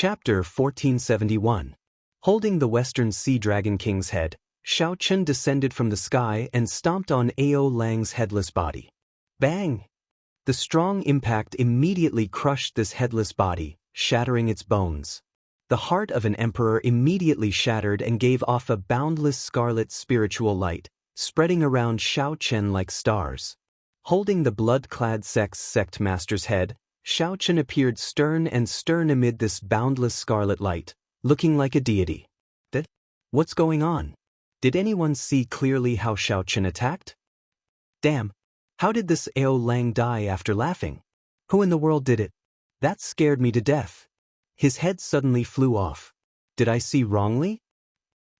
Chapter 1471. Holding the Western Sea Dragon King's head, Xianxia descended from the sky and stomped on Ao Lang's headless body. Bang! The strong impact immediately crushed this headless body, shattering its bones. The heart of an emperor immediately shattered and gave off a boundless scarlet spiritual light, spreading around Xianxia like stars. Holding the blood-clad sect master's head, Xianxia appeared stern amid this boundless scarlet light, looking like a deity. What's going on? Did anyone see clearly how Xianxia attacked? Damn! How did this Ao Lang die after laughing? Who in the world did it? That scared me to death. His head suddenly flew off. Did I see wrongly?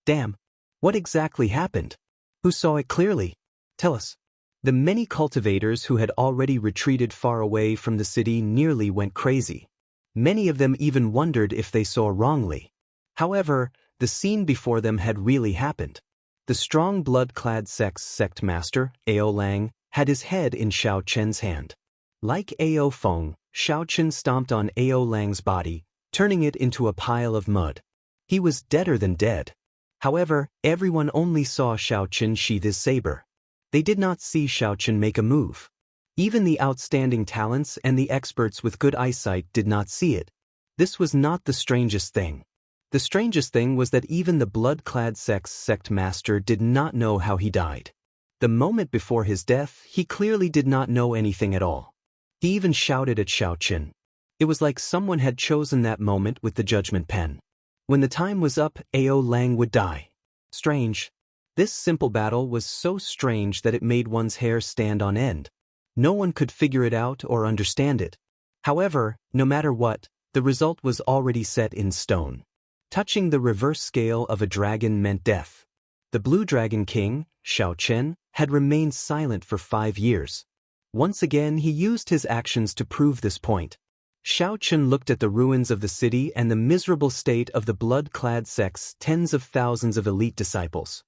Damn! What exactly happened? Who saw it clearly? Tell us. The many cultivators who had already retreated far away from the city nearly went crazy. Many of them even wondered if they saw wrongly. However, the scene before them had really happened. The strong blood-clad sect master, Ao Lang, had his head in Xianxia's hand. Like Ao Feng, Xianxia stomped on Ao Lang's body, turning it into a pile of mud. He was deader than dead. However, everyone only saw Xianxia sheath his saber. They did not see Xianxia make a move. Even the outstanding talents and the experts with good eyesight did not see it. This was not the strangest thing. The strangest thing was that even the blood-clad sect master did not know how he died. The moment before his death, he clearly did not know anything at all. He even shouted at Xianxia. It was like someone had chosen that moment with the judgment pen. When the time was up, Ao Lang would die. Strange. This simple battle was so strange that it made one's hair stand on end. No one could figure it out or understand it. However, no matter what, the result was already set in stone. Touching the reverse scale of a dragon meant death. The Blue Dragon King, Xianxia, had remained silent for 5 years. Once again he used his actions to prove this point. Xianxia looked at the ruins of the city and the miserable state of the blood-clad sect's tens of thousands of elite disciples.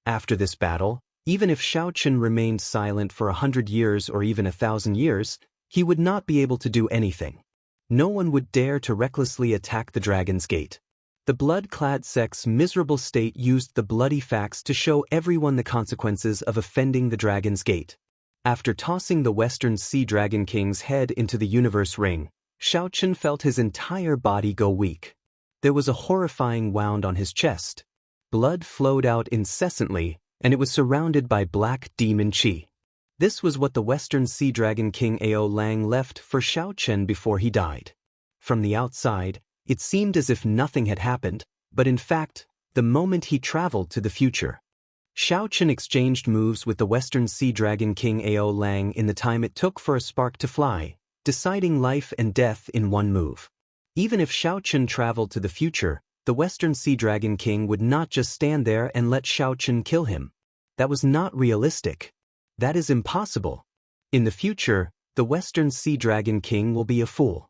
After this battle, even if Xianxia remained silent for 100 years or even 1,000 years, he would not be able to do anything. No one would dare to recklessly attack the Dragon's Gate. The blood-clad sect's miserable state used the bloody facts to show everyone the consequences of offending the Dragon's Gate. After tossing the Western Sea Dragon King's head into the universe ring, Xianxia felt his entire body go weak. There was a horrifying wound on his chest. Blood flowed out incessantly, and it was surrounded by black demon chi. This was what the Western Sea Dragon King Ao Lang left for Xianxia before he died. From the outside, it seemed as if nothing had happened, but in fact, the moment he traveled to the future. Xianxia exchanged moves with the Western Sea Dragon King Ao Lang in the time it took for a spark to fly, deciding life and death in one move. Even if Xianxia traveled to the future, the Western Sea Dragon King would not just stand there and let Xianxia kill him. That was not realistic. That is impossible. In the future, the Western Sea Dragon King will be a fool.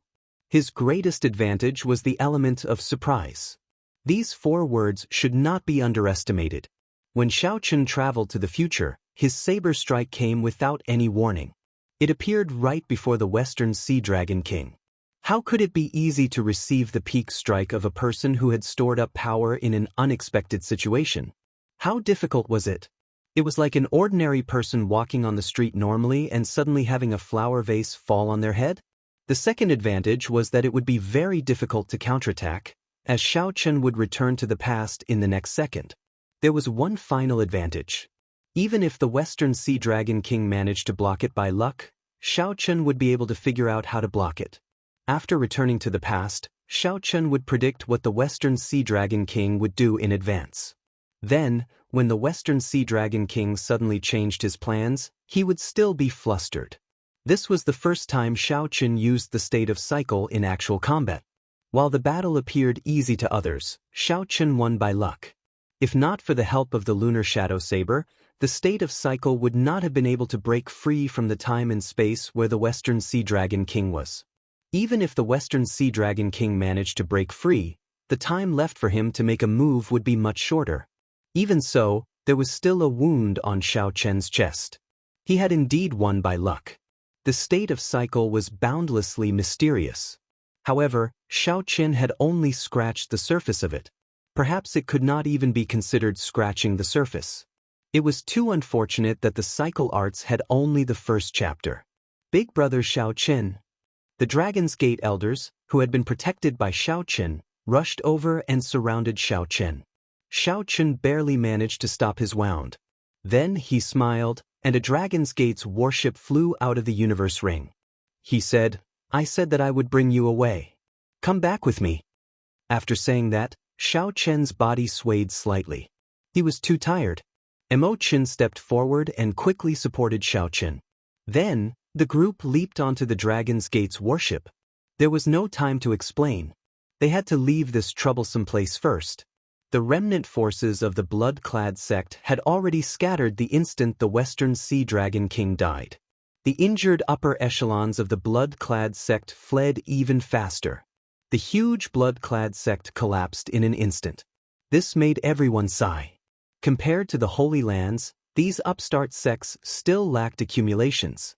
His greatest advantage was the element of surprise. These 4 words should not be underestimated. When Xianxia traveled to the future, his saber strike came without any warning. It appeared right before the Western Sea Dragon King. How could it be easy to receive the peak strike of a person who had stored up power in an unexpected situation? How difficult was it? It was like an ordinary person walking on the street normally and suddenly having a flower vase fall on their head. The second advantage was that it would be very difficult to counterattack, as Xianxia would return to the past in the next second. There was one final advantage. Even if the Western Sea Dragon King managed to block it by luck, Xianxia would be able to figure out how to block it. After returning to the past, Xianxia would predict what the Western Sea Dragon King would do in advance. Then, when the Western Sea Dragon King suddenly changed his plans, he would still be flustered. This was the first time Xianxia used the state of cycle in actual combat. While the battle appeared easy to others, Xianxia won by luck. If not for the help of the lunar shadow saber, the state of cycle would not have been able to break free from the time and space where the Western Sea Dragon King was. Even if the Western Sea Dragon King managed to break free, the time left for him to make a move would be much shorter. Even so, there was still a wound on Xianxia's chest. He had indeed won by luck. The state of cycle was boundlessly mysterious. However, Xiao Qin had only scratched the surface of it. Perhaps it could not even be considered scratching the surface. It was too unfortunate that the cycle arts had only the first chapter. Big brother Xiao Qin. The Dragon's Gate elders, who had been protected by Xiao Qin, rushed over and surrounded Xiao Qin. Xiao Qin barely managed to stop his wound. Then he smiled, and a Dragon's Gate's warship flew out of the universe ring. He said, "I said that I would bring you away. Come back with me." After saying that, Xiao Qin's body swayed slightly. He was too tired. Mo Qin stepped forward and quickly supported Xiao Qin. Then, the group leaped onto the Dragon's Gate's warship. There was no time to explain. They had to leave this troublesome place first. The remnant forces of the blood-clad sect had already scattered the instant the Western Sea Dragon King died. The injured upper echelons of the blood-clad sect fled even faster. The huge blood-clad sect collapsed in an instant. This made everyone sigh. Compared to the Holy Lands, these upstart sects still lacked accumulations.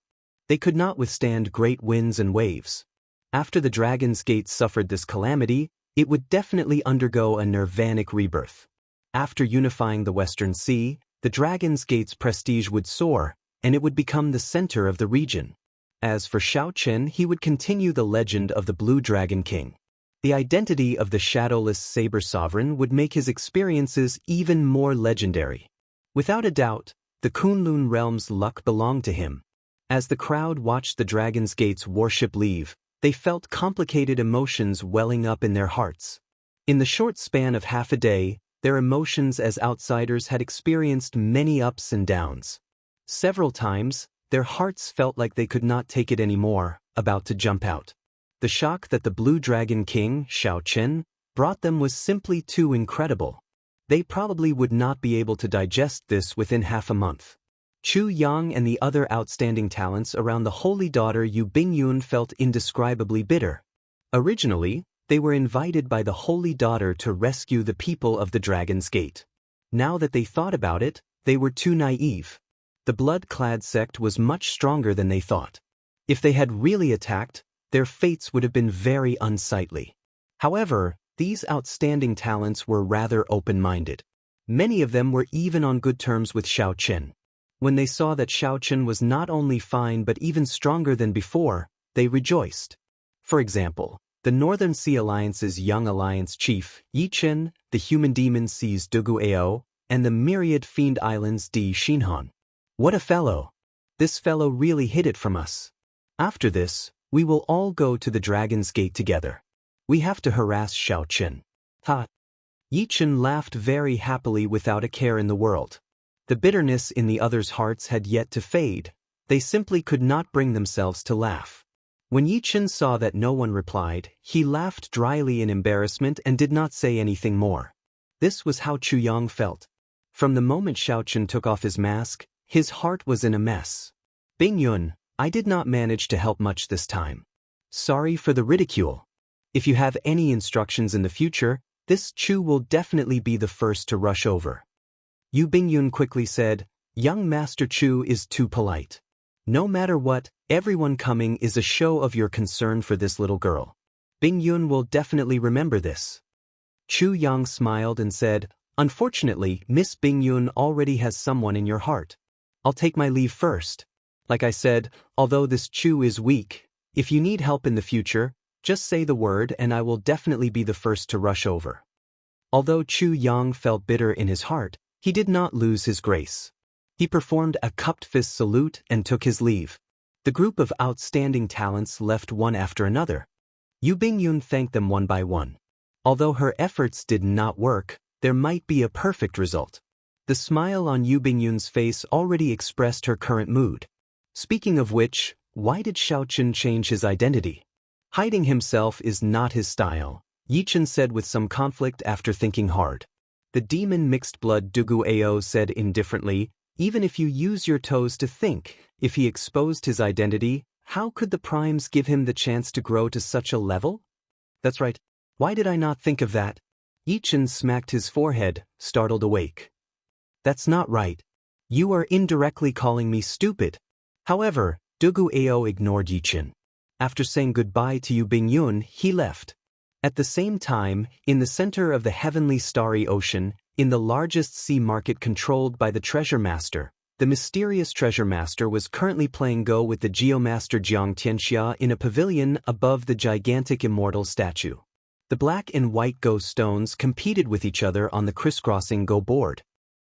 They could not withstand great winds and waves. After the Dragon's Gate suffered this calamity, it would definitely undergo a nirvanic rebirth. After unifying the Western Sea, the Dragon's Gate's prestige would soar, and it would become the center of the region. As for Xiao Qin, he would continue the legend of the Blue Dragon King. The identity of the shadowless saber sovereign would make his experiences even more legendary. Without a doubt, the Kunlun realm's luck belonged to him. As the crowd watched the Dragon's Gate's warship leave, they felt complicated emotions welling up in their hearts. In the short span of half a day, their emotions as outsiders had experienced many ups and downs. Several times, their hearts felt like they could not take it anymore, about to jump out. The shock that the Blue Dragon King, Xiao Qin, brought them was simply too incredible. They probably would not be able to digest this within half a month. Chu Yang and the other outstanding talents around the holy daughter Yu Bingyun felt indescribably bitter. Originally, they were invited by the holy daughter to rescue the people of the Dragon's Gate. Now that they thought about it, they were too naive. The blood-clad sect was much stronger than they thought. If they had really attacked, their fates would have been very unsightly. However, these outstanding talents were rather open-minded. Many of them were even on good terms with Xiao Qin. When they saw that Xiao Qin was not only fine but even stronger than before, they rejoiced. For example, the Northern Sea Alliance's young alliance chief, Yi Qin, the human demon seas Dugu Ao, and the myriad fiend islands Di Xinhan. What a fellow! This fellow really hid it from us. After this, we will all go to the Dragon's Gate together. We have to harass Xiao Qin. Ha! Yi Qin laughed very happily without a care in the world. The bitterness in the others' hearts had yet to fade. They simply could not bring themselves to laugh. When Yi Qin saw that no one replied, he laughed dryly in embarrassment and did not say anything more. This was how Chu Yang felt. From the moment Xiao Qin took off his mask, his heart was in a mess. Bingyun, I did not manage to help much this time. Sorry for the ridicule. If you have any instructions in the future, this Chu will definitely be the first to rush over. Yu Bingyun quickly said, Young Master Chu is too polite. No matter what, everyone coming is a show of your concern for this little girl. Bingyun will definitely remember this. Chu Yang smiled and said, Unfortunately, Miss Bingyun already has someone in your heart. I'll take my leave first. Like I said, although this Chu is weak, if you need help in the future, just say the word and I will definitely be the first to rush over. Although Chu Yang felt bitter in his heart, he did not lose his grace. He performed a cupped fist salute and took his leave. The group of outstanding talents left one after another. Yu Bingyun thanked them one by one. Although her efforts did not work, there might be a perfect result. The smile on Yu Bingyun's face already expressed her current mood. Speaking of which, why did Xiao Qin change his identity? Hiding himself is not his style, Yi Qin said with some conflict after thinking hard. The demon mixed blood Dugu Ao said indifferently, Even if you use your toes to think, if he exposed his identity, how could the primes give him the chance to grow to such a level? That's right. Why did I not think of that? Yi Qin smacked his forehead, startled awake. That's not right. You are indirectly calling me stupid. However, Dugu Ao ignored Yi Qin. After saying goodbye to Yu Bingyun, he left. At the same time, in the center of the heavenly starry ocean, in the largest sea market controlled by the Treasure Master, the mysterious Treasure Master was currently playing Go with the Geomaster Xianxia in a pavilion above the gigantic immortal statue. The black and white Go stones competed with each other on the crisscrossing Go board.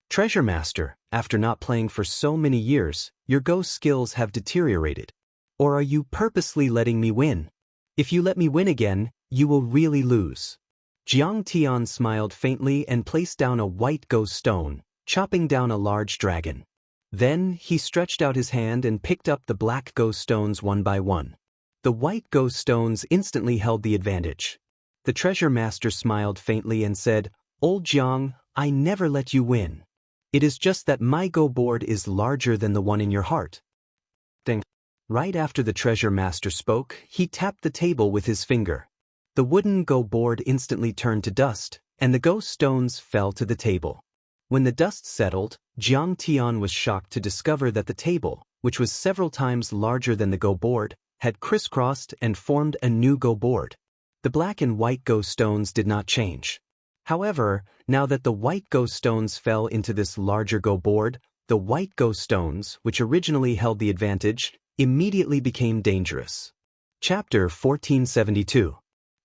Treasure Master, after not playing for so many years, your Go skills have deteriorated. Or are you purposely letting me win? If you let me win again, you will really lose. Jiang Tian smiled faintly and placed down a white Go stone, chopping down a large dragon. Then, he stretched out his hand and picked up the black Go stones one by one. The white Go stones instantly held the advantage. The Treasure Master smiled faintly and said, "Old Jiang, I never let you win. It is just that my Go board is larger than the one in your heart." Ding. Right after the Treasure Master spoke, he tapped the table with his finger. The wooden Go board instantly turned to dust, and the Go stones fell to the table. When the dust settled, Jiang Tian was shocked to discover that the table, which was several times larger than the Go board, had crisscrossed and formed a new Go board. The black and white Go stones did not change. However, now that the white Go stones fell into this larger Go board, the white Go stones, which originally held the advantage, immediately became dangerous. Chapter 1472.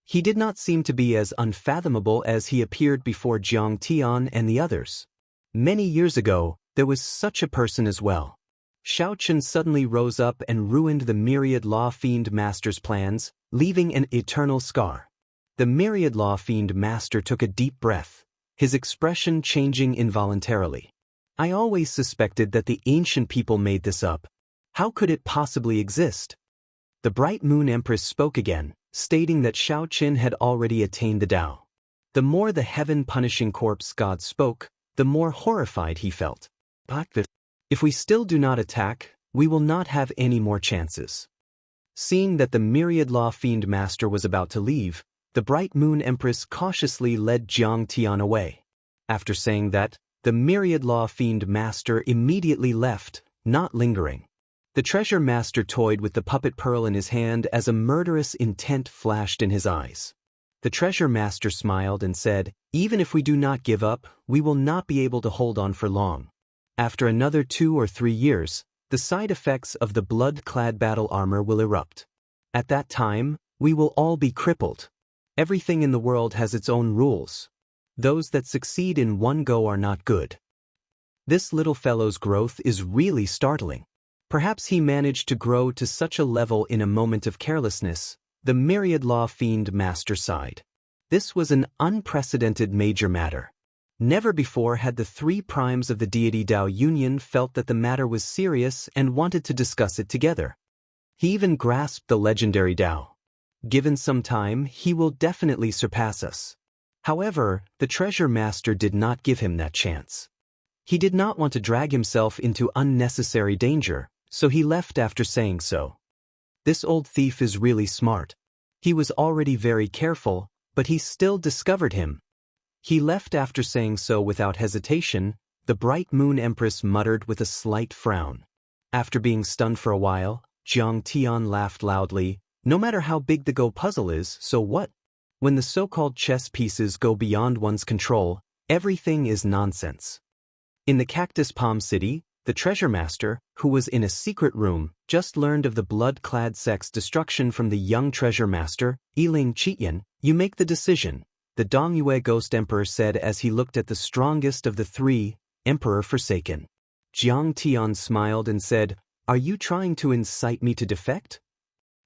He did not seem to be as unfathomable as he appeared before Jiang Tian and the others. Many years ago, there was such a person as well. Xiaochen suddenly rose up and ruined the Myriad Law Fiend Master's plans, leaving an eternal scar. The Myriad Law Fiend Master took a deep breath, his expression changing involuntarily. "I always suspected that the ancient people made this up. How could it possibly exist?" The Bright Moon Empress spoke again, stating that Xiaochen had already attained the Tao. The more the heaven-punishing corpse god spoke, the more horrified he felt. "If we still do not attack, we will not have any more chances." Seeing that the Myriad Law Fiend Master was about to leave, the Bright Moon Empress cautiously led Jiang Tian away. After saying that, the Myriad Law Fiend Master immediately left, not lingering. The Treasure Master toyed with the puppet pearl in his hand as a murderous intent flashed in his eyes. The Treasure Master smiled and said, "Even if we do not give up, we will not be able to hold on for long. After another 2 or 3 years, the side effects of the blood-clad battle armor will erupt. At that time, we will all be crippled. Everything in the world has its own rules. Those that succeed in one go are not good." This little fellow's growth is really startling. Perhaps he managed to grow to such a level in a moment of carelessness. The Myriad Law Fiend Master sighed. This was an unprecedented major matter. Never before had the 3 primes of the deity Tao Union felt that the matter was serious and wanted to discuss it together. He even grasped the legendary Tao. Given some time, he will definitely surpass us. However, the Treasure Master did not give him that chance. He did not want to drag himself into unnecessary danger, so he left after saying so. This old thief is really smart. He was already very careful, but he still discovered him. He left after saying so without hesitation. The Bright Moon Empress muttered with a slight frown. After being stunned for a while, Jiang Tian laughed loudly. "No matter how big the Go puzzle is, so what? When the so-called chess pieces go beyond one's control, everything is nonsense." In the Cactus Palm City, the Treasure Master, who was in a secret room, just learned of the blood-clad sect's destruction from the young Treasure Master, Yiling Qiyan. "You make the decision," the Dongyue Ghost Emperor said as he looked at the strongest of the 3, Emperor Forsaken. Jiang Tian smiled and said, "Are you trying to incite me to defect?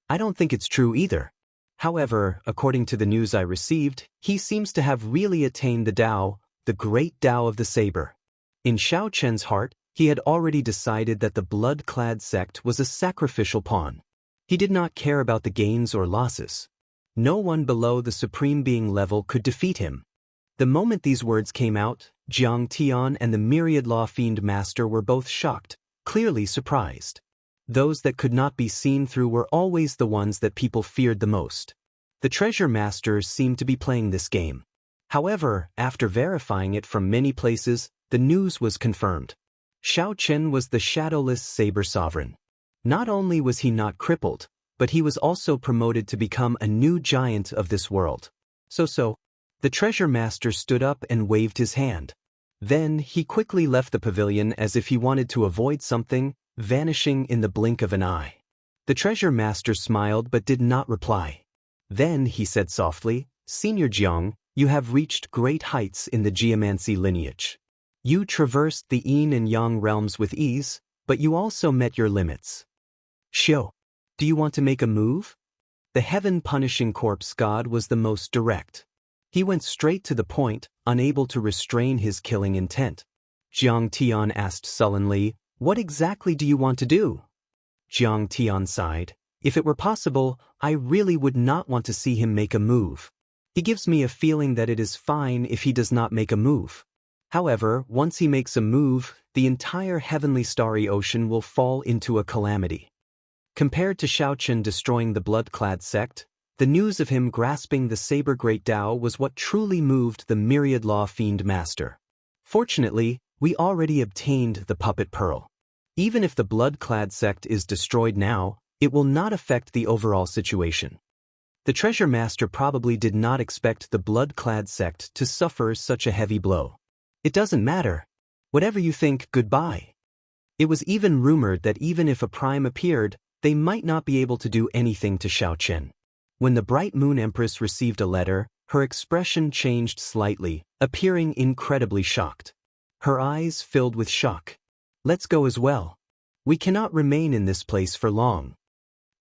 I don't think it's true either. However, according to the news I received, he seems to have really attained the Tao, the great Tao of the Saber." In Xiao Chen's heart, he had already decided that the blood-clad sect was a sacrificial pawn. He did not care about the gains or losses. No one below the Supreme Being level could defeat him. The moment these words came out, Jiang Tian and the Myriad Law Fiend Master were both shocked, clearly surprised. Those that could not be seen through were always the ones that people feared the most. The Treasure Master seemed to be playing this game. However, after verifying it from many places, the news was confirmed. Xiao Chen was the shadowless Saber Sovereign. Not only was he not crippled, but he was also promoted to become a new giant of this world. So. The treasure master stood up and waved his hand. Then he quickly left the pavilion as if he wanted to avoid something, vanishing in the blink of an eye. The treasure master smiled but did not reply. Then he said softly, "Senior Jiang, you have reached great heights in the geomancy lineage. You traversed the yin and yang realms with ease, but you also met your limits. Xiao, do you want to make a move?" The heaven-punishing corpse god was the most direct. He went straight to the point, unable to restrain his killing intent. Jiang Tian asked sullenly, "What exactly do you want to do?" Jiang Tian sighed. "If it were possible, I really would not want to see him make a move. He gives me a feeling that it is fine if he does not make a move. However, once he makes a move, the entire heavenly starry ocean will fall into a calamity." Compared to Xiaochen destroying the blood-clad sect, the news of him grasping the saber great Dao was what truly moved the myriad law fiend master. Fortunately, we already obtained the puppet pearl. Even if the blood-clad sect is destroyed now, it will not affect the overall situation. The treasure master probably did not expect the blood-clad sect to suffer such a heavy blow. It doesn't matter. Whatever you think, goodbye. It was even rumored that even if a prime appeared, they might not be able to do anything to Xiaochen. When the Bright Moon Empress received a letter, her expression changed slightly, appearing incredibly shocked. Her eyes filled with shock. "Let's go as well. We cannot remain in this place for long."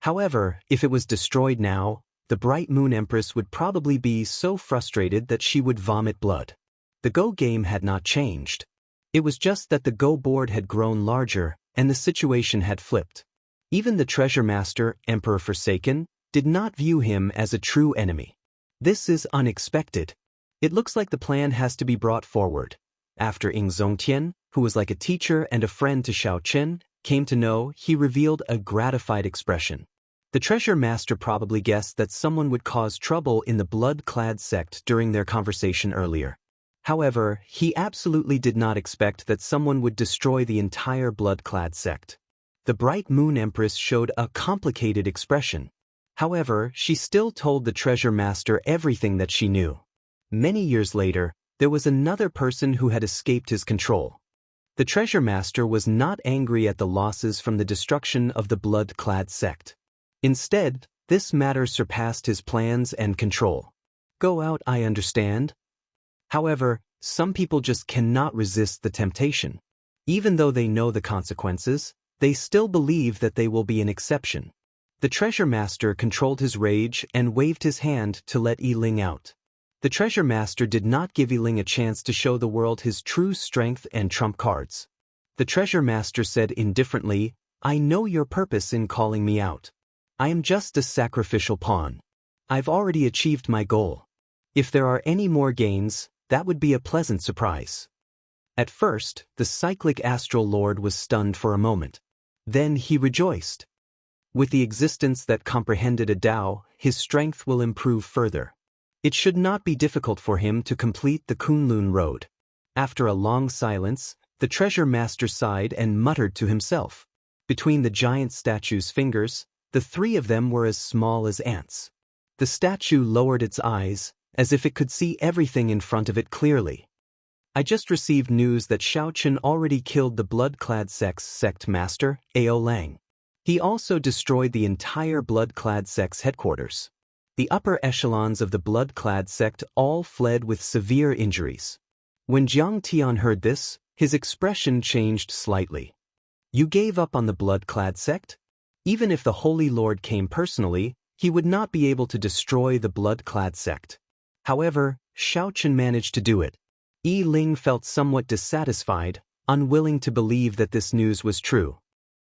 However, if it was destroyed now, the Bright Moon Empress would probably be so frustrated that she would vomit blood. The Go game had not changed. It was just that the Go board had grown larger, and the situation had flipped. Even the treasure master, Emperor Forsaken, did not view him as a true enemy. This is unexpected. It looks like the plan has to be brought forward. After Ying Zongtian, who was like a teacher and a friend to Xiaochen, came to know, he revealed a gratified expression. The treasure master probably guessed that someone would cause trouble in the blood-clad sect during their conversation earlier. However, he absolutely did not expect that someone would destroy the entire blood-clad sect. The Bright Moon Empress showed a complicated expression. However, she still told the treasure master everything that she knew. Many years later, there was another person who had escaped his control. The treasure master was not angry at the losses from the destruction of the blood-clad sect. Instead, this matter surpassed his plans and control. Go out, I understand. However, some people just cannot resist the temptation. Even though they know the consequences, they still believe that they will be an exception. The treasure master controlled his rage and waved his hand to let Yiling out. The treasure master did not give Yiling a chance to show the world his true strength and trump cards. The treasure master said indifferently, "I know your purpose in calling me out. I am just a sacrificial pawn. I've already achieved my goal. If there are any more gains, that would be a pleasant surprise." At first, the cyclic astral lord was stunned for a moment. Then he rejoiced. With the existence that comprehended a Tao, his strength will improve further. It should not be difficult for him to complete the Kunlun road. After a long silence, the treasure master sighed and muttered to himself. Between the giant statue's fingers, the three of them were as small as ants. The statue lowered its eyes, as if it could see everything in front of it clearly. "I just received news that Xiaochen already killed the blood-clad sect's sect master, Ao Lang. He also destroyed the entire blood-clad sect's headquarters. The upper echelons of the blood-clad sect all fled with severe injuries." When Jiang Tian heard this, his expression changed slightly. "You gave up on the blood-clad sect? Even if the Holy Lord came personally, he would not be able to destroy the blood-clad sect. However, Xiaochen managed to do it." Yiling felt somewhat dissatisfied, unwilling to believe that this news was true.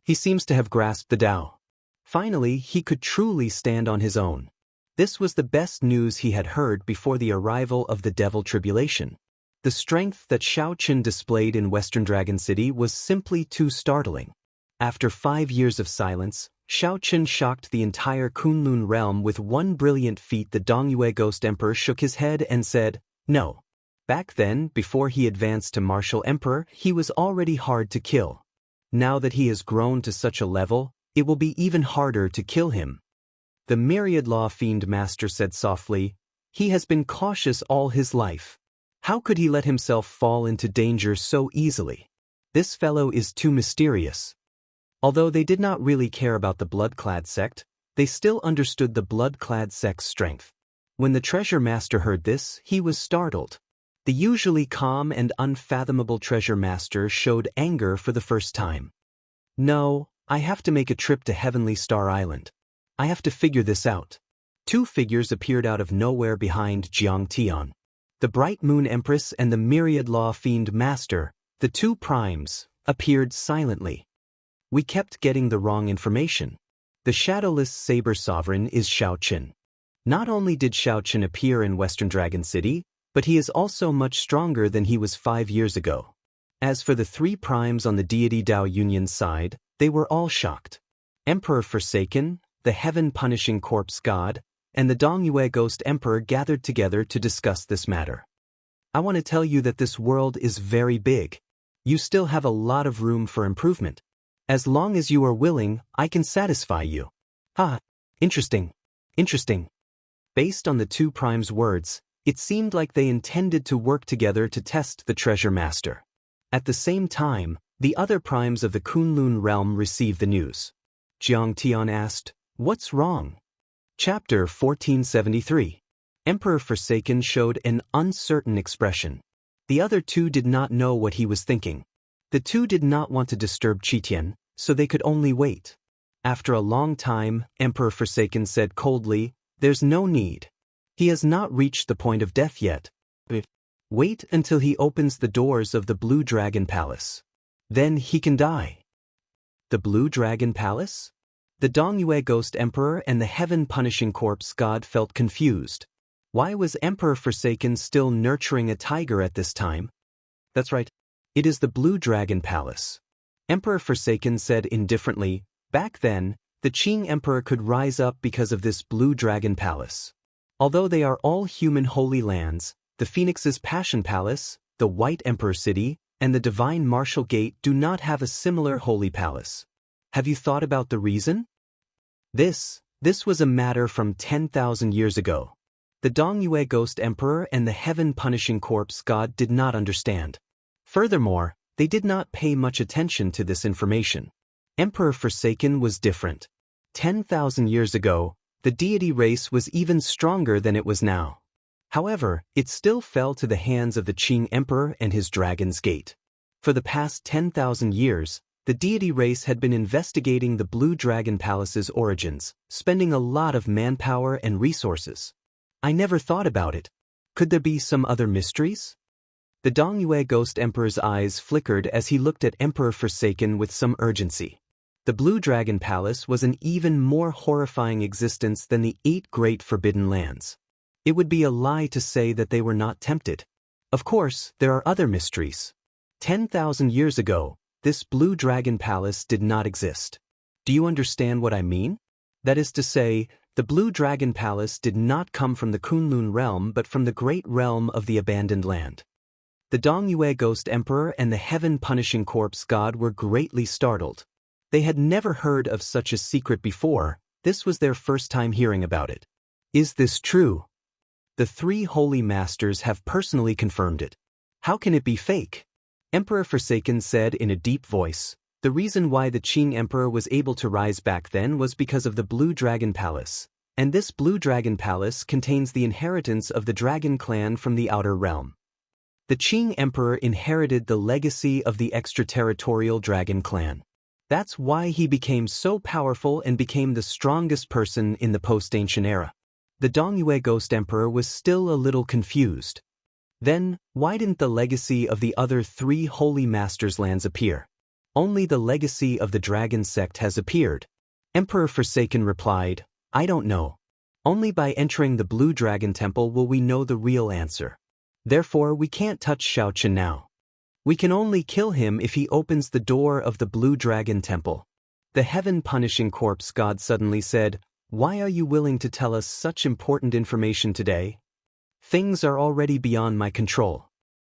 He seems to have grasped the Tao. Finally, he could truly stand on his own. This was the best news he had heard before the arrival of the Devil Tribulation. The strength that Xiaochen displayed in Western Dragon City was simply too startling. After 5 years of silence, Xiaochen shocked the entire Kunlun realm with one brilliant feat. The Dongyue Ghost Emperor shook his head and said, "No." Back then, before he advanced to Martial Emperor, he was already hard to kill. Now that he has grown to such a level, it will be even harder to kill him. The myriad law fiend master said softly. He has been cautious all his life. How could he let himself fall into danger so easily? This fellow is too mysterious. Although they did not really care about the blood-clad sect, they still understood the blood-clad sect's strength. When the treasure master heard this, he was startled. The usually calm and unfathomable treasure master showed anger for the first time. No, I have to make a trip to Heavenly Star Island. I have to figure this out. Two figures appeared out of nowhere behind Xianxia. The Bright Moon Empress and the Myriad Law Fiend Master, the two primes, appeared silently. We kept getting the wrong information. The Shadowless Saber Sovereign is Xiaoqin. Not only did Xiaoqin appear in Western Dragon City, but he is also much stronger than he was 5 years ago. As for the three primes on the deity Dao Union's side, they were all shocked. Emperor Forsaken, the heaven-punishing corpse god, and the Dongyue Ghost Emperor gathered together to discuss this matter. I want to tell you that this world is very big. You still have a lot of room for improvement. As long as you are willing, I can satisfy you. Interesting. Based on the two primes' words, it seemed like they intended to work together to test the treasure master. At the same time, the other primes of the Kunlun realm received the news. Jiang Tian asked, "What's wrong?" Chapter 1473. Emperor Forsaken showed an uncertain expression. The other two did not know what he was thinking. The two did not want to disturb Qitian, so they could only wait. After a long time, Emperor Forsaken said coldly, "There's no need. He has not reached the point of death yet. Wait until he opens the doors of the Blue Dragon Palace. Then he can die." The Blue Dragon Palace? The Dongyue Ghost Emperor and the heaven-punishing corpse god felt confused. Why was Emperor Forsaken still nurturing a tiger at this time? That's right. It is the Blue Dragon Palace. Emperor Forsaken said indifferently, back then, the Qing Emperor could rise up because of this Blue Dragon Palace. Although they are all human holy lands, the Phoenix's Passion Palace, the White Emperor City, and the Divine Martial Gate do not have a similar holy palace. Have you thought about the reason? This was a matter from 10,000 years ago. The Dongyue Ghost Emperor and the heaven-punishing corpse god did not understand. Furthermore, they did not pay much attention to this information. Emperor Forsaken was different. 10,000 years ago, the deity race was even stronger than it was now. However, it still fell to the hands of the Qing Emperor and his Dragon's Gate. For the past 10,000 years, the deity race had been investigating the Blue Dragon Palace's origins, spending a lot of manpower and resources. I never thought about it. Could there be some other mysteries? The Dongyue Ghost Emperor's eyes flickered as he looked at Emperor Forsaken with some urgency. The Blue Dragon Palace was an even more horrifying existence than the 8 great forbidden lands. It would be a lie to say that they were not tempted. Of course, there are other mysteries. 10,000 years ago, this Blue Dragon Palace did not exist. Do you understand what I mean? That is to say, the Blue Dragon Palace did not come from the Kunlun realm but from the great realm of the abandoned land. The Dongyue Ghost Emperor and the heaven-punishing corpse god were greatly startled. They had never heard of such a secret before. This was their first time hearing about it. Is this true? The 3 holy masters have personally confirmed it. How can it be fake? Emperor Forsaken said in a deep voice, the reason why the Qing Emperor was able to rise back then was because of the Blue Dragon Palace, and this Blue Dragon Palace contains the inheritance of the Dragon Clan from the Outer Realm. The Qing Emperor inherited the legacy of the extraterritorial Dragon Clan. That's why he became so powerful and became the strongest person in the post-ancient era. The Dongyue Ghost Emperor was still a little confused. Then, why didn't the legacy of the other 3 holy masters' lands appear? Only the legacy of the dragon sect has appeared. Emperor Forsaken replied, I don't know. Only by entering the Blue Dragon Temple will we know the real answer. Therefore we can't touch Xiaoqin now. We can only kill him if he opens the door of the Blue Dragon Temple. The heaven-punishing corpse god suddenly said, Why are you willing to tell us such important information today? Things are already beyond my control.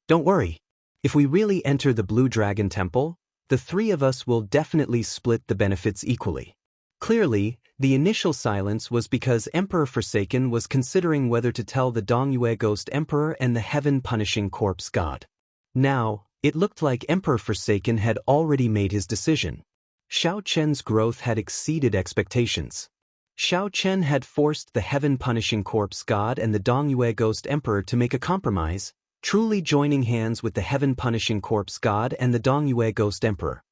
Don't worry. If we really enter the Blue Dragon Temple, the 3 of us will definitely split the benefits equally. Clearly, the initial silence was because Emperor Forsaken was considering whether to tell the Dongyue Ghost Emperor and the Heaven-Punishing Corpse God. Now, it looked like Emperor Forsaken had already made his decision. Xiao Chen's growth had exceeded expectations. Xiao Chen had forced the Heaven-Punishing Corpse God and the Dongyue Ghost Emperor to make a compromise, truly joining hands with the Heaven-Punishing Corpse God and the Dongyue Ghost Emperor.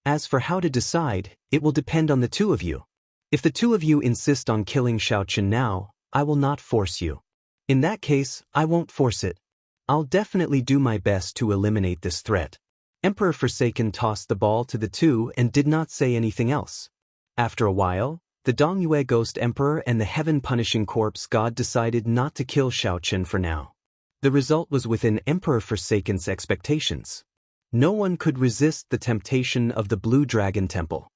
As for how to decide, it will depend on the two of you. If the two of you insist on killing Xiao Chen now, I will not force you. In that case, I won't force it. I'll definitely do my best to eliminate this threat. Emperor Forsaken tossed the ball to the two and did not say anything else. After a while, the Dongyue Ghost Emperor and the Heaven-Punishing Corpse God decided not to kill Xiao Chen for now. The result was within Emperor Forsaken's expectations. No one could resist the temptation of the Blue Dragon Temple.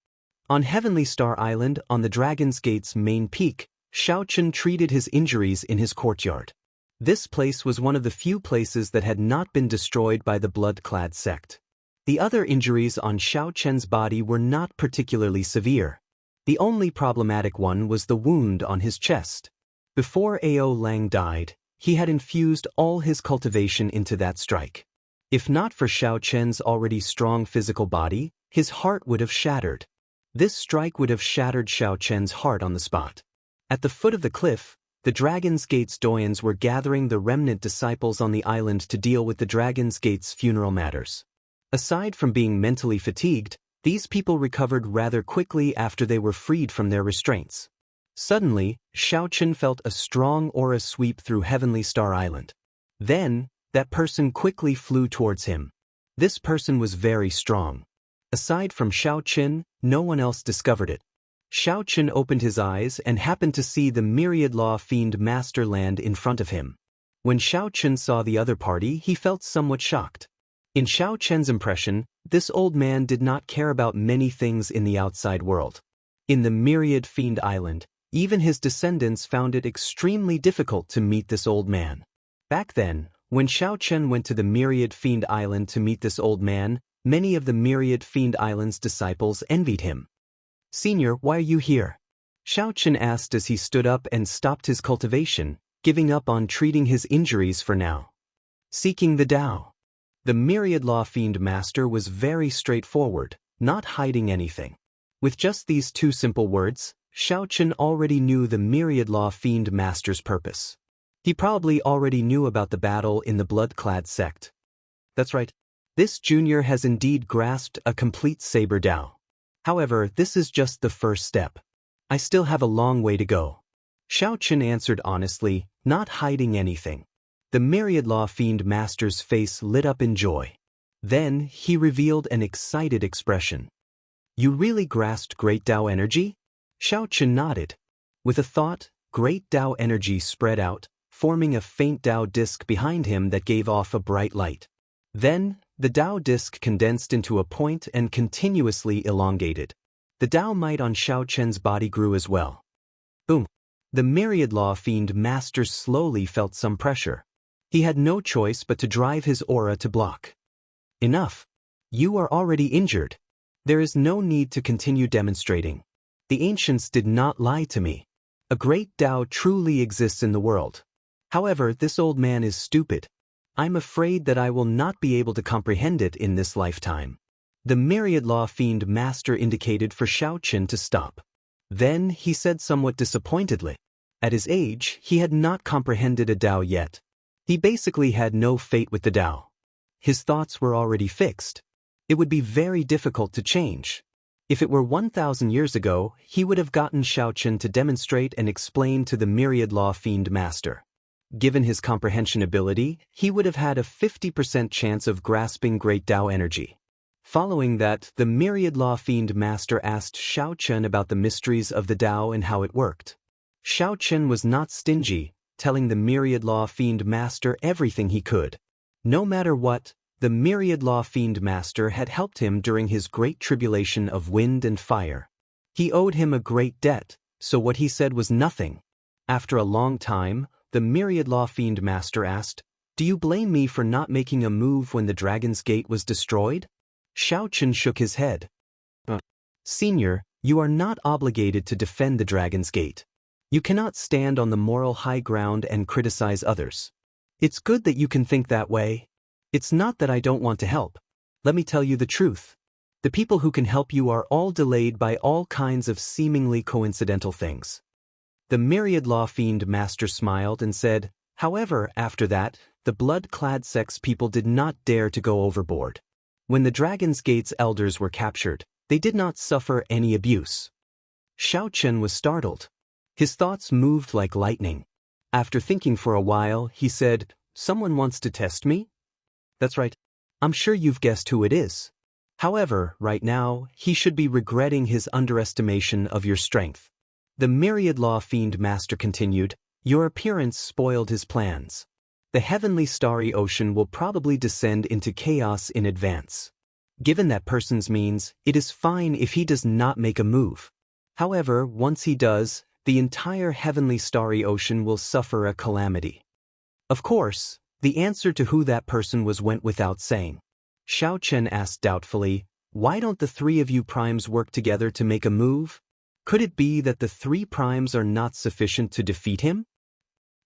On Heavenly Star Island, on the Dragon's Gate's main peak, Xiao Chen treated his injuries in his courtyard. This place was one of the few places that had not been destroyed by the blood-clad sect. The other injuries on Xiao Chen's body were not particularly severe. The only problematic one was the wound on his chest. Before Ao Lang died, he had infused all his cultivation into that strike. If not for Xiao Chen's already strong physical body, his heart would have shattered. This strike would have shattered Xiao Chen's heart on the spot. At the foot of the cliff, the Dragon's Gate's doyens were gathering the remnant disciples on the island to deal with the Dragon's Gate's funeral matters. Aside from being mentally fatigued, these people recovered rather quickly after they were freed from their restraints. Suddenly, Xiao Chen felt a strong aura sweep through Heavenly Star Island. Then, that person quickly flew towards him. This person was very strong. Aside from Xiao Chen, no one else discovered it. Xiao Chen opened his eyes and happened to see the Myriad Law Fiend Master land in front of him. When Xiao Chen saw the other party, he felt somewhat shocked. In Xiao Chen's impression, this old man did not care about many things in the outside world. In the Myriad Fiend Island, even his descendants found it extremely difficult to meet this old man. Back then, when Xiao Chen went to the Myriad Fiend Island to meet this old man, many of the Myriad Fiend Island's disciples envied him. "Senior, why are you here?" Xiao Chen asked as he stood up and stopped his cultivation, giving up on treating his injuries for now. "Seeking the Tao." The Myriad Law Fiend Master was very straightforward, not hiding anything. With just these two simple words, Xiao Chen already knew the Myriad Law Fiend Master's purpose. He probably already knew about the battle in the blood-clad sect. That's right. This junior has indeed grasped a complete Saber Tao. However, this is just the first step. I still have a long way to go. Xiao Chen answered honestly, not hiding anything. The Myriad Law Fiend Master's face lit up in joy. Then, he revealed an excited expression. "You really grasped Great Tao energy?" Xiao Chen nodded. With a thought, Great Tao energy spread out, forming a faint Tao disc behind him that gave off a bright light. Then, the Tao disc condensed into a point and continuously elongated. The Tao might on Xiao Chen's body grew as well. Boom! The Myriad Law Fiend Master slowly felt some pressure. He had no choice but to drive his aura to block. "Enough. You are already injured. There is no need to continue demonstrating. The ancients did not lie to me. A great Tao truly exists in the world. However, this old man is stupid. I'm afraid that I will not be able to comprehend it in this lifetime." The Myriad Law Fiend Master indicated for Xiao Chen to stop. Then he said somewhat disappointedly. At his age, he had not comprehended a Tao yet. He basically had no fate with the Tao. His thoughts were already fixed. It would be very difficult to change. If it were 1,000 years ago, he would have gotten Xiao Chen to demonstrate and explain to the Myriad Law Fiend Master. Given his comprehension ability, he would have had a 50% chance of grasping Great Tao energy. Following that, the Myriad Law Fiend Master asked Xiao Chen about the mysteries of the Tao and how it worked. Xiao Chen was not stingy, telling the Myriad Law Fiend Master everything he could. No matter what, the Myriad Law Fiend Master had helped him during his great tribulation of wind and fire. He owed him a great debt, so what he said was nothing. After a long time, the Myriad Law Fiend Master asked, "Do you blame me for not making a move when the Dragon's Gate was destroyed?" Xiao Chen shook his head. Senior, You are not obligated to defend the Dragon's Gate. You cannot stand on the moral high ground and criticize others. It's good that you can think that way. It's not that I don't want to help. Let me tell you the truth. The people who can help you are all delayed by all kinds of seemingly coincidental things. The Myriad Law Fiend Master smiled and said, however, after that, the blood-clad sects people did not dare to go overboard. When the Dragon's Gate's elders were captured, they did not suffer any abuse. Xianxia was startled. His thoughts moved like lightning. After thinking for a while, he said, someone wants to test me? That's right. I'm sure you've guessed who it is. However, right now, he should be regretting his underestimation of your strength. The Myriad Law Fiend Master continued, your appearance spoiled his plans. The heavenly starry ocean will probably descend into chaos in advance. Given that person's means, it is fine if he does not make a move. However, once he does, the entire heavenly starry ocean will suffer a calamity. Of course, the answer to who that person was went without saying. Xianxia asked doubtfully, why don't the three of you primes work together to make a move? Could it be that the three primes are not sufficient to defeat him?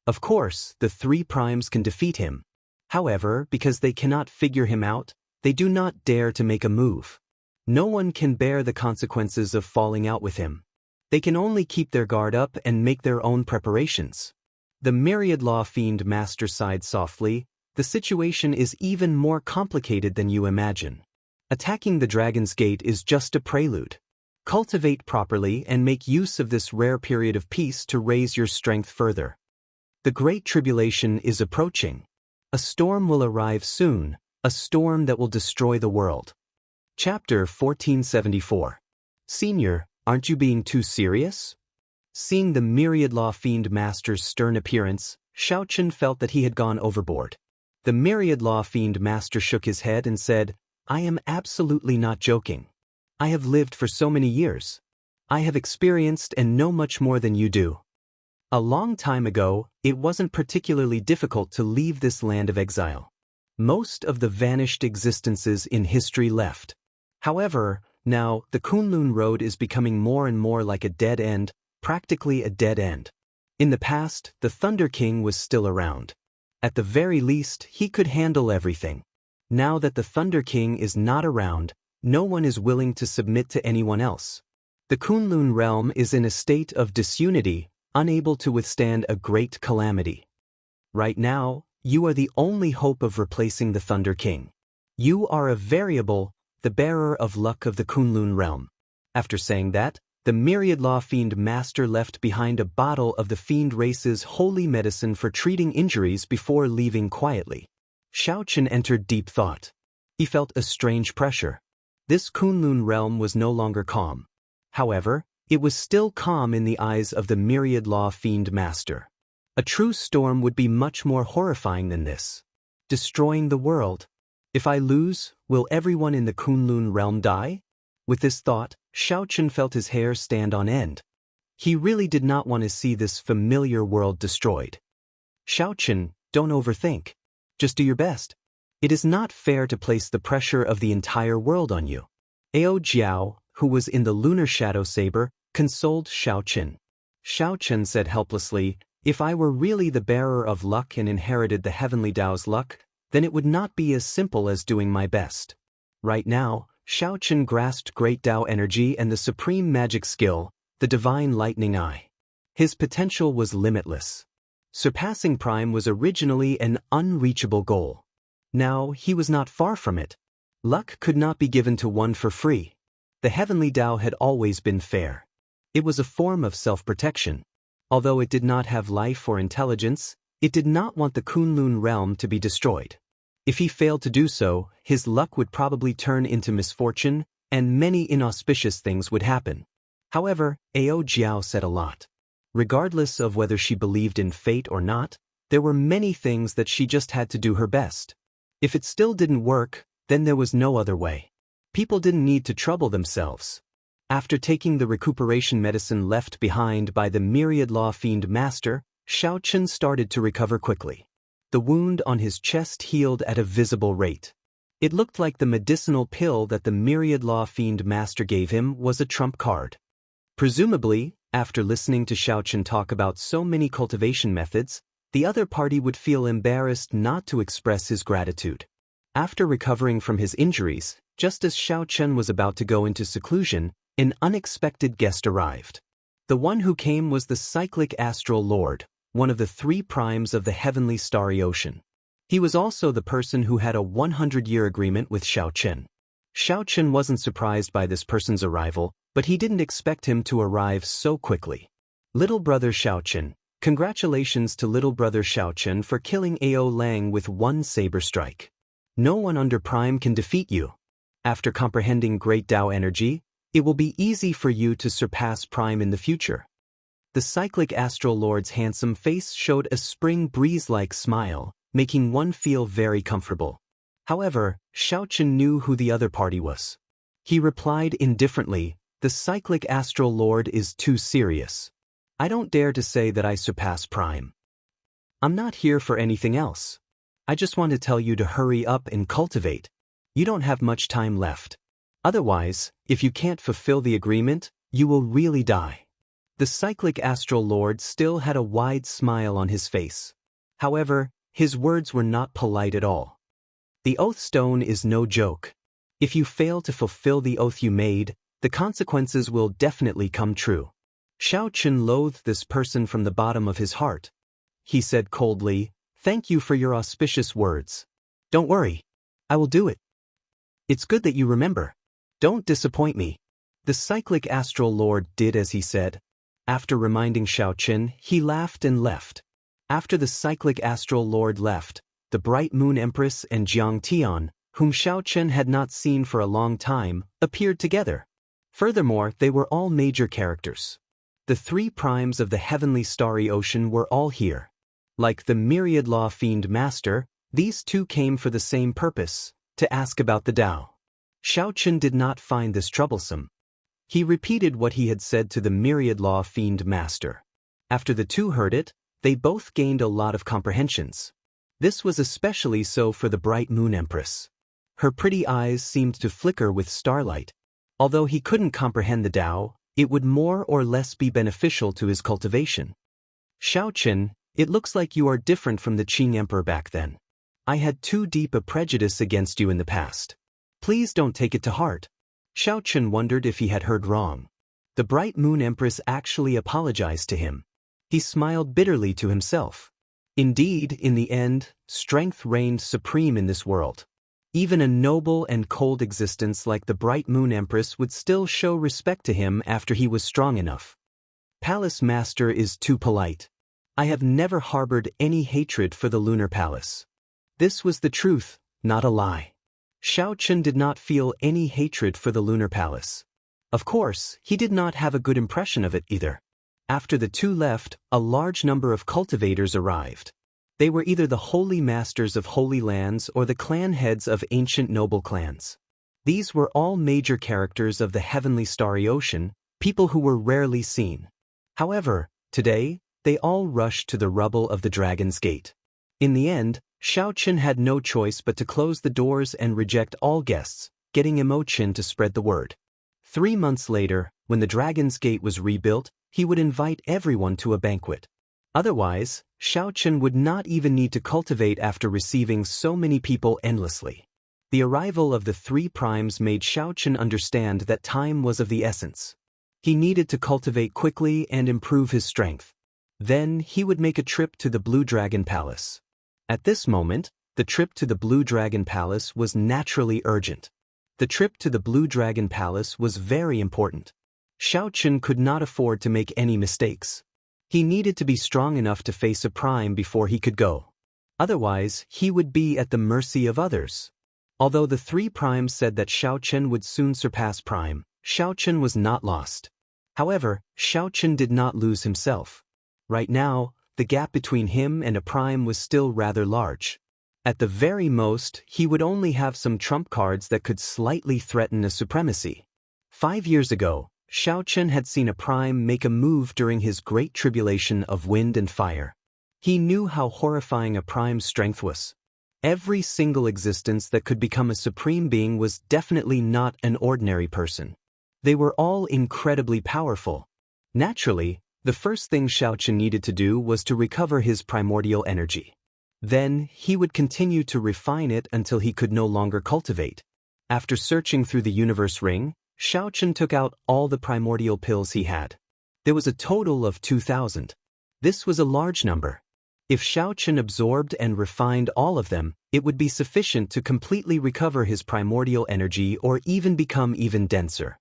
Of course, the three primes can defeat him. However, because they cannot figure him out, they do not dare to make a move. No one can bear the consequences of falling out with him. They can only keep their guard up and make their own preparations. The Myriad Law Fiend Master sighed softly, the situation is even more complicated than you imagine. Attacking the Dragon's Gate is just a prelude. Cultivate properly and make use of this rare period of peace to raise your strength further. The Great Tribulation is approaching. A storm will arrive soon, a storm that will destroy the world. Chapter 1474. Senior, aren't you being too serious? Seeing the Myriad Law Fiend Master's stern appearance, Xianxia felt that he had gone overboard. The Myriad Law Fiend Master shook his head and said, I am absolutely not joking. I have lived for so many years. I have experienced and know much more than you do. A long time ago, it wasn't particularly difficult to leave this land of exile. Most of the vanished existences in history left. However, now, the Kunlun Road is becoming more and more like a dead end, practically a dead end. In the past, the Thunder King was still around. At the very least, he could handle everything. Now that the Thunder King is not around, no one is willing to submit to anyone else. The Kunlun realm is in a state of disunity, unable to withstand a great calamity. Right now, you are the only hope of replacing the Thunder King. You are a variable, the bearer of luck of the Kunlun realm. After saying that, the Myriad Law Fiend Master left behind a bottle of the fiend race's holy medicine for treating injuries before leaving quietly. Xianxia entered deep thought. He felt a strange pressure. This Kunlun realm was no longer calm. However, it was still calm in the eyes of the Myriad Law Fiend Master. A true storm would be much more horrifying than this. Destroying the world. If I lose, will everyone in the Kunlun realm die? With this thought, Xianxia felt his hair stand on end. He really did not want to see this familiar world destroyed. Xianxia, don't overthink. Just do your best. It is not fair to place the pressure of the entire world on you. Ao Jiao, who was in the lunar shadow saber, consoled Xianxia. Xianxia said helplessly, if I were really the bearer of luck and inherited the heavenly Tao's luck, then it would not be as simple as doing my best. Right now, Xianxia grasped great Tao energy and the supreme magic skill, the divine lightning eye. His potential was limitless. Surpassing Prime was originally an unreachable goal. Now, he was not far from it. Luck could not be given to one for free. The heavenly Tao had always been fair. It was a form of self-protection. Although it did not have life or intelligence, it did not want the Kunlun realm to be destroyed. If he failed to do so, his luck would probably turn into misfortune, and many inauspicious things would happen. However, Ao Jiao said a lot. Regardless of whether she believed in fate or not, there were many things that she just had to do her best. If it still didn't work, then there was no other way. People didn't need to trouble themselves. After taking the recuperation medicine left behind by the Myriad Law Fiend Master, Xianxia started to recover quickly. The wound on his chest healed at a visible rate. It looked like the medicinal pill that the Myriad Law Fiend Master gave him was a trump card. Presumably, after listening to Xiaochen talk about so many cultivation methods, the other party would feel embarrassed not to express his gratitude. After recovering from his injuries, just as Xiaochen was about to go into seclusion, an unexpected guest arrived. The one who came was the cyclic astral lord, one of the 3 primes of the heavenly starry ocean. He was also the person who had a 100-year agreement with Xiaochen. Xiaochen wasn't surprised by this person's arrival, but he didn't expect him to arrive so quickly. Little brother Xiaochen, congratulations to little brother Xiaochen for killing Ao Lang with 1 saber strike. No one under Prime can defeat you. After comprehending Great Tao energy, it will be easy for you to surpass Prime in the future. The cyclic astral lord's handsome face showed a spring breeze-like smile, making one feel very comfortable. However, Xiaochen knew who the other party was. He replied indifferently, "The cyclic astral lord is too serious. I don't dare to say that I surpass Prime. I'm not here for anything else. I just want to tell you to hurry up and cultivate. You don't have much time left. Otherwise, if you can't fulfill the agreement, you will really die." The cyclic astral lord still had a wide smile on his face. However, his words were not polite at all. The oath stone is no joke. If you fail to fulfill the oath you made, the consequences will definitely come true. Xiaochen loathed this person from the bottom of his heart. He said coldly, "Thank you for your auspicious words. Don't worry. I will do it. It's good that you remember. Don't disappoint me." The cyclic astral lord did as he said. After reminding Xiaochen, he laughed and left. After the cyclic astral lord left, the bright moon empress and Jiang Tian, whom Xiaochen had not seen for a long time, appeared together. Furthermore, they were all major characters. The 3 primes of the heavenly starry ocean were all here. Like the myriad law fiend master, these 2 came for the same purpose, to ask about the Tao. Xiaochen did not find this troublesome. He repeated what he had said to the myriad law fiend master. After the 2 heard it, they both gained a lot of comprehensions. This was especially so for the bright moon empress. Her pretty eyes seemed to flicker with starlight. Although he couldn't comprehend the Tao, it would more or less be beneficial to his cultivation. "Xiaochen, it looks like you are different from the Qing emperor back then. I had too deep a prejudice against you in the past. Please don't take it to heart." Xiaochen wondered if he had heard wrong. The bright moon empress actually apologized to him. He smiled bitterly to himself. Indeed, in the end, strength reigned supreme in this world. Even a noble and cold existence like the bright moon empress would still show respect to him after he was strong enough. "Palace master is too polite. I have never harbored any hatred for the lunar palace." This was the truth, not a lie. Xiaochen did not feel any hatred for the lunar palace. Of course, he did not have a good impression of it either. After the 2 left, a large number of cultivators arrived. They were either the holy masters of holy lands or the clan heads of ancient noble clans. These were all major characters of the heavenly starry ocean, people who were rarely seen. However, today, they all rushed to the rubble of the Dragon's Gate. In the end, Xiaochen had no choice but to close the doors and reject all guests, getting Imochen to spread the word. 3 months later, when the Dragon's Gate was rebuilt, he would invite everyone to a banquet. Otherwise, Xiaochen would not even need to cultivate after receiving so many people endlessly. The arrival of the 3 primes made Xiaochen understand that time was of the essence. He needed to cultivate quickly and improve his strength. Then he would make a trip to the Blue Dragon Palace. At this moment, the trip to the Blue Dragon Palace was naturally urgent. The trip to the Blue Dragon Palace was very important. Xiaochen could not afford to make any mistakes. He needed to be strong enough to face a prime before he could go. Otherwise, he would be at the mercy of others. Although the 3 primes said that Xiaochen would soon surpass Prime, Xiaochen was not lost. However, Xiaochen did not lose himself. Right now, the gap between him and a prime was still rather large. At the very most, he would only have some trump cards that could slightly threaten a supremacy. 5 years ago, Xiaochen had seen a prime make a move during his great tribulation of wind and fire. He knew how horrifying a prime's strength was. Every single existence that could become a supreme being was definitely not an ordinary person. They were all incredibly powerful. Naturally, the first thing Xianxia needed to do was to recover his primordial energy. Then, he would continue to refine it until he could no longer cultivate. After searching through the universe ring, Xianxia took out all the primordial pills he had. There was a total of 2,000. This was a large number. If Xianxia absorbed and refined all of them, it would be sufficient to completely recover his primordial energy or even become even denser.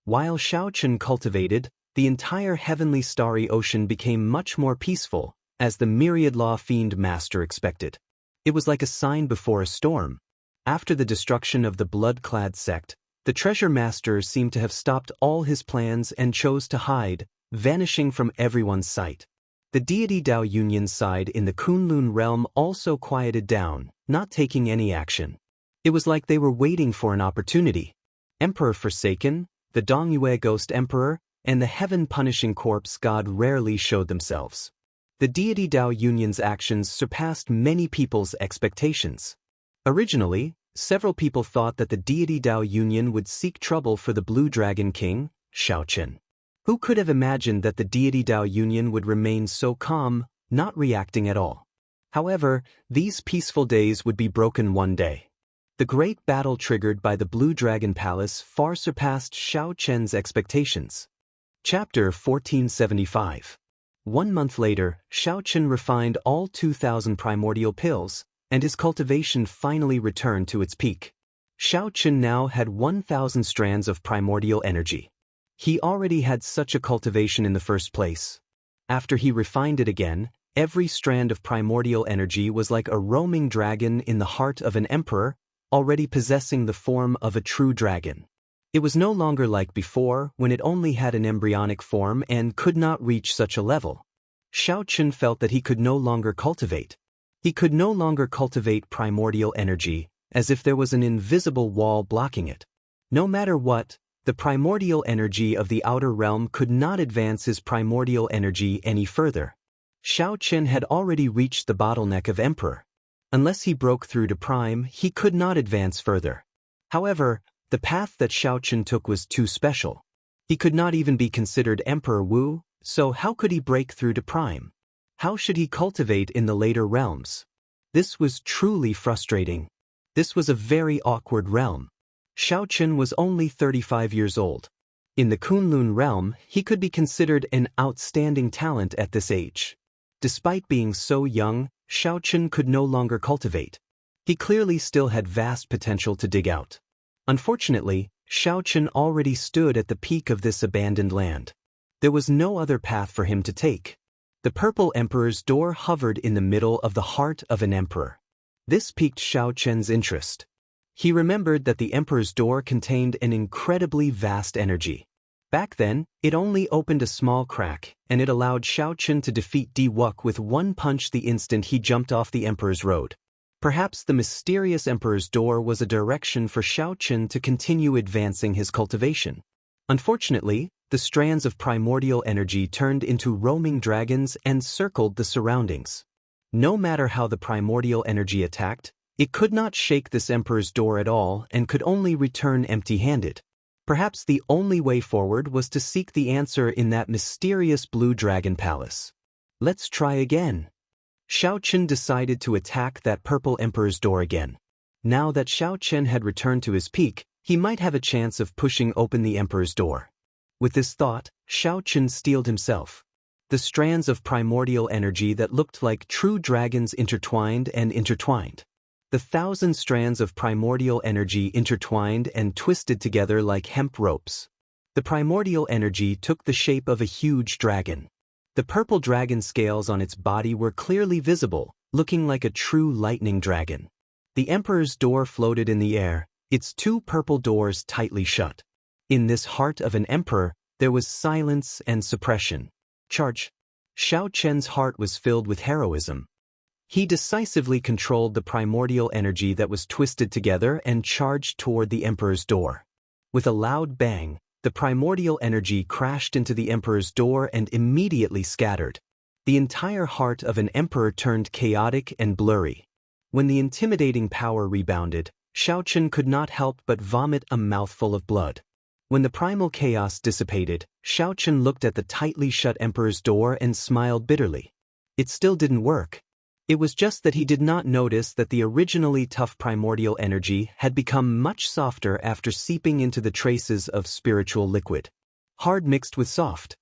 While Xianxia cultivated, the entire heavenly starry ocean became much more peaceful, as the myriad law fiend master expected. It was like a sign before a storm. After the destruction of the blood-clad sect, the treasure master seemed to have stopped all his plans and chose to hide, vanishing from everyone's sight. The deity Dao Yunyan's side in the Kunlun realm also quieted down, not taking any action. It was like they were waiting for an opportunity. Emperor Forsaken, the Dongyue Ghost Emperor, and the heaven-punishing corpse god rarely showed themselves. The deity Dao Yunyan's actions surpassed many people's expectations. Originally, several people thought that the deity Dao Yunyan would seek trouble for the Blue Dragon King, Xianxia. Who could have imagined that the deity Dao Yunyan would remain so calm, not reacting at all? However, these peaceful days would be broken one day. The great battle triggered by the Blue Dragon Palace far surpassed Xianxia's expectations. Chapter 1475. 1 month later, Xianxia refined all 2,000 primordial pills, and his cultivation finally returned to its peak. Xianxia now had 1,000 strands of primordial energy. He already had such a cultivation in the first place. After he refined it again, every strand of primordial energy was like a roaming dragon in the heart of an emperor, already possessing the form of a true dragon. It was no longer like before, when it only had an embryonic form and could not reach such a level. Xianxia felt that he could no longer cultivate. He could no longer cultivate primordial energy, as if there was an invisible wall blocking it. No matter what, the primordial energy of the outer realm could not advance his primordial energy any further. Xianxia had already reached the bottleneck of Emperor. Unless he broke through to Prime, he could not advance further. However, the path that Xianxia took was too special. He could not even be considered Emperor Wu, so how could he break through to Prime? How should he cultivate in the later realms? This was truly frustrating. This was a very awkward realm. Xianxia was only 35 years old. In the Kunlun realm, he could be considered an outstanding talent at this age. Despite being so young, Xianxia could no longer cultivate. He clearly still had vast potential to dig out. Unfortunately, Xianxia already stood at the peak of this abandoned land. There was no other path for him to take. The Purple Emperor's door hovered in the middle of the heart of an emperor. This piqued Xianxia's interest. He remembered that the Emperor's door contained an incredibly vast energy. Back then, it only opened a small crack, and it allowed Xianxia to defeat Di Wuk with one punch the instant he jumped off the Emperor's road. Perhaps the mysterious Emperor's door was a direction for Xianxia to continue advancing his cultivation. Unfortunately, the strands of primordial energy turned into roaming dragons and circled the surroundings. No matter how the primordial energy attacked, it could not shake this Emperor's door at all and could only return empty-handed. Perhaps the only way forward was to seek the answer in that mysterious Blue Dragon Palace. Let's try again. Xianxia decided to attack that Purple Emperor's door again. Now that Xianxia had returned to his peak, he might have a chance of pushing open the Emperor's door. With this thought, Xianxia steeled himself. The strands of primordial energy that looked like true dragons intertwined and intertwined. The 1,000 strands of primordial energy intertwined and twisted together like hemp ropes. The primordial energy took the shape of a huge dragon. The purple dragon scales on its body were clearly visible, looking like a true lightning dragon. The Emperor's door floated in the air, its 2 purple doors tightly shut. In this heart of an emperor, there was silence and suppression. Charge. Xianxia's heart was filled with heroism. He decisively controlled the primordial energy that was twisted together and charged toward the Emperor's door. With a loud bang, the primordial energy crashed into the Emperor's door and immediately scattered. The entire heart of an emperor turned chaotic and blurry. When the intimidating power rebounded, Xianxia could not help but vomit a mouthful of blood. When the primal chaos dissipated, Xiaochen looked at the tightly shut Emperor's door and smiled bitterly. It still didn't work. It was just that he did not notice that the originally tough primordial energy had become much softer after seeping into the traces of spiritual liquid. Hard mixed with soft.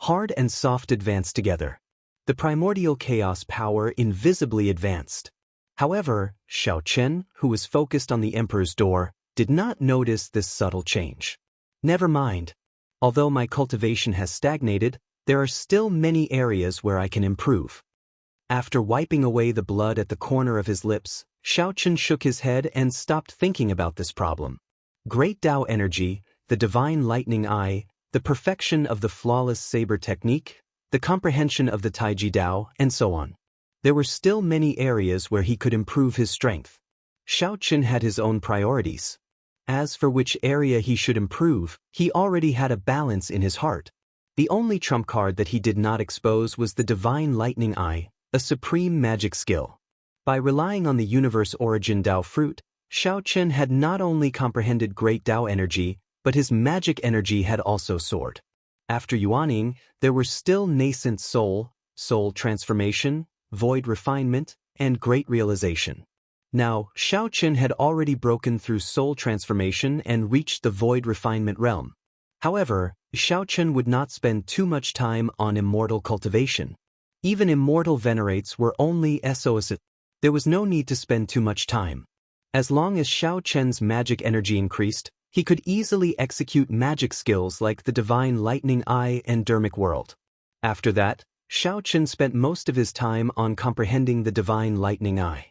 Hard and soft advanced together. The primordial chaos power invisibly advanced. However, Xiaochen, who was focused on the Emperor's door, did not notice this subtle change. Never mind. Although my cultivation has stagnated, there are still many areas where I can improve. After wiping away the blood at the corner of his lips, Xiaochen shook his head and stopped thinking about this problem. Great Tao energy, the divine lightning eye, the perfection of the flawless saber technique, the comprehension of the Taiji Dao, and so on. There were still many areas where he could improve his strength. Xiaochen had his own priorities. As for which area he should improve, he already had a balance in his heart. The only trump card that he did not expose was the divine lightning eye, a supreme magic skill. By relying on the universe origin Dao fruit, Xiaochen had not only comprehended great Dao energy, but his magic energy had also soared. After Yuaning, there were still nascent soul transformation, void refinement, and great realization. Now, Xiaochen had already broken through soul transformation and reached the void refinement realm. However, Xiaochen would not spend too much time on immortal cultivation. Even immortal venerates were only SOS. There was no need to spend too much time. As long as Xiaochen's magic energy increased, he could easily execute magic skills like the divine lightning eye and dermic world. After that, Xiaochen spent most of his time on comprehending the divine lightning eye.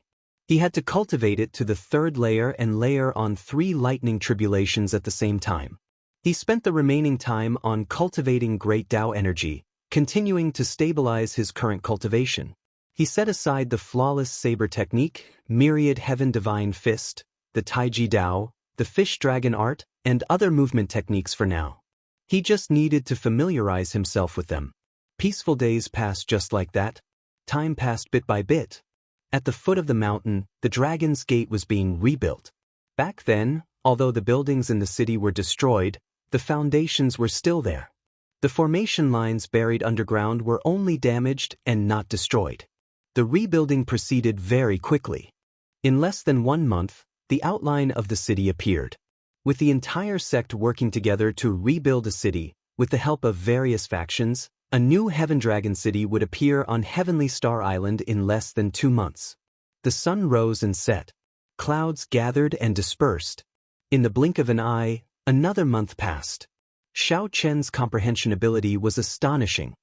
He had to cultivate it to the third layer and layer on 3 lightning tribulations at the same time. He spent the remaining time on cultivating great Tao energy, continuing to stabilize his current cultivation. He set aside the flawless saber technique, myriad heaven divine fist, the Taiji Dao, the fish dragon art, and other movement techniques for now. He just needed to familiarize himself with them. Peaceful days passed just like that. Time passed bit by bit. At the foot of the mountain, the Dragon's Gate was being rebuilt. Back then, although the buildings in the city were destroyed, the foundations were still there. The formation lines buried underground were only damaged and not destroyed. The rebuilding proceeded very quickly. In less than 1 month, the outline of the city appeared. With the entire sect working together to rebuild a city, with the help of various factions, a new Heaven Dragon city would appear on Heavenly Star Island in less than 2 months. The sun rose and set. Clouds gathered and dispersed. In the blink of an eye, another month passed. Xiaochen's comprehension ability was astonishing.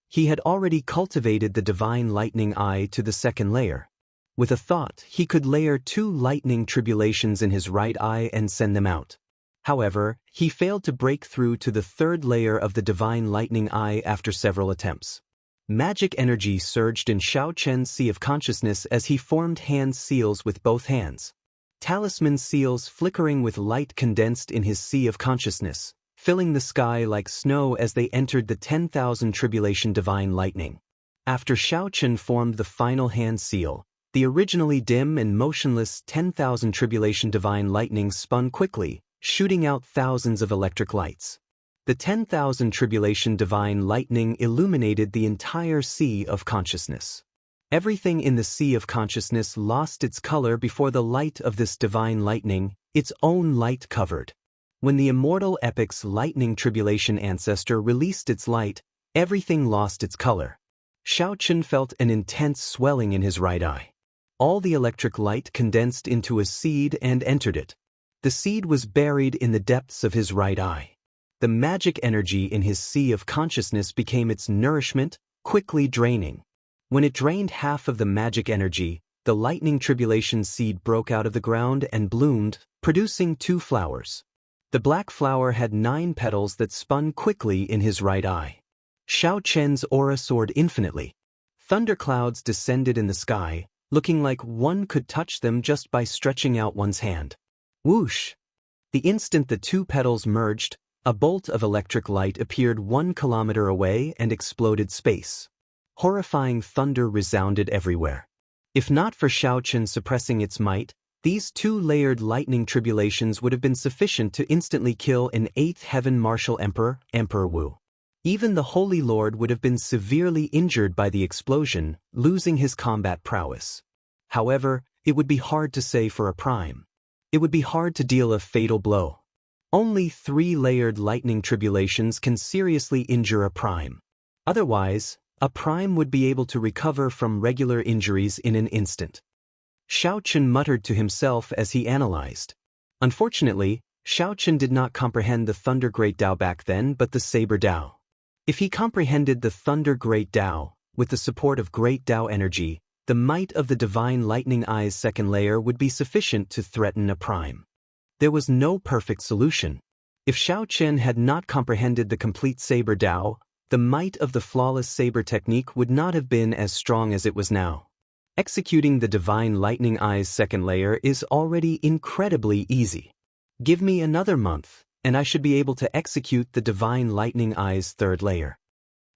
He had already cultivated the divine lightning eye to the 2nd layer. With a thought, he could layer 2 lightning tribulations in his right eye and send them out. However, he failed to break through to the 3rd layer of the divine lightning eye after several attempts. Magic energy surged in Xiaochen's sea of consciousness as he formed hand seals with both hands. Talisman seals flickering with light condensed in his sea of consciousness, filling the sky like snow as they entered the 10,000 tribulation divine lightning. After Xiaochen formed the final hand seal, the originally dim and motionless 10,000 tribulation divine lightning spun quickly, shooting out thousands of electric lights. The 10,000 tribulation divine lightning illuminated the entire sea of consciousness. Everything in the sea of consciousness lost its color before the light of this divine lightning, its own light covered. When the immortal epic's lightning tribulation ancestor released its light, everything lost its color. Xiaochen felt an intense swelling in his right eye. All the electric light condensed into a seed and entered it. The seed was buried in the depths of his right eye. The magic energy in his sea of consciousness became its nourishment, quickly draining. When it drained half of the magic energy, the lightning tribulation seed broke out of the ground and bloomed, producing 2 flowers. The black flower had 9 petals that spun quickly in his right eye. Xiaochen's aura soared infinitely. Thunderclouds descended in the sky, looking like one could touch them just by stretching out one's hand. Whoosh! The instant the 2 petals merged, a bolt of electric light appeared 1 kilometer away and exploded space. Horrifying thunder resounded everywhere. If not for Xiaochen suppressing its might, These two-layered lightning tribulations would have been sufficient to instantly kill an 8th heaven martial emperor, Emperor Wu. Even the Holy Lord would have been severely injured by the explosion, losing his combat prowess. However, it would be hard to say for a prime. It would be hard to deal a fatal blow. Only 3-layered lightning tribulations can seriously injure a prime. Otherwise, a prime would be able to recover from regular injuries in an instant. Xiaochen muttered to himself as he analyzed. Unfortunately, Xiaochen did not comprehend the Thunder Great Tao back then but the Saber Tao. If he comprehended the Thunder Great Tao, with the support of Great Tao energy, the might of the Divine Lightning Eye's second layer would be sufficient to threaten a prime. There was no perfect solution. If Xiaochen had not comprehended the complete Saber Tao, the might of the flawless saber technique would not have been as strong as it was now. Executing the Divine Lightning Eye's second layer is already incredibly easy. Give me another month, and I should be able to execute the Divine Lightning Eye's third layer.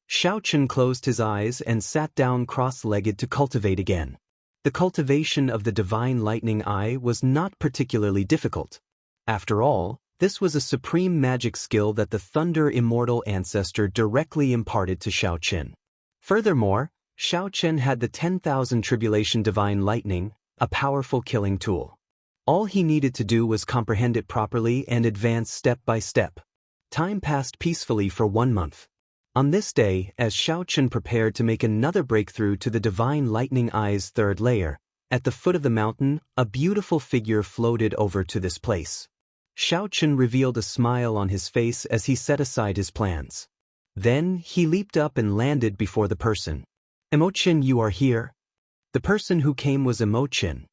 Xiaochen closed his eyes and sat down cross-legged to cultivate again. The cultivation of the Divine Lightning Eye was not particularly difficult. After all, this was a supreme magic skill that the Thunder Immortal Ancestor directly imparted to Xiaochen. Furthermore, Xiaochen had the 10,000 Tribulation Divine Lightning, a powerful killing tool. All he needed to do was comprehend it properly and advance step by step. Time passed peacefully for 1 month. On this day, as Xiaochen prepared to make another breakthrough to the Divine Lightning Eye's third layer, at the foot of the mountain, a beautiful figure floated over to this place. Xiaochen revealed a smile on his face as he set aside his plans. Then, he leaped up and landed before the person. "Emochin, you are here?" The person who came was Emochin.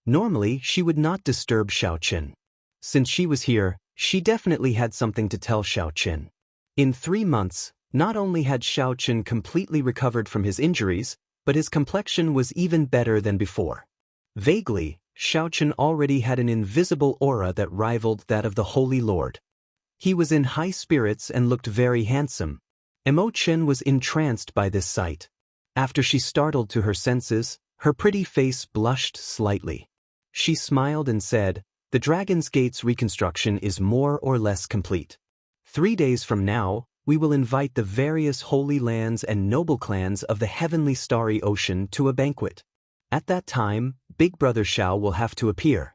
Normally, she would not disturb Xiaochen. Since she was here, she definitely had something to tell Xiaochen. In 3 months, not only had Xiaochen completely recovered from his injuries, but his complexion was even better than before. Vaguely, Xiaochen already had an invisible aura that rivaled that of the Holy Lord. He was in high spirits and looked very handsome. Emochin was entranced by this sight. After she startled to her senses, her pretty face blushed slightly. She smiled and said, "The Dragon's Gate's reconstruction is more or less complete. 3 days from now, we will invite the various holy lands and noble clans of the heavenly starry ocean to a banquet. At that time, Big Brother Xiao will have to appear.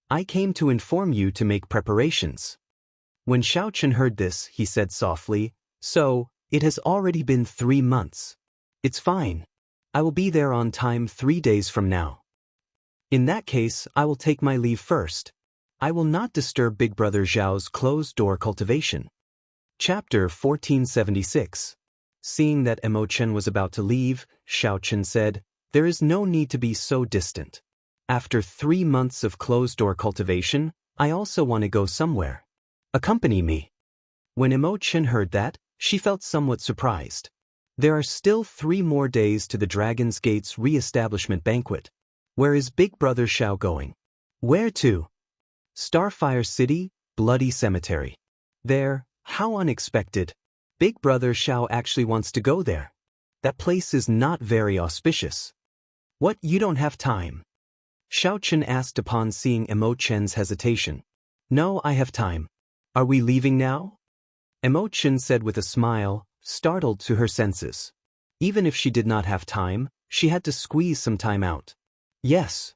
I came to inform you to make preparations." When Xiaochen heard this, he said softly, "So, it has already been 3 months. It's fine. I will be there on time 3 days from now. In that case, I will take my leave first. I will not disturb Big Brother Zhao's closed-door cultivation." Chapter 1476. Seeing that Emochin was about to leave, Xiaochen said, "There is no need to be so distant. After 3 months of closed-door cultivation, I also want to go somewhere. Accompany me." When Emochin heard that, she felt somewhat surprised. There are still 3 more days to the Dragon's Gate's re-establishment banquet. Where is Big Brother Xiao going? Where to? Starfire City, Bloody Cemetery. There, how unexpected. Big Brother Xiao actually wants to go there. That place is not very auspicious. What, you don't have time? Xiaochen asked upon seeing Emochen's hesitation. No, I have time. Are we leaving now? Emochin said with a smile, startled to her senses. Even if she did not have time, she had to squeeze some time out. Yes.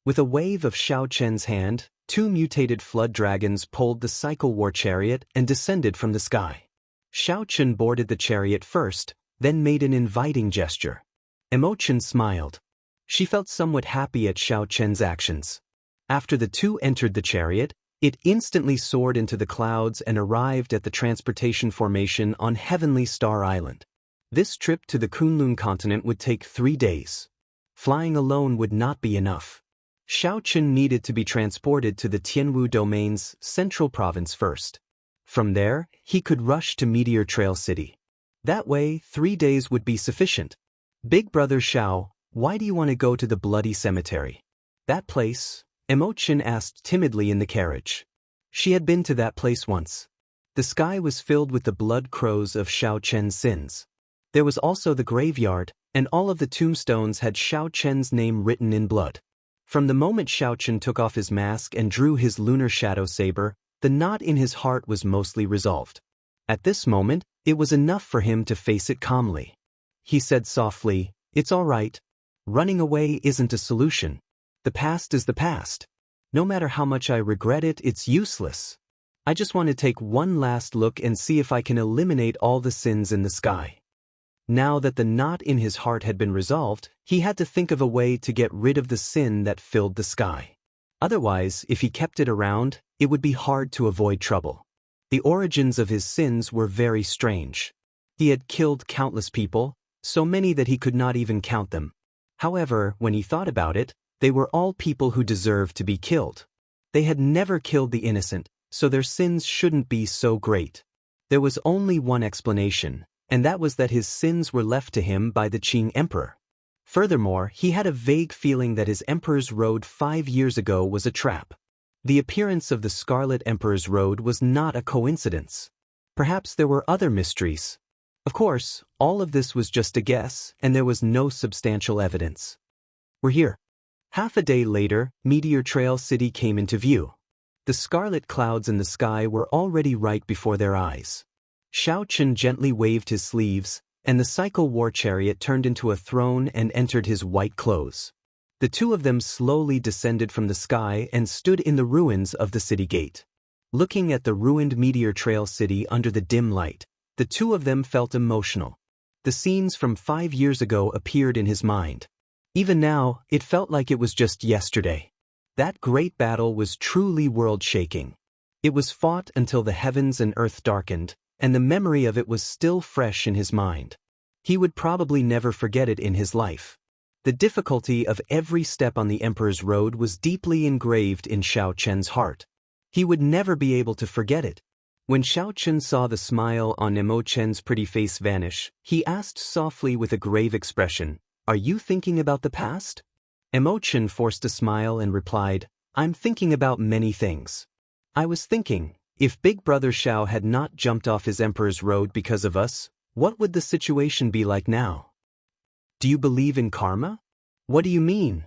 With a wave of Xiaochen's hand, 2 mutated flood dragons pulled the cycle war chariot and descended from the sky. Xiaochen boarded the chariot first, then made an inviting gesture. Emochin smiled. She felt somewhat happy at Xiaochen's actions. After the 2 entered the chariot, it instantly soared into the clouds and arrived at the transportation formation on Heavenly Star Island. This trip to the Kunlun continent would take 3 days. Flying alone would not be enough. Xiaochen needed to be transported to the Tianwu Domain's central province first. From there, he could rush to Meteor Trail City. That way, 3 days would be sufficient. Big Brother Xiao, why do you want to go to the Bloody Cemetery? That place? Emochin asked timidly in the carriage. She had been to that place once. The sky was filled with the blood crows of Xiaochen's sins. There was also the graveyard, and all of the tombstones had Xiaochen's name written in blood. From the moment Xiaochen took off his mask and drew his lunar shadow saber, the knot in his heart was mostly resolved. At this moment, it was enough for him to face it calmly. He said softly, "It's all right. Running away isn't a solution. The past is the past. No matter how much I regret it, it's useless. I just want to take one last look and see if I can eliminate all the sins in the sky." Now that the knot in his heart had been resolved, he had to think of a way to get rid of the sin that filled the sky. Otherwise, if he kept it around, it would be hard to avoid trouble. The origins of his sins were very strange. He had killed countless people, so many that he could not even count them. However, when he thought about it, they were all people who deserved to be killed. They had never killed the innocent, so their sins shouldn't be so great. There was only one explanation, and that was that his sins were left to him by the Qing Emperor. Furthermore, he had a vague feeling that his Emperor's Road 5 years ago was a trap. The appearance of the Scarlet Emperor's Road was not a coincidence. Perhaps there were other mysteries. Of course, all of this was just a guess, and there was no substantial evidence. "We're here." Half a day later, Meteor Trail City came into view. The scarlet clouds in the sky were already right before their eyes. Xiaochen gently waved his sleeves, and the cycle war chariot turned into a throne and entered his white clothes. The two of them slowly descended from the sky and stood in the ruins of the city gate. Looking at the ruined Meteor Trail City under the dim light, the two of them felt emotional. The scenes from 5 years ago appeared in his mind. Even now, it felt like it was just yesterday. That great battle was truly world-shaking. It was fought until the heavens and earth darkened, and the memory of it was still fresh in his mind. He would probably never forget it in his life. The difficulty of every step on the Emperor's Road was deeply engraved in Xiaochen's heart. He would never be able to forget it. When Xiaochen saw the smile on Emochen's pretty face vanish, he asked softly with a grave expression, "Are you thinking about the past?" Emochen forced a smile and replied, "I'm thinking about many things. I was thinking, if Big Brother Xiao had not jumped off his Emperor's Road because of us, what would the situation be like now?" "Do you believe in karma?" "What do you mean?"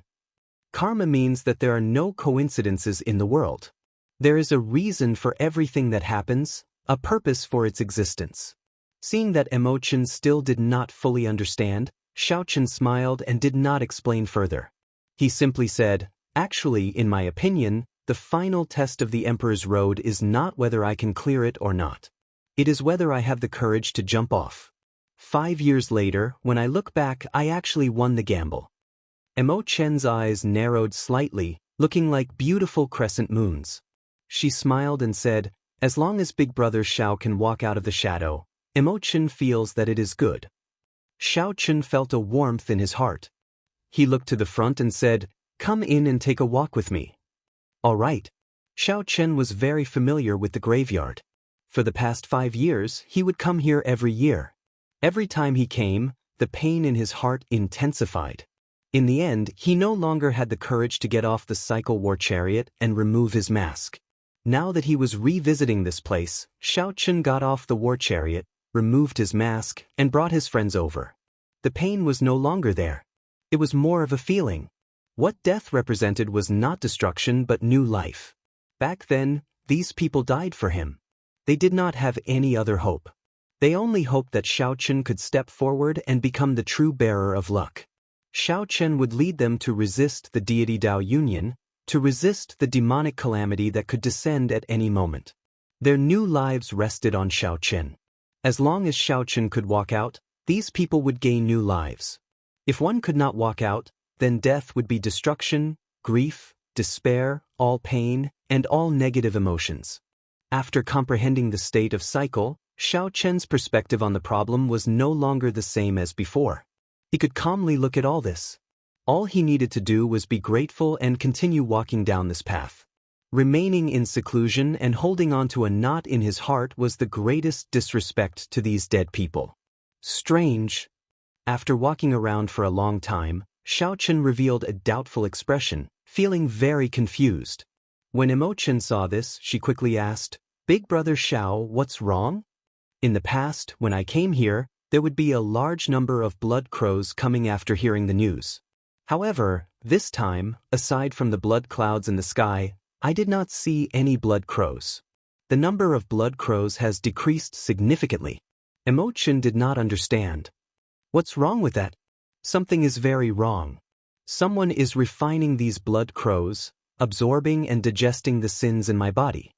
"Karma means that there are no coincidences in the world. There is a reason for everything that happens, a purpose for its existence." Seeing that Emochen still did not fully understand, Xiaochen smiled and did not explain further. He simply said, "Actually, in my opinion, the final test of the Emperor's Road is not whether I can clear it or not. It is whether I have the courage to jump off. 5 years later, when I look back, I actually won the gamble." Emochen's eyes narrowed slightly, looking like beautiful crescent moons. She smiled and said, "As long as Big Brother Xiao can walk out of the shadow, Emochen feels that it is good." Xiaochen felt a warmth in his heart. He looked to the front and said, "Come in and take a walk with me." "All right." Xiaochen was very familiar with the graveyard. For the past 5 years, he would come here every year. Every time he came, the pain in his heart intensified. In the end, he no longer had the courage to get off the cycle war chariot and remove his mask. Now that he was revisiting this place, Xiaochen got off the war chariot, removed his mask, and brought his friends over. The pain was no longer there. It was more of a feeling. What death represented was not destruction but new life. Back then, these people died for him. They did not have any other hope. They only hoped that Xiaochen could step forward and become the true bearer of luck. Xiaochen would lead them to resist the deity Dao Union, to resist the demonic calamity that could descend at any moment. Their new lives rested on Xiaochen. As long as Xiaochen could walk out, these people would gain new lives. If one could not walk out, then death would be destruction, grief, despair, all pain, and all negative emotions. After comprehending the state of cycle, Xiaochen's perspective on the problem was no longer the same as before. He could calmly look at all this. All he needed to do was be grateful and continue walking down this path. Remaining in seclusion and holding on to a knot in his heart was the greatest disrespect to these dead people. Strange. After walking around for a long time, Xiaochen revealed a doubtful expression, feeling very confused. When Emochen saw this, she quickly asked, "Big Brother Xiao, what's wrong?" "In the past, when I came here, there would be a large number of blood crows coming after hearing the news. However, this time, aside from the blood clouds in the sky, I did not see any blood crows. The number of blood crows has decreased significantly. Emo-chan did not understand. What's wrong with that? Something is very wrong. Someone is refining these blood crows, absorbing and digesting the sins in my body.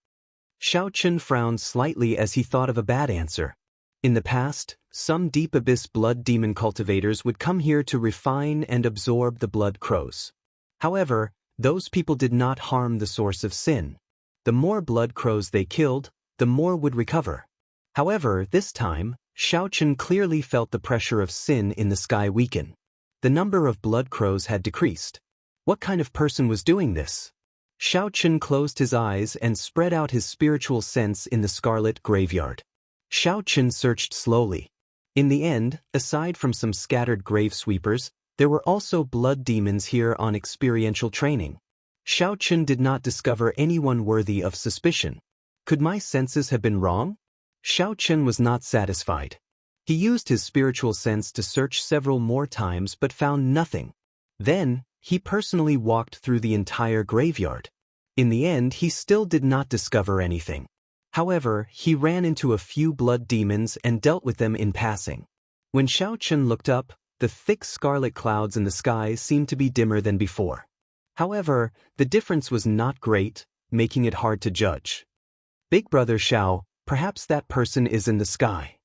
Xiaochen frowned slightly as he thought of a bad answer. In the past, some deep abyss blood demon cultivators would come here to refine and absorb the blood crows. However, those people did not harm the source of sin. The more blood crows they killed, the more would recover. However, this time, Xiaochen clearly felt the pressure of sin in the sky weaken. The number of blood crows had decreased. What kind of person was doing this? Xiaochen closed his eyes and spread out his spiritual sense in the scarlet graveyard. Xiaochen searched slowly. In the end, aside from some scattered grave sweepers, there were also blood demons here on experiential training. Xiaochen did not discover anyone worthy of suspicion. Could my senses have been wrong? Xiaochen was not satisfied. He used his spiritual sense to search several more times but found nothing. Then, he personally walked through the entire graveyard. In the end, he still did not discover anything. However, he ran into a few blood demons and dealt with them in passing. When Xiaochen looked up, the thick scarlet clouds in the sky seemed to be dimmer than before. However, the difference was not great, making it hard to judge. Big Brother Xiao, perhaps that person is in the sky.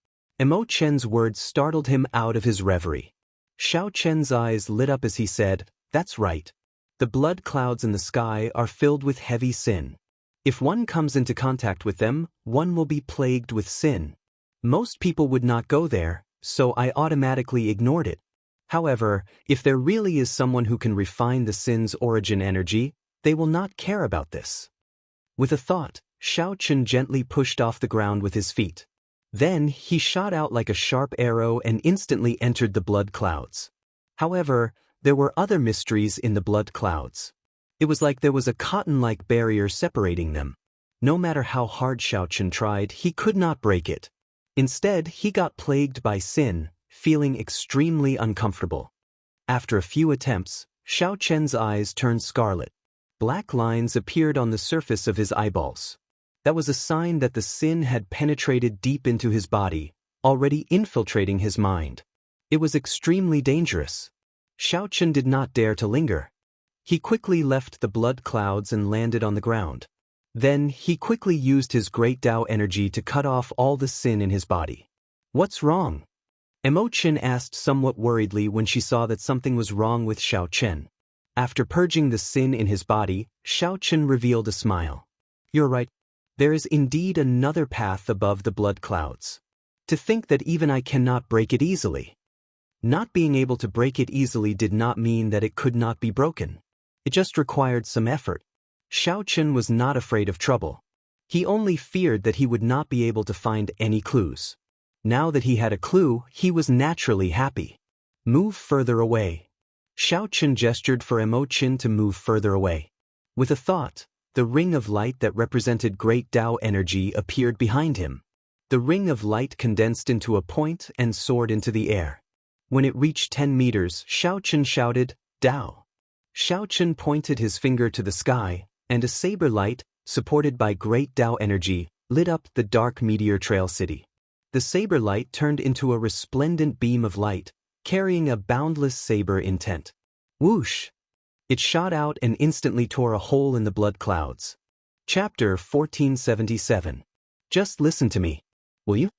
Emo-chen's words startled him out of his reverie. Xiaochen's eyes lit up as he said, "That's right. The blood clouds in the sky are filled with heavy sin. If one comes into contact with them, one will be plagued with sin. Most people would not go there, so I automatically ignored it. However, if there really is someone who can refine the sin's origin energy, they will not care about this." With a thought, Xiaochen gently pushed off the ground with his feet. Then, he shot out like a sharp arrow and instantly entered the blood clouds. However, there were other mysteries in the blood clouds. It was like there was a cotton-like barrier separating them. No matter how hard Xiaochen tried, he could not break it. Instead, he got plagued by sin, feeling extremely uncomfortable. After a few attempts, Xiaochen's eyes turned scarlet. Black lines appeared on the surface of his eyeballs. That was a sign that the sin had penetrated deep into his body, already infiltrating his mind. It was extremely dangerous. Xiaochen did not dare to linger. He quickly left the blood clouds and landed on the ground. Then, he quickly used his great Tao energy to cut off all the sin in his body. "What's wrong?" Emo-chan asked somewhat worriedly when she saw that something was wrong with Xiaochen. After purging the sin in his body, Xiaochen revealed a smile. "You're right. There is indeed another path above the blood clouds. To think that even I cannot break it easily." Not being able to break it easily did not mean that it could not be broken. It just required some effort. Xiaochen was not afraid of trouble. He only feared that he would not be able to find any clues. Now that he had a clue, he was naturally happy. "Move further away." Xiaochen gestured for Emo-chan to move further away. With a thought, the ring of light that represented great Tao energy appeared behind him. The ring of light condensed into a point and soared into the air. When it reached 10 meters, Xiaochen shouted, "Tao." Xiaochen pointed his finger to the sky, and a saber light, supported by great Tao energy, lit up the dark meteor trail city. The saber light turned into a resplendent beam of light, carrying a boundless saber intent. Whoosh! It shot out and instantly tore a hole in the blood clouds. Chapter 1477. Just listen to me, will you?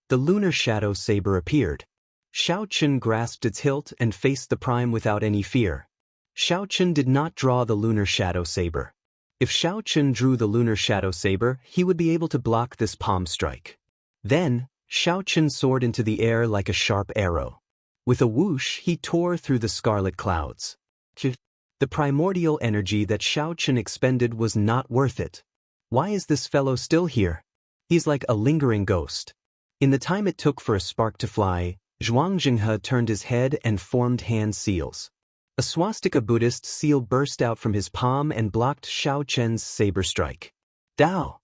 The lunar shadow saber appeared. Xiaochen grasped its hilt and faced the prime without any fear. Xiaochen did not draw the lunar shadow saber. If Xiaochen drew the lunar shadow saber, he would be able to block this palm strike. Then, Xiaochen soared into the air like a sharp arrow. With a whoosh, he tore through the scarlet clouds. The primordial energy that Xiaochen expended was not worth it. Why is this fellow still here? He's like a lingering ghost. In the time it took for a spark to fly, Xianxia turned his head and formed hand seals. A swastika Buddhist seal burst out from his palm and blocked Xiaochen's saber strike. Tao!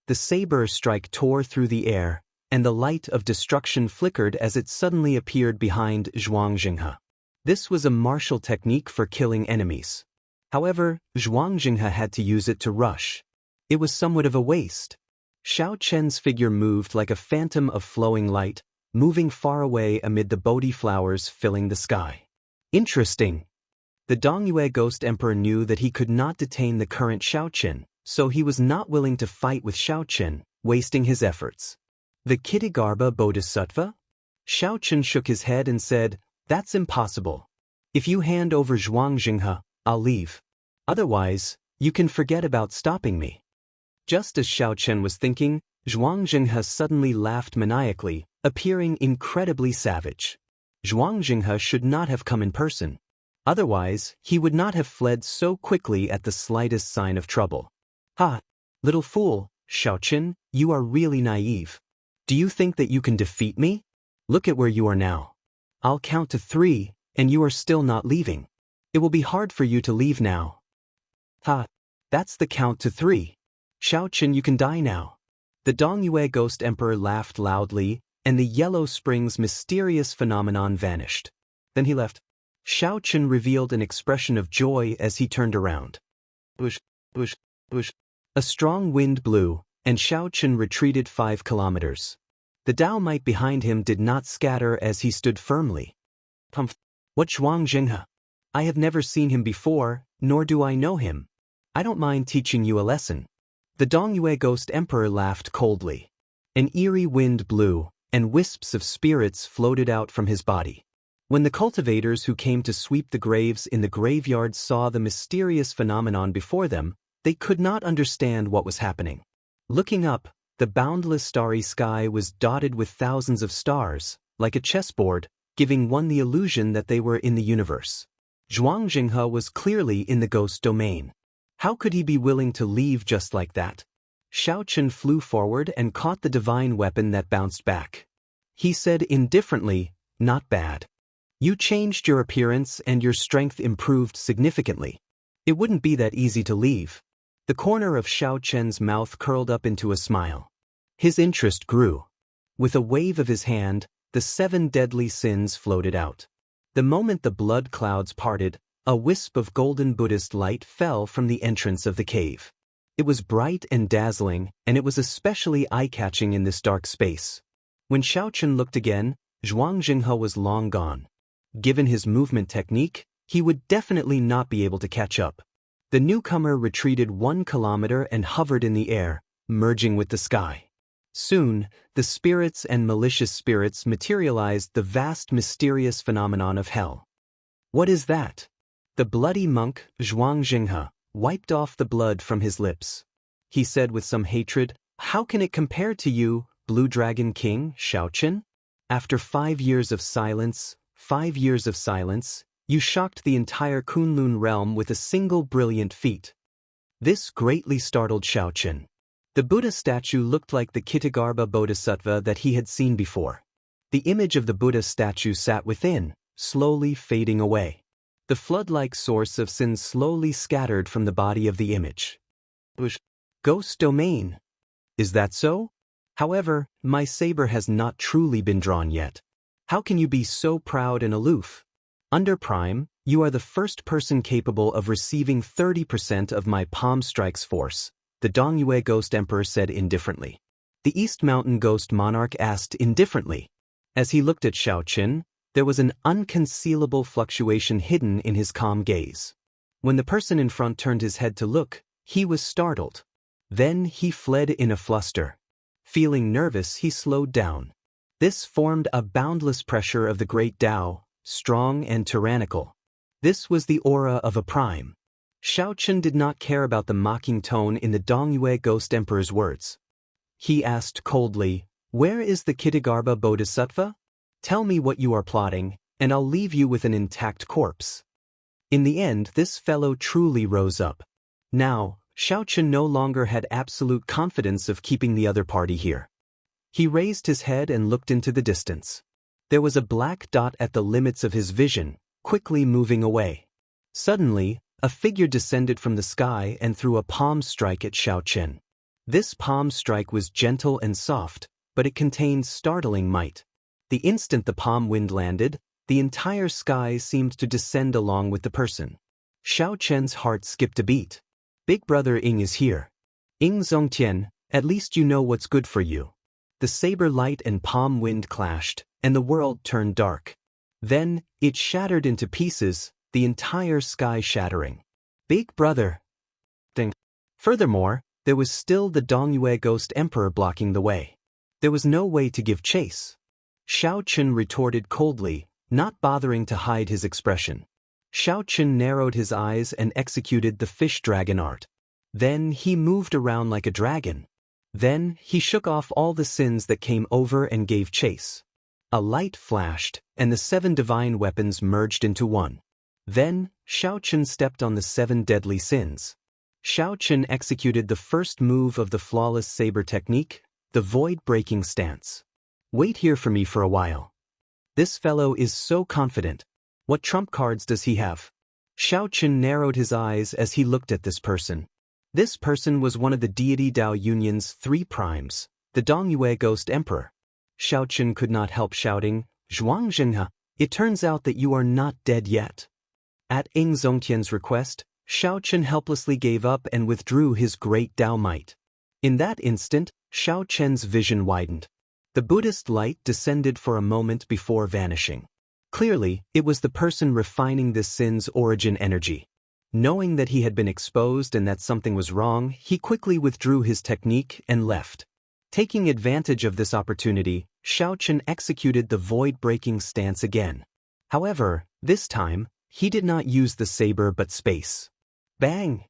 The saber strike tore through the air, and the light of destruction flickered as it suddenly appeared behind Xianxia. This was a martial technique for killing enemies. However, Xianxia had to use it to rush. It was somewhat of a waste. Xiao Chen's figure moved like a phantom of flowing light, moving far away amid the Bodhi flowers filling the sky. Interesting. The Dongyue Ghost Emperor knew that he could not detain the current Xiaoqin, so he was not willing to fight with Xiaoqin, wasting his efforts. The Kitigarbha Bodhisattva? Xiaoqin shook his head and said, "That's impossible. If you hand over Xianxia, I'll leave. Otherwise, you can forget about stopping me." Just as Xiaoqin was thinking, Xianxia suddenly laughed maniacally, appearing incredibly savage. Xianxia should not have come in person. Otherwise, he would not have fled so quickly at the slightest sign of trouble. "Ha! Little fool, Xiaoqin, you are really naive. Do you think that you can defeat me? Look at where you are now. I'll count to 3, and you are still not leaving. It will be hard for you to leave now." "Ha! That's the count to 3. Xiaoqin, you can die now." The Dongyue Ghost Emperor laughed loudly, and the Yellow Springs mysterious phenomenon vanished. Then he left. Xiaoqin revealed an expression of joy as he turned around. Bush, bush, bush. A strong wind blew, and Xiaoqin retreated 5 kilometers. The Tao might behind him did not scatter as he stood firmly. "Humph! What Xianxia? I have never seen him before, nor do I know him. I don't mind teaching you a lesson." The Dongyue Ghost Emperor laughed coldly. An eerie wind blew, and wisps of spirits floated out from his body. When the cultivators who came to sweep the graves in the graveyard saw the mysterious phenomenon before them, they could not understand what was happening. Looking up, the boundless starry sky was dotted with thousands of stars, like a chessboard, giving one the illusion that they were in the universe. Xianxia was clearly in the ghost domain. How could he be willing to leave just like that? Xiaoqin flew forward and caught the divine weapon that bounced back. He said indifferently, "Not bad. You changed your appearance and your strength improved significantly. It wouldn't be that easy to leave." The corner of Xiaoqin's mouth curled up into a smile. His interest grew. With a wave of his hand, the 7 deadly sins floated out. The moment the blood clouds parted, a wisp of golden Buddhist light fell from the entrance of the cave. It was bright and dazzling, and it was especially eye-catching in this dark space. When Xiaoqin looked again, Xianxia was long gone. Given his movement technique, he would definitely not be able to catch up. The newcomer retreated 1 kilometer and hovered in the air, merging with the sky. Soon, the spirits and malicious spirits materialized the vast mysterious phenomenon of hell. "What is that?" The bloody monk, Xianxia, wiped off the blood from his lips. He said with some hatred, "How can it compare to you, Blue Dragon King, Xiaoqin? After 5 years of silence, 5 years of silence, you shocked the entire Kunlun realm with a single brilliant feat." This greatly startled Xiaoqin. The Buddha statue looked like the Kitigarbha Bodhisattva that he had seen before. The image of the Buddha statue sat within, slowly fading away. The flood-like source of sin slowly scattered from the body of the image. Ghost domain. Is that so? However, my saber has not truly been drawn yet. How can you be so proud and aloof? Under Prime, you are the first person capable of receiving 30% of my palm strikes force, the Dongyue Ghost Emperor said indifferently. The East Mountain Ghost Monarch asked indifferently. As he looked at Xiaoqin, there was an unconcealable fluctuation hidden in his calm gaze. When the person in front turned his head to look, he was startled. Then he fled in a fluster. Feeling nervous, he slowed down. This formed a boundless pressure of the great Tao, strong and tyrannical. This was the aura of a prime. Xiaoqin did not care about the mocking tone in the Dongyue Ghost Emperor's words. He asked coldly, "Where is the Kitigarbha Bodhisattva? Tell me what you are plotting, and I'll leave you with an intact corpse." In the end, this fellow truly rose up. Now, Xiaoqin no longer had absolute confidence of keeping the other party here. He raised his head and looked into the distance. There was a black dot at the limits of his vision, quickly moving away. Suddenly, a figure descended from the sky and threw a palm strike at Xiaoqin. This palm strike was gentle and soft, but it contained startling might. The instant the palm wind landed, the entire sky seemed to descend along with the person. Xiao Chen's heart skipped a beat. Big brother Ying is here. Ying Zongtian, at least you know what's good for you. The saber light and palm wind clashed, and the world turned dark. Then, it shattered into pieces, the entire sky shattering. Big brother. Ding. Furthermore, there was still the Dongyue Ghost Emperor blocking the way. There was no way to give chase. Xiao Chen retorted coldly, not bothering to hide his expression. Xiao Chen narrowed his eyes and executed the fish dragon art. Then he moved around like a dragon. Then he shook off all the sins that came over and gave chase. A light flashed, and the 7 divine weapons merged into one. Then, Xiao Chen stepped on the 7 deadly sins. Xiao Chen executed the first move of the flawless saber technique, the void-breaking stance. Wait here for me for a while. This fellow is so confident. What trump cards does he have? Xiao Chen narrowed his eyes as he looked at this person. This person was one of the deity Dao Union's 3 primes, the Dongyue Ghost Emperor. Xiao Chen could not help shouting, "Zhuangzhenhe, it turns out that you are not dead yet." At Ying Zongtian's request, Xiao Chen helplessly gave up and withdrew his great Dao might. In that instant, Xiao Chen's vision widened. The Buddhist light descended for a moment before vanishing. Clearly, it was the person refining this sin's origin energy. Knowing that he had been exposed and that something was wrong, he quickly withdrew his technique and left. Taking advantage of this opportunity, Xiao Chen executed the void-breaking stance again. However, this time, he did not use the saber but space. Bang!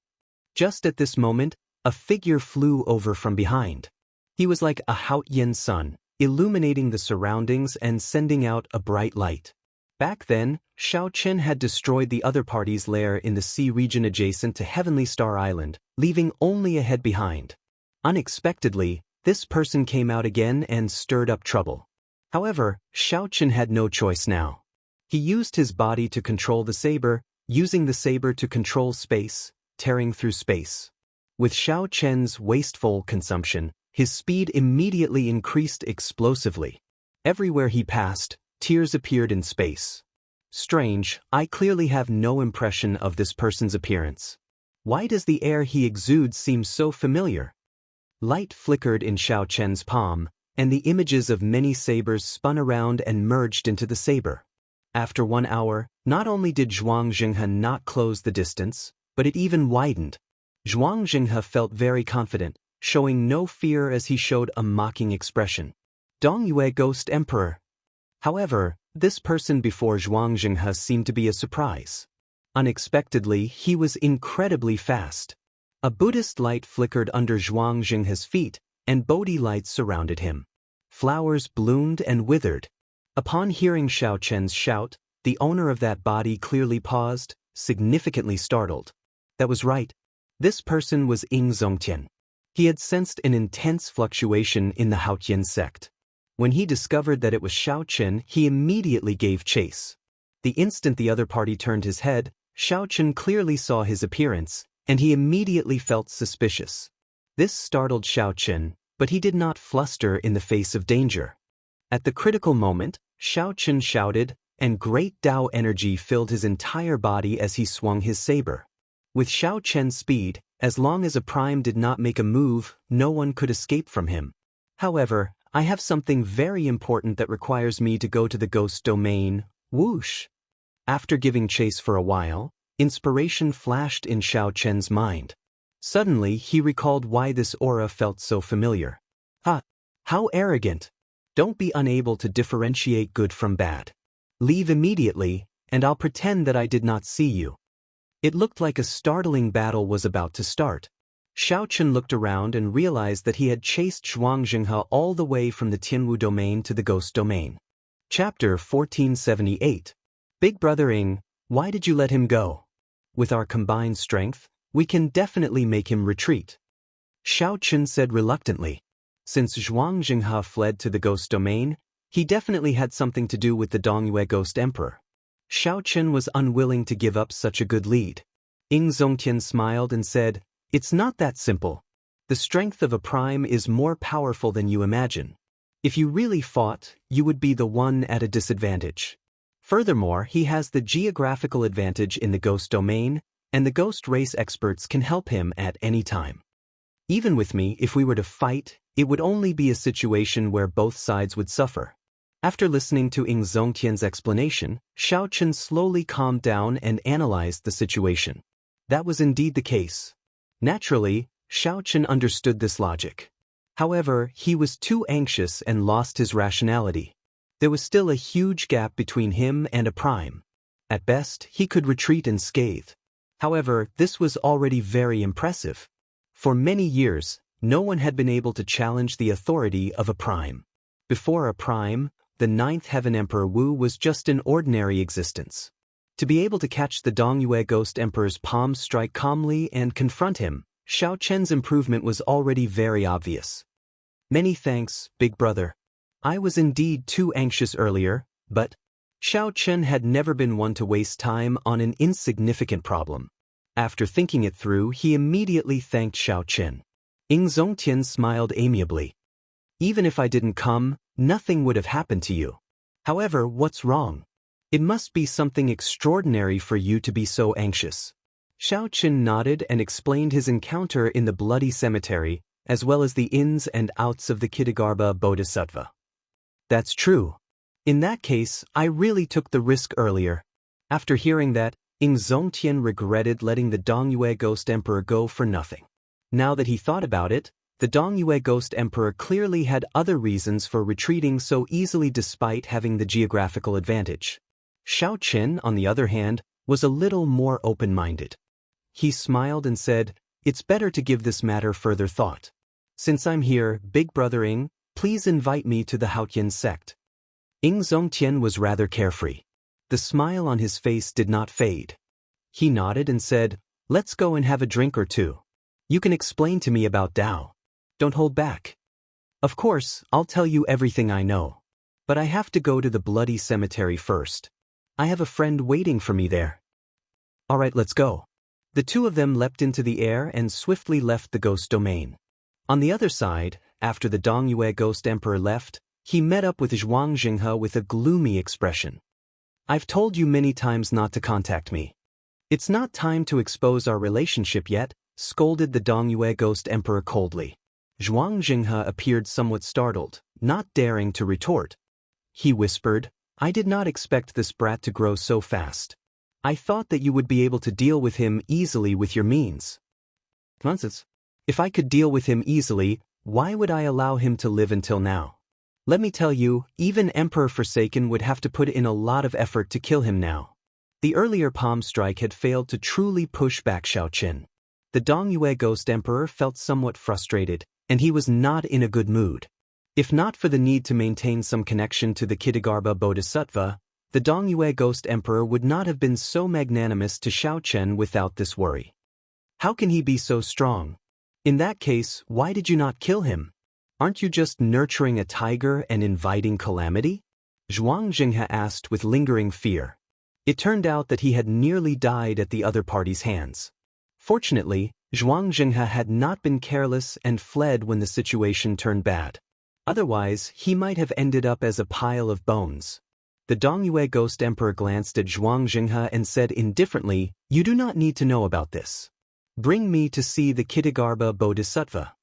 Just at this moment, a figure flew over from behind. He was like a Haotian sun, illuminating the surroundings and sending out a bright light. Back then, Xiao Chen had destroyed the other party's lair in the sea region adjacent to Heavenly Star Island, leaving only a head behind. Unexpectedly, this person came out again and stirred up trouble. However, Xiao Chen had no choice now. He used his body to control the saber, using the saber to control space, tearing through space. With Xiao Chen's wasteful consumption, his speed immediately increased explosively. Everywhere he passed, tears appeared in space. Strange, I clearly have no impression of this person's appearance. Why does the air he exudes seem so familiar? Light flickered in Xiao Chen's palm, and the images of many sabers spun around and merged into the saber. After 1 hour, not only did Zhuangzhenhe not close the distance, but it even widened. Zhuangzhenhe felt very confident, showing no fear as he showed a mocking expression. Dongyue Ghost Emperor. However, this person before Zhuangzhenhe seemed to be a surprise. Unexpectedly, he was incredibly fast. A Buddhist light flickered under Zhuangzhenhe's feet, and Bodhi lights surrounded him. Flowers bloomed and withered. Upon hearing Xiao Chen's shout, the owner of that body clearly paused, significantly startled. That was right. This person was Ying Zongtian. He had sensed an intense fluctuation in the Haotian sect. When he discovered that it was Xiao Chen, he immediately gave chase. The instant the other party turned his head, Xiao Chen clearly saw his appearance, and he immediately felt suspicious. This startled Xiao Chen, but he did not fluster in the face of danger. At the critical moment, Xiao Chen shouted, and great Dao energy filled his entire body as he swung his saber. With Xiao Chen's speed, as long as a prime did not make a move, no one could escape from him. However, I have something very important that requires me to go to the ghost domain. Whoosh! After giving chase for a while, inspiration flashed in Xiao Chen's mind. Suddenly, he recalled why this aura felt so familiar. How arrogant! Don't be unable to differentiate good from bad. Leave immediately, and I'll pretend that I did not see you. It looked like a startling battle was about to start. Xiao Chen looked around and realized that he had chased Zhuangzhenhe all the way from the Tianwu domain to the ghost domain. Chapter 1478. Big Brother Ying, why did you let him go? With our combined strength, we can definitely make him retreat. Xiao Chen said reluctantly. Since Zhuangzhenhe fled to the ghost domain, he definitely had something to do with the Dongyue Ghost Emperor. Xiao Chen was unwilling to give up such a good lead. Ying Zongtian smiled and said, "It's not that simple. The strength of a prime is more powerful than you imagine. If you really fought, you would be the one at a disadvantage. Furthermore, he has the geographical advantage in the ghost domain, and the ghost race experts can help him at any time. Even with me, if we were to fight, it would only be a situation where both sides would suffer. After listening to Ing Zongtian's explanation, Xiao Chen slowly calmed down and analyzed the situation. That was indeed the case. Naturally, Xiao Chen understood this logic. However, he was too anxious and lost his rationality. There was still a huge gap between him and a prime. At best, he could retreat unscathed. However, this was already very impressive. For many years, no one had been able to challenge the authority of a prime. Before a prime, the Ninth Heaven Emperor Wu was just an ordinary existence. To be able to catch the Dongyue Ghost Emperor's palm strike calmly and confront him, Xiao Chen's improvement was already very obvious. Many thanks, big brother. I was indeed too anxious earlier, but Xiao Chen had never been one to waste time on an insignificant problem. After thinking it through, he immediately thanked Xiao Chen. Ing Zongtian smiled amiably. Even if I didn't come, nothing would have happened to you. However, what's wrong? It must be something extraordinary for you to be so anxious. Xiao Chen nodded and explained his encounter in the bloody cemetery, as well as the ins and outs of the Kitagarbha Bodhisattva. That's true. In that case, I really took the risk earlier. After hearing that, Ing Zongtian regretted letting the Dongyue Ghost Emperor go for nothing. Now that he thought about it, the Dongyue Ghost Emperor clearly had other reasons for retreating so easily despite having the geographical advantage. Xiao Chen, on the other hand, was a little more open-minded. He smiled and said, "It's better to give this matter further thought. Since I'm here, Big Brother Ing, please invite me to the Haotian sect." Ing Zongtian was rather carefree. The smile on his face did not fade. He nodded and said, "Let's go and have a drink or two. You can explain to me about Tao. Don't hold back." "Of course, I'll tell you everything I know. But I have to go to the bloody cemetery first. I have a friend waiting for me there." "All right, let's go." The two of them leapt into the air and swiftly left the ghost domain. On the other side, after the Dongyue Ghost Emperor left, he met up with Zhuang Jinghe with a gloomy expression. "I've told you many times not to contact me. It's not time to expose our relationship yet," scolded the Dongyue Ghost Emperor coldly. Zhuang Jinghe appeared somewhat startled, not daring to retort. He whispered, "I did not expect this brat to grow so fast. I thought that you would be able to deal with him easily with your means." "Nonsense. If I could deal with him easily, why would I allow him to live until now? Let me tell you, even Emperor Forsaken would have to put in a lot of effort to kill him now." The earlier palm strike had failed to truly push back Xiao Chen. The Dongyue Ghost Emperor felt somewhat frustrated, and he was not in a good mood. If not for the need to maintain some connection to the Kitagarbha Bodhisattva, the Dongyue Ghost Emperor would not have been so magnanimous to Xiao Chen without this worry. How can he be so strong? In that case, why did you not kill him? Aren't you just nurturing a tiger and inviting calamity? Zhuang Jinghe asked with lingering fear. It turned out that he had nearly died at the other party's hands. Fortunately, Zhuang Jinghe had not been careless and fled when the situation turned bad. Otherwise, he might have ended up as a pile of bones. The Dongyue Ghost Emperor glanced at Zhuang Jinghe and said indifferently, "You do not need to know about this. Bring me to see the Kitagarbha Bodhisattva."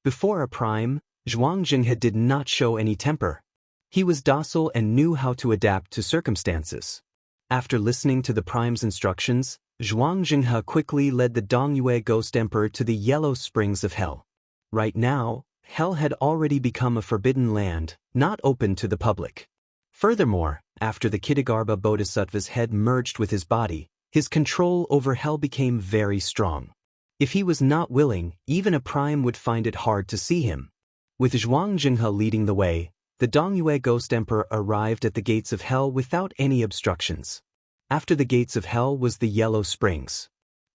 Before a prime, Zhuang Jinghe did not show any temper. He was docile and knew how to adapt to circumstances. After listening to the prime's instructions, Zhuang Jinghe quickly led the Dongyue Ghost Emperor to the Yellow Springs of Hell. Right now, Hell had already become a forbidden land, not open to the public. Furthermore, after the Kitagarbha Bodhisattva's head merged with his body, his control over Hell became very strong. If he was not willing, even a prime would find it hard to see him. With Zhuang Jinghe leading the way, the Dongyue Ghost Emperor arrived at the gates of Hell without any obstructions. After the gates of Hell was the Yellow Springs.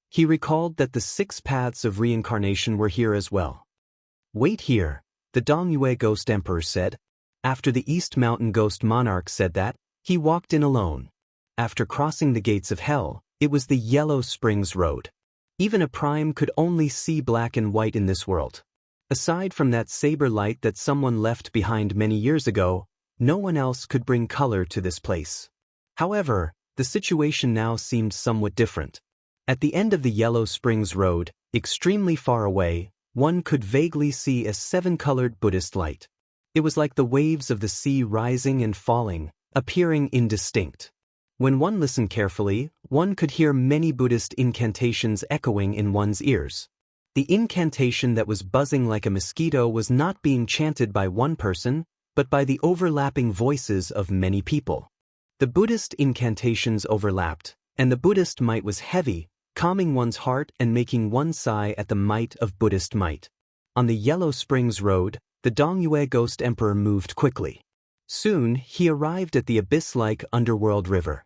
He recalled that the 6 paths of reincarnation were here as well. "Wait here," the Dongyue Ghost Emperor said. After the East Mountain Ghost Monarch said that, he walked in alone. After crossing the gates of Hell, it was the Yellow Springs Road. Even a prime could only see black and white in this world. Aside from that saber light that someone left behind many years ago, no one else could bring color to this place. However, the situation now seemed somewhat different. At the end of the Yellow Springs Road, extremely far away, one could vaguely see a seven-colored Buddhist light. It was like the waves of the sea rising and falling, appearing indistinct. When one listened carefully, one could hear many Buddhist incantations echoing in one's ears. The incantation that was buzzing like a mosquito was not being chanted by one person, but by the overlapping voices of many people. The Buddhist incantations overlapped, and the Buddhist might was heavy, calming one's heart and making one sigh at the might of Buddhist might. On the Yellow Springs Road, the Dongyue Ghost Emperor moved quickly. Soon, he arrived at the abyss-like underworld river.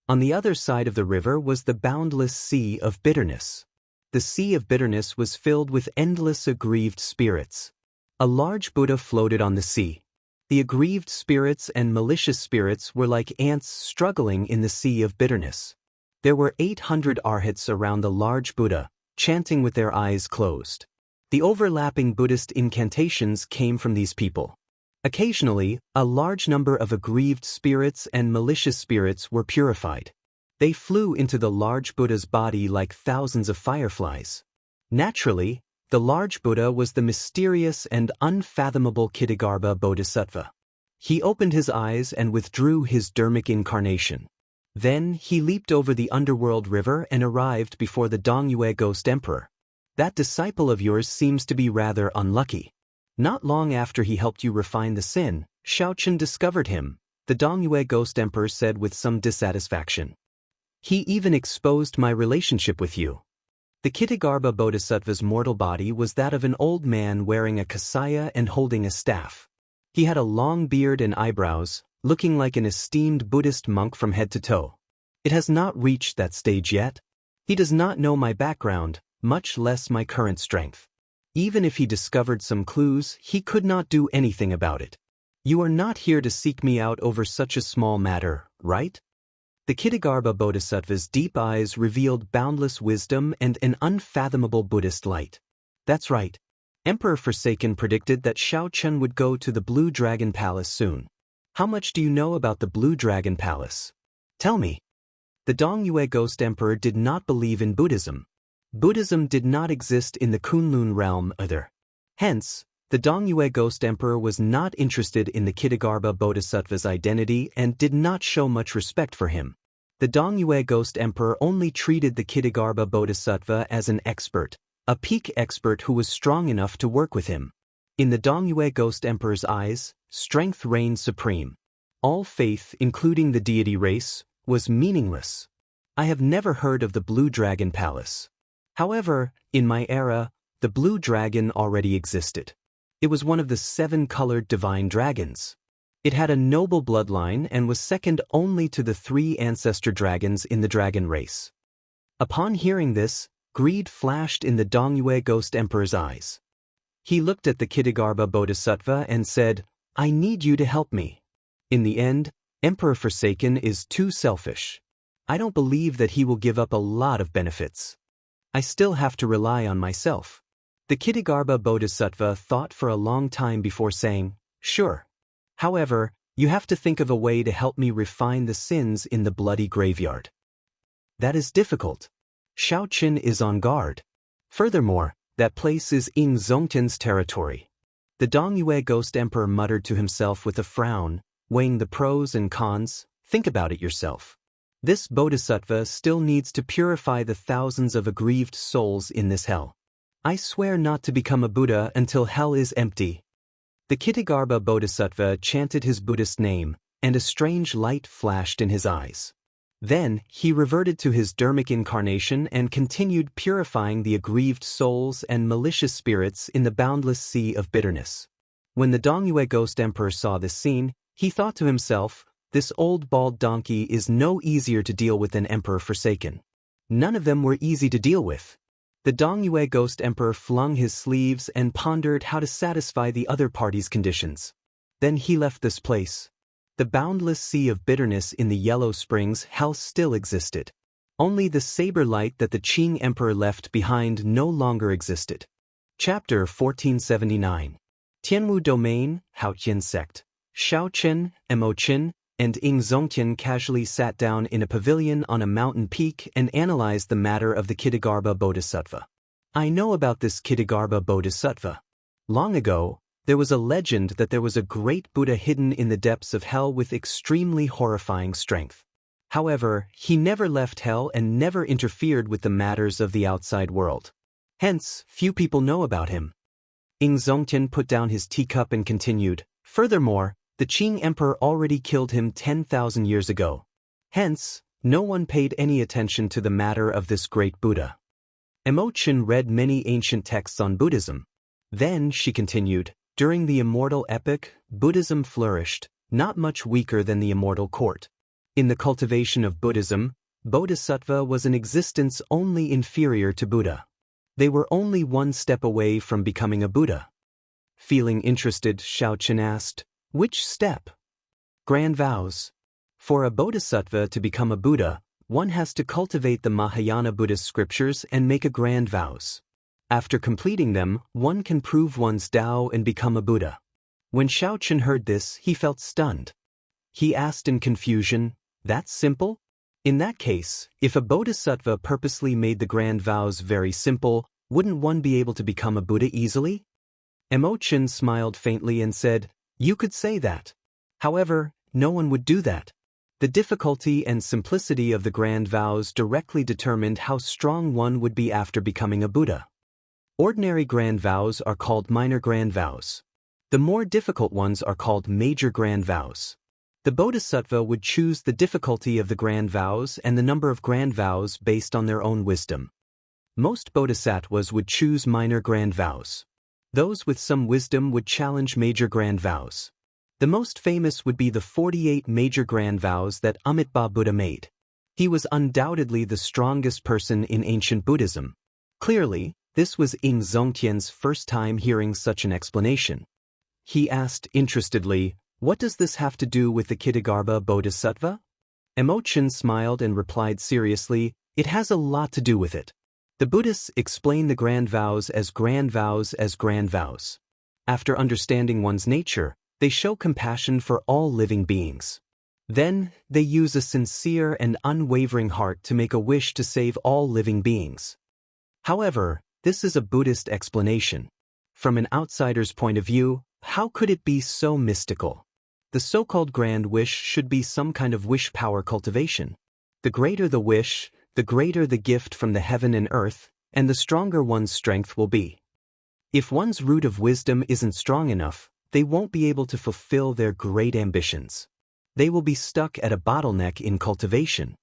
On the other side of the river was the boundless sea of bitterness. The sea of bitterness was filled with endless aggrieved spirits. A large Buddha floated on the sea. The aggrieved spirits and malicious spirits were like ants struggling in the sea of bitterness. There were 800 arhats around the large Buddha, chanting with their eyes closed. The overlapping Buddhist incantations came from these people. Occasionally, a large number of aggrieved spirits and malicious spirits were purified. They flew into the large Buddha's body like thousands of fireflies. Naturally, the large Buddha was the mysterious and unfathomable Kittagarbha Bodhisattva. He opened his eyes and withdrew his dharmic incarnation. Then he leaped over the underworld river and arrived before the Dongyue Ghost Emperor. That disciple of yours seems to be rather unlucky. Not long after he helped you refine the sin, Xiaochen discovered him, the Dongyue Ghost Emperor said with some dissatisfaction. He even exposed my relationship with you. The Kittagarbha Bodhisattva's mortal body was that of an old man wearing a kasaya and holding a staff. He had a long beard and eyebrows, looking like an esteemed Buddhist monk from head to toe. It has not reached that stage yet. He does not know my background, much less my current strength. Even if he discovered some clues, he could not do anything about it. You are not here to seek me out over such a small matter, right? The Kittagarbha Bodhisattva's deep eyes revealed boundless wisdom and an unfathomable Buddhist light. That's right. Emperor Forsaken predicted that Xiaochen would go to the Blue Dragon Palace soon. How much do you know about the Blue Dragon Palace? Tell me. The Dongyue Ghost Emperor did not believe in Buddhism. Buddhism did not exist in the Kunlun realm either. Hence, the Dongyue Ghost Emperor was not interested in the Kittagarbha Bodhisattva's identity and did not show much respect for him. The Dongyue Ghost Emperor only treated the Kittagarbha Bodhisattva as an expert, a peak expert who was strong enough to work with him. In the Dongyue Ghost Emperor's eyes, strength reigned supreme. All faith, including the deity race, was meaningless. I have never heard of the Blue Dragon Palace. However, in my era, the Blue Dragon already existed. It was one of the 7-colored divine dragons. It had a noble bloodline and was second only to the 3 ancestor dragons in the dragon race. Upon hearing this, greed flashed in the Dongyue Ghost Emperor's eyes. He looked at the Kittagarbha Bodhisattva and said, I need you to help me. In the end, Emperor Forsaken is too selfish. I don't believe that he will give up a lot of benefits. I still have to rely on myself. The Kittagarbha Bodhisattva thought for a long time before saying, sure. However, you have to think of a way to help me refine the sins in the bloody graveyard. That is difficult. Xiaochen is on guard. Furthermore, that place is Ying Zongtian's territory. The Dongyue Ghost Emperor muttered to himself with a frown, weighing the pros and cons. Think about it yourself. This bodhisattva still needs to purify the thousands of aggrieved souls in this hell. I swear not to become a Buddha until hell is empty. The Kittagarbha Bodhisattva chanted his Buddhist name, and a strange light flashed in his eyes. Then, he reverted to his dharmic incarnation and continued purifying the aggrieved souls and malicious spirits in the boundless sea of bitterness. When the Dongyue Ghost Emperor saw this scene, he thought to himself, this old bald donkey is no easier to deal with than Emperor Forsaken. None of them were easy to deal with. The Dongyue Ghost Emperor flung his sleeves and pondered how to satisfy the other party's conditions. Then he left this place. The boundless sea of bitterness in the Yellow Springs hell still existed. Only the saber light that the Qing Emperor left behind no longer existed. Chapter 1479. Tianwu Domain, Haotian Sect. Xiaochen, Emochen, and Xianxia casually sat down in a pavilion on a mountain peak and analyzed the matter of the Ksitigarbha Bodhisattva. I know about this Ksitigarbha Bodhisattva. Long ago, there was a legend that there was a great Buddha hidden in the depths of hell with extremely horrifying strength. However, he never left hell and never interfered with the matters of the outside world. Hence, few people know about him. Xianxia put down his teacup and continued, furthermore, the Qing Emperor already killed him 10,000 years ago. Hence, no one paid any attention to the matter of this great Buddha. Xianxia read many ancient texts on Buddhism. Then, she continued, during the immortal epoch, Buddhism flourished, not much weaker than the immortal court. In the cultivation of Buddhism, Bodhisattva was an existence only inferior to Buddha. They were only one step away from becoming a Buddha. Feeling interested, Xianxia asked, which step? Grand vows. For a Bodhisattva to become a Buddha, one has to cultivate the Mahayana Buddhist scriptures and make a grand vows. After completing them, one can prove one's Tao and become a Buddha. When Xianxia heard this, he felt stunned. He asked in confusion, that's simple? In that case, if a Bodhisattva purposely made the grand vows very simple, wouldn't one be able to become a Buddha easily? Xianxia smiled faintly and said, you could say that. However, no one would do that. The difficulty and simplicity of the grand vows directly determined how strong one would be after becoming a Buddha. Ordinary grand vows are called minor grand vows. The more difficult ones are called major grand vows. The Bodhisattva would choose the difficulty of the grand vows and the number of grand vows based on their own wisdom. Most Bodhisattvas would choose minor grand vows. Those with some wisdom would challenge major grand vows. The most famous would be the 48 major grand vows that Amitabha Buddha made. He was undoubtedly the strongest person in ancient Buddhism. Clearly, this was Xianxia's first time hearing such an explanation. He asked interestedly, what does this have to do with the Ksitigarbha Bodhisattva? Xianxia smiled and replied seriously, it has a lot to do with it. The Buddhists explain the grand vows as grand vows as grand vows. After understanding one's nature, they show compassion for all living beings. Then, they use a sincere and unwavering heart to make a wish to save all living beings. However, this is a Buddhist explanation. From an outsider's point of view, how could it be so mystical? The so-called grand wish should be some kind of wish power cultivation. The greater the wish, the greater the gift from the heaven and earth, and the stronger one's strength will be. If one's root of wisdom isn't strong enough, they won't be able to fulfill their great ambitions. They will be stuck at a bottleneck in cultivation.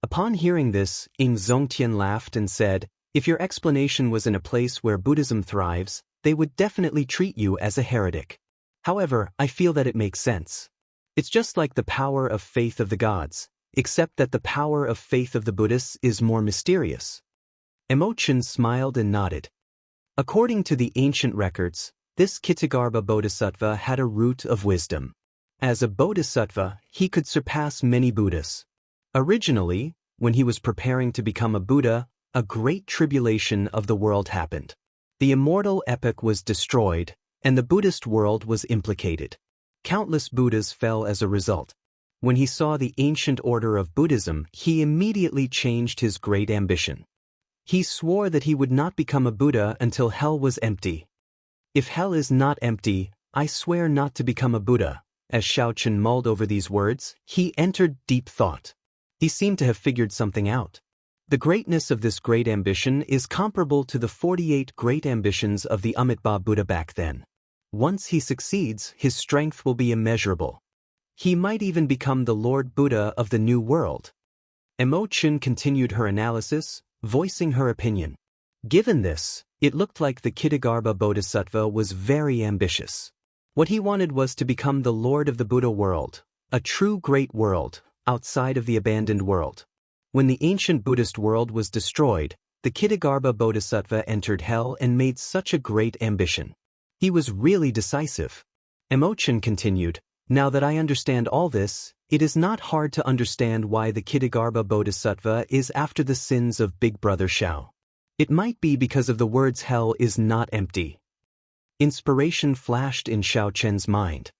Upon hearing this, Xianxia laughed and said, if your explanation was in a place where Buddhism thrives, they would definitely treat you as a heretic. However, I feel that it makes sense. It's just like the power of faith of the gods, except that the power of faith of the Buddhists is more mysterious. Xianxia smiled and nodded. According to the ancient records, this Ksitigarbha Bodhisattva had a root of wisdom. As a Bodhisattva, he could surpass many Buddhas. Originally, when he was preparing to become a Buddha, a great tribulation of the world happened. The immortal epoch was destroyed, and the Buddhist world was implicated. Countless Buddhas fell as a result. When he saw the ancient order of Buddhism, he immediately changed his great ambition. He swore that he would not become a Buddha until hell was empty. If hell is not empty, I swear not to become a Buddha. As Xianxia mulled over these words, he entered deep thought. He seemed to have figured something out. The greatness of this great ambition is comparable to the 48 great ambitions of the Amitabha Buddha back then. Once he succeeds, his strength will be immeasurable. He might even become the Lord Buddha of the New World. Xianxia continued her analysis, voicing her opinion. Given this, it looked like the Ksitigarbha Bodhisattva was very ambitious. What he wanted was to become the Lord of the Buddha world, a true great world, outside of the abandoned world. When the ancient Buddhist world was destroyed, the Ksitigarbha Bodhisattva entered hell and made such a great ambition. He was really decisive. Xianxia continued, now that I understand all this, it is not hard to understand why the Ksitigarbha Bodhisattva is after the sins of Big Brother Xiao. It might be because of the words hell is not empty. Inspiration flashed in Xiaoqian's mind.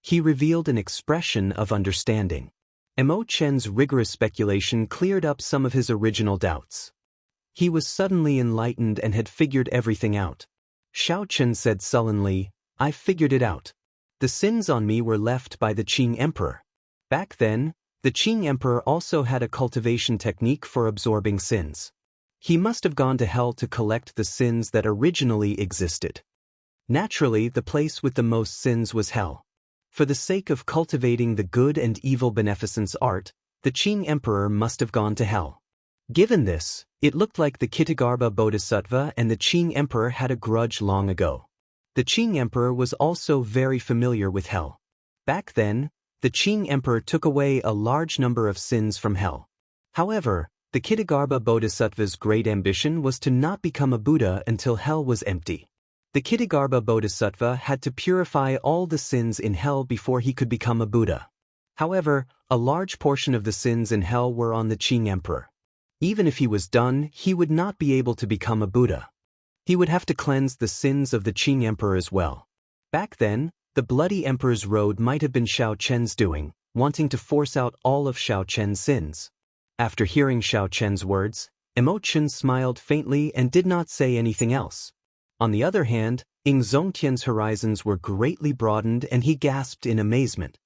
He revealed an expression of understanding. Mo Chen's rigorous speculation cleared up some of his original doubts. He was suddenly enlightened and had figured everything out. Xiao Chen said sullenly, "I've figured it out. The sins on me were left by the Qing Emperor. Back then, the Qing Emperor also had a cultivation technique for absorbing sins. He must have gone to hell to collect the sins that originally existed. Naturally, the place with the most sins was hell. For the sake of cultivating the good and evil beneficence art, the Qing Emperor must have gone to hell. Given this, it looked like the Kitagarbha Bodhisattva and the Qing Emperor had a grudge long ago. The Qing Emperor was also very familiar with hell. Back then, the Qing Emperor took away a large number of sins from hell. However, the Kitagarbha Bodhisattva's great ambition was to not become a Buddha until hell was empty. The Kitagarbha Bodhisattva had to purify all the sins in hell before he could become a Buddha. However, a large portion of the sins in hell were on the Qing Emperor. Even if he was done, he would not be able to become a Buddha. He would have to cleanse the sins of the Qing Emperor as well. Back then, the Bloody Emperor's road might have been Xiao Chen's doing, wanting to force out all of Xiao Chen's sins. After hearing Xiao Chen's words, Mo Chen smiled faintly and did not say anything else. On the other hand, Ying Zongtian's horizons were greatly broadened and he gasped in amazement.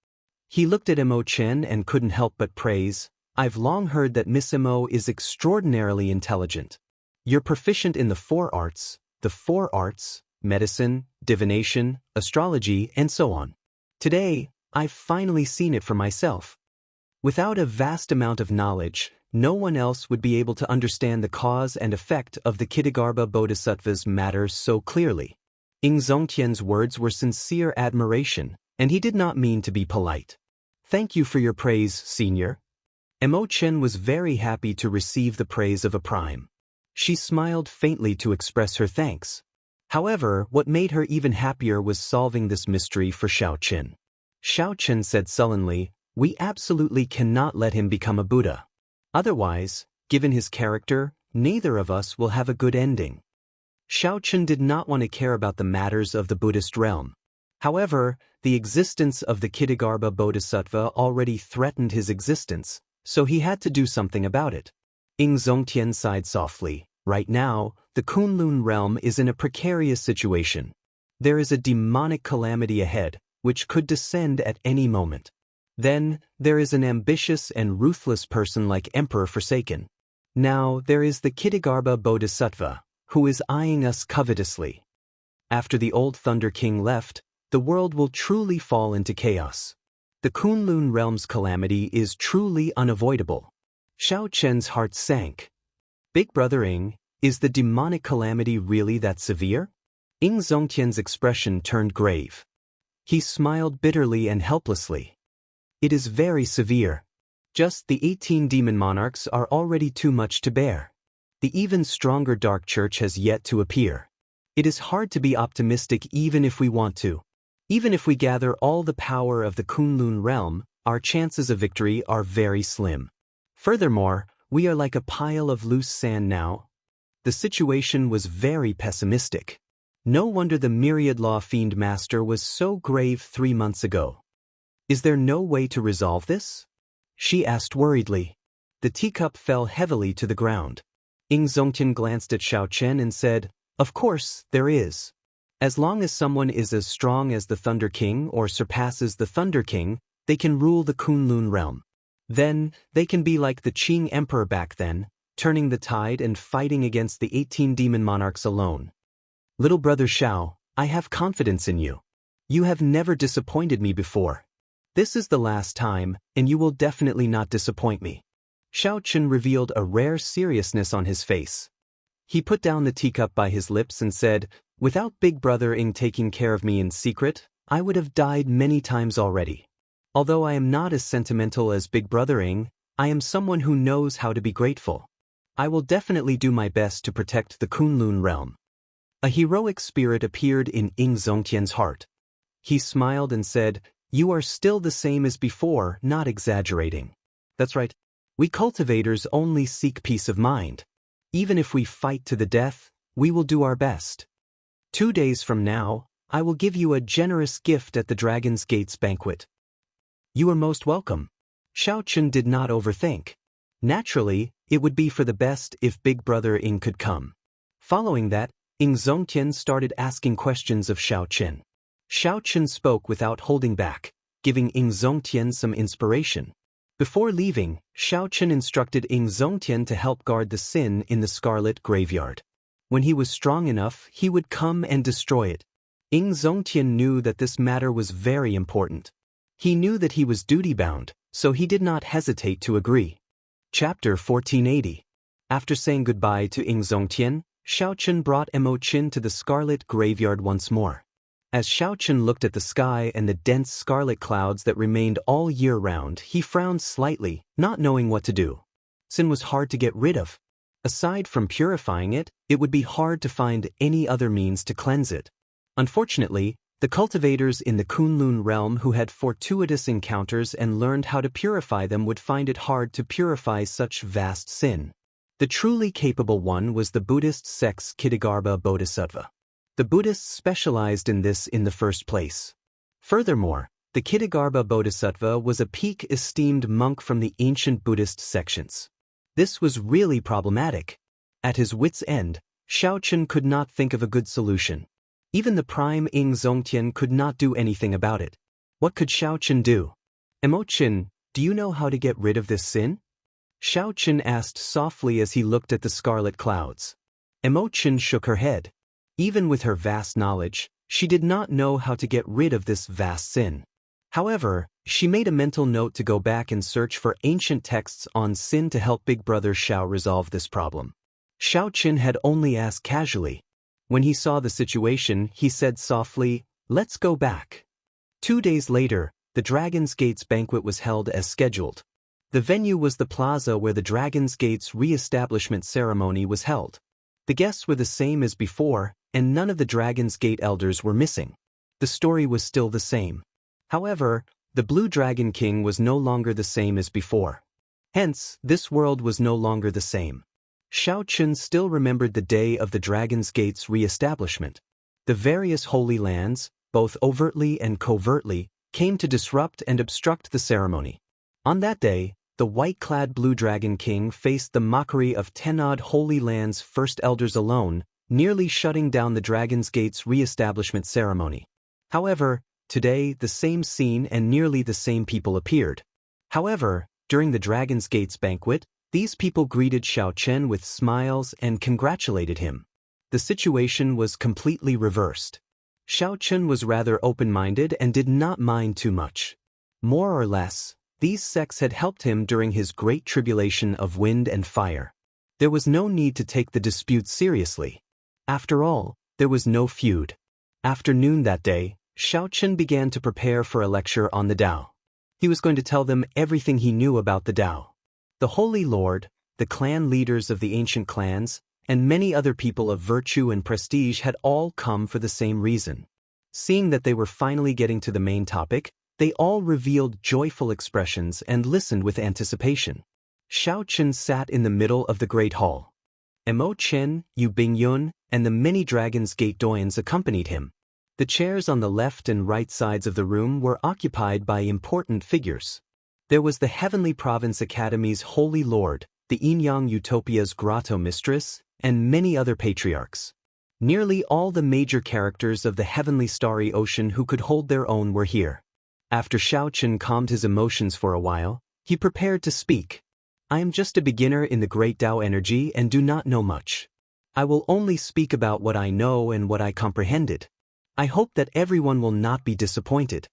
He looked at Mo Chen and couldn't help but praise, "I've long heard that Miss Mo is extraordinarily intelligent. You're proficient in the four arts, medicine, divination, astrology, and so on. Today, I've finally seen it for myself." Without a vast amount of knowledge, no one else would be able to understand the cause and effect of the Kitagarbha Bodhisattva's matters so clearly. Ying Zongtian's words were sincere admiration, and he did not mean to be polite. "Thank you for your praise, senior." Mo Chen was very happy to receive the praise of a prime. She smiled faintly to express her thanks. However, what made her even happier was solving this mystery for Xiao Chen. Xiao Chen said sullenly, "We absolutely cannot let him become a Buddha. Otherwise, given his character, neither of us will have a good ending." Xiao Chen did not want to care about the matters of the Buddhist realm. However, the existence of the Kitagarbha Bodhisattva already threatened his existence, so he had to do something about it. Ying Zongtian sighed softly. Right now, the Kunlun realm is in a precarious situation. There is a demonic calamity ahead, which could descend at any moment. Then, there is an ambitious and ruthless person like Emperor Forsaken. Now, there is the Kitagarbha Bodhisattva, who is eyeing us covetously. After the old Thunder King left, the world will truly fall into chaos. The Kunlun realm's calamity is truly unavoidable. Xiao Chen's heart sank. "Big Brother Ying, is the demonic calamity really that severe?" Ying Zongtian's expression turned grave. He smiled bitterly and helplessly. "It is very severe. Just the 18 demon monarchs are already too much to bear. The even stronger Dark Church has yet to appear. It is hard to be optimistic even if we want to. Even if we gather all the power of the Kunlun realm, our chances of victory are very slim. Furthermore, we are like a pile of loose sand now." The situation was very pessimistic. No wonder the Myriad Law Fiend Master was so grave 3 months ago. "Is there no way to resolve this?" she asked worriedly. The teacup fell heavily to the ground. Ying Zongtian glanced at Xiao Chen and said, "Of course, there is. As long as someone is as strong as the Thunder King or surpasses the Thunder King, they can rule the Kunlun realm. Then, they can be like the Qing Emperor back then, turning the tide and fighting against the 18 demon monarchs alone. Little brother Xiao, I have confidence in you. You have never disappointed me before. This is the last time, and you will definitely not disappoint me." Xiao Chen revealed a rare seriousness on his face. He put down the teacup by his lips and said, "Without Big Brother Ying taking care of me in secret, I would have died many times already. Although I am not as sentimental as Big Brother Ying, I am someone who knows how to be grateful. I will definitely do my best to protect the Kunlun realm." A heroic spirit appeared in Ying Zongtian's heart. He smiled and said, "You are still the same as before, not exaggerating. That's right. We cultivators only seek peace of mind. Even if we fight to the death, we will do our best. 2 days from now, I will give you a generous gift at the Dragon's Gates banquet. You are most welcome. Xiaochen did not overthink. Naturally, it would be for the best if Big Brother Ying could come. Following that, Ying Zongtian started asking questions of Xiaochen. Xiaochen spoke without holding back, giving Ying Zongtian some inspiration. Before leaving, Xiaochen instructed Ying Zongtian to help guard the sin in the Scarlet Graveyard. When he was strong enough, he would come and destroy it. Ying Zongtian knew that this matter was very important. He knew that he was duty-bound, so he did not hesitate to agree. Chapter 1480. After saying goodbye to Ying Zongtian, Xiaochen brought Mo Qin to the Scarlet Graveyard once more. As Xiaochen looked at the sky and the dense scarlet clouds that remained all year round, he frowned slightly, not knowing what to do. Sin was hard to get rid of. Aside from purifying it, it would be hard to find any other means to cleanse it. Unfortunately, the cultivators in the Kunlun realm who had fortuitous encounters and learned how to purify them would find it hard to purify such vast sin. The truly capable one was the Buddhist sect's Kitagarbha Bodhisattva. The Buddhists specialized in this in the first place. Furthermore, the Kitagarbha Bodhisattva was a peak-esteemed monk from the ancient Buddhist sections. This was really problematic. At his wits' end, Xiaochen could not think of a good solution. Even the prime Ying Zongtian could not do anything about it. What could Xiaochen do? Mo Qin, do you know how to get rid of this sin? Xiaochen asked softly as he looked at the scarlet clouds. Mo Qin shook her head. Even with her vast knowledge, she did not know how to get rid of this vast sin. However, she made a mental note to go back and search for ancient texts on sin to help Big Brother Xiao resolve this problem. Xiaochen had only asked casually. When he saw the situation, he said softly, "Let's go back." 2 days later, the Dragon's Gates banquet was held as scheduled. The venue was the plaza where the Dragon's Gates re-establishment ceremony was held. The guests were the same as before, and none of the Dragon's Gate elders were missing. The story was still the same. However, the Blue Dragon King was no longer the same as before. Hence, this world was no longer the same. Xiaochen still remembered the day of the Dragon's Gate's re-establishment. The various holy lands, both overtly and covertly, came to disrupt and obstruct the ceremony. On that day, the white-clad Blue Dragon King faced the mockery of 10-odd holy lands' first elders alone, nearly shutting down the Dragon's Gate's re-establishment ceremony. However, today the same scene and nearly the same people appeared. However, during the Dragon's Gates banquet, these people greeted Xiaochen with smiles and congratulated him. The situation was completely reversed. Xiaochen was rather open-minded and did not mind too much. More or less, these sects had helped him during his great tribulation of wind and fire. There was no need to take the dispute seriously. After all, there was no feud. After noon that day, Xiaochen began to prepare for a lecture on the Tao. He was going to tell them everything he knew about the Tao. The Holy Lord, the clan leaders of the ancient clans, and many other people of virtue and prestige had all come for the same reason. Seeing that they were finally getting to the main topic, they all revealed joyful expressions and listened with anticipation. Xiaochen sat in the middle of the great hall. Mo Qin, Yu Bingyun, and the many Dragon's Gate doyens accompanied him. The chairs on the left and right sides of the room were occupied by important figures. There was the Heavenly Province Academy's Holy Lord, the Yin-Yang Utopia's Grotto Mistress, and many other patriarchs. Nearly all the major characters of the Heavenly Starry Ocean who could hold their own were here. After Xiaochen calmed his emotions for a while, he prepared to speak. "I am just a beginner in the great Tao energy and do not know much. I will only speak about what I know and what I comprehended. I hope that everyone will not be disappointed.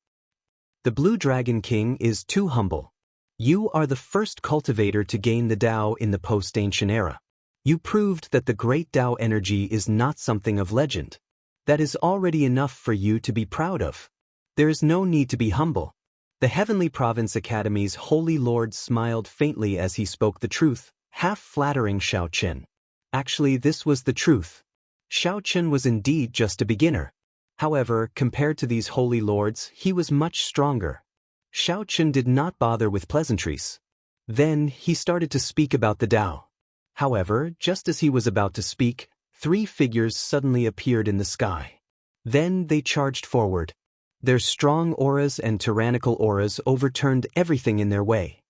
The Blue Dragon King is too humble. You are the first cultivator to gain the Tao in the post-ancient era. You proved that the great Tao energy is not something of legend. That is already enough for you to be proud of. There is no need to be humble." The Heavenly Province Academy's Holy Lord smiled faintly as he spoke the truth, half flattering Xiaochen. Actually, this was the truth. Xiaochen was indeed just a beginner. However, compared to these holy lords, he was much stronger. Xiaochen did not bother with pleasantries. Then, he started to speak about the Tao. However, just as he was about to speak, 3 figures suddenly appeared in the sky. Then they charged forward. Their strong auras and tyrannical auras overturned everything in their way.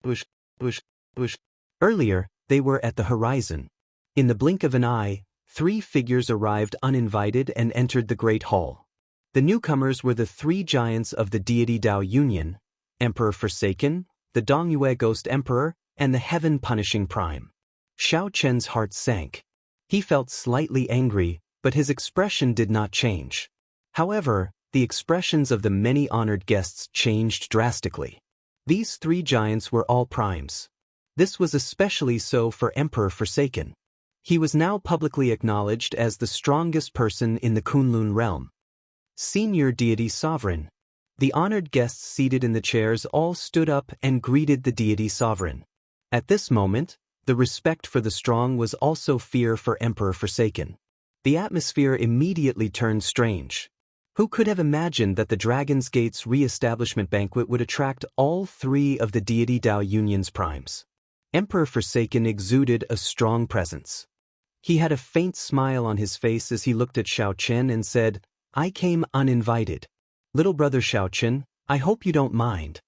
Bush, bush, bush. Earlier, they were at the horizon. In the blink of an eye, 3 figures arrived uninvited and entered the Great Hall. The newcomers were the 3 giants of the deity Dao Union, Emperor Forsaken, the Dongyue Ghost Emperor, and the Heaven-Punishing Prime. Xiao Chen's heart sank. He felt slightly angry, but his expression did not change. However, the expressions of the many honored guests changed drastically. These 3 giants were all primes. This was especially so for Emperor Forsaken. He was now publicly acknowledged as the strongest person in the Kunlun realm. Senior deity sovereign. The honored guests seated in the chairs all stood up and greeted the deity sovereign. At this moment, the respect for the strong was also fear for Emperor Forsaken. The atmosphere immediately turned strange. Who could have imagined that the Dragon's Gate's re-establishment banquet would attract all 3 of the deity Dao Union's primes? Emperor Forsaken exuded a strong presence. He had a faint smile on his face as he looked at Xiao Chen and said, "I came uninvited. Little brother Xiao Chen, I hope you don't mind."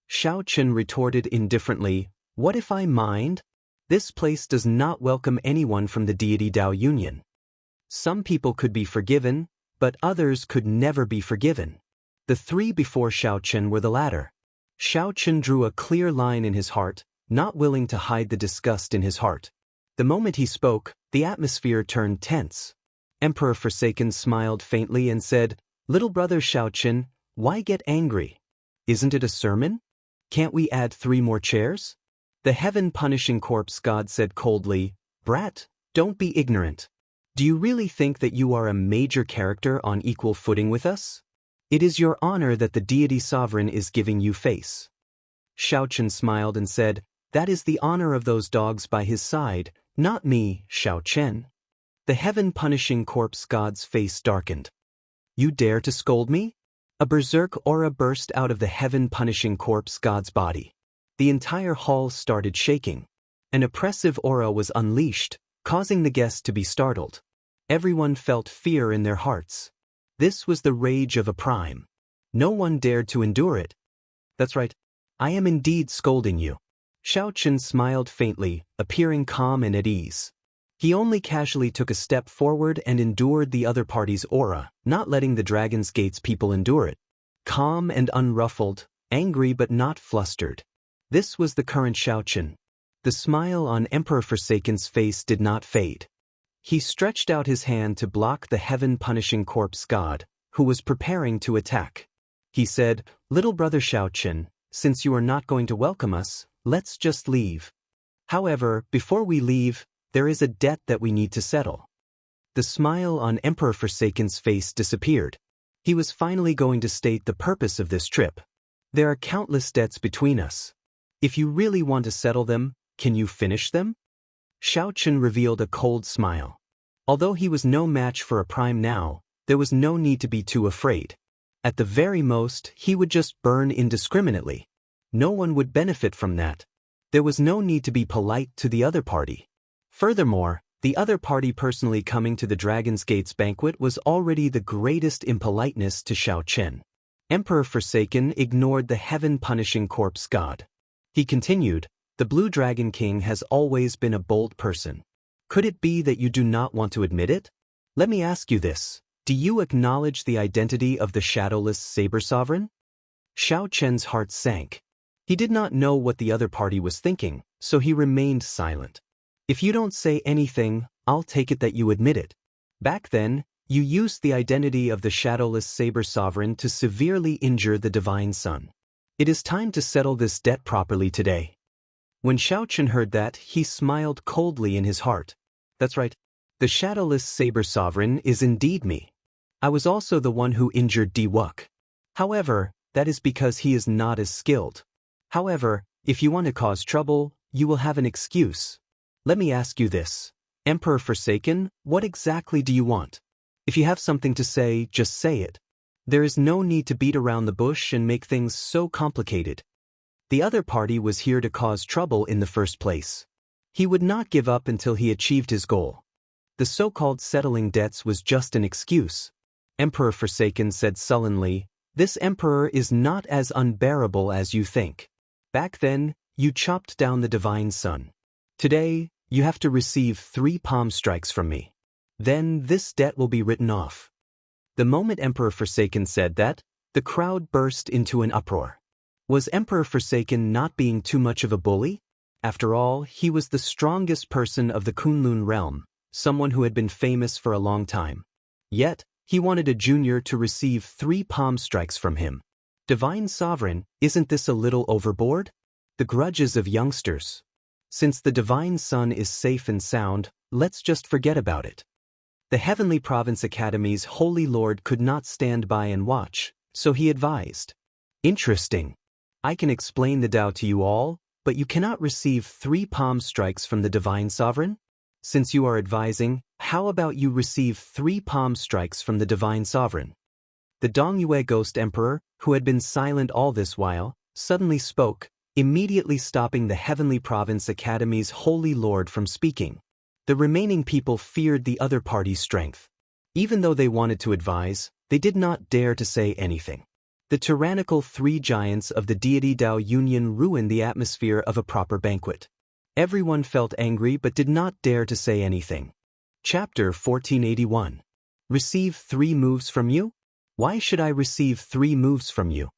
Xiao Chen retorted indifferently, "What if I mind? This place does not welcome anyone from the deity Dao Union. Some people could be forgiven, but others could never be forgiven." The 3 before Xiao Chen were the latter. Xiao Chen drew a clear line in his heart, not willing to hide the disgust in his heart. The moment he spoke, the atmosphere turned tense. Emperor Forsaken smiled faintly and said, "Little brother Xiao Chen, why get angry? Isn't it a sermon? Can't we add 3 more chairs?" The Heaven-Punishing Corpse God said coldly, "Brat, don't be ignorant. Do you really think that you are a major character on equal footing with us? It is your honor that the deity sovereign is giving you face." Xiao Chen smiled and said, "That is the honor of those dogs by his side, not me, Xiao Chen." The Heaven-Punishing Corpse God's face darkened. "You dare to scold me?" A berserk aura burst out of the Heaven-Punishing Corpse God's body. The entire hall started shaking. An oppressive aura was unleashed, causing the guests to be startled. Everyone felt fear in their hearts. This was the rage of a prime. No one dared to endure it. "That's right. I am indeed scolding you." Xiao Chen smiled faintly, appearing calm and at ease. He only casually took a step forward and endured the other party's aura, not letting the Dragon's Gate's people endure it. Calm and unruffled, angry but not flustered. This was the current Xiao Chen. The smile on Emperor Forsaken's face did not fade. He stretched out his hand to block the Heaven-Punishing Corpse God, who was preparing to attack. He said, "Little brother Xiao Chen, since you are not going to welcome us, let's just leave. However, before we leave, there is a debt that we need to settle." The smile on Emperor Forsaken's face disappeared. He was finally going to state the purpose of this trip. "There are countless debts between us. If you really want to settle them, can you finish them?" Xiao Chen revealed a cold smile. Although he was no match for a prime now, there was no need to be too afraid. At the very most, he would just burn indiscriminately. No one would benefit from that. There was no need to be polite to the other party. Furthermore, the other party personally coming to the Dragon's Gate's banquet was already the greatest impoliteness to Xiao Chen. Emperor Forsaken ignored the Heaven-Punishing Corpse God. He continued, "The Blue Dragon King has always been a bold person. Could it be that you do not want to admit it? Let me ask you this. Do you acknowledge the identity of the shadowless Saber Sovereign?" Xiao Chen's heart sank. He did not know what the other party was thinking, so he remained silent. "If you don't say anything, I'll take it that you admit it. Back then, you used the identity of the shadowless Saber Sovereign to severely injure the Divine Sun. It is time to settle this debt properly today." When Xiao Chen heard that, he smiled coldly in his heart. "That's right. The shadowless Saber Sovereign is indeed me. I was also the one who injured Di Wuk. However, that is because he is not as skilled. However, if you want to cause trouble, you will have an excuse. Let me ask you this. Emperor Forsaken, what exactly do you want? If you have something to say, just say it. There is no need to beat around the bush and make things so complicated." The other party was here to cause trouble in the first place. He would not give up until he achieved his goal. The so-called settling debts was just an excuse. Emperor Forsaken said sullenly, "This emperor is not as unbearable as you think. Back then, you chopped down the divine sun. Today, you have to receive 3 palm strikes from me. Then this debt will be written off." The moment Emperor Forsaken said that, the crowd burst into an uproar. Was Emperor Forsaken not being too much of a bully? After all, he was the strongest person of the Kunlun realm, someone who had been famous for a long time. Yet, he wanted a junior to receive 3 palm strikes from him. Divine Sovereign, isn't this a little overboard? The grudges of youngsters. Since the Divine Sun is safe and sound, let's just forget about it. The Heavenly Province Academy's Holy Lord could not stand by and watch, so he advised. Interesting. I can explain the Tao to you all, but you cannot receive 3 palm strikes from the Divine Sovereign? Since you are advising, how about you receive 3 palm strikes from the Divine Sovereign? The Dongyue Ghost Emperor, who had been silent all this while, suddenly spoke, immediately stopping the Heavenly Province Academy's Holy Lord from speaking. The remaining people feared the other party's strength. Even though they wanted to advise, they did not dare to say anything. The tyrannical 3 giants of the deity Tao Union ruined the atmosphere of a proper banquet. Everyone felt angry but did not dare to say anything. Chapter 1481. Receive 3 moves from you? Why should I receive 3 moves from you?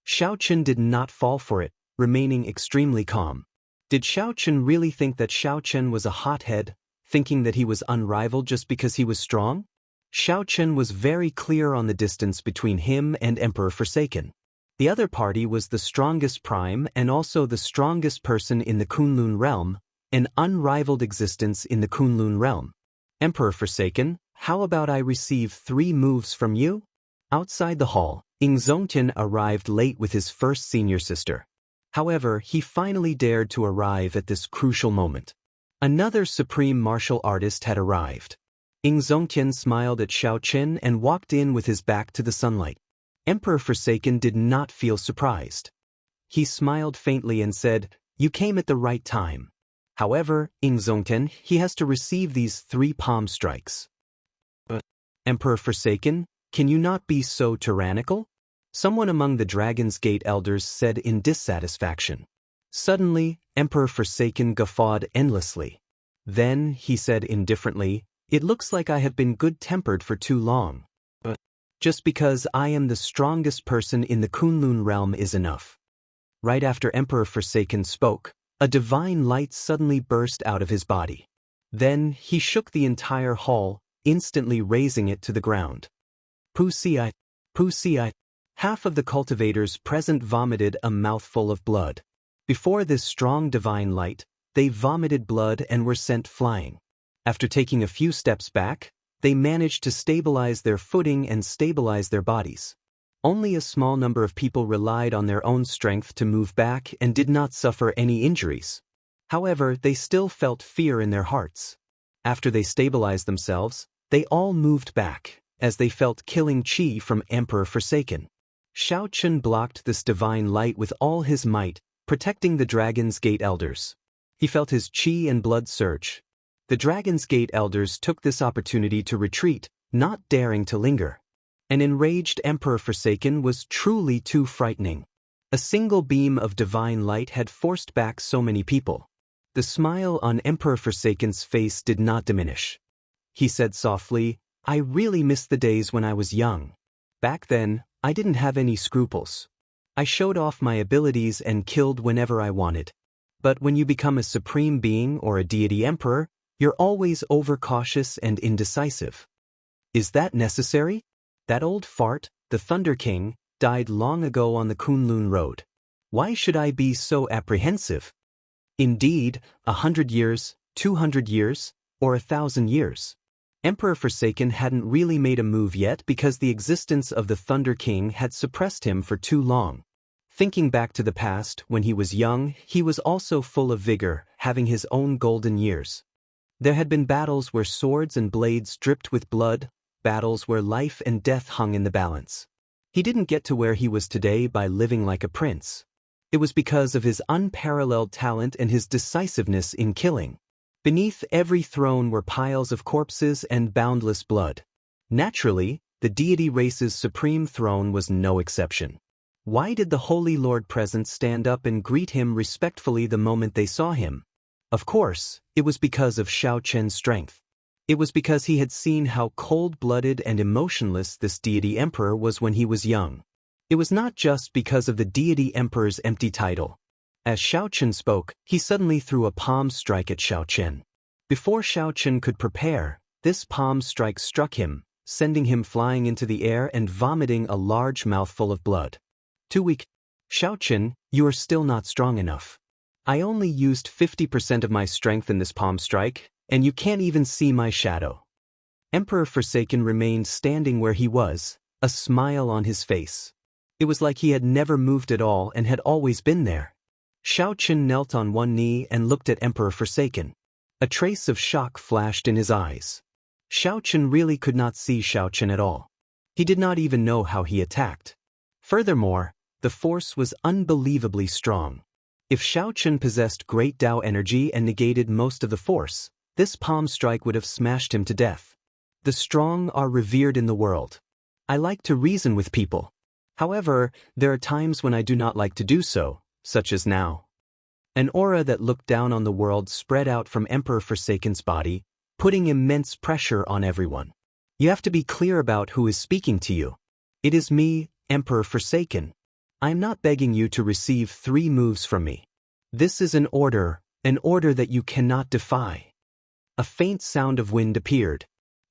Xiaochen did not fall for it, remaining extremely calm. Did Xiaochen really think that Xiaochen was a hothead, thinking that he was unrivaled just because he was strong? Xiaochen was very clear on the distance between him and Emperor Forsaken. The other party was the strongest prime and also the strongest person in the Kunlun realm, an unrivaled existence in the Kunlun realm. Emperor Forsaken, how about I receive 3 moves from you? Outside the hall, Zongtian arrived late with his first senior sister. However, he finally dared to arrive at this crucial moment. Another supreme martial artist had arrived. Zongtian smiled at Xiaochen and walked in with his back to the sunlight. Emperor Forsaken did not feel surprised. He smiled faintly and said, "You came at the right time." However, Zongtian, he has to receive these 3 palm strikes. But, Emperor Forsaken, can you not be so tyrannical? Someone among the Dragon's Gate elders said in dissatisfaction. Suddenly, Emperor Forsaken guffawed endlessly. Then, he said indifferently, "It looks like I have been good-tempered for too long. But just because I am the strongest person in the Kunlun realm is enough." Right after Emperor Forsaken spoke, a divine light suddenly burst out of his body. Then, he shook the entire hall, instantly raising it to the ground. Pusiai, Pusiai. Half of the cultivators present vomited a mouthful of blood. Before this strong divine light, they vomited blood and were sent flying. After taking a few steps back, they managed to stabilize their footing and stabilize their bodies. Only a small number of people relied on their own strength to move back and did not suffer any injuries. However, they still felt fear in their hearts. After they stabilized themselves, they all moved back, as they felt killing chi from Emperor Forsaken. Xiaochen blocked this divine light with all his might, protecting the Dragon's Gate elders. He felt his chi and blood surge. The Dragon's Gate elders took this opportunity to retreat, not daring to linger. An enraged Emperor Forsaken was truly too frightening. A single beam of divine light had forced back so many people. The smile on Emperor Forsaken's face did not diminish. He said softly, "I really miss the days when I was young. Back then, I didn't have any scruples. I showed off my abilities and killed whenever I wanted. But when you become a supreme being or a deity emperor, you're always overcautious and indecisive. Is that necessary? That old fart, the Thunder King, died long ago on the Kunlun Road. Why should I be so apprehensive? Indeed, 100 years, 200 years, or 1,000 years. Emperor Forsaken hadn't really made a move yet because the existence of the Thunder King had suppressed him for too long. Thinking back to the past, when he was young, he was also full of vigor, having his own golden years. There had been battles where swords and blades dripped with blood, battles where life and death hung in the balance. He didn't get to where he was today by living like a prince. It was because of his unparalleled talent and his decisiveness in killing. Beneath every throne were piles of corpses and boundless blood. Naturally, the deity race's supreme throne was no exception. Why did the Holy Lord present stand up and greet him respectfully the moment they saw him? Of course, it was because of Xiao Chen's strength. It was because he had seen how cold-blooded and emotionless this deity emperor was when he was young. It was not just because of the deity emperor's empty title. As Xiao Chen spoke, he suddenly threw a palm strike at Xiao Chen. Before Xiao Chen could prepare, this palm strike struck him, sending him flying into the air and vomiting a large mouthful of blood. Too weak. Xiao Chen, you are still not strong enough. I only used 50% of my strength in this palm strike, and you can't even see my shadow. Emperor Forsaken remained standing where he was, a smile on his face. It was like he had never moved at all and had always been there. Xiao Chen knelt on one knee and looked at Emperor Forsaken. A trace of shock flashed in his eyes. Xiao Chen really could not see Xiao Chen at all. He did not even know how he attacked. Furthermore, the force was unbelievably strong. If Xiao Chen possessed great Dao energy and negated most of the force, this palm strike would have smashed him to death. The strong are revered in the world. I like to reason with people. However, there are times when I do not like to do so, such as now. An aura that looked down on the world spread out from Emperor Forsaken's body, putting immense pressure on everyone. You have to be clear about who is speaking to you. It is me, Emperor Forsaken. I am not begging you to receive 3 moves from me. This is an order that you cannot defy. A faint sound of wind appeared.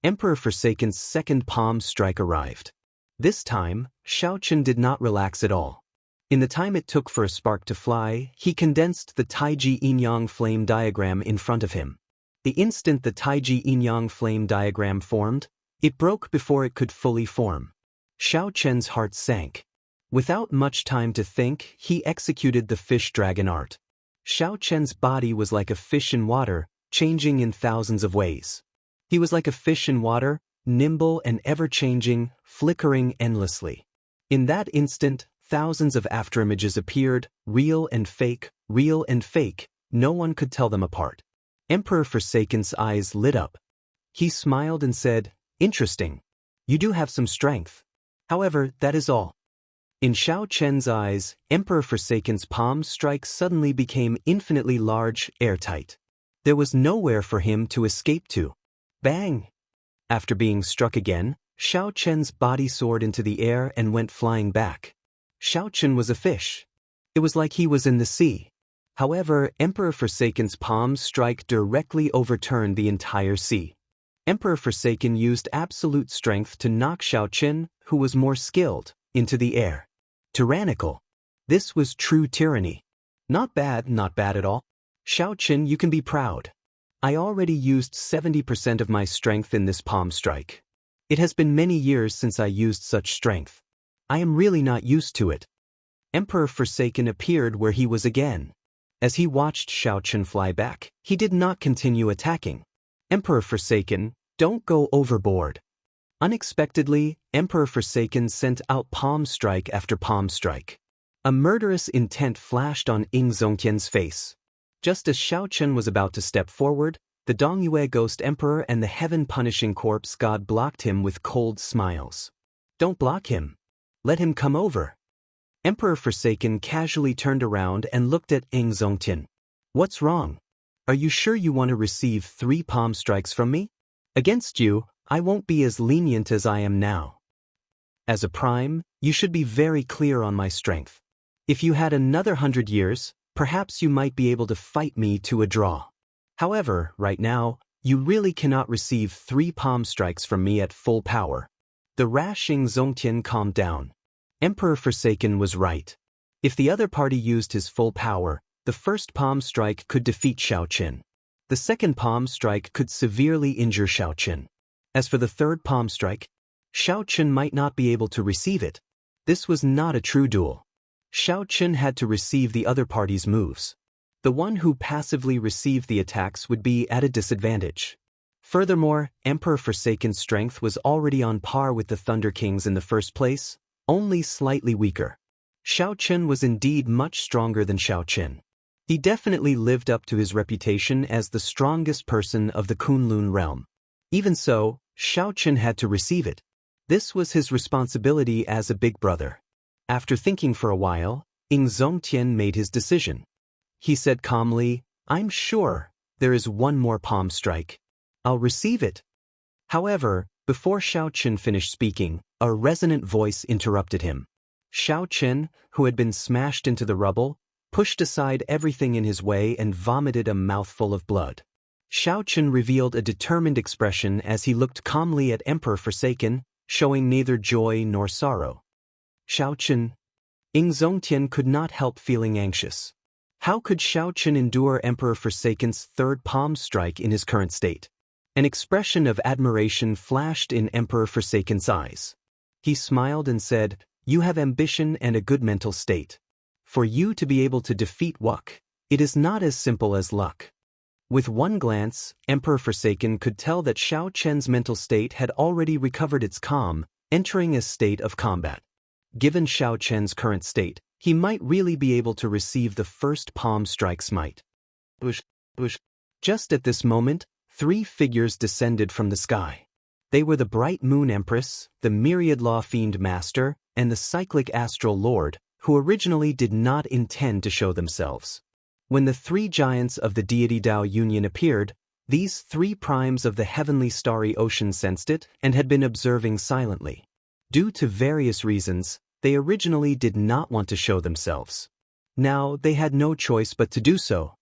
Emperor Forsaken's second palm strike arrived. This time, Xiao Chen did not relax at all. In the time it took for a spark to fly, he condensed the Taiji Yin-Yang flame diagram in front of him. The instant the Taiji Yin-Yang flame diagram formed, it broke before it could fully form. Xiao Chen's heart sank. Without much time to think, he executed the fish dragon art. Xiao Chen's body was like a fish in water, changing in thousands of ways. He was like a fish in water, nimble and ever-changing, flickering endlessly. In that instant, thousands of afterimages appeared, real and fake, no one could tell them apart. Emperor Forsaken's eyes lit up. He smiled and said, "Interesting. You do have some strength. However, that is all." In Xiao Chen's eyes, Emperor Forsaken's palm strike suddenly became infinitely large, airtight. There was nowhere for him to escape to. Bang! After being struck again, Xiao Chen's body soared into the air and went flying back. Xiao Chen was a fish. It was like he was in the sea. However, Emperor Forsaken's palm strike directly overturned the entire sea. Emperor Forsaken used absolute strength to knock Xiao Chen, who was more skilled, into the air. Tyrannical. This was true tyranny. Not bad at all. Xiao Chen, you can be proud. I already used 70% of my strength in this palm strike. It has been many years since I used such strength. I am really not used to it. Emperor Forsaken appeared where he was again. As he watched Xiao Chen fly back, he did not continue attacking. Emperor Forsaken, don't go overboard. Unexpectedly, Emperor Forsaken sent out palm strike after palm strike. A murderous intent flashed on Ying Zongtian's face. Just as Xiao Chen was about to step forward, the Dongyue Ghost Emperor and the Heaven-Punishing Corpse God blocked him with cold smiles. Don't block him. Let him come over. Emperor Forsaken casually turned around and looked at Ying Zongtian. What's wrong? Are you sure you want to receive 3 palm strikes from me? Against you, I won't be as lenient as I am now. As a prime, you should be very clear on my strength. If you had another 100 years, perhaps you might be able to fight me to a draw. However, right now, you really cannot receive 3 palm strikes from me at full power. The rash Ying Zongtian calmed down. Emperor Forsaken was right. If the other party used his full power, the first palm strike could defeat Xiao Chen. The second palm strike could severely injure Xiao Chen. As for the third palm strike, Xiao Chen might not be able to receive it. This was not a true duel. Xiao Chen had to receive the other party's moves. The one who passively received the attacks would be at a disadvantage. Furthermore, Emperor Forsaken's strength was already on par with the Thunder King's in the first place, only slightly weaker. Xiao Chen was indeed much stronger than Xiao Chen. He definitely lived up to his reputation as the strongest person of the Kunlun realm. Even so, Xiao Chen had to receive it. This was his responsibility as a big brother. After thinking for a while, Zongtian made his decision. He said calmly, "I'm sure there is one more palm strike. I'll receive it." However, before Xiao Chen finished speaking, a resonant voice interrupted him. Xiao Chen, who had been smashed into the rubble, pushed aside everything in his way and vomited a mouthful of blood. Xiao Chen revealed a determined expression as he looked calmly at Emperor Forsaken, showing neither joy nor sorrow. Xiao Chen. Zongtian could not help feeling anxious. How could Xiao Chen endure Emperor Forsaken's third palm strike in his current state? An expression of admiration flashed in Emperor Forsaken's eyes. He smiled and said, "You have ambition and a good mental state. For you to be able to defeat Wuk, it is not as simple as luck." With one glance, Emperor Forsaken could tell that Xiao Chen's mental state had already recovered its calm, entering a state of combat. Given Xiao Chen's current state, he might really be able to receive the first palm strike smite. Just at this moment, 3 figures descended from the sky. They were the Bright Moon Empress, the Myriad Law Fiend Master, and the Cyclic Astral Lord, who originally did not intend to show themselves. When the 3 giants of the deity Dao Union appeared, these 3 primes of the heavenly starry ocean sensed it and had been observing silently. Due to various reasons, they originally did not want to show themselves. Now they had no choice but to do so.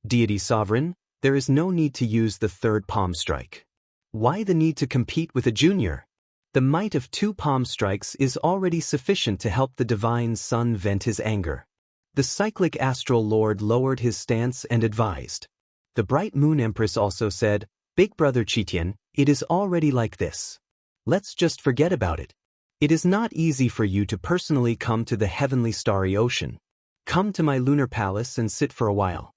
Deity Sovereign, there is no need to use the third palm strike. Why the need to compete with a junior? The might of 2 palm strikes is already sufficient to help the Divine Sun vent his anger. The Cyclic Astral Lord lowered his stance and advised. The Bright Moon Empress also said, "Big Brother Qitian, it is already like this. Let's just forget about it. It is not easy for you to personally come to the heavenly starry ocean. Come to my lunar palace and sit for a while."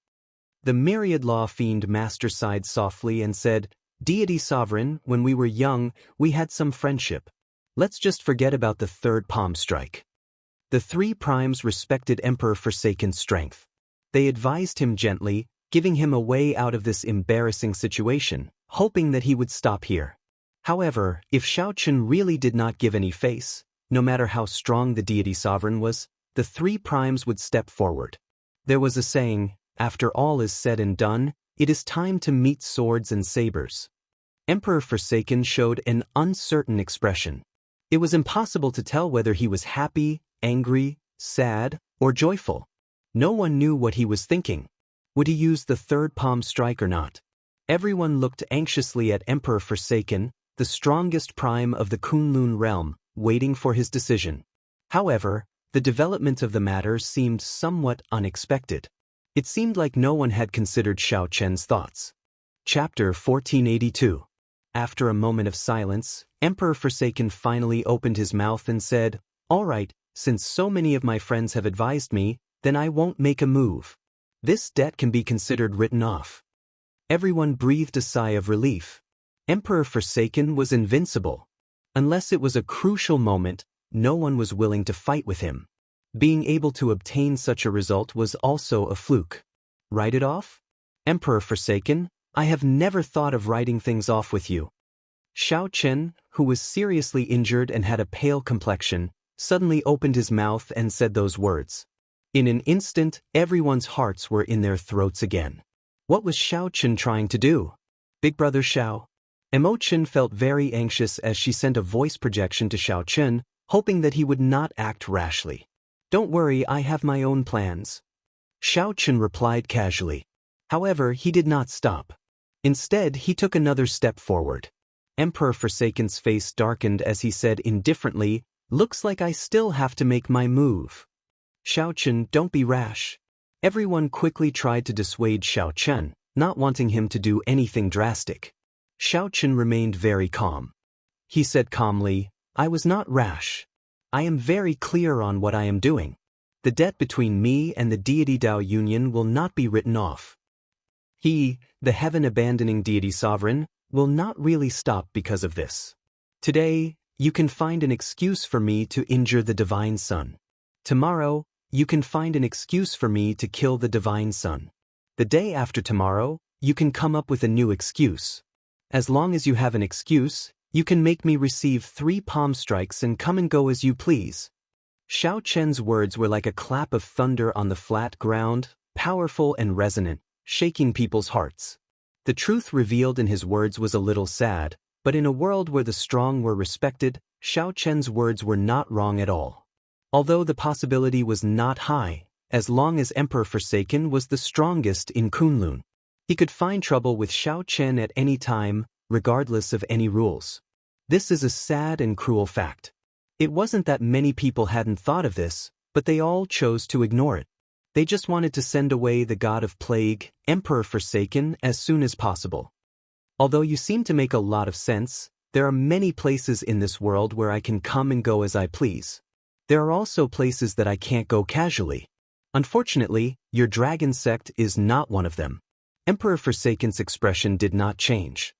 The Myriad Law Fiend Master sighed softly and said, "Deity Sovereign, when we were young, we had some friendship. Let's just forget about the third palm strike." The 3 primes respected Emperor Forsaken's strength. They advised him gently, giving him a way out of this embarrassing situation, hoping that he would stop here. However, if Xiao Chen really did not give any face, no matter how strong the deity sovereign was, the 3 primes would step forward. There was a saying, after all is said and done, it is time to meet swords and sabers. Emperor Forsaken showed an uncertain expression. It was impossible to tell whether he was happy, angry, sad, or joyful. No one knew what he was thinking. Would he use the third palm strike or not? Everyone looked anxiously at Emperor Forsaken, the strongest prime of the Kunlun realm, waiting for his decision. However, the development of the matter seemed somewhat unexpected. It seemed like no one had considered Xiao Chen's thoughts. Chapter 1482. After a moment of silence, Emperor Forsaken finally opened his mouth and said, "All right, since so many of my friends have advised me, then I won't make a move. This debt can be considered written off." Everyone breathed a sigh of relief. Emperor Forsaken was invincible. Unless it was a crucial moment, no one was willing to fight with him. Being able to obtain such a result was also a fluke. Write it off? Emperor Forsaken, I have never thought of writing things off with you. Xiao Chen, who was seriously injured and had a pale complexion, suddenly opened his mouth and said those words. In an instant, everyone's hearts were in their throats again. What was Xiao Chen trying to do? Big Brother Xiao? Emo Chen felt very anxious as she sent a voice projection to Xiao Chen, hoping that he would not act rashly. "Don't worry, I have my own plans." Xiao Chen replied casually. However, he did not stop. Instead, he took another step forward. Emperor Forsaken's face darkened as he said indifferently, "Looks like I still have to make my move." "Xiao Chen, don't be rash." Everyone quickly tried to dissuade Xiao Chen, not wanting him to do anything drastic. Xiao Chen remained very calm. He said calmly, "I was not rash. I am very clear on what I am doing. The debt between me and the deity Dao Union will not be written off. He, the heaven-abandoning deity sovereign, will not really stop because of this. Today, you can find an excuse for me to injure the Divine Sun. Tomorrow, you can find an excuse for me to kill the Divine Sun. The day after tomorrow, you can come up with a new excuse. As long as you have an excuse, You can make me receive 3 palm strikes and come and go as you please. Xiao Chen's words were like a clap of thunder on the flat ground, powerful and resonant, shaking people's hearts. The truth revealed in his words was a little sad, but in a world where the strong were respected, Xiao Chen's words were not wrong at all. Although the possibility was not high, as long as Emperor Forsaken was the strongest in Kunlun, he could find trouble with Xiao Chen at any time, regardless of any rules. This is a sad and cruel fact. It wasn't that many people hadn't thought of this, but they all chose to ignore it. They just wanted to send away the god of plague, Emperor Forsaken, as soon as possible. Although you seem to make a lot of sense, there are many places in this world where I can come and go as I please. There are also places that I can't go casually. Unfortunately, your dragon sect is not one of them. Emperor Forsaken's expression did not change.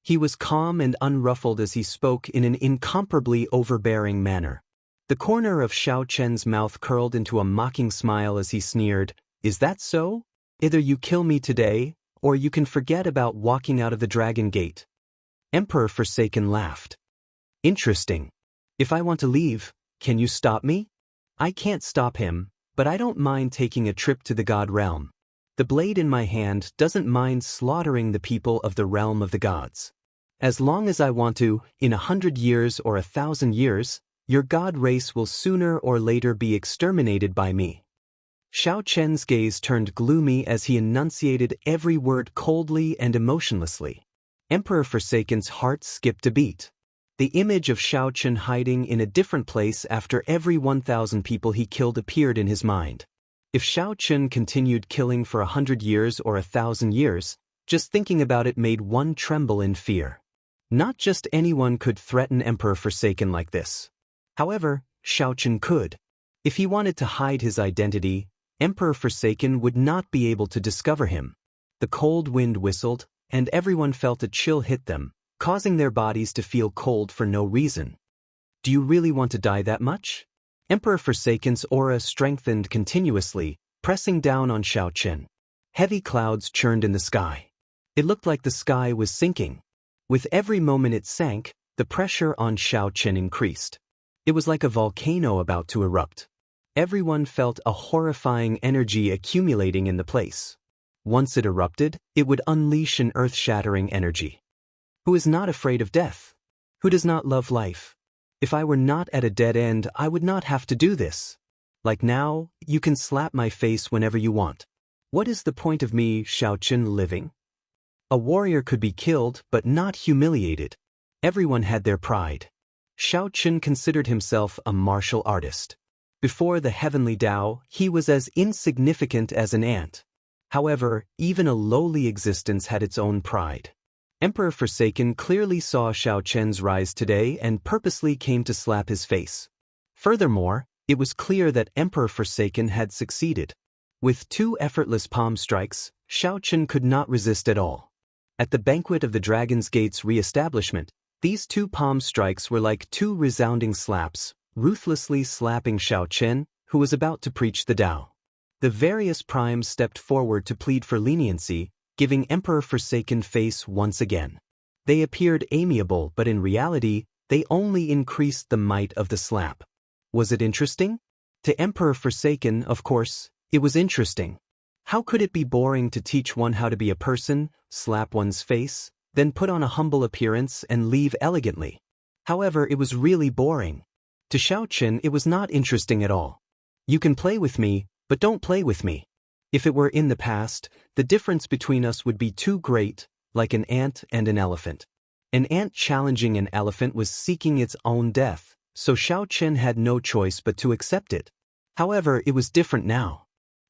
He was calm and unruffled as he spoke in an incomparably overbearing manner. The corner of Xiao Chen's mouth curled into a mocking smile as he sneered, "Is that so? Either you kill me today, or you can forget about walking out of the Dragon Gate." Emperor Forsaken laughed. "Interesting. If I want to leave, can you stop me?" "I can't stop him, but I don't mind taking a trip to the God realm. The blade in my hand doesn't mind slaughtering the people of the realm of the gods. As long as I want to, in 100 years or 1,000 years, your god race will sooner or later be exterminated by me." Xiao Chen's gaze turned gloomy as he enunciated every word coldly and emotionlessly. Emperor Forsaken's heart skipped a beat. The image of Xiao Chen hiding in a different place after every 1,000 people he killed appeared in his mind. If Xiao Chen continued killing for 100 years or 1,000 years, just thinking about it made one tremble in fear. Not just anyone could threaten Emperor Forsaken like this. However, Xiao Chen could. If he wanted to hide his identity, Emperor Forsaken would not be able to discover him. The cold wind whistled, and everyone felt a chill hit them, causing their bodies to feel cold for no reason. "Do you really want to die that much?" Emperor Forsaken's aura strengthened continuously, pressing down on Xiao Chen. Heavy clouds churned in the sky. It looked like the sky was sinking. With every moment it sank, the pressure on Xiao Chen increased. It was like a volcano about to erupt. Everyone felt a horrifying energy accumulating in the place. Once it erupted, it would unleash an earth-shattering energy. Who is not afraid of death? Who does not love life? If I were not at a dead end, I would not have to do this. Like now, you can slap my face whenever you want. What is the point of me, Xiao Chen, living? A warrior could be killed, but not humiliated. Everyone had their pride. Xiao Chen considered himself a martial artist. Before the heavenly Tao, he was as insignificant as an ant. However, even a lowly existence had its own pride. Emperor Forsaken clearly saw Xiao Chen's rise today and purposely came to slap his face. Furthermore, it was clear that Emperor Forsaken had succeeded. With 2 effortless palm strikes, Xiao Chen could not resist at all. At the banquet of the Dragon's Gate's re-establishment, these 2 palm strikes were like 2 resounding slaps, ruthlessly slapping Xiao Chen, who was about to preach the Tao. The various primes stepped forward to plead for leniency, giving Emperor Forsaken face once again. They appeared amiable, but in reality, they only increased the might of the slap. Was it interesting? To Emperor Forsaken, of course, it was interesting. How could it be boring to teach one how to be a person, slap one's face, then put on a humble appearance and leave elegantly? However, it was really boring. To Xiao Chen, it was not interesting at all. You can play with me, but don't play with me. If it were in the past, the difference between us would be too great, like an ant and an elephant. An ant challenging an elephant was seeking its own death, so Xiao Chen had no choice but to accept it. However, it was different now.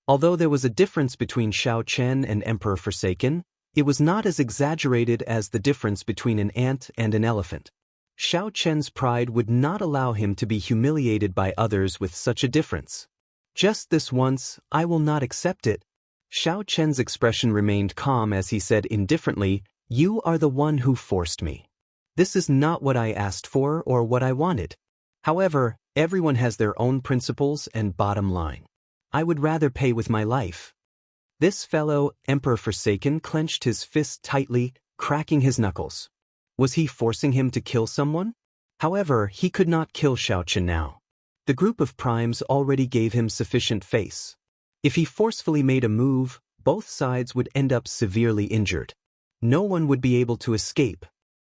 Although there was a difference between Xiao Chen and Emperor Forsaken, it was not as exaggerated as the difference between an ant and an elephant. Xiao Chen's pride would not allow him to be humiliated by others with such a difference. "Just this once, I will not accept it." Xiao Chen's expression remained calm as he said indifferently, "You are the one who forced me. This is not what I asked for or what I wanted. However, everyone has their own principles and bottom line. I would rather pay with my life." This fellow, Emperor Forsaken, clenched his fist tightly, cracking his knuckles. Was he forcing him to kill someone? However, he could not kill Xianxia now. The group of primes already gave him sufficient face. If he forcefully made a move, both sides would end up severely injured. No one would be able to escape.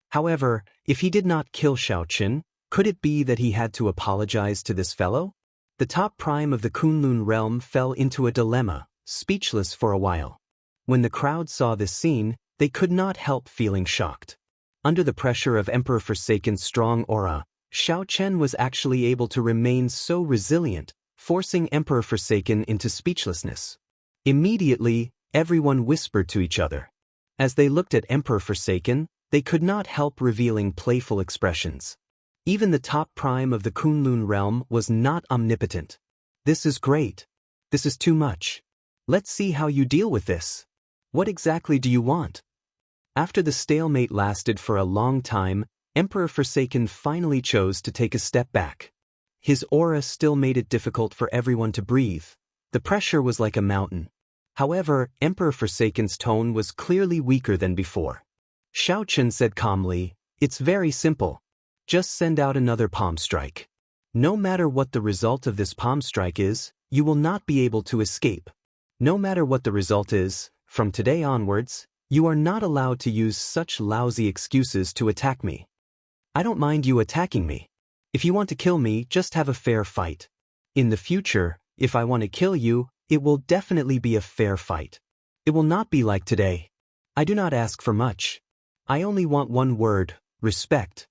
However, if he did not kill Xianxia, could it be that he had to apologize to this fellow? The top prime of the Kunlun realm fell into a dilemma, speechless for a while. When the crowd saw this scene, they could not help feeling shocked. Under the pressure of Emperor Forsaken's strong aura, Xianxia was actually able to remain so resilient, forcing Emperor Forsaken into speechlessness. Immediately, everyone whispered to each other. As they looked at Emperor Forsaken, they could not help revealing playful expressions. Even the top prime of the Kunlun realm was not omnipotent. This is great. This is too much. Let's see how you deal with this. What exactly do you want? After the stalemate lasted for a long time, Emperor Forsaken finally chose to take a step back. His aura still made it difficult for everyone to breathe. The pressure was like a mountain. However, Emperor Forsaken's tone was clearly weaker than before. Xianxia said calmly, "It's very simple. Just send out another palm strike. No matter what the result of this palm strike is, you will not be able to escape. No matter what the result is, from today onwards, you are not allowed to use such lousy excuses to attack me. I don't mind you attacking me. If you want to kill me, just have a fair fight. In the future, if I want to kill you, it will definitely be a fair fight. It will not be like today. I do not ask for much. I only want one word, respect."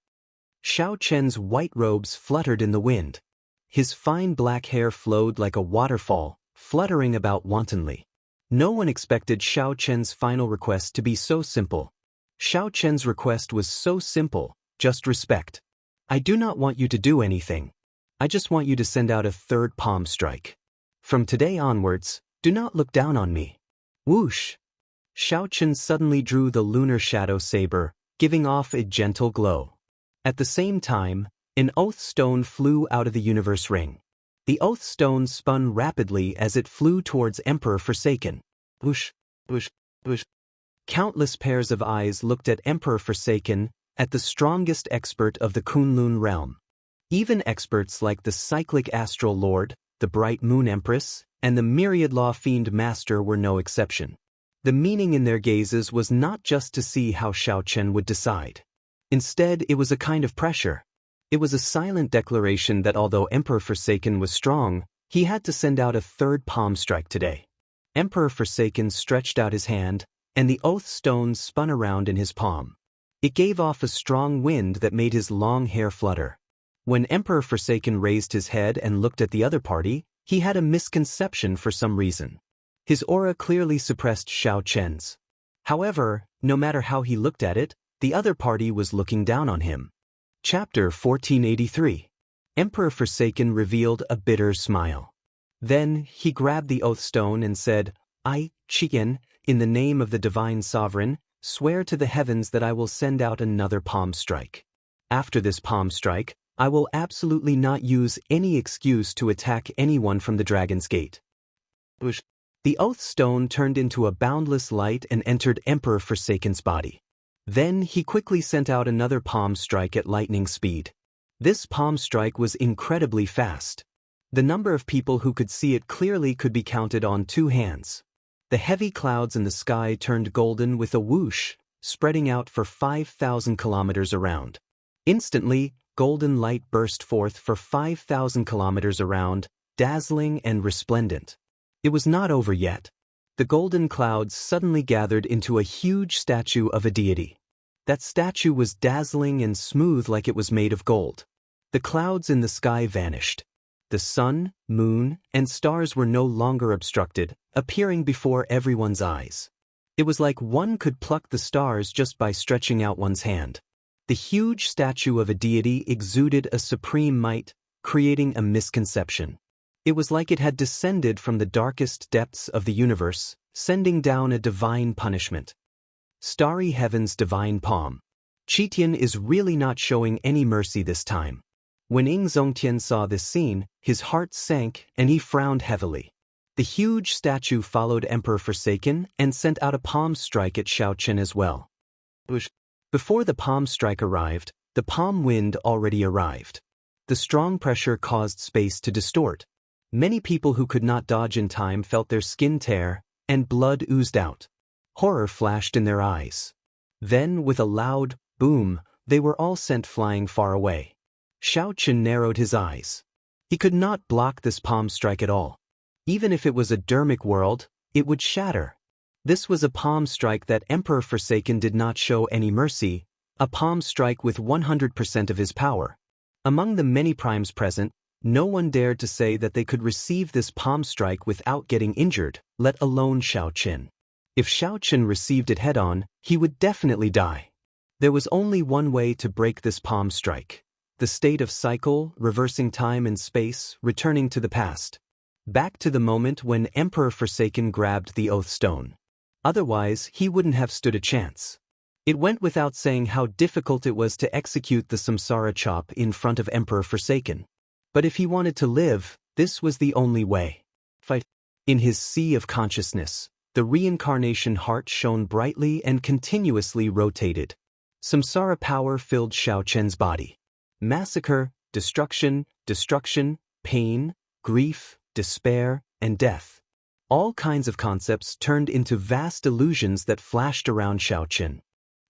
Xianxia's white robes fluttered in the wind. His fine black hair flowed like a waterfall, fluttering about wantonly. No one expected Xianxia's final request to be so simple. Xianxia's request was so simple, just respect. I do not want you to do anything. I just want you to send out a third palm strike. From today onwards, do not look down on me. Whoosh! Xianxia suddenly drew the lunar shadow saber, giving off a gentle glow. At the same time, an oath stone flew out of the universe ring. The oath stone spun rapidly as it flew towards Emperor Forsaken. Whoosh, whoosh, whoosh. Countless pairs of eyes looked at Emperor Forsaken, at the strongest expert of the Kunlun realm. Even experts like the cyclic astral lord, the bright moon empress, and the myriad law fiend master were no exception. The meaning in their gazes was not just to see how Xianxia would decide. Instead, it was a kind of pressure. It was a silent declaration that although Emperor Forsaken was strong, he had to send out a third palm strike today. Emperor Forsaken stretched out his hand, and the oath stone spun around in his palm. It gave off a strong wind that made his long hair flutter. When Emperor Forsaken raised his head and looked at the other party, he had a misconception for some reason. His aura clearly suppressed Xianxia's. However, no matter how he looked at it, the other party was looking down on him. Chapter 1483. Emperor Forsaken revealed a bitter smile. Then, he grabbed the oath stone and said, "I, Qian, in the name of the divine sovereign, swear to the heavens that I will send out another palm strike. After this palm strike, I will absolutely not use any excuse to attack anyone from the Dragon's Gate." The oath stone turned into a boundless light and entered Emperor Forsaken's body. Then he quickly sent out another palm strike at lightning speed. This palm strike was incredibly fast. The number of people who could see it clearly could be counted on two hands. The heavy clouds in the sky turned golden with a whoosh, spreading out for 5,000 kilometers around. Instantly, golden light burst forth for 5,000 kilometers around, dazzling and resplendent. It was not over yet. The golden clouds suddenly gathered into a huge statue of a deity. That statue was dazzling and smooth like it was made of gold. The clouds in the sky vanished. The sun, moon, and stars were no longer obstructed, appearing before everyone's eyes. It was like one could pluck the stars just by stretching out one's hand. The huge statue of a deity exuded a supreme might, creating a misconception. It was like it had descended from the darkest depths of the universe, sending down a divine punishment. Starry Heaven's divine palm. Qitian is really not showing any mercy this time. When Ying Zongtian saw this scene, his heart sank and he frowned heavily. The huge statue followed Emperor Forsaken and sent out a palm strike at Xianxia as well. Before the palm strike arrived, the palm wind already arrived. The strong pressure caused space to distort. Many people who could not dodge in time felt their skin tear, and blood oozed out. Horror flashed in their eyes. Then, with a loud boom, they were all sent flying far away. Xianxia narrowed his eyes. He could not block this palm strike at all. Even if it was a dermic world, it would shatter. This was a palm strike that Emperor Forsaken did not show any mercy, a palm strike with 100% of his power. Among the many primes present, no one dared to say that they could receive this palm strike without getting injured, let alone Xiaoqin. If Xiaoqin received it head-on, he would definitely die. There was only one way to break this palm strike. The state of cycle, reversing time and space, returning to the past. Back to the moment when Emperor Forsaken grabbed the Oath Stone. Otherwise, he wouldn't have stood a chance. It went without saying how difficult it was to execute the Samsara chop in front of Emperor Forsaken. But if he wanted to live, this was the only way. Fight. In his sea of consciousness, the reincarnation heart shone brightly and continuously rotated. Samsara power filled Xiaoqian's body. Massacre, destruction, pain, grief, despair, and death. All kinds of concepts turned into vast illusions that flashed around Xiaoqian.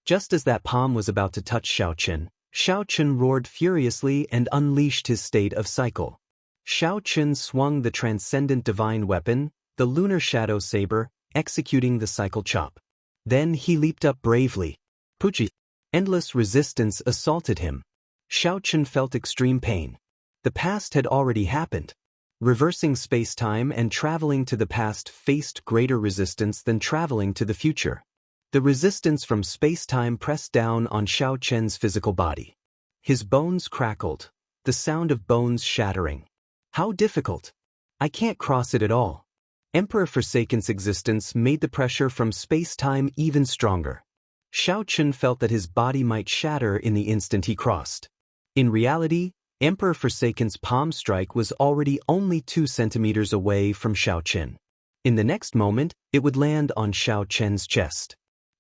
Just as that palm was about to touch Xiaoqian, Xiaoqian roared furiously and unleashed his state of cycle. Xiaoqian swung the transcendent divine weapon, the lunar shadow saber, executing the cycle chop. Then he leaped up bravely. Puji. Endless resistance assaulted him. Xiaoqian felt extreme pain. The past had already happened. Reversing space-time and traveling to the past faced greater resistance than traveling to the future. The resistance from space-time pressed down on Xiaoqian's physical body. His bones crackled, the sound of bones shattering. How difficult! I can't cross it at all. Emperor Forsaken's existence made the pressure from space-time even stronger. Xiaoqian felt that his body might shatter in the instant he crossed. In reality, Emperor Forsaken's palm strike was already only 2 centimeters away from Xiaoqian. In the next moment, it would land on Xiaoqian's chest.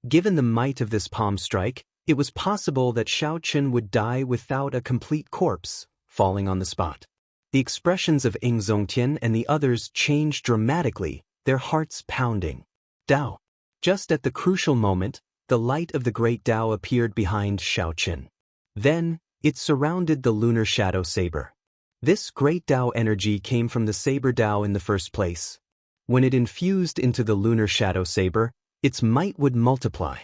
Given the might of this palm strike, it was possible that Xiaoqian would die without a complete corpse, falling on the spot. The expressions of Ying Zongtian and the others changed dramatically, their hearts pounding. Dao. Just at the crucial moment, the light of the great Dao appeared behind Xiaoqian. Then, it surrounded the lunar shadow saber. This great Dao energy came from the saber Dao in the first place. When it infused into the lunar shadow saber, its might would multiply.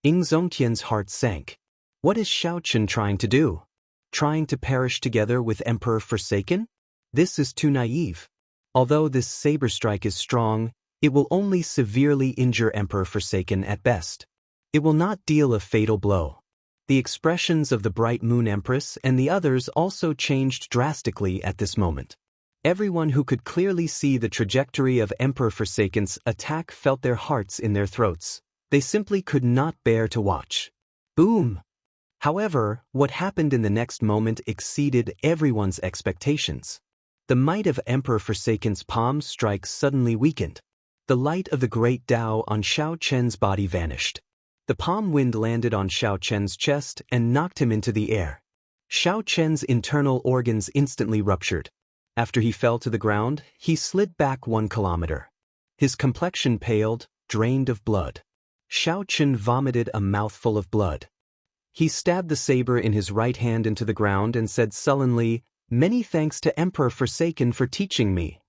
Ying Zongtian's heart sank. What is Xiaoqian trying to do? Trying to perish together with Emperor Forsaken? This is too naive. Although this saber strike is strong, it will only severely injure Emperor Forsaken at best. It will not deal a fatal blow. The expressions of the Bright Moon Empress and the others also changed drastically at this moment. Everyone who could clearly see the trajectory of Emperor Forsaken's attack felt their hearts in their throats. They simply could not bear to watch. Boom! However, what happened in the next moment exceeded everyone's expectations. The might of Emperor Forsaken's palm strike suddenly weakened. The light of the great Dao on Xiaoqian's body vanished. The palm wind landed on Xiaoqian's chest and knocked him into the air. Xiaoqian's internal organs instantly ruptured. After he fell to the ground, he slid back 1 kilometer. His complexion paled, drained of blood. Xiaoqian vomited a mouthful of blood. He stabbed the saber in his right hand into the ground and said sullenly, "Many thanks to Emperor Forsaken for teaching me."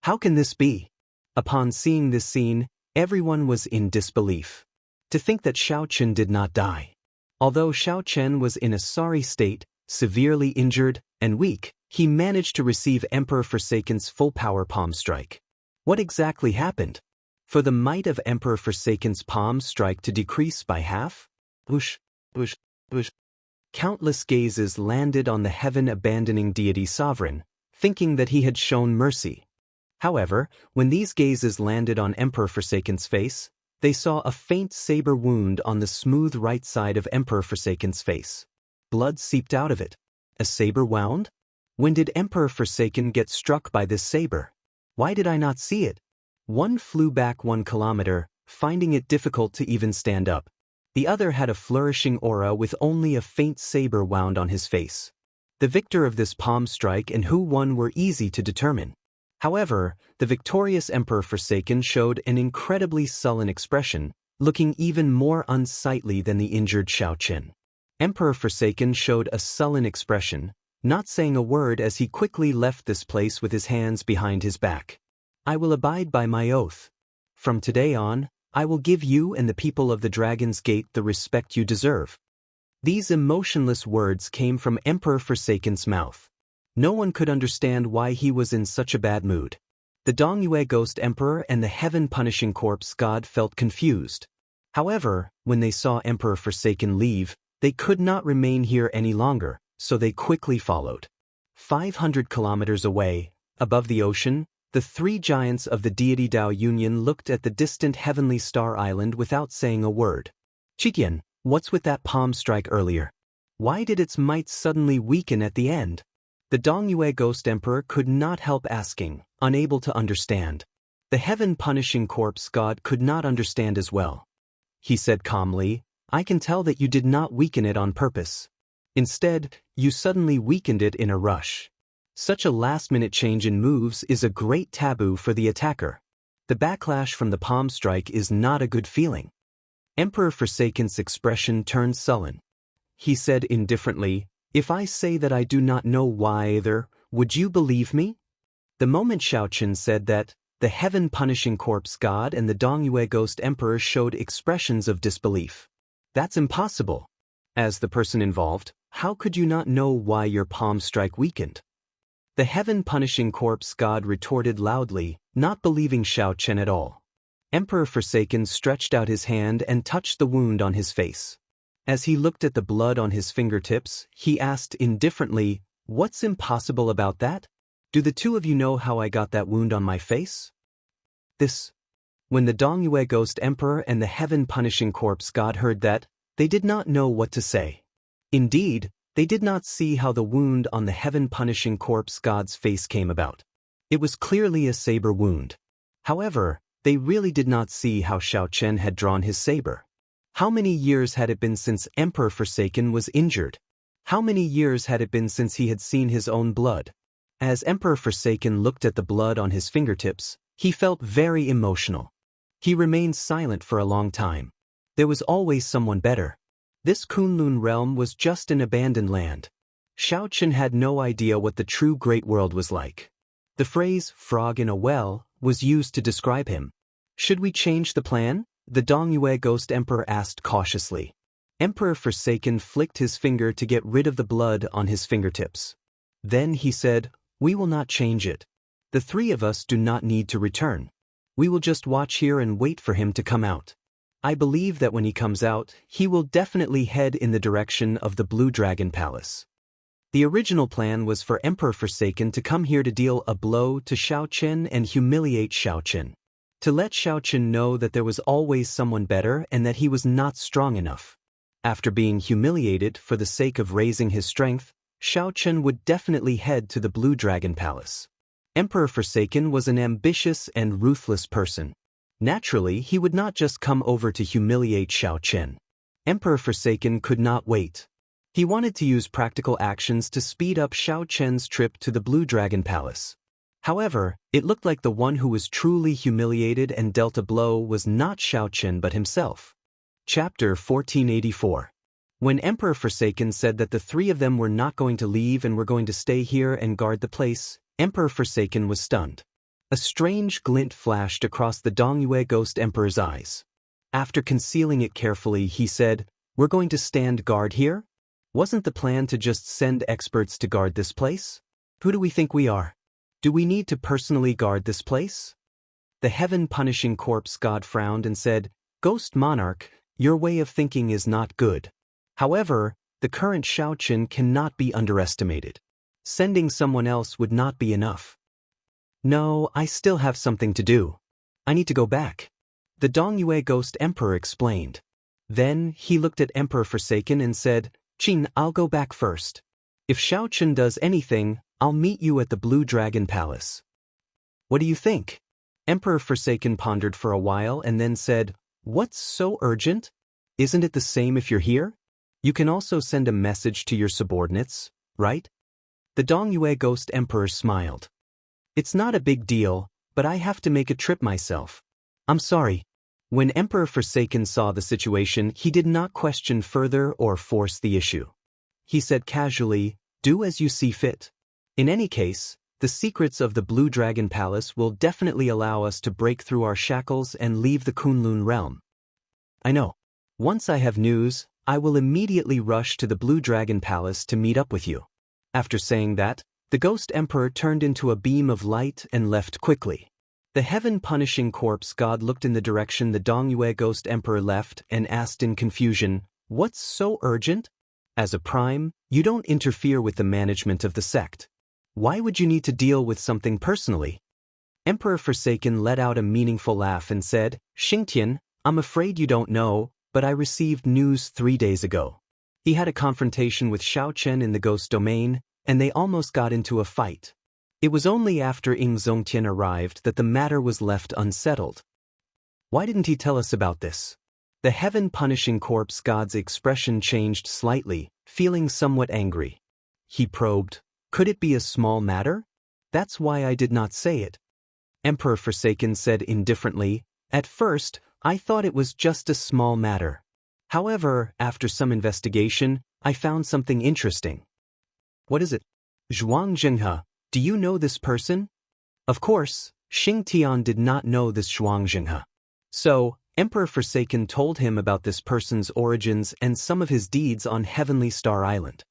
How can this be? Upon seeing this scene, everyone was in disbelief. To think that Xiaoqian did not die. Although Xiaoqian was in a sorry state, severely injured, and weak, he managed to receive Emperor Forsaken's full power palm strike. What exactly happened? For the might of Emperor Forsaken's palm strike to decrease by half? Whoosh, whoosh, whoosh. Countless gazes landed on the heaven-abandoning deity sovereign, thinking that he had shown mercy. However, when these gazes landed on Emperor Forsaken's face, they saw a faint saber wound on the smooth right side of Emperor Forsaken's face. Blood seeped out of it. A saber wound? When did Emperor Forsaken get struck by this saber? Why did I not see it? One flew back 1 kilometer, finding it difficult to even stand up. The other had a flourishing aura with only a faint saber wound on his face. The victor of this palm strike and who won were easy to determine. However, the victorious Emperor Forsaken showed an incredibly sullen expression, looking even more unsightly than the injured Xianxia. Emperor Forsaken showed a sullen expression, not saying a word as he quickly left this place with his hands behind his back. I will abide by my oath. From today on, I will give you and the people of the Dragon's Gate the respect you deserve. These emotionless words came from Emperor Forsaken's mouth. No one could understand why he was in such a bad mood. The Dongyue Ghost Emperor and the Heaven-Punishing Corpse God felt confused. However, when they saw Emperor Forsaken leave, they could not remain here any longer, so they quickly followed. 500 kilometers away, above the ocean, the three giants of the deity Dao Union looked at the distant heavenly star island without saying a word. Qitian, what's with that palm strike earlier? Why did its might suddenly weaken at the end? The Dongyue Ghost Emperor could not help asking, unable to understand. The Heaven-Punishing Corpse God could not understand as well. He said calmly, I can tell that you did not weaken it on purpose. Instead, you suddenly weakened it in a rush. Such a last-minute change in moves is a great taboo for the attacker. The backlash from the palm strike is not a good feeling. Emperor Forsaken's expression turned sullen. He said indifferently, if I say that I do not know why either, would you believe me? The moment Xianxia said that, the Heaven-Punishing Corpse God and the Dongyue Ghost Emperor showed expressions of disbelief. That's impossible. As the person involved, how could you not know why your palm strike weakened? The Heaven-Punishing Corpse God retorted loudly, not believing Xianxia at all. Emperor Forsaken stretched out his hand and touched the wound on his face. As he looked at the blood on his fingertips, he asked indifferently, what's impossible about that? Do the two of you know how I got that wound on my face? When the Dongyue Ghost Emperor and the Heaven-Punishing Corpse God heard that, they did not know what to say. Indeed, they did not see how the wound on the Heaven-Punishing Corpse God's face came about. It was clearly a saber wound. However, they really did not see how Xianxia had drawn his saber. How many years had it been since Emperor Forsaken was injured? How many years had it been since he had seen his own blood? As Emperor Forsaken looked at the blood on his fingertips, he felt very emotional. He remained silent for a long time. There was always someone better. This Kunlun realm was just an abandoned land. Xianxia had no idea what the true Great World was like. The phrase, frog in a well, was used to describe him. Should we change the plan? The Dongyue Ghost Emperor asked cautiously. Emperor Forsaken flicked his finger to get rid of the blood on his fingertips. Then he said, we will not change it. The three of us do not need to return. We will just watch here and wait for him to come out. I believe that when he comes out, he will definitely head in the direction of the Blue Dragon Palace. The original plan was for Emperor Forsaken to come here to deal a blow to Xianxia and humiliate Xianxia. To let Xianxia know that there was always someone better and that he was not strong enough. After being humiliated for the sake of raising his strength, Xianxia would definitely head to the Blue Dragon Palace. Emperor Forsaken was an ambitious and ruthless person. Naturally, he would not just come over to humiliate Xianxia. Emperor Forsaken could not wait. He wanted to use practical actions to speed up Xianxia's trip to the Blue Dragon Palace. However, it looked like the one who was truly humiliated and dealt a blow was not Xianxia but himself. Chapter 1484. When Emperor Forsaken said that the three of them were not going to leave and were going to stay here and guard the place, Emperor Forsaken was stunned. A strange glint flashed across the Dongyue Ghost Emperor's eyes. After concealing it carefully, he said, we're going to stand guard here? Wasn't the plan to just send experts to guard this place? Who do we think we are? Do we need to personally guard this place? The Heaven-Punishing Corpse God frowned and said, Ghost Monarch, your way of thinking is not good. However, the current Xianxia cannot be underestimated. Sending someone else would not be enough. No, I still have something to do. I need to go back. The Dongyue Ghost Emperor explained. Then, he looked at Emperor Forsaken and said, Qin, I'll go back first. If Xianxia does anything, I'll meet you at the Blue Dragon Palace. What do you think? Emperor Forsaken pondered for a while and then said, What's so urgent? Isn't it the same if you're here? You can also send a message to your subordinates, right? The Dongyue Ghost Emperor smiled. It's not a big deal, but I have to make a trip myself. I'm sorry. When Emperor Forsaken saw the situation, he did not question further or force the issue. He said casually, do as you see fit. In any case, the secrets of the Blue Dragon Palace will definitely allow us to break through our shackles and leave the Kunlun realm. I know. Once I have news, I will immediately rush to the Blue Dragon Palace to meet up with you. After saying that, the Ghost Emperor turned into a beam of light and left quickly. The heaven-punishing corpse god looked in the direction the Dongyue Ghost Emperor left and asked in confusion, "What's so urgent? As a prime, you don't interfere with the management of the sect. Why would you need to deal with something personally?" Emperor Forsaken let out a meaningful laugh and said, "Xingtian, I'm afraid you don't know, but I received news 3 days ago." He had a confrontation with Xiaochen in the ghost domain, and they almost got into a fight. It was only after Ying Zongtian arrived that the matter was left unsettled. Why didn't he tell us about this? The heaven-punishing corpse god's expression changed slightly, feeling somewhat angry. He probed, "Could it be a small matter? That's why I did not say it." Emperor Forsaken said indifferently, "At first, I thought it was just a small matter. However, after some investigation, I found something interesting." "What is it?" "Zhuang Zhenghe, do you know this person?" Of course, Xing Tian did not know this Zhuang Zhenghe. So, Emperor Forsaken told him about this person's origins and some of his deeds on Heavenly Star Island.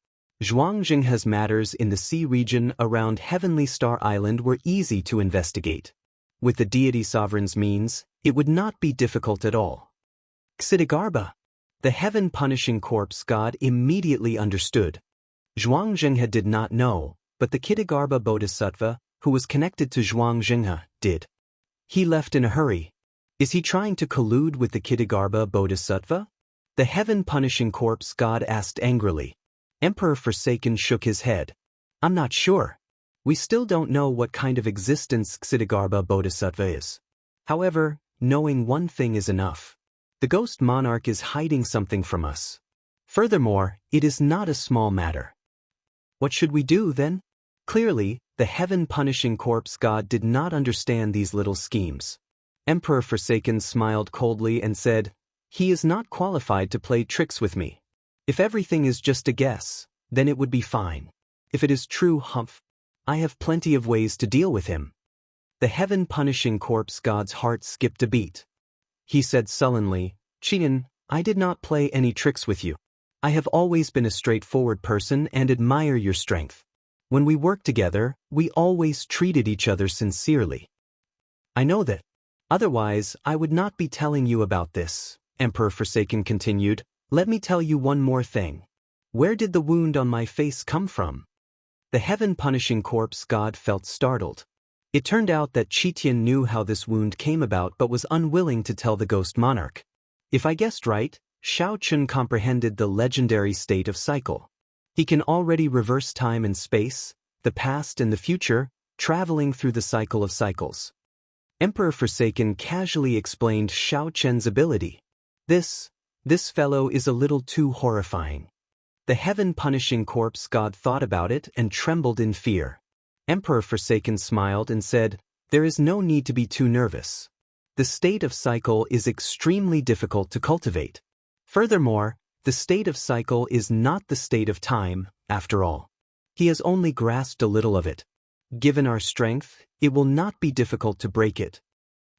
Zhuang Zhenghe's matters in the sea region around Heavenly Star Island were easy to investigate. With the deity sovereign's means, it would not be difficult at all. Xidigarba. The heaven-punishing corpse god immediately understood. Zhuang Zhenghe did not know, but the Xidigarba Bodhisattva, who was connected to Zhuang Zhenghe, did. He left in a hurry. Is he trying to collude with the Xidigarba Bodhisattva? The heaven-punishing corpse god asked angrily. Emperor Forsaken shook his head. I'm not sure. We still don't know what kind of existence Xidigarba Bodhisattva is. However, knowing one thing is enough. The ghost monarch is hiding something from us. Furthermore, it is not a small matter. What should we do then? Clearly, the heaven-punishing corpse god did not understand these little schemes. Emperor Forsaken smiled coldly and said, "He is not qualified to play tricks with me. If everything is just a guess, then it would be fine. If it is true, humph, I have plenty of ways to deal with him." The heaven-punishing corpse god's heart skipped a beat. He said sullenly, "Qian, I did not play any tricks with you. I have always been a straightforward person and admire your strength. When we worked together, we always treated each other sincerely. I know that. Otherwise, I would not be telling you about this," Emperor Forsaken continued. "Let me tell you one more thing. Where did the wound on my face come from?" The heaven-punishing corpse god felt startled. It turned out that Qitian knew how this wound came about but was unwilling to tell the ghost monarch. If I guessed right, Shao Chun comprehended the legendary state of cycle. He can already reverse time and space, the past and the future, traveling through the cycle of cycles. Emperor Forsaken casually explained Shao Chen's ability. This fellow is a little too horrifying." The heaven-punishing corpse god thought about it and trembled in fear. Emperor Forsaken smiled and said, "There is no need to be too nervous. The state of cycle is extremely difficult to cultivate. Furthermore, the state of cycle is not the state of time, after all. He has only grasped a little of it. Given our strength, it will not be difficult to break it."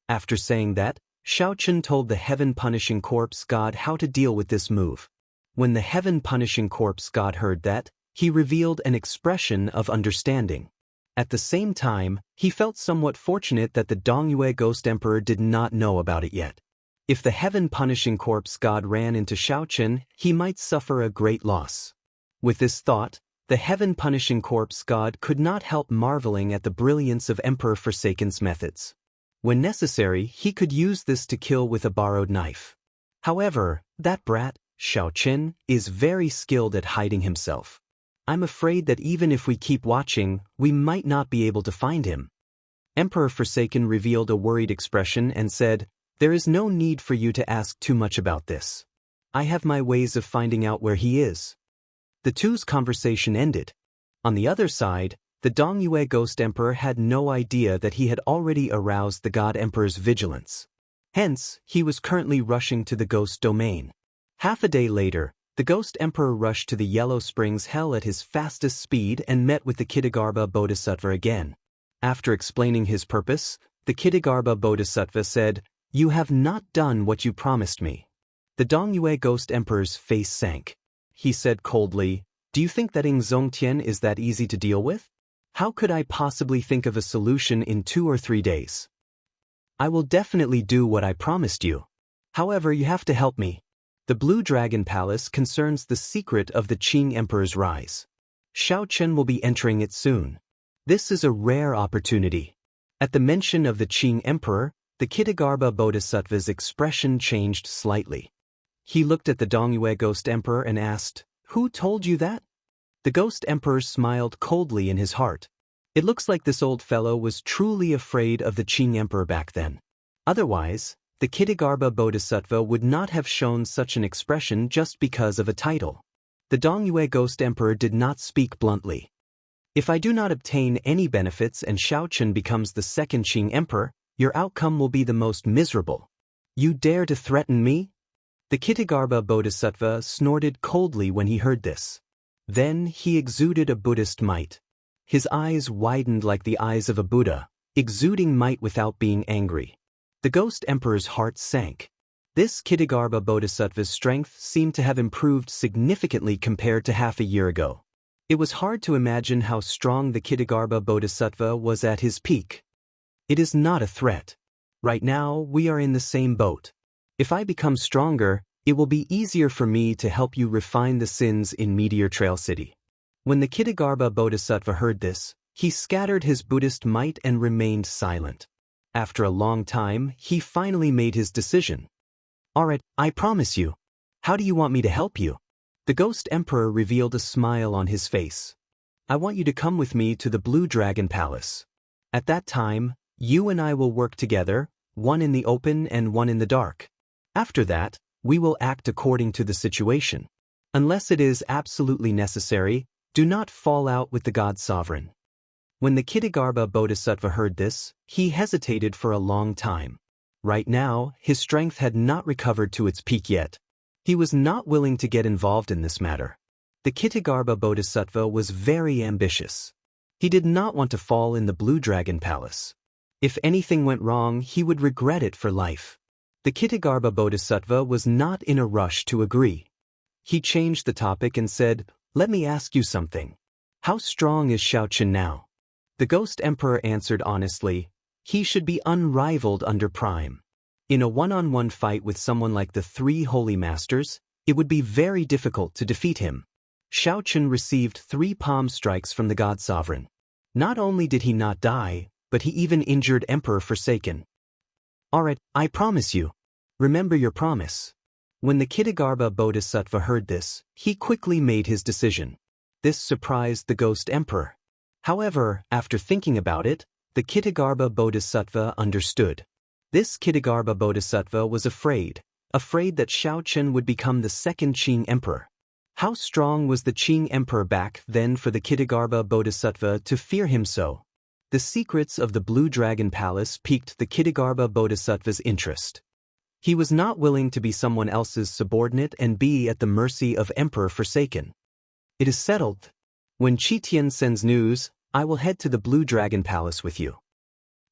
After saying that, Shao Chun told the heaven-punishing corpse god how to deal with this move. When the heaven-punishing corpse god heard that, he revealed an expression of understanding. At the same time, he felt somewhat fortunate that the Dongyue Ghost Emperor did not know about it yet. If the heaven-punishing corpse god ran into Xiaochen, he might suffer a great loss. With this thought, the heaven-punishing corpse god could not help marveling at the brilliance of Emperor Forsaken's methods. When necessary, he could use this to kill with a borrowed knife. However, that brat, Xiaochen, is very skilled at hiding himself. I'm afraid that even if we keep watching, we might not be able to find him. Emperor Forsaken revealed a worried expression and said, "There is no need for you to ask too much about this. I have my ways of finding out where he is." The two's conversation ended. On the other side, the Dongyue Ghost Emperor had no idea that he had already aroused the God Emperor's vigilance. Hence, he was currently rushing to the Ghost Domain. Half a day later, the Ghost Emperor rushed to the Yellow Springs Hell at his fastest speed and met with the Kittagarbha Bodhisattva again. After explaining his purpose, the Kittagarbha Bodhisattva said, "You have not done what you promised me." The Dongyue Ghost Emperor's face sank. He said coldly, "Do you think that Zongtian is that easy to deal with? How could I possibly think of a solution in 2 or 3 days? I will definitely do what I promised you. However, you have to help me. The Blue Dragon Palace concerns the secret of the Qing Emperor's rise. Xiaochen will be entering it soon. This is a rare opportunity." At the mention of the Qing Emperor, the Kittagarbha Bodhisattva's expression changed slightly. He looked at the Dongyue Ghost Emperor and asked, "Who told you that?" The Ghost Emperor smiled coldly in his heart. It looks like this old fellow was truly afraid of the Qing Emperor back then. Otherwise, the Kittagarbha Bodhisattva would not have shown such an expression just because of a title. The Dongyue Ghost Emperor did not speak bluntly. "If I do not obtain any benefits and Xiaochen becomes the second Qing Emperor, your outcome will be the most miserable. You dare to threaten me?" The Kittagarbha Bodhisattva snorted coldly when he heard this. Then he exuded a Buddhist might. His eyes widened like the eyes of a Buddha, exuding might without being angry. The Ghost Emperor's heart sank. This Kittagarbha Bodhisattva's strength seemed to have improved significantly compared to half a year ago. It was hard to imagine how strong the Kittagarbha Bodhisattva was at his peak. "It is not a threat. Right now, we are in the same boat. If I become stronger, it will be easier for me to help you refine the sins in Meteor Trail City." When the Kittagarbha Bodhisattva heard this, he scattered his Buddhist might and remained silent. After a long time, he finally made his decision. "All right, I promise you. How do you want me to help you?" The Ghost Emperor revealed a smile on his face. "I want you to come with me to the Blue Dragon Palace. At that time, you and I will work together, one in the open and one in the dark. After that, we will act according to the situation. Unless it is absolutely necessary, do not fall out with the God Sovereign." When the Kittagarbha Bodhisattva heard this, he hesitated for a long time. Right now, his strength had not recovered to its peak yet. He was not willing to get involved in this matter. The Kittagarbha Bodhisattva was very ambitious. He did not want to fall in the Blue Dragon Palace. If anything went wrong, he would regret it for life. The Kittagarbha Bodhisattva was not in a rush to agree. He changed the topic and said, "Let me ask you something. How strong is Xiaochen now?" The Ghost Emperor answered honestly, "He should be unrivaled under Prime. In a one-on-one fight with someone like the 3 Holy Masters, it would be very difficult to defeat him." Xiaochen received 3 palm strikes from the God Sovereign. Not only did he not die, but he even injured Emperor Forsaken. "All right, I promise you. Remember your promise." When the Kittagarbha Bodhisattva heard this, he quickly made his decision. This surprised the Ghost Emperor. However, after thinking about it, the Kittagarbha Bodhisattva understood. This Kittagarbha Bodhisattva was afraid that Xiaochen would become the second Qing Emperor. How strong was the Qing Emperor back then for the Kittagarbha Bodhisattva to fear him so? The secrets of the Blue Dragon Palace piqued the Kittagarbha Bodhisattva's interest. He was not willing to be someone else's subordinate and be at the mercy of Emperor Forsaken. "It is settled. When Qitian sends news, I will head to the Blue Dragon Palace with you."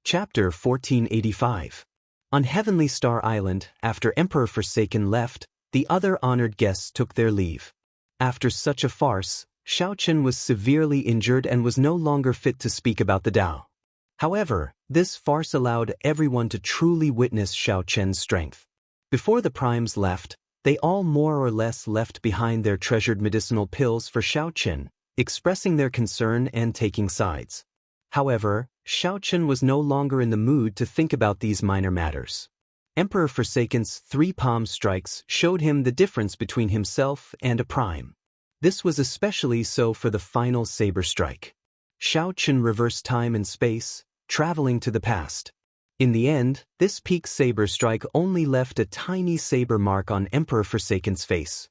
Chapter 1485. On Heavenly Star Island, after Emperor Forsaken left, the other honored guests took their leave. After such a farce, Xiaochen was severely injured and was no longer fit to speak about the Tao. However, this farce allowed everyone to truly witness Xiaochen's strength. Before the primes left, they all more or less left behind their treasured medicinal pills for Xiaochen, expressing their concern and taking sides. However, Xiaochen was no longer in the mood to think about these minor matters. Emperor Forsaken's 3 palm strikes showed him the difference between himself and a prime. This was especially so for the final saber strike. Xiaochen reversed time and space, traveling to the past. In the end, this peak saber strike only left a tiny saber mark on Emperor Forsaken's face.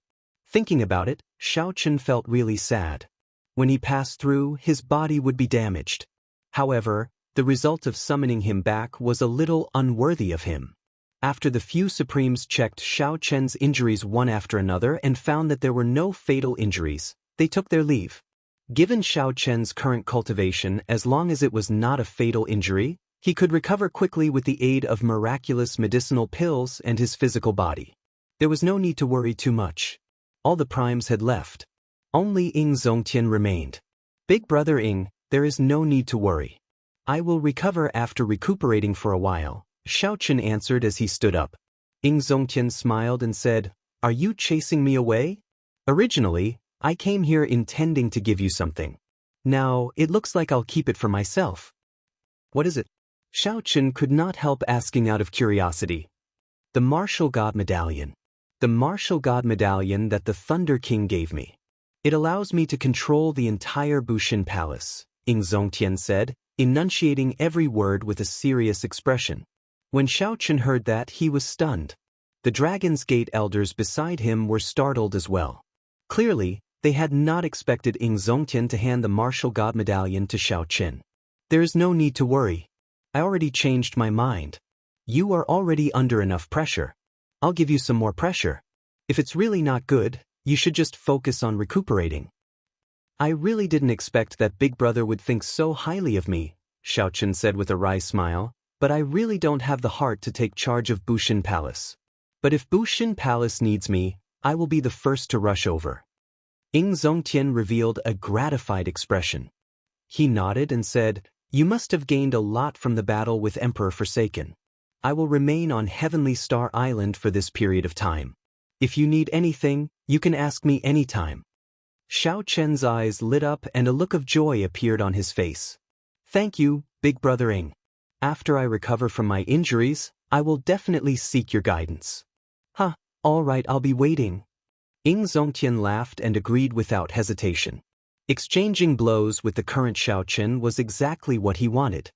Thinking about it, Xiaochen felt really sad. When he passed through, his body would be damaged. However, the result of summoning him back was a little unworthy of him. After the few Supremes checked Xiaochen's injuries one after another and found that there were no fatal injuries, they took their leave. Given Xiaochen's current cultivation, as long as it was not a fatal injury, he could recover quickly with the aid of miraculous medicinal pills and his physical body. There was no need to worry too much. All the primes had left. Only Ying Zongtian remained. Big brother Ying, there is no need to worry. I will recover after recuperating for a while, Xiaochen answered as he stood up. Ying Zongtian smiled and said, "Are you chasing me away? Originally, I came here intending to give you something. Now, it looks like I'll keep it for myself." "What is it?" Xiaochen could not help asking out of curiosity. "The Martial God Medallion. The Martial God Medallion that the Thunder King gave me. It allows me to control the entire Bushin Palace," Ying Zongtian said, enunciating every word with a serious expression. When Xiaochen heard that, he was stunned. The Dragon's Gate elders beside him were startled as well. Clearly, they had not expected Ying Zongtian to hand the Martial God Medallion to Xiaochen. "There is no need to worry. I already changed my mind. You are already under enough pressure. I'll give you some more pressure. If it's really not good, you should just focus on recuperating." "I really didn't expect that Big Brother would think so highly of me," Xiaochen said with a wry smile, "but I really don't have the heart to take charge of Bushin Palace. But if Bushin Palace needs me, I will be the first to rush over." Ying Zongtian revealed a gratified expression. He nodded and said, "You must have gained a lot from the battle with Emperor Forsaken. I will remain on Heavenly Star Island for this period of time. If you need anything, you can ask me anytime." Xiaochen's eyes lit up and a look of joy appeared on his face. "Thank you, Big Brother Ying. After I recover from my injuries, I will definitely seek your guidance." "Huh, all right, I'll be waiting." Ying Zongtian laughed and agreed without hesitation. Exchanging blows with the current Xiaochen was exactly what he wanted.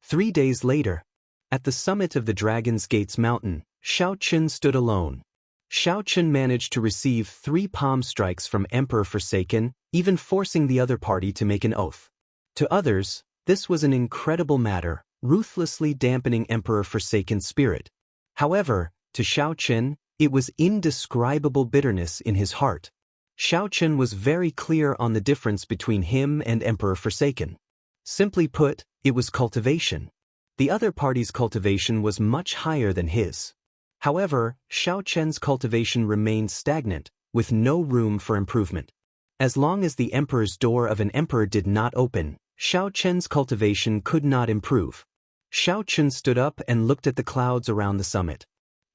3 days later, at the summit of the Dragon's Gates mountain, Xiaochen stood alone. Xiaochen managed to receive 3 palm strikes from Emperor Forsaken, even forcing the other party to make an oath. To others, this was an incredible matter, ruthlessly dampening Emperor Forsaken's spirit. However, to Xiaochen, it was indescribable bitterness in his heart. Xiaochen was very clear on the difference between him and Emperor Forsaken. Simply put, it was cultivation. The other party's cultivation was much higher than his. However, Xiaochen's cultivation remained stagnant, with no room for improvement. As long as the Emperor's door of an emperor did not open, Xiaochen's cultivation could not improve. Xiaochen stood up and looked at the clouds around the summit.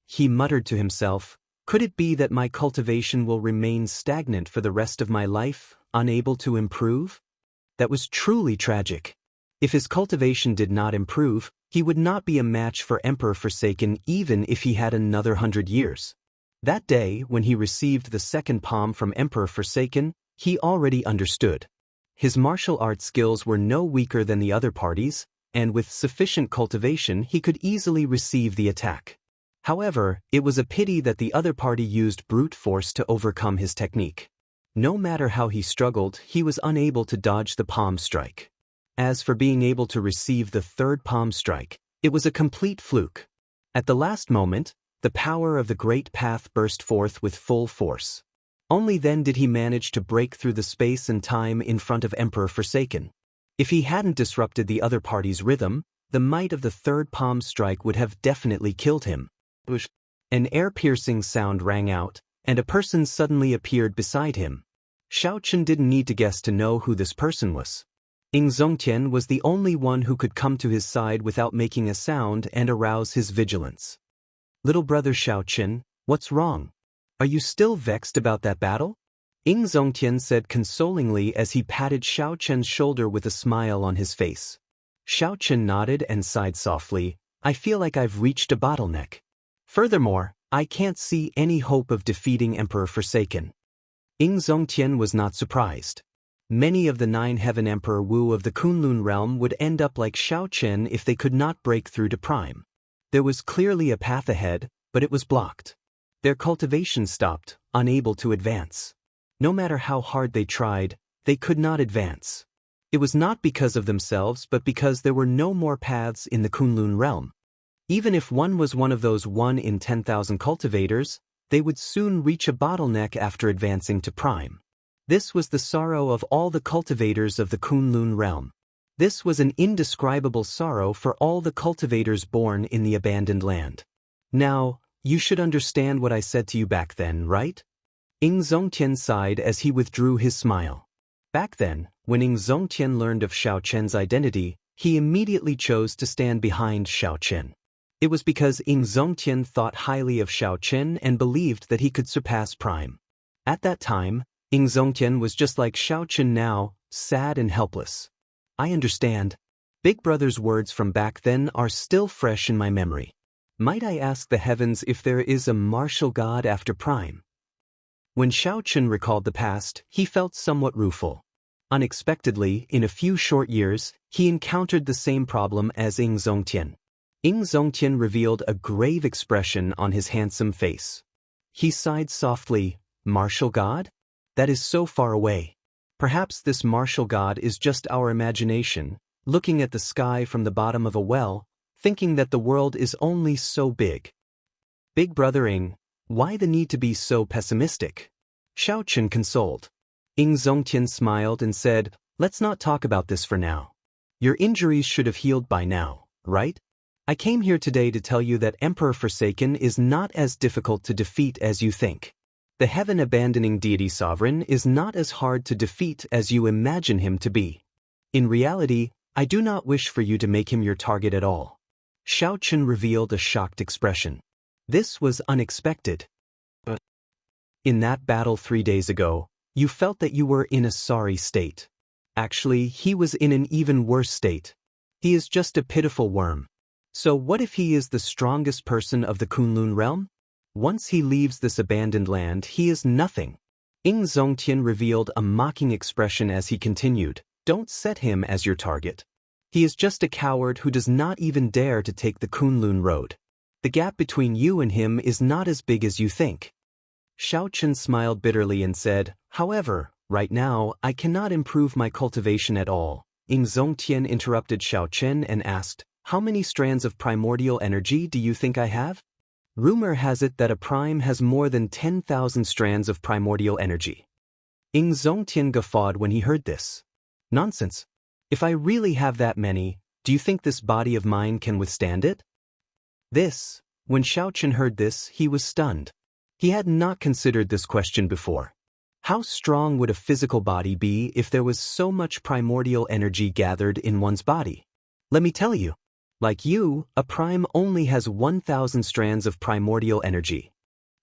He muttered to himself, "Could it be that my cultivation will remain stagnant for the rest of my life, unable to improve?" That was truly tragic. If his cultivation did not improve, he would not be a match for Emperor Forsaken even if he had another 100 years. That day, when he received the second palm from Emperor Forsaken, he already understood. His martial arts skills were no weaker than the other parties, and with sufficient cultivation he could easily receive the attack. However, it was a pity that the other party used brute force to overcome his technique. No matter how he struggled, he was unable to dodge the palm strike. As for being able to receive the third palm strike, it was a complete fluke. At the last moment, the power of the Great Path burst forth with full force. Only then did he manage to break through the space and time in front of Emperor Forsaken. If he hadn't disrupted the other party's rhythm, the might of the third palm strike would have definitely killed him. An ear-piercing sound rang out, and a person suddenly appeared beside him. Xiaochen didn't need to guess to know who this person was. Ying Zongtian was the only one who could come to his side without making a sound and arouse his vigilance. "Little brother Xiaochen, what's wrong? Are you still vexed about that battle?" Ying Zongtian said consolingly as he patted Xiaochen's shoulder with a smile on his face. Xiaochen nodded and sighed softly, "I feel like I've reached a bottleneck. Furthermore, I can't see any hope of defeating Emperor Forsaken." Ying Zongtian was not surprised. Many of the 9-heaven Emperor Wu of the Kunlun realm would end up like Xianxia if they could not break through to Prime. There was clearly a path ahead, but it was blocked. Their cultivation stopped, unable to advance. No matter how hard they tried, they could not advance. It was not because of themselves but because there were no more paths in the Kunlun realm. Even if one was one of those 1 in 10,000 cultivators, they would soon reach a bottleneck after advancing to Prime. This was the sorrow of all the cultivators of the Kunlun realm. This was an indescribable sorrow for all the cultivators born in the abandoned land. Now, you should understand what I said to you back then, right? Ying Zongtian sighed as he withdrew his smile. Back then, when Ying Zongtian learned of Xiaoqian's identity, he immediately chose to stand behind Xiaoqian. It was because Ying Zongtian thought highly of Xiaoqian and believed that he could surpass Prime. At that time, Ying Zongtian was just like Xiaoqian now, sad and helpless. I understand. Big Brother's words from back then are still fresh in my memory. Might I ask the heavens if there is a martial god after Prime? When Xiaoqian recalled the past, he felt somewhat rueful. Unexpectedly, in a few short years, he encountered the same problem as Ying Zongtian. Ying Zongtian revealed a grave expression on his handsome face. He sighed softly, "Martial god? That is so far away. Perhaps this martial god is just our imagination, looking at the sky from the bottom of a well, thinking that the world is only so big." Big Brother Ying, why the need to be so pessimistic? Xiaoqian consoled. Ying Zongtian smiled and said, "Let's not talk about this for now. Your injuries should have healed by now, right? I came here today to tell you that Emperor Forsaken is not as difficult to defeat as you think. The heaven-abandoning deity sovereign is not as hard to defeat as you imagine him to be. In reality, I do not wish for you to make him your target at all." Xiaoqian revealed a shocked expression. This was unexpected. But in that battle 3 days ago, you felt that you were in a sorry state. Actually, he was in an even worse state. He is just a pitiful worm. So what if he is the strongest person of the Kunlun realm? Once he leaves this abandoned land, he is nothing. Ying Zongtian revealed a mocking expression as he continued, "Don't set him as your target. He is just a coward who does not even dare to take the Kunlun road. The gap between you and him is not as big as you think." Xiaoqian smiled bitterly and said, "However, right now, I cannot improve my cultivation at all." Ying Zongtian interrupted Xiaoqian and asked, "How many strands of primordial energy do you think I have?" Rumor has it that a prime has more than 10,000 strands of primordial energy. Ying Zongtian guffawed when he heard this. Nonsense. If I really have that many, do you think this body of mine can withstand it? When Xiaoqian heard this, he was stunned. He had not considered this question before. How strong would a physical body be if there was so much primordial energy gathered in one's body? Let me tell you. Like you, a prime only has 1,000 strands of primordial energy.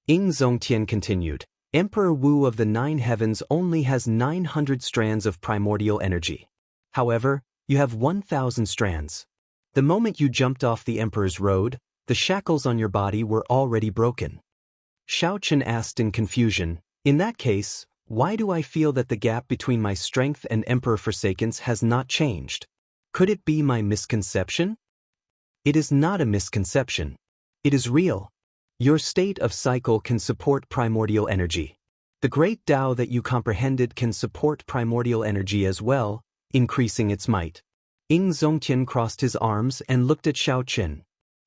Ying Zongtian continued, "Emperor Wu of the 9 heavens only has 900 strands of primordial energy. However, you have 1,000 strands. The moment you jumped off the Emperor's road, the shackles on your body were already broken." Xiaoqian asked in confusion, "In that case, why do I feel that the gap between my strength and Emperor Forsaken's has not changed? Could it be my misconception?" It is not a misconception. It is real. Your state of cycle can support primordial energy. The great Tao that you comprehended can support primordial energy as well, increasing its might. Ying Zongtian crossed his arms and looked at Xiaoqian.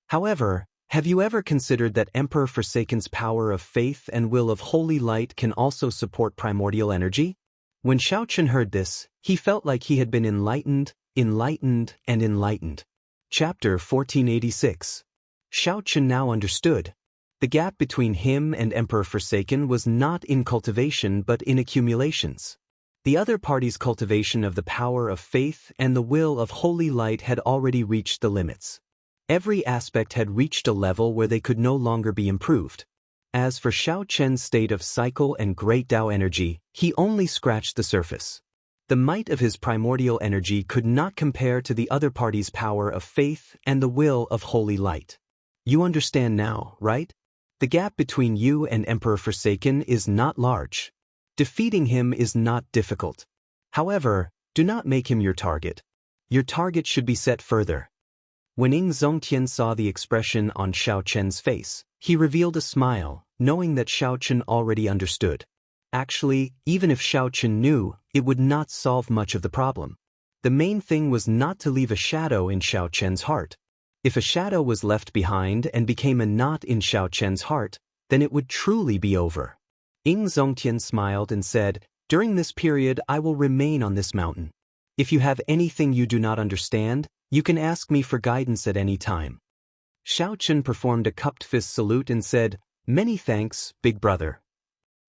However, have you ever considered that Emperor Forsaken's power of faith and will of holy light can also support primordial energy? When Xiaoqian heard this, he felt like he had been enlightened, and enlightened. Chapter 1486. Xiaoqian now understood. The gap between him and Emperor Forsaken was not in cultivation but in accumulations. The other party's cultivation of the power of faith and the will of holy light had already reached the limits. Every aspect had reached a level where they could no longer be improved. As for Xiaoqian's state of cycle and great Tao energy, he only scratched the surface. The might of his primordial energy could not compare to the other party's power of faith and the will of holy light. You understand now, right? The gap between you and Emperor Forsaken is not large. Defeating him is not difficult. However, do not make him your target. Your target should be set further. When Ying Zongtian saw the expression on Xiao Chen's face, he revealed a smile, knowing that Xiao Chen already understood. Actually, even if Xiao Chen knew, it would not solve much of the problem. The main thing was not to leave a shadow in Xiao Chen's heart. If a shadow was left behind and became a knot in Xiao Chen's heart, then it would truly be over. Ying Zongtian smiled and said, "During this period I will remain on this mountain. If you have anything you do not understand, you can ask me for guidance at any time." Xiao Chen performed a cupped fist salute and said, "Many thanks, big brother."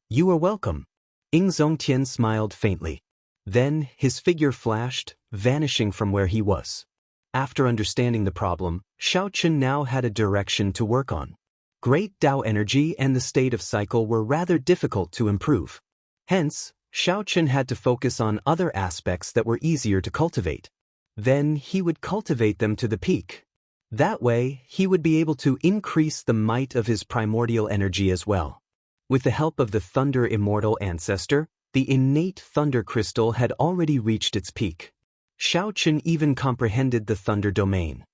"You are welcome." Ying Zongtian smiled faintly. Then, his figure flashed, vanishing from where he was. After understanding the problem, Xiao Chen now had a direction to work on. Great Tao energy and the state of cycle were rather difficult to improve. Hence, Xiao Chen had to focus on other aspects that were easier to cultivate. Then he would cultivate them to the peak. That way, he would be able to increase the might of his primordial energy as well. With the help of the Thunder Immortal Ancestor, the innate Thunder Crystal had already reached its peak. Xiao Chen even comprehended the Thunder Domain.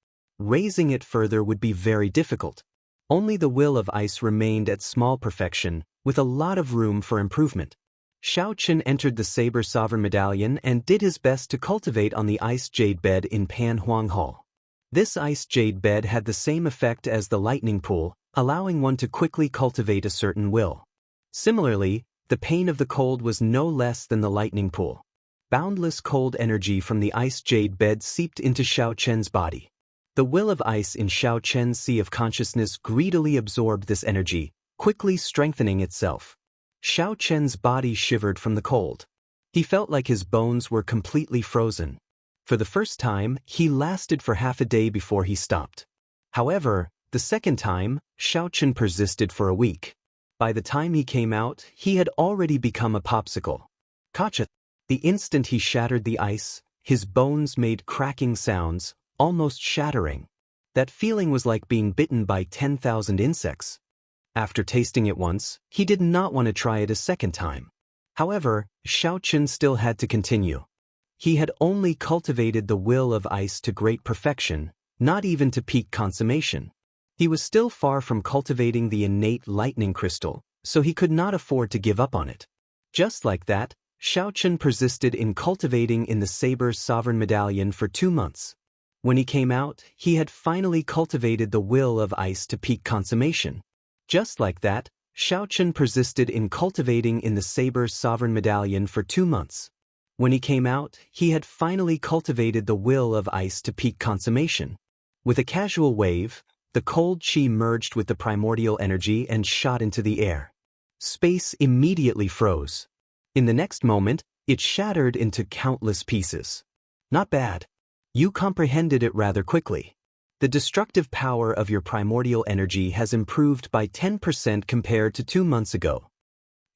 Raising it further would be very difficult. Only the Will of Ice remained at small perfection, with a lot of room for improvement. Xiao Chen entered the Saber Sovereign Medallion and did his best to cultivate on the Ice Jade Bed in Pan Huang Hall. This Ice Jade Bed had the same effect as the Lightning Pool, allowing one to quickly cultivate a certain will. Similarly, the pain of the cold was no less than the Lightning Pool. Boundless cold energy from the Ice Jade Bed seeped into Xiao Chen's body. The Will of Ice in Xiao Chen's Sea of Consciousness greedily absorbed this energy, quickly strengthening itself. Xiao Chen's body shivered from the cold. He felt like his bones were completely frozen. For the first time, he lasted for half a day before he stopped. However, the second time, Xiao Chen persisted for a week. By the time he came out, he had already become a popsicle. Gotcha! The instant he shattered the ice, his bones made cracking sounds, almost shattering. That feeling was like being bitten by 10,000 insects. After tasting it once, he did not want to try it a second time. However, Xiao Chen still had to continue. He had only cultivated the Will of Ice to great perfection, not even to peak consummation. He was still far from cultivating the innate Lightning Crystal, so he could not afford to give up on it. Just like that, Xiao Chen persisted in cultivating in the Saber Sovereign Medallion for 2 months. When he came out, he had finally cultivated the Will of Ice to peak consummation. Just like that, Xiao Chen persisted in cultivating in the Saber Sovereign Medallion for 2 months. When he came out, he had finally cultivated the Will of Ice to peak consummation. With a casual wave, the cold chi merged with the primordial energy and shot into the air. Space immediately froze. In the next moment, it shattered into countless pieces. Not bad. You comprehended it rather quickly. The destructive power of your primordial energy has improved by 10% compared to 2 months ago.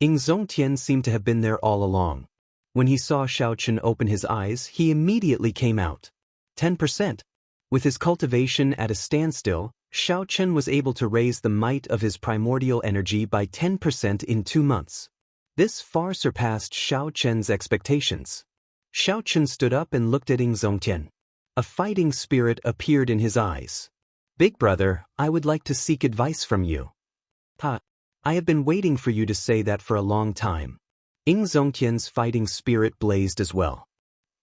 Ying Zongtian seemed to have been there all along. When he saw Xiao Chen open his eyes, he immediately came out. 10%. With his cultivation at a standstill, Xiao Chen was able to raise the might of his primordial energy by 10% in 2 months. This far surpassed Xiao Chen's expectations. Xiao Chen stood up and looked at Ying Zongtian. A fighting spirit appeared in his eyes. "Big brother, I would like to seek advice from you." "Ha! I have been waiting for you to say that for a long time." Ying Zongtian's fighting spirit blazed as well.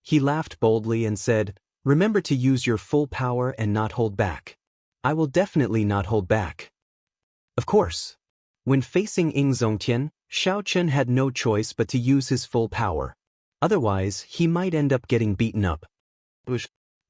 He laughed boldly and said, "Remember to use your full power and not hold back." "I will definitely not hold back." Of course. When facing Ying Zongtian, Xiao Chen had no choice but to use his full power. Otherwise, he might end up getting beaten up.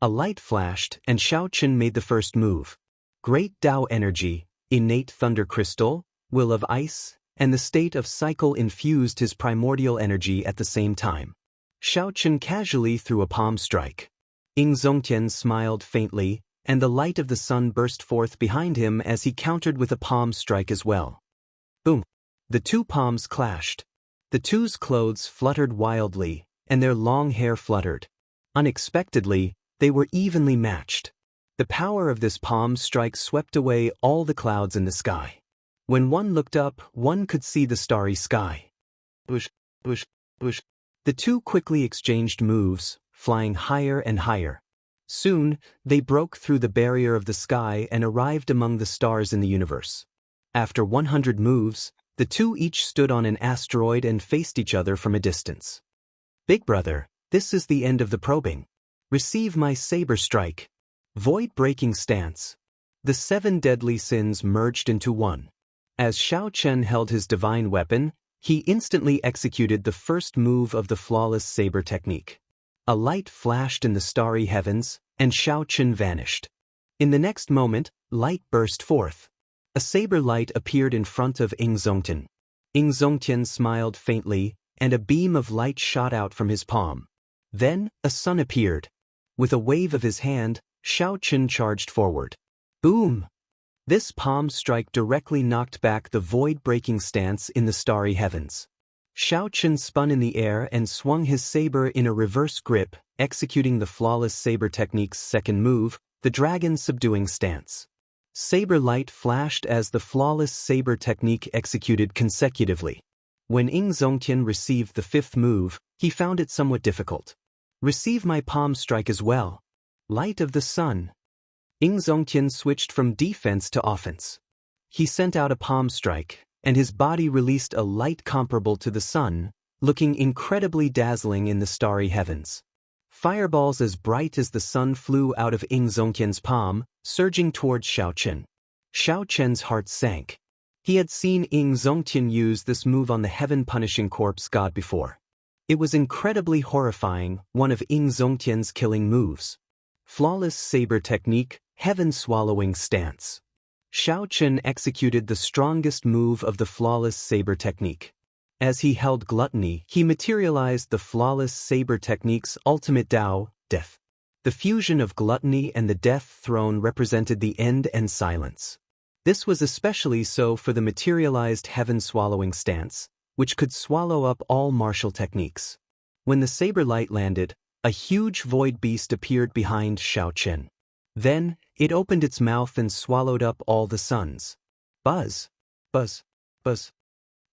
A light flashed, and Xiao Chen made the first move. Great Tao energy, innate Thunder Crystal, Will of Ice, and the state of cycle infused his primordial energy at the same time. Xiao Chen casually threw a palm strike. Ying Zongtian smiled faintly, and the light of the sun burst forth behind him as he countered with a palm strike as well. Boom! The 2 palms clashed. The two's clothes fluttered wildly, and their long hair fluttered. Unexpectedly, they were evenly matched. The power of this palm strike swept away all the clouds in the sky. When one looked up, one could see the starry sky. Bush, bush, bush. The two quickly exchanged moves, flying higher and higher. Soon, they broke through the barrier of the sky and arrived among the stars in the universe. After 100 moves, the two each stood on an asteroid and faced each other from a distance. Big brother, this is the end of the probing. Receive my saber strike. Void-breaking stance. The 7 deadly sins merged into one. As Xianxia held his divine weapon, he instantly executed the first move of the flawless saber technique. A light flashed in the starry heavens, and Xianxia vanished. In the next moment, light burst forth. A saber light appeared in front of Zongtian. Zongtian smiled faintly, and a beam of light shot out from his palm. Then, a sun appeared. With a wave of his hand, Xianxia charged forward. Boom! This palm strike directly knocked back the void-breaking stance in the starry heavens. Xianxia spun in the air and swung his saber in a reverse grip, executing the flawless saber technique's second move, the dragon subduing stance. Saber light flashed as the flawless saber technique executed consecutively. When Zongtian received the fifth move, he found it somewhat difficult. Receive my palm strike as well. Light of the sun. Zongtian switched from defense to offense. He sent out a palm strike, and his body released a light comparable to the sun, looking incredibly dazzling in the starry heavens. Fireballs as bright as the sun flew out of Zongtian's palm, surging towards Xianxia. Xianxia's heart sank. He had seen Zongtian use this move on the heaven-punishing corpse god before. It was incredibly horrifying, one of Zongtian's killing moves. Flawless saber technique, heaven-swallowing stance. Xianxia executed the strongest move of the flawless saber technique. As he held gluttony, he materialized the flawless saber technique's ultimate Tao, death. The fusion of gluttony and the death throne represented the end and silence. This was especially so for the materialized heaven-swallowing stance, which could swallow up all martial techniques. When the saber light landed, a huge void beast appeared behind Xianxia. Then, it opened its mouth and swallowed up all the suns. Buzz! Buzz! Buzz!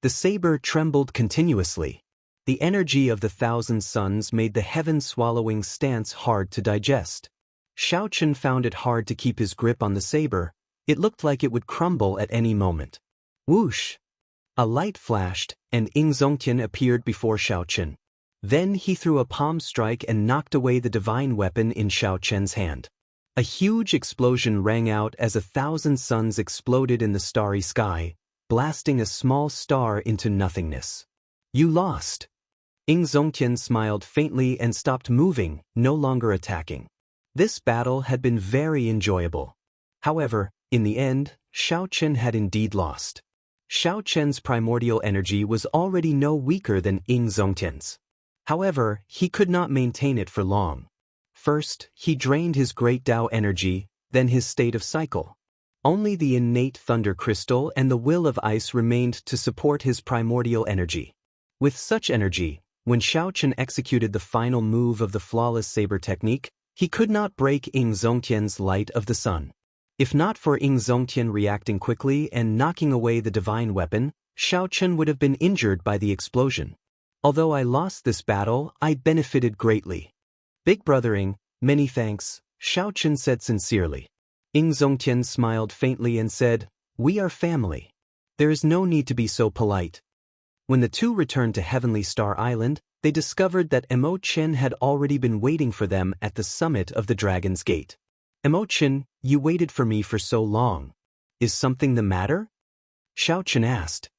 The saber trembled continuously. The energy of the 1,000 suns made the heaven-swallowing stance hard to digest. Xianxia found it hard to keep his grip on the saber. It looked like it would crumble at any moment. Whoosh! A light flashed, and Zongtian appeared before Xianxia. Then he threw a palm strike and knocked away the divine weapon in Xianxia's hand. A huge explosion rang out as 1,000 suns exploded in the starry sky, blasting a small star into nothingness. You lost. Zongtian smiled faintly and stopped moving, no longer attacking. This battle had been very enjoyable. However, in the end, Xianxia had indeed lost. Xianxia's primordial energy was already no weaker than Zongtian's. However, he could not maintain it for long. First, he drained his great Tao energy, then his state of cycle. Only the innate thunder crystal and the will of ice remained to support his primordial energy. With such energy, when Xianxia executed the final move of the flawless saber technique, he could not break Zongtian's light of the sun. If not for Zongtian reacting quickly and knocking away the divine weapon, Xianxia would have been injured by the explosion. Although I lost this battle, I benefited greatly. Big brothering, many thanks, Xianxia said sincerely. Zongtian smiled faintly and said, We are family. There is no need to be so polite. When the two returned to Heavenly Star Island, they discovered that Chen had already been waiting for them at the summit of the Dragon's Gate. Chen, you waited for me for so long. Is something the matter? Xianxia asked.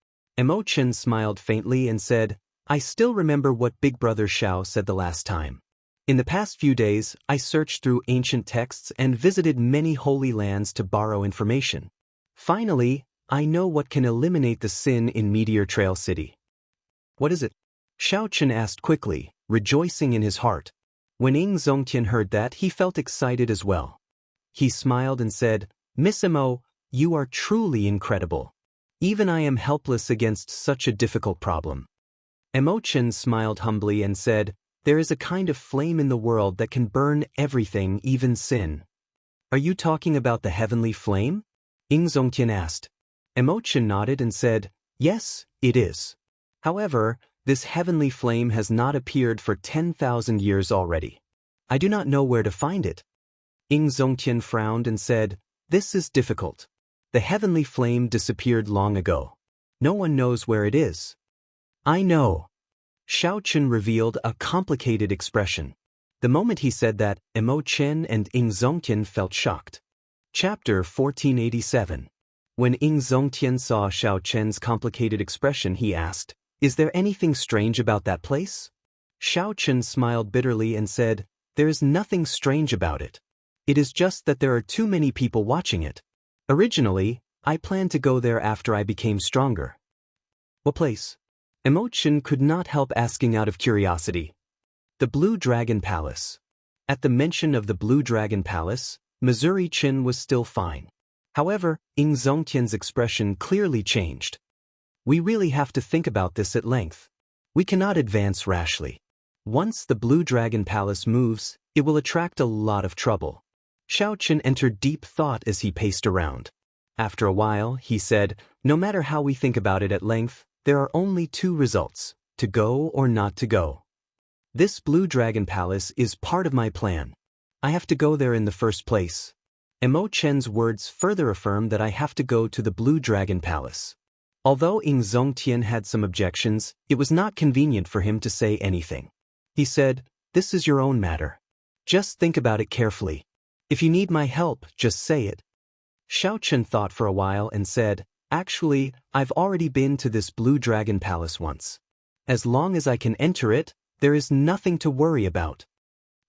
Chen smiled faintly and said, I still remember what Big Brother Xiao said the last time. In the past few days, I searched through ancient texts and visited many holy lands to borrow information. Finally, I know what can eliminate the sin in Meteor Trail City. What is it? Xianxia asked quickly, rejoicing in his heart. When Zongtian heard that, he felt excited as well. He smiled and said, Miss Mo, you are truly incredible. Even I am helpless against such a difficult problem. Chen smiled humbly and said, There is a kind of flame in the world that can burn everything, even sin. Are you talking about the heavenly flame? Zongtian asked. Chen nodded and said, Yes, it is. However, This heavenly flame has not appeared for 10,000 years already. I do not know where to find it. Ying Zongtian frowned and said, "This is difficult. The heavenly flame disappeared long ago. No one knows where it is." "I know." Xiaochen revealed a complicated expression. The moment he said that, Emo Chen and Ying Zongtian felt shocked. Chapter 1487. When Ying Zongtian saw Xiaochen's complicated expression, he asked, "Is there anything strange about that place?" Xiaochen smiled bitterly and said, "There is nothing strange about it. It is just that there are too many people watching it. Originally, I planned to go there after I became stronger." "What place?" Emo Chen could not help asking out of curiosity. "The Blue Dragon Palace." At the mention of the Blue Dragon Palace, Missouri Chin was still fine. However, Ying Zongtian's expression clearly changed. "We really have to think about this at length. We cannot advance rashly. Once the Blue Dragon Palace moves, it will attract a lot of trouble." Xiaochen entered deep thought as he paced around. After a while, he said, "No matter how we think about it at length, there are only two results: to go or not to go. This Blue Dragon Palace is part of my plan. I have to go there in the first place." Emo Chen's words further affirm that I have to go to the Blue Dragon Palace. Although Ying Zongtian had some objections, it was not convenient for him to say anything. He said, "This is your own matter. Just think about it carefully. If you need my help, just say it." Xiaochen thought for a while and said, "Actually, I've already been to this Blue Dragon Palace once. As long as I can enter it, there is nothing to worry about."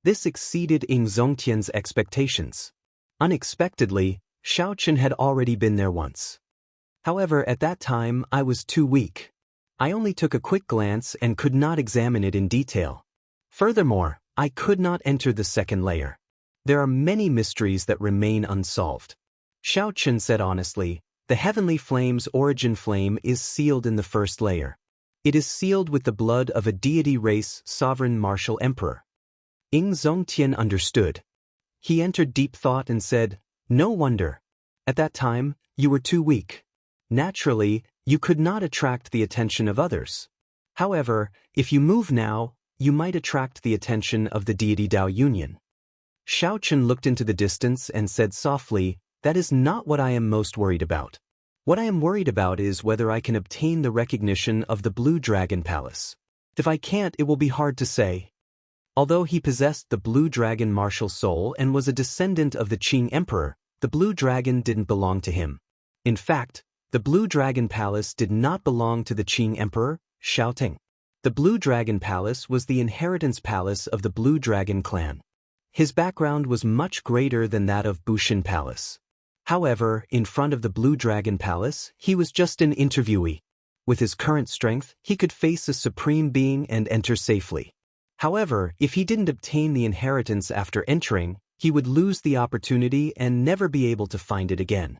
This exceeded Ying Zongtian's expectations. Unexpectedly, Xiaochen had already been there once. However, at that time, I was too weak. I only took a quick glance and could not examine it in detail. Furthermore, I could not enter the second layer. There are many mysteries that remain unsolved. Xiaochen said honestly, "The heavenly flame's origin flame is sealed in the first layer. It is sealed with the blood of a deity race sovereign martial emperor." Ying Zongtian understood. He entered deep thought and said, "No wonder. At that time, you were too weak. Naturally, you could not attract the attention of others. However, if you move now, you might attract the attention of the deity Dao Union." Xiaochen looked into the distance and said softly, "That is not what I am most worried about. What I am worried about is whether I can obtain the recognition of the Blue Dragon Palace. If I can't, it will be hard to say." Although he possessed the Blue Dragon martial soul and was a descendant of the Qing Emperor, the Blue Dragon didn't belong to him. In fact, the Blue Dragon Palace did not belong to the Qing Emperor, Xiaoting. The Blue Dragon Palace was the inheritance palace of the Blue Dragon clan. His background was much greater than that of Bushin Palace. However, in front of the Blue Dragon Palace, he was just an interviewee. With his current strength, he could face a supreme being and enter safely. However, if he didn't obtain the inheritance after entering, he would lose the opportunity and never be able to find it again.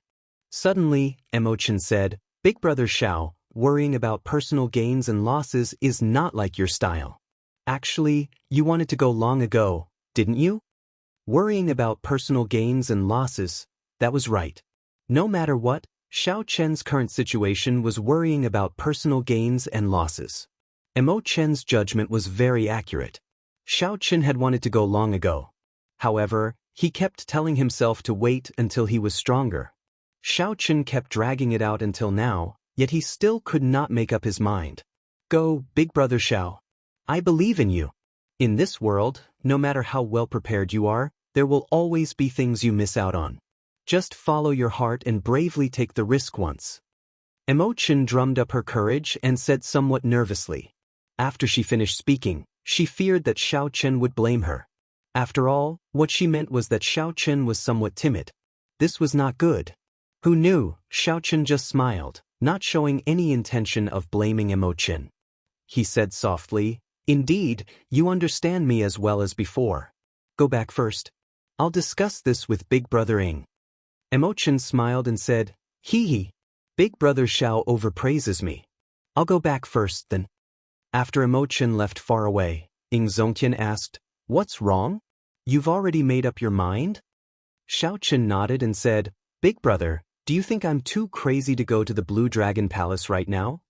Suddenly, Emo Chen said, "Big Brother Xiao, worrying about personal gains and losses is not like your style. Actually, you wanted to go long ago, didn't you?" Worrying about personal gains and losses, that was right. No matter what, Xiao Chen's current situation was worrying about personal gains and losses. Emo Chen's judgment was very accurate. Xiao Chen had wanted to go long ago. However, he kept telling himself to wait until he was stronger. Xiao Chen kept dragging it out until now, yet he still could not make up his mind. "Go, Big Brother Xiao. I believe in you. In this world, no matter how well prepared you are, there will always be things you miss out on. Just follow your heart and bravely take the risk once." Emo Chen drummed up her courage and said somewhat nervously. After she finished speaking, she feared that Xiao Chen would blame her. After all, what she meant was that Xiao Chen was somewhat timid. This was not good. Who knew? Xiao Chen just smiled, not showing any intention of blaming Emo Chen. He said softly, "Indeed, you understand me as well as before. Go back first. I'll discuss this with Big Brother Ying." Emo Chen smiled and said, "Hee. Big Brother Xiao overpraises me. I'll go back first then." After Emo Chen left far away, Ying Zongtian asked, "What's wrong? You've already made up your mind?" Xiao Chen nodded and said, "Big Brother, do you think I'm too crazy to go to the Blue Dragon Palace right now?"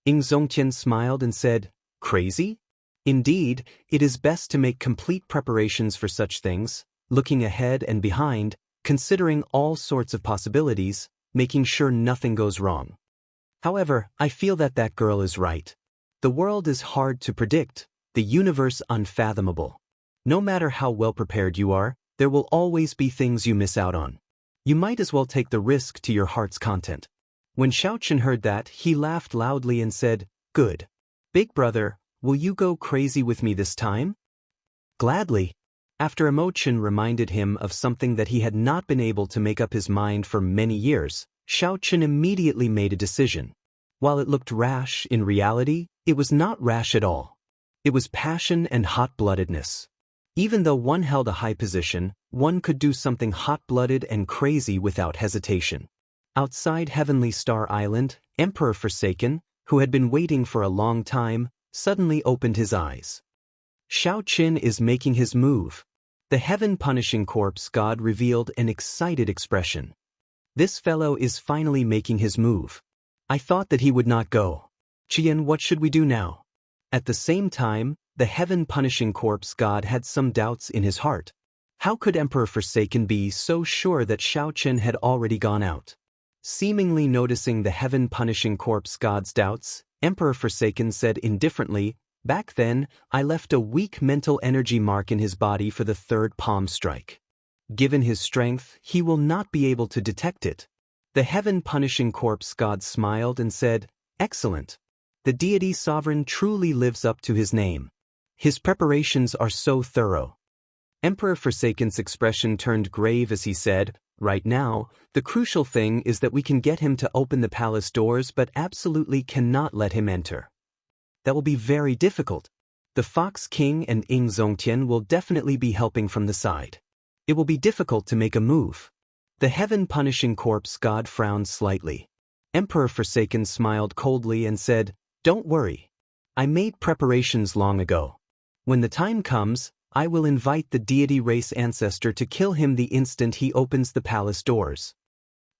Ying Zongtian smiled and said, Crazy? Indeed, it is best to make complete preparations for such things, looking ahead and behind, considering all sorts of possibilities, making sure nothing goes wrong. However, I feel that that girl is right. The world is hard to predict, the universe unfathomable. No matter how well prepared you are, there will always be things you miss out on. You might as well take the risk to your heart's content. When Xiaochen heard that, he laughed loudly and said, "Good. Big brother, will you go crazy with me this time?" Gladly. After Emochen reminded him of something that he had not been able to make up his mind for many years, Xiaochen immediately made a decision. While it looked rash, in reality, it was not rash at all. It was passion and hot-bloodedness. Even though one held a high position, one could do something hot-blooded and crazy without hesitation. Outside Heavenly Star Island, Emperor Forsaken, who had been waiting for a long time, suddenly opened his eyes. Xiaochen is making his move. The heaven-punishing corpse god revealed an excited expression. This fellow is finally making his move. I thought that he would not go. Qian, what should we do now? At the same time, the heaven-punishing corpse god had some doubts in his heart. How could Emperor Forsaken be so sure that Xiaochen had already gone out? Seemingly noticing the heaven-punishing corpse god's doubts, Emperor Forsaken said indifferently, "Back then, I left a weak mental energy mark in his body for the third palm strike. Given his strength, he will not be able to detect it." The heaven-punishing corpse god smiled and said, "Excellent. The deity sovereign truly lives up to his name. His preparations are so thorough." Emperor Forsaken's expression turned grave as he said, "Right now, the crucial thing is that we can get him to open the palace doors but absolutely cannot let him enter. That will be very difficult. The Fox King and Ying Zongtian will definitely be helping from the side. It will be difficult to make a move." The heaven-punishing corpse god frowned slightly. Emperor Forsaken smiled coldly and said, "Don't worry. I made preparations long ago. When the time comes, I will invite the deity race ancestor to kill him the instant he opens the palace doors."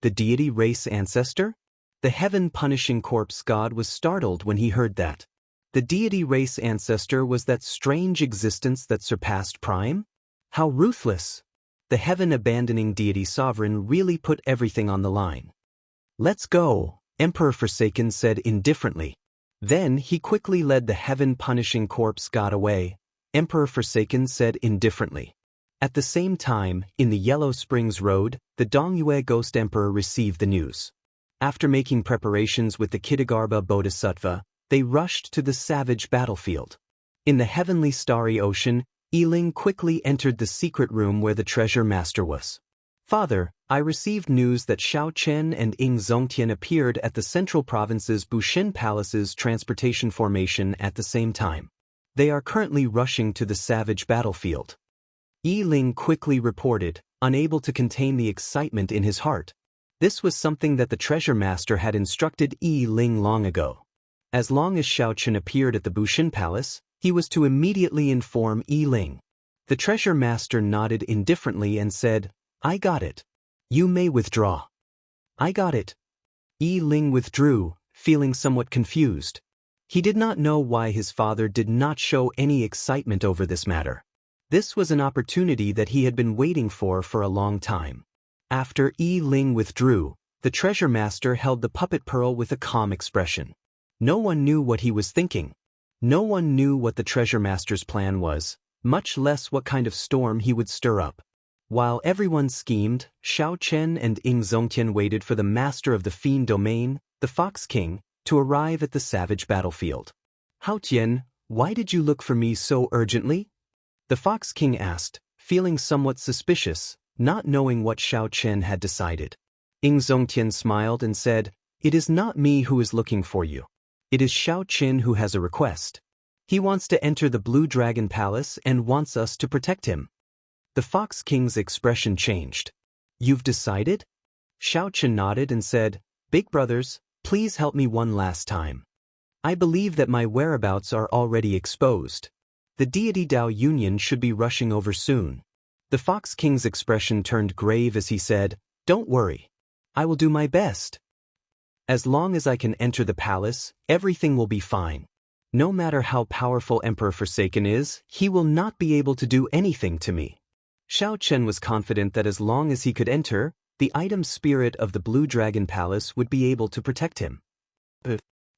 The deity race ancestor? The heaven-punishing corpse god was startled when he heard that. The deity race ancestor was that strange existence that surpassed Prime? How ruthless! The heaven-abandoning deity sovereign really put everything on the line. "Let's go," Emperor Forsaken said indifferently. Then he quickly led the heaven-punishing corpse god away, Emperor Forsaken said indifferently. At the same time, in the Yellow Springs Road, the Dongyue Ghost Emperor received the news. After making preparations with the Kitagarbha Bodhisattva, they rushed to the savage battlefield. In the heavenly starry ocean, Yiling quickly entered the secret room where the treasure master was. "Father, I received news that Xiaochen and Ying Zongtian appeared at the Central Province's Bushin Palace's transportation formation at the same time. They are currently rushing to the savage battlefield." Yiling quickly reported, unable to contain the excitement in his heart. This was something that the treasure master had instructed Yiling long ago. As long as Xiaochen appeared at the Bushin Palace, he was to immediately inform Yiling. The treasure master nodded indifferently and said, "I got it. You may withdraw." "I got it." Yiling withdrew, feeling somewhat confused. He did not know why his father did not show any excitement over this matter. This was an opportunity that he had been waiting for a long time. After Yiling withdrew, the treasure master held the puppet pearl with a calm expression. No one knew what he was thinking. No one knew what the treasure master's plan was, much less what kind of storm he would stir up. While everyone schemed, Xiaochen and Ying Zongtian waited for the master of the Fiend Domain, the Fox King, to arrive at the savage battlefield. "Hao Tian, why did you look for me so urgently?" the Fox King asked, feeling somewhat suspicious, not knowing what Xiaochen had decided. Ying Zongtian smiled and said, "It is not me who is looking for you. It is Xiaochen who has a request. He wants to enter the Blue Dragon Palace and wants us to protect him." The Fox King's expression changed. "You've decided?" Xiaochen nodded and said, "Big brothers, please help me one last time. I believe that my whereabouts are already exposed. The deity Dao Union should be rushing over soon." The Fox King's expression turned grave as he said, "Don't worry. I will do my best. As long as I can enter the palace, everything will be fine. No matter how powerful Emperor Forsaken is, he will not be able to do anything to me. Xiao Chen was confident that as long as he could enter, the item spirit of the Blue Dragon Palace would be able to protect him.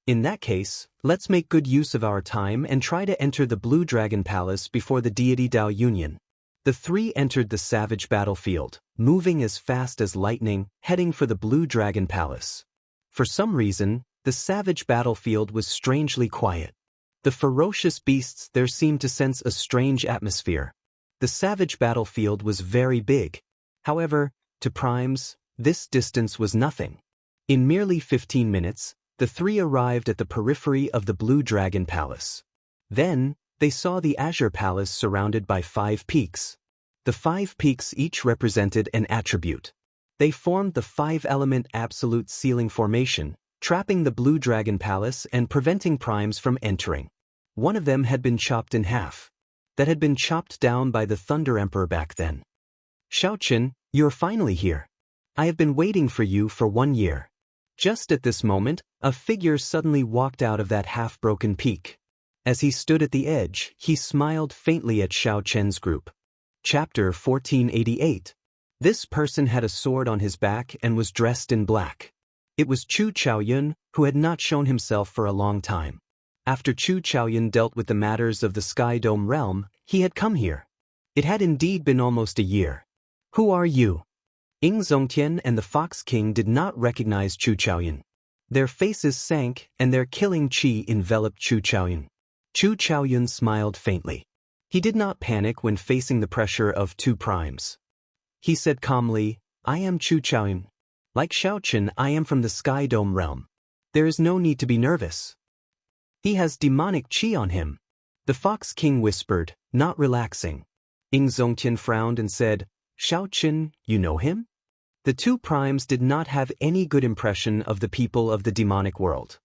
In that case, let's make good use of our time and try to enter the Blue Dragon Palace before the deity Dao Union. The three entered the savage battlefield, moving as fast as lightning, heading for the Blue Dragon Palace. For some reason, the savage battlefield was strangely quiet. The ferocious beasts there seemed to sense a strange atmosphere. The savage battlefield was very big. However, to primes, this distance was nothing. In merely 15 minutes, the three arrived at the periphery of the Blue Dragon Palace. Then, they saw the Azure Palace surrounded by 5 peaks. The 5 peaks each represented an attribute. They formed the 5-element absolute ceiling formation, trapping the Blue Dragon Palace and preventing primes from entering. One of them had been chopped in half. That had been chopped down by the Thunder Emperor back then. Xiaochen, you're finally here. I have been waiting for you for 1 year. Just at this moment, a figure suddenly walked out of that half-broken peak. As he stood at the edge, he smiled faintly at Xiao Chen's group. Chapter 1488. This person had a sword on his back and was dressed in black. It was Chu Chaoyun, who had not shown himself for a long time. After Chu Chaoyun dealt with the matters of the Sky Dome realm, he had come here. It had indeed been almost a year. Who are you? Ying Zongtian and the Fox King did not recognize Chu Chaoyun. Their faces sank and their killing qi enveloped Chu Chaoyun. Chu Chaoyun smiled faintly. He did not panic when facing the pressure of 2 primes. He said calmly, I am Chu Chaoyun. Like Xiaochen, I am from the Sky Dome realm. There is no need to be nervous. He has demonic qi on him. The Fox King whispered, not relaxing. Ying Zongtian frowned and said, Xiaochen, you know him? The 2 primes did not have any good impression of the people of the demonic world.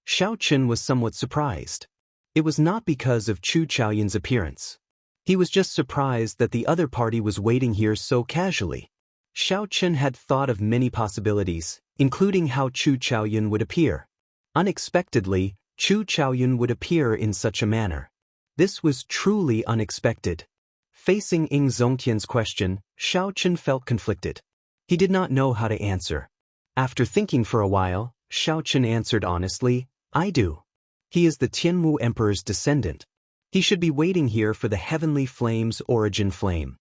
Xiaochen was somewhat surprised. It was not because of Chu Chaoyun's appearance. He was just surprised that the other party was waiting here so casually. Xiaochen had thought of many possibilities, including how Chu Chaoyun would appear. Unexpectedly, Chu Chaoyun would appear in such a manner. This was truly unexpected. Facing Ying Zongtian's question, Xiaochen felt conflicted. He did not know how to answer. After thinking for a while, Xiaochen answered honestly, I do. He is the Tianwu Emperor's descendant. He should be waiting here for the Heavenly Flame's origin flame.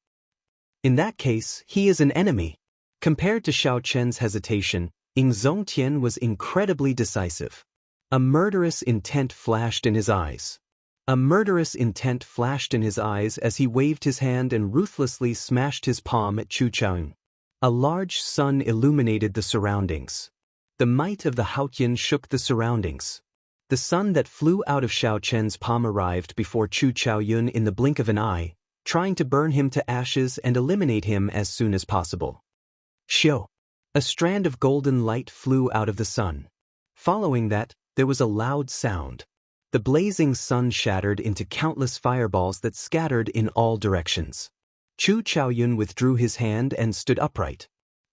In that case, he is an enemy. Compared to Xiaochen's hesitation, Ying Zongtian was incredibly decisive. A murderous intent flashed in his eyes. A murderous intent flashed in his eyes as he waved his hand and ruthlessly smashed his palm at Chu Chaoyun. A large sun illuminated the surroundings. The might of the Haotian shook the surroundings. The sun that flew out of Xiao Chen's palm arrived before Chu Chaoyun in the blink of an eye, trying to burn him to ashes and eliminate him as soon as possible. Xiao! A strand of golden light flew out of the sun. Following that, there was a loud sound. The blazing sun shattered into countless fireballs that scattered in all directions. Chu Chaoyun withdrew his hand and stood upright.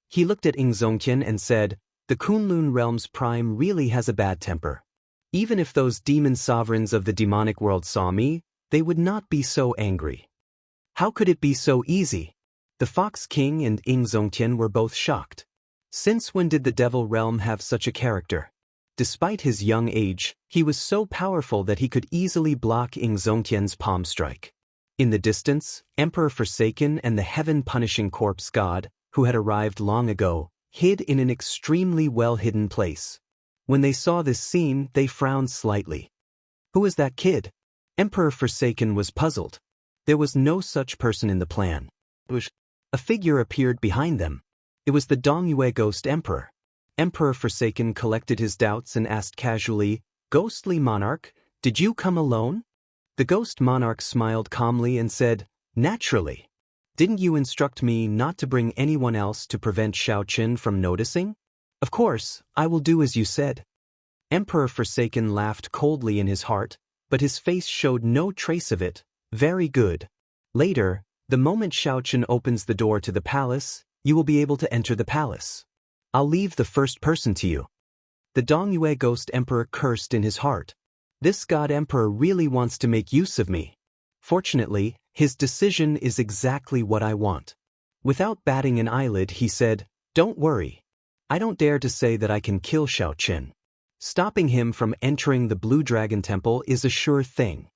He looked at Ying Zongtian and said, the Kunlun realm's prime really has a bad temper. Even if those demon sovereigns of the demonic world saw me, they would not be so angry. How could it be so easy? The Fox King and Ying Zongtian were both shocked. Since when did the Devil Realm have such a character? Despite his young age, he was so powerful that he could easily block Ying Zongtian's palm strike. In the distance, Emperor Forsaken and the heaven-punishing corpse god, who had arrived long ago, hid in an extremely well-hidden place. When they saw this scene, they frowned slightly. Who is that kid? Emperor Forsaken was puzzled. There was no such person in the plan. A figure appeared behind them. It was the Dongyue Ghost Emperor. Emperor Forsaken collected his doubts and asked casually, Ghostly Monarch, did you come alone? The Ghost Monarch smiled calmly and said, Naturally. Didn't you instruct me not to bring anyone else to prevent Xiaochen from noticing? Of course, I will do as you said. Emperor Forsaken laughed coldly in his heart, but his face showed no trace of it. Very good. Later, the moment Xiaochen opens the door to the palace, you will be able to enter the palace. I'll leave the first person to you. The Dongyue Ghost Emperor cursed in his heart. This god emperor really wants to make use of me. Fortunately, his decision is exactly what I want. Without batting an eyelid, he said, "Don't worry. I don't dare to say that I can kill Xianxia. Stopping him from entering the Blue Dragon Temple is a sure thing."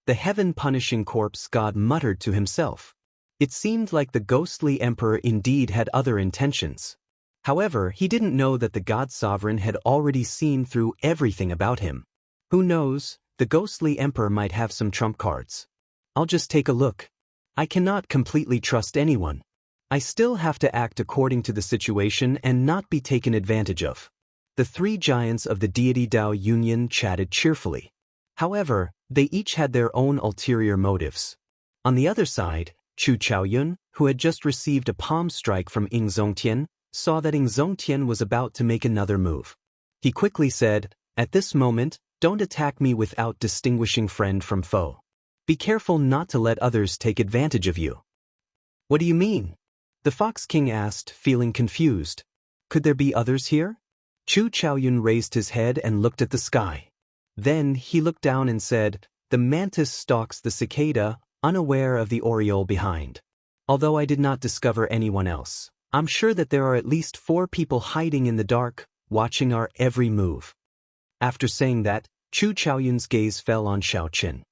The heaven-punishing corpse god muttered to himself. It seemed like the ghostly emperor indeed had other intentions. However, he didn't know that the god sovereign had already seen through everything about him. Who knows, the ghostly emperor might have some trump cards. I'll just take a look. I cannot completely trust anyone. I still have to act according to the situation and not be taken advantage of. The three giants of the deity Dao Union chatted cheerfully. However, they each had their own ulterior motives. On the other side, Chu Chaoyun, who had just received a palm strike from Ying Zongtian, saw that Ying Zongtian was about to make another move. He quickly said, "At this moment, don't attack me without distinguishing friend from foe. Be careful not to let others take advantage of you." "What do you mean?" the Fox King asked, feeling confused. "Could there be others here?" Chu Chaoyun raised his head and looked at the sky. Then he looked down and said, "The mantis stalks the cicada, unaware of the oriole behind. Although I did not discover anyone else, I'm sure that there are at least 4 people hiding in the dark, watching our every move." After saying that, Chu Chaoyun's gaze fell on Xiaoqin.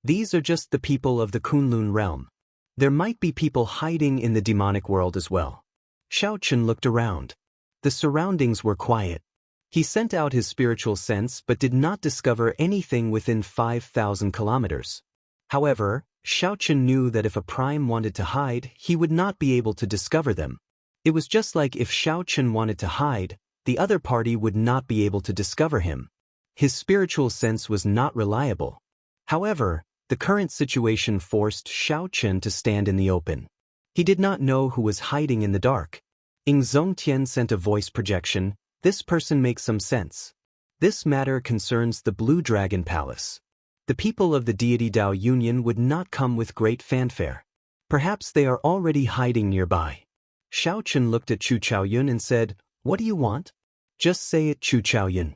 "These are just the people of the Kunlun realm. There might be people hiding in the demonic world as well." Xiaoqin looked around. The surroundings were quiet. He sent out his spiritual sense but did not discover anything within 5,000 kilometers. However, Xiaoqin knew that if a prime wanted to hide, he would not be able to discover them. It was just like if Xiaoqin wanted to hide, the other party would not be able to discover him. His spiritual sense was not reliable. However, the current situation forced Xiaoqin to stand in the open. He did not know who was hiding in the dark. Ying Zongtian sent a voice projection. "This person makes some sense. This matter concerns the Blue Dragon Palace. The people of the deity Dao Union would not come with great fanfare. Perhaps they are already hiding nearby." Xiaoqin looked at Chu Chaoyun and said, "What do you want?" "Just say it, Chu Chaoyun."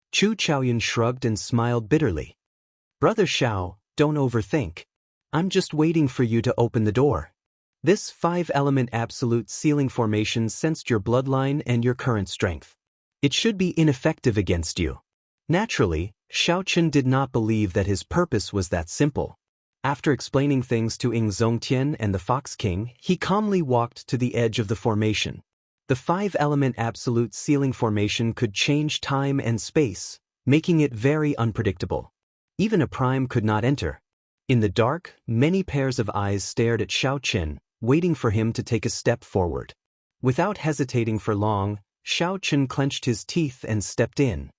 Chu Chaoyun shrugged and smiled bitterly. "Brother Xiao, don't overthink. I'm just waiting for you to open the door. This 5-element absolute sealing formation sensed your bloodline and your current strength. It should be ineffective against you." Naturally, Xiaoqin did not believe that his purpose was that simple. After explaining things to Ying Zongtian and the Fox King, he calmly walked to the edge of the formation. The 5-element absolute sealing formation could change time and space, making it very unpredictable. Even a prime could not enter. In the dark, many pairs of eyes stared at Xiaoqin, waiting for him to take a step forward. Without hesitating for long, Xiaoqin clenched his teeth and stepped in.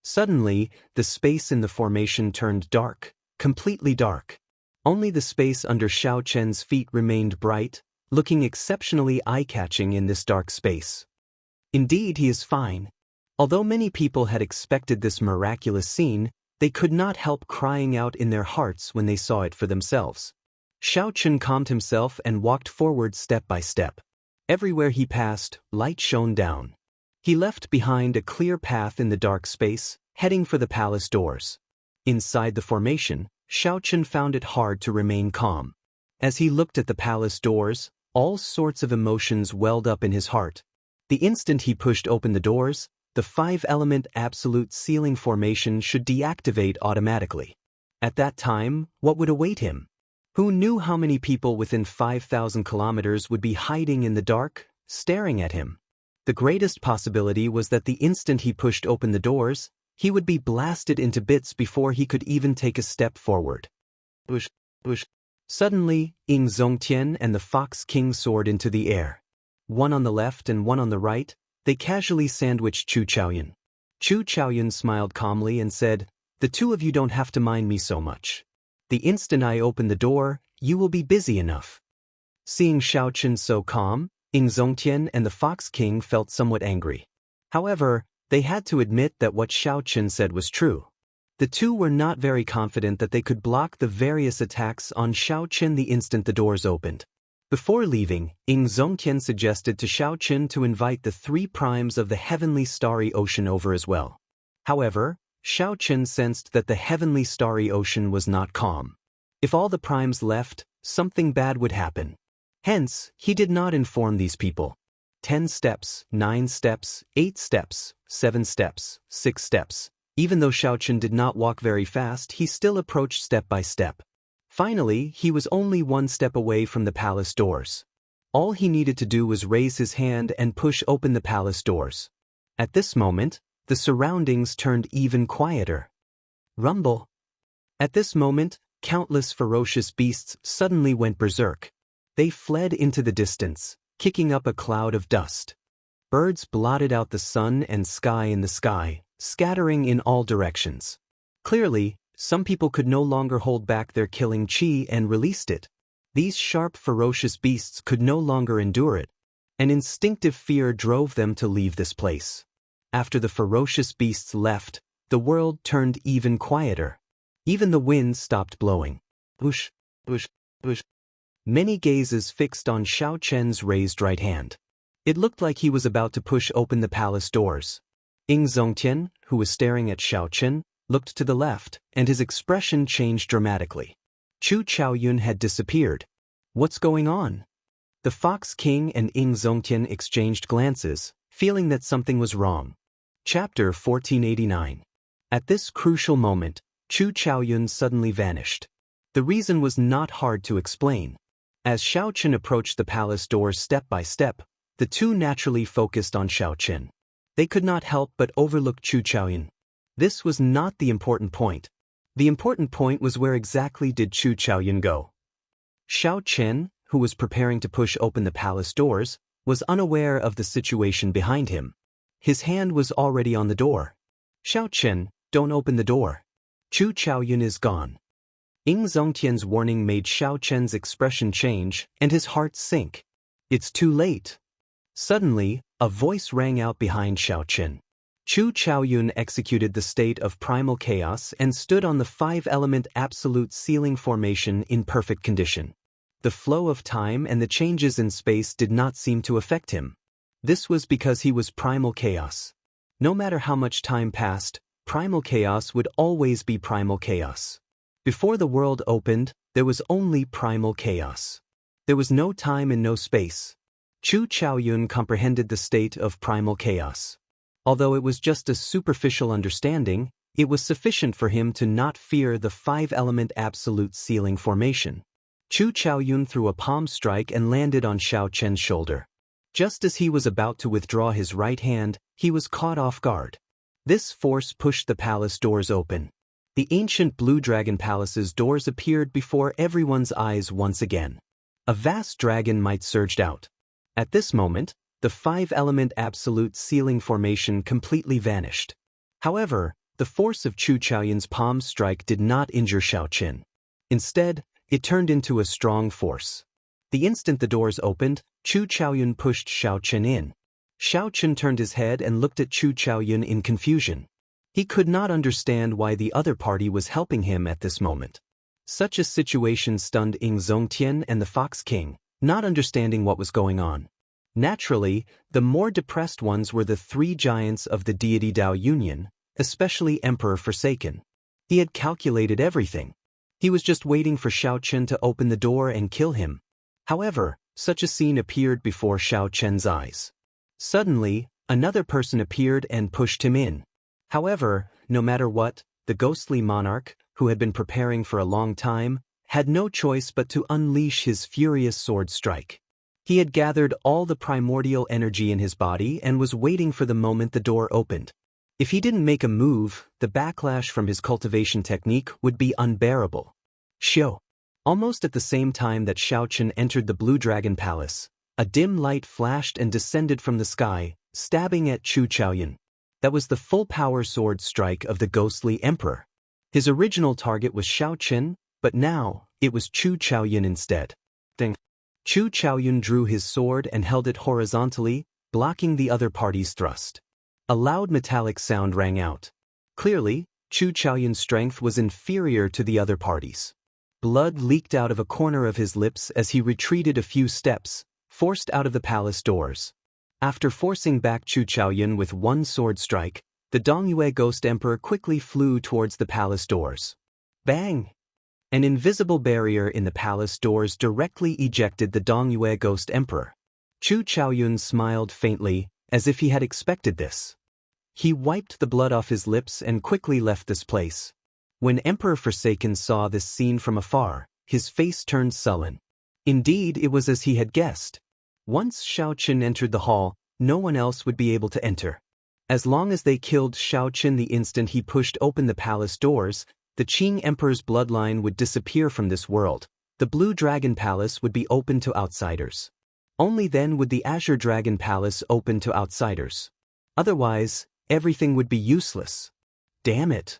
Suddenly, the space in the formation turned dark, completely dark. Only the space under Xiaoqin's feet remained bright, looking exceptionally eye-catching in this dark space. Indeed, he is fine. Although many people had expected this miraculous scene, they could not help crying out in their hearts when they saw it for themselves. Xiaoqin calmed himself and walked forward step by step. Everywhere he passed, light shone down. He left behind a clear path in the dark space, heading for the palace doors. Inside the formation, Xiaoqin found it hard to remain calm. As he looked at the palace doors, all sorts of emotions welled up in his heart. The instant he pushed open the doors, the 5-element absolute sealing formation should deactivate automatically. At that time, what would await him? Who knew how many people within 5,000 kilometers would be hiding in the dark, staring at him? The greatest possibility was that the instant he pushed open the doors, he would be blasted into bits before he could even take a step forward. Suddenly, Ying Zongtian and the Fox King soared into the air. One on the left and one on the right, they casually sandwiched Chu Chaoyun. Chu Chaoyun smiled calmly and said, "The two of you don't have to mind me so much. The instant I open the door, you will be busy enough." Seeing Xiaoqin so calm, Ying Zongtian and the Fox King felt somewhat angry. However, they had to admit that what Xiaoqin said was true. The two were not very confident that they could block the various attacks on Xiaoqin the instant the doors opened. Before leaving, Ying Zongtian suggested to Xiaoqin to invite the 3 primes of the heavenly starry ocean over as well. However, Xiaochen sensed that the heavenly starry ocean was not calm. If all the primes left, something bad would happen. Hence, he did not inform these people. 10 steps, 9 steps, 8 steps, 7 steps, 6 steps. Even though Xiaochen did not walk very fast, he still approached step by step. Finally, he was only 1 step away from the palace doors. All he needed to do was raise his hand and push open the palace doors. At this moment, the surroundings turned even quieter. Rumble. At this moment, countless ferocious beasts suddenly went berserk. They fled into the distance, kicking up a cloud of dust. Birds blotted out the sun and sky in the sky, scattering in all directions. Clearly, some people could no longer hold back their killing chi and released it. These sharp, ferocious beasts could no longer endure it. An instinctive fear drove them to leave this place. After the ferocious beasts left, the world turned even quieter. Even the wind stopped blowing. Whoosh, whoosh, whoosh. Many gazes fixed on Xiaochen's raised right hand. It looked like he was about to push open the palace doors. Ying Zongtian, who was staring at Xiaochen, looked to the left, and his expression changed dramatically. Chu Chaoyun had disappeared. What's going on? The Fox King and Ying Zongtian exchanged glances, feeling that something was wrong. Chapter 1489. At this crucial moment, Chu Chaoyun suddenly vanished. The reason was not hard to explain. As Xiaochen approached the palace doors step by step, the two naturally focused on Xiaochen. They could not help but overlook Chu Chaoyun. This was not the important point. The important point was where exactly did Chu Chaoyun go. Xiaochen, who was preparing to push open the palace doors, was unaware of the situation behind him. His hand was already on the door. Xiaochen, don't open the door. Chu Chaoyun is gone. Ying Zongtian's warning made Xiaochen's expression change and his heart sink. It's too late. Suddenly, a voice rang out behind Xiaochen. Chu Chaoyun executed the state of primal chaos and stood on the 5-element absolute ceiling formation in perfect condition. The flow of time and the changes in space did not seem to affect him. This was because he was primal chaos. No matter how much time passed, primal chaos would always be primal chaos. Before the world opened, there was only primal chaos. There was no time and no space. Chu Chaoyun comprehended the state of primal chaos. Although it was just a superficial understanding, it was sufficient for him to not fear the 5-element absolute ceiling formation. Chu Chaoyun threw a palm strike and landed on Xiaochen's shoulder. Just as he was about to withdraw his right hand, he was caught off guard. This force pushed the palace doors open. The ancient Blue Dragon Palace's doors appeared before everyone's eyes once again. A vast dragon might surged out. At this moment, the 5-element absolute ceiling formation completely vanished. However, the force of Chu Chaoyun's palm strike did not injure Xiaochen. Instead, it turned into a strong force. The instant the doors opened, Chu Chaoyun pushed Xiaochen in. Xiaochen turned his head and looked at Chu Chaoyun in confusion. He could not understand why the other party was helping him at this moment. Such a situation stunned Ying Zongtian and the Fox King, not understanding what was going on. Naturally, the more depressed ones were the 3 giants of the deity Dao Union, especially Emperor Forsaken. He had calculated everything. He was just waiting for Xiaochen to open the door and kill him. However, such a scene appeared before Xiaochen's eyes. Suddenly, another person appeared and pushed him in. However, no matter what, the ghostly monarch, who had been preparing for a long time, had no choice but to unleash his furious sword strike. He had gathered all the primordial energy in his body and was waiting for the moment the door opened. If he didn't make a move, the backlash from his cultivation technique would be unbearable. Xiao. Almost at the same time that Xiaochen entered the Blue Dragon Palace, a dim light flashed and descended from the sky, stabbing at Chu Chaoyun. That was the full-power sword strike of the ghostly emperor. His original target was Xiaochen, but now, it was Chu Chaoyun instead. Ding. Chu Chaoyun drew his sword and held it horizontally, blocking the other party's thrust. A loud metallic sound rang out. Clearly, Chu Chaoyun's strength was inferior to the other party's. Blood leaked out of a corner of his lips as he retreated a few steps, forced out of the palace doors. After forcing back Chu Chaoyun with one sword strike, The Dongyue Ghost Emperor quickly flew towards the palace doors. Bang! An invisible barrier in the palace doors directly ejected the Dongyue Ghost Emperor. Chu Chaoyun smiled faintly, as if he had expected this. He wiped the blood off his lips and quickly left this place. When Emperor Forsaken saw this scene from afar, his face turned sullen. Indeed, it was as he had guessed. Once Xiaoqin entered the hall, no one else would be able to enter. As long as they killed Xiaoqin the instant he pushed open the palace doors, the Qing Emperor's bloodline would disappear from this world. The Blue Dragon Palace would be open to outsiders. Only then would the Azure Dragon Palace open to outsiders. Otherwise, everything would be useless. Damn it!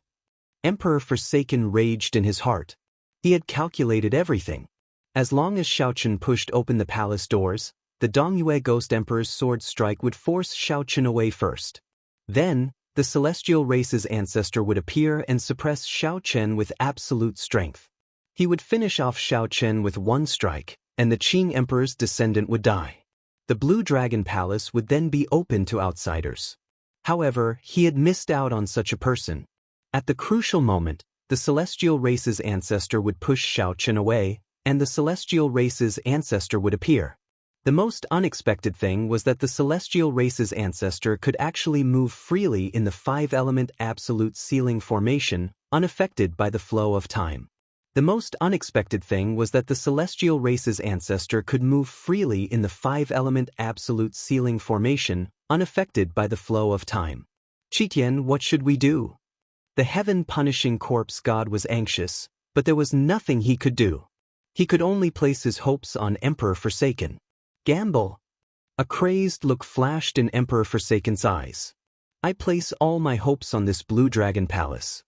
Emperor Forsaken raged in his heart. He had calculated everything. As long as Xiaoqin pushed open the palace doors, the Dongyue Ghost Emperor's sword strike would force Xiaoqin away first. Then, the celestial race's ancestor would appear and suppress Xiaoqin with absolute strength. He would finish off Xiaoqin with one strike, and the Qing Emperor's descendant would die. The Blue Dragon Palace would then be open to outsiders. However, he had missed out on such a person. At the crucial moment, the celestial race's ancestor would push Xiaoqin away, and the celestial race's ancestor would appear. The most unexpected thing was that the celestial race's ancestor could actually move freely in the 5-element absolute ceiling formation, unaffected by the flow of time. The most unexpected thing was that the celestial race's ancestor could move freely in the 5-element absolute ceiling formation, unaffected by the flow of time. Qitian, what should we do? The heaven-punishing corpse god was anxious, but there was nothing he could do. He could only place his hopes on Emperor Forsaken. Gamble. A crazed look flashed in Emperor Forsaken's eyes. I place all my hopes on this Blue Dragon Palace.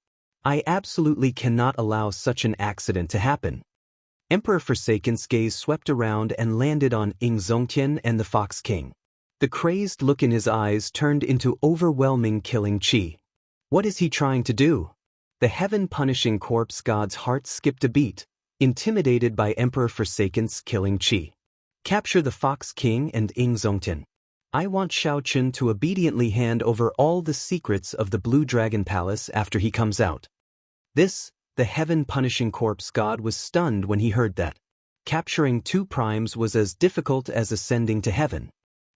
I absolutely cannot allow such an accident to happen. Emperor Forsaken's gaze swept around and landed on Ying Zongtian and the Fox King. The crazed look in his eyes turned into overwhelming killing chi. What is he trying to do? The heaven-punishing corpse god's heart skipped a beat, intimidated by Emperor Forsaken's killing chi. Capture the Fox King and Ying Zongtian. I want Xiaoqin to obediently hand over all the secrets of the Blue Dragon Palace after he comes out. The heaven-punishing corpse god was stunned when he heard that. Capturing 2 primes was as difficult as ascending to heaven.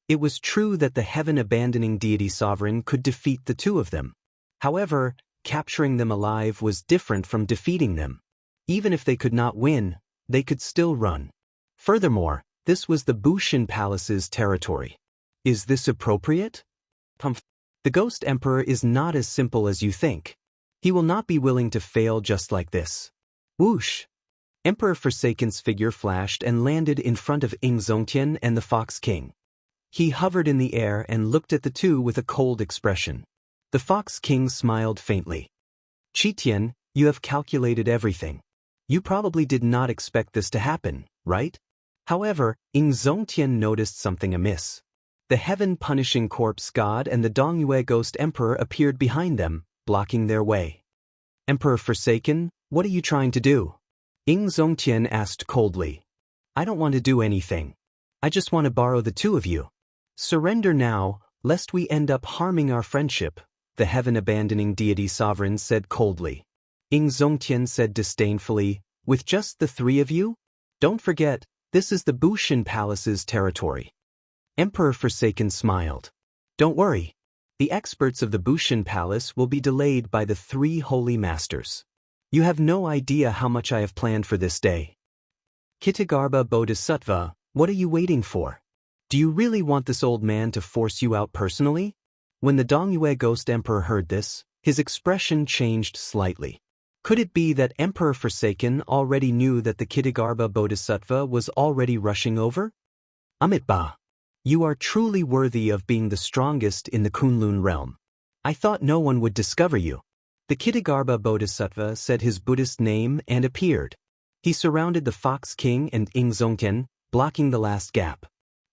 It was true that the heaven-abandoning deity sovereign could defeat the 2 of them. However, capturing them alive was different from defeating them. Even if they could not win, they could still run. Furthermore, this was the Bushin Palace's territory. Is this appropriate? The Ghost Emperor is not as simple as you think. He will not be willing to fail just like this. Whoosh! Emperor Forsaken's figure flashed and landed in front of Ying Zongtian and the Fox King. He hovered in the air and looked at the 2 with a cold expression. The Fox King smiled faintly. Qitian, you have calculated everything. You probably did not expect this to happen, right? However, Ying Zongtian noticed something amiss. The heaven-punishing corpse god and the Dongyue Ghost Emperor appeared behind them, blocking their way. Emperor Forsaken, what are you trying to do? Ying Zongtian asked coldly. I don't want to do anything. I just want to borrow the 2 of you. Surrender now, lest we end up harming our friendship, the heaven-abandoning deity sovereign said coldly. Ying Zongtian said disdainfully, with just the 3 of you? Don't forget, this is the Bushin Palace's territory. Emperor Forsaken smiled. Don't worry. The experts of the Bushin Palace will be delayed by the 3 holy masters. You have no idea how much I have planned for this day. Kitagarbha Bodhisattva, what are you waiting for? Do you really want this old man to force you out personally? When the Dongyue Ghost Emperor heard this, his expression changed slightly. Could it be that Emperor Forsaken already knew that the Kitagarbha Bodhisattva was already rushing over? Amitba, you are truly worthy of being the strongest in the Kunlun realm. I thought no one would discover you. The Kitagarbha Bodhisattva said his Buddhist name and appeared. He surrounded the Fox King and Ying Zongtian, blocking the last gap.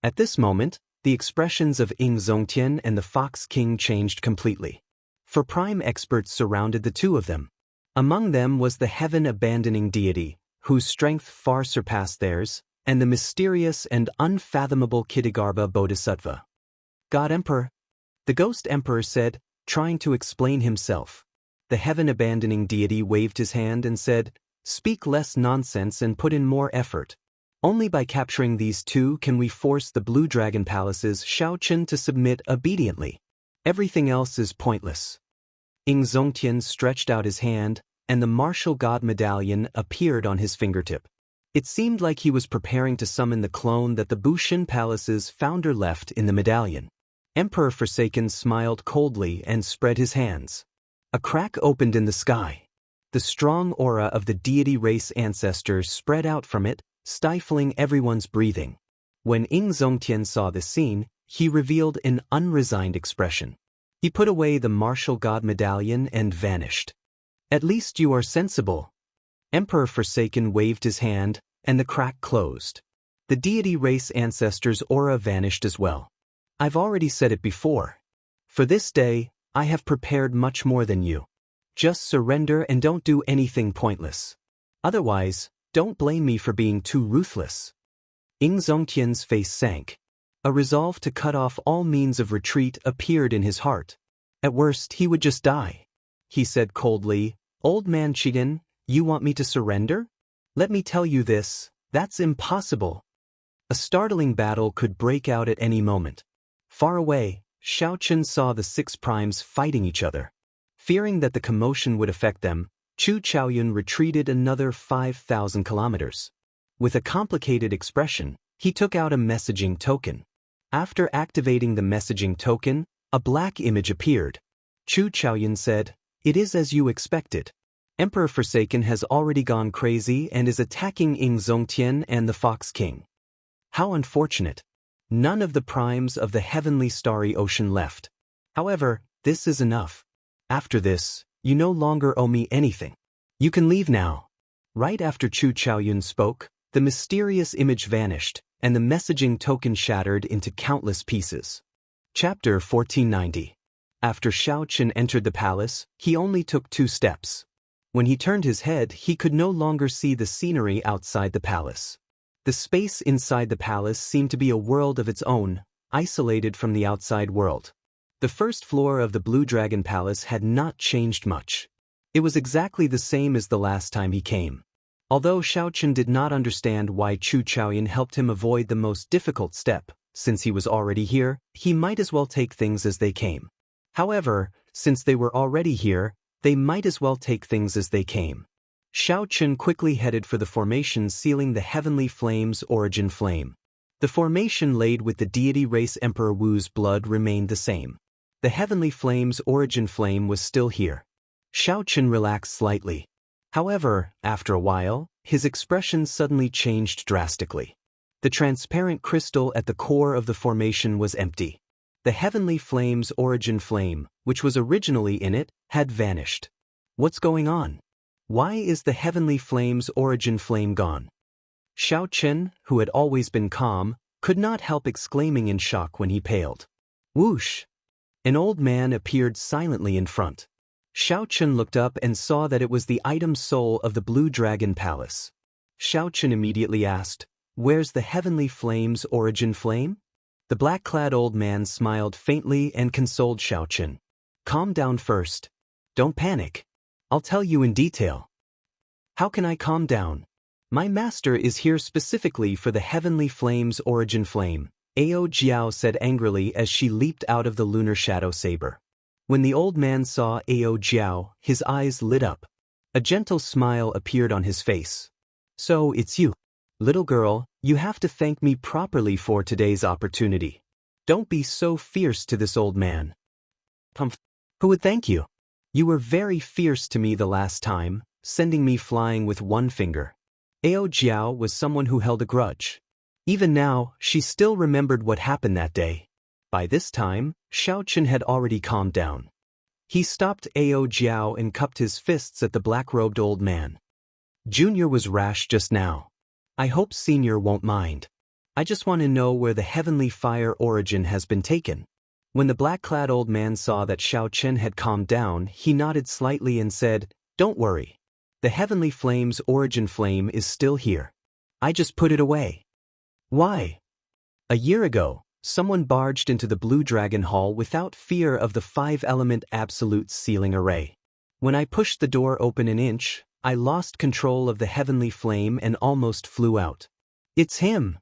At this moment, the expressions of Ying Zongtian and the Fox King changed completely. For prime experts surrounded the 2 of them. Among them was the heaven-abandoning deity, whose strength far surpassed theirs, and the mysterious and unfathomable Kitagarbha Bodhisattva. God Emperor, the Ghost Emperor said, trying to explain himself. The heaven-abandoning deity waved his hand and said, "Speak less nonsense and put in more effort. Only by capturing these two can we force the Blue Dragon Palace's Xiaochen to submit obediently. Everything else is pointless." Xianxia stretched out his hand, and the martial god medallion appeared on his fingertip. It seemed like he was preparing to summon the clone that the Bushin Palace's founder left in the medallion. Emperor Forsaken smiled coldly and spread his hands. A crack opened in the sky. The strong aura of the deity race ancestors spread out from it, stifling everyone's breathing. When Xianxia saw this scene, he revealed an unresigned expression. He put away the martial god medallion and vanished. "At least you are sensible." Emperor Forsaken waved his hand, and the crack closed. The deity race ancestors' aura vanished as well. "I've already said it before. For this day, I have prepared much more than you. Just surrender and don't do anything pointless. Otherwise, don't blame me for being too ruthless." Xianxia's face sank. A resolve to cut off all means of retreat appeared in his heart. At worst, he would just die. He said coldly, "Old man Chigen, you want me to surrender? Let me tell you this, that's impossible." A startling battle could break out at any moment. Far away, Xiaochen saw the six primes fighting each other. Fearing that the commotion would affect them, Chu Chaoyun retreated another 5,000 kilometers. With a complicated expression, he took out a messaging token. After activating the messaging token, a black image appeared. Chu Chaoyun said, "It is as you expected. Emperor Forsaken has already gone crazy and is attacking Xianxia and the Fox King. How unfortunate. None of the primes of the heavenly starry ocean left. However, this is enough. After this, you no longer owe me anything. You can leave now." Right after Chu Chaoyun spoke, the mysterious image vanished, and the messaging token shattered into countless pieces. Chapter 1490. After Xiaochen entered the palace, he only took 2 steps. When he turned his head, he could no longer see the scenery outside the palace. The space inside the palace seemed to be a world of its own, isolated from the outside world. The first floor of the Blue Dragon Palace had not changed much. It was exactly the same as the last time he came. Although Xiaochen did not understand why Chu Chaoyun helped him avoid the most difficult step, since he was already here, he might as well take things as they came. However, since they were already here, they might as well take things as they came. Xiaochen quickly headed for the formation sealing the Heavenly Flame's origin flame. The formation laid with the deity race Emperor Wu's blood remained the same. The Heavenly Flame's origin flame was still here. Xiaochen relaxed slightly. However, after a while, his expression suddenly changed drastically. The transparent crystal at the core of the formation was empty. The Heavenly Flame's origin flame, which was originally in it, had vanished. What's going on? Why is the Heavenly Flame's origin flame gone? Xiaochen, who had always been calm, could not help exclaiming in shock when he paled. Whoosh! An old man appeared silently in front. Xiaochen looked up and saw that it was the item soul of the Blue Dragon Palace. Xiaochen immediately asked, "Where's the Heavenly Flame's origin flame?" The black-clad old man smiled faintly and consoled Xiaochen. "Calm down first. Don't panic. I'll tell you in detail." "How can I calm down? My master is here specifically for the Heavenly Flame's origin flame," Ao Jiao said angrily as she leaped out of the lunar shadow saber. When the old man saw Ao Jiao, his eyes lit up. A gentle smile appeared on his face. "So it's you. Little girl, you have to thank me properly for today's opportunity. Don't be so fierce to this old man." "Who would thank you? You were very fierce to me the last time, sending me flying with one finger." Ao Jiao was someone who held a grudge. Even now, she still remembered what happened that day. By this time, Xiaochen had already calmed down. He stopped Ao Jiao and cupped his fists at the black-robed old man. "Junior was rash just now. I hope Senior won't mind. I just want to know where the Heavenly Fire origin has been taken." When the black-clad old man saw that Xiaochen had calmed down, he nodded slightly and said, "Don't worry. The Heavenly Flame's origin flame is still here. I just put it away." "Why?" "A year ago, Someone barged into the Blue Dragon Hall without fear of the 5-element absolute sealing array. When I pushed the door open an inch, I lost control of the heavenly flame and almost flew out. It's him!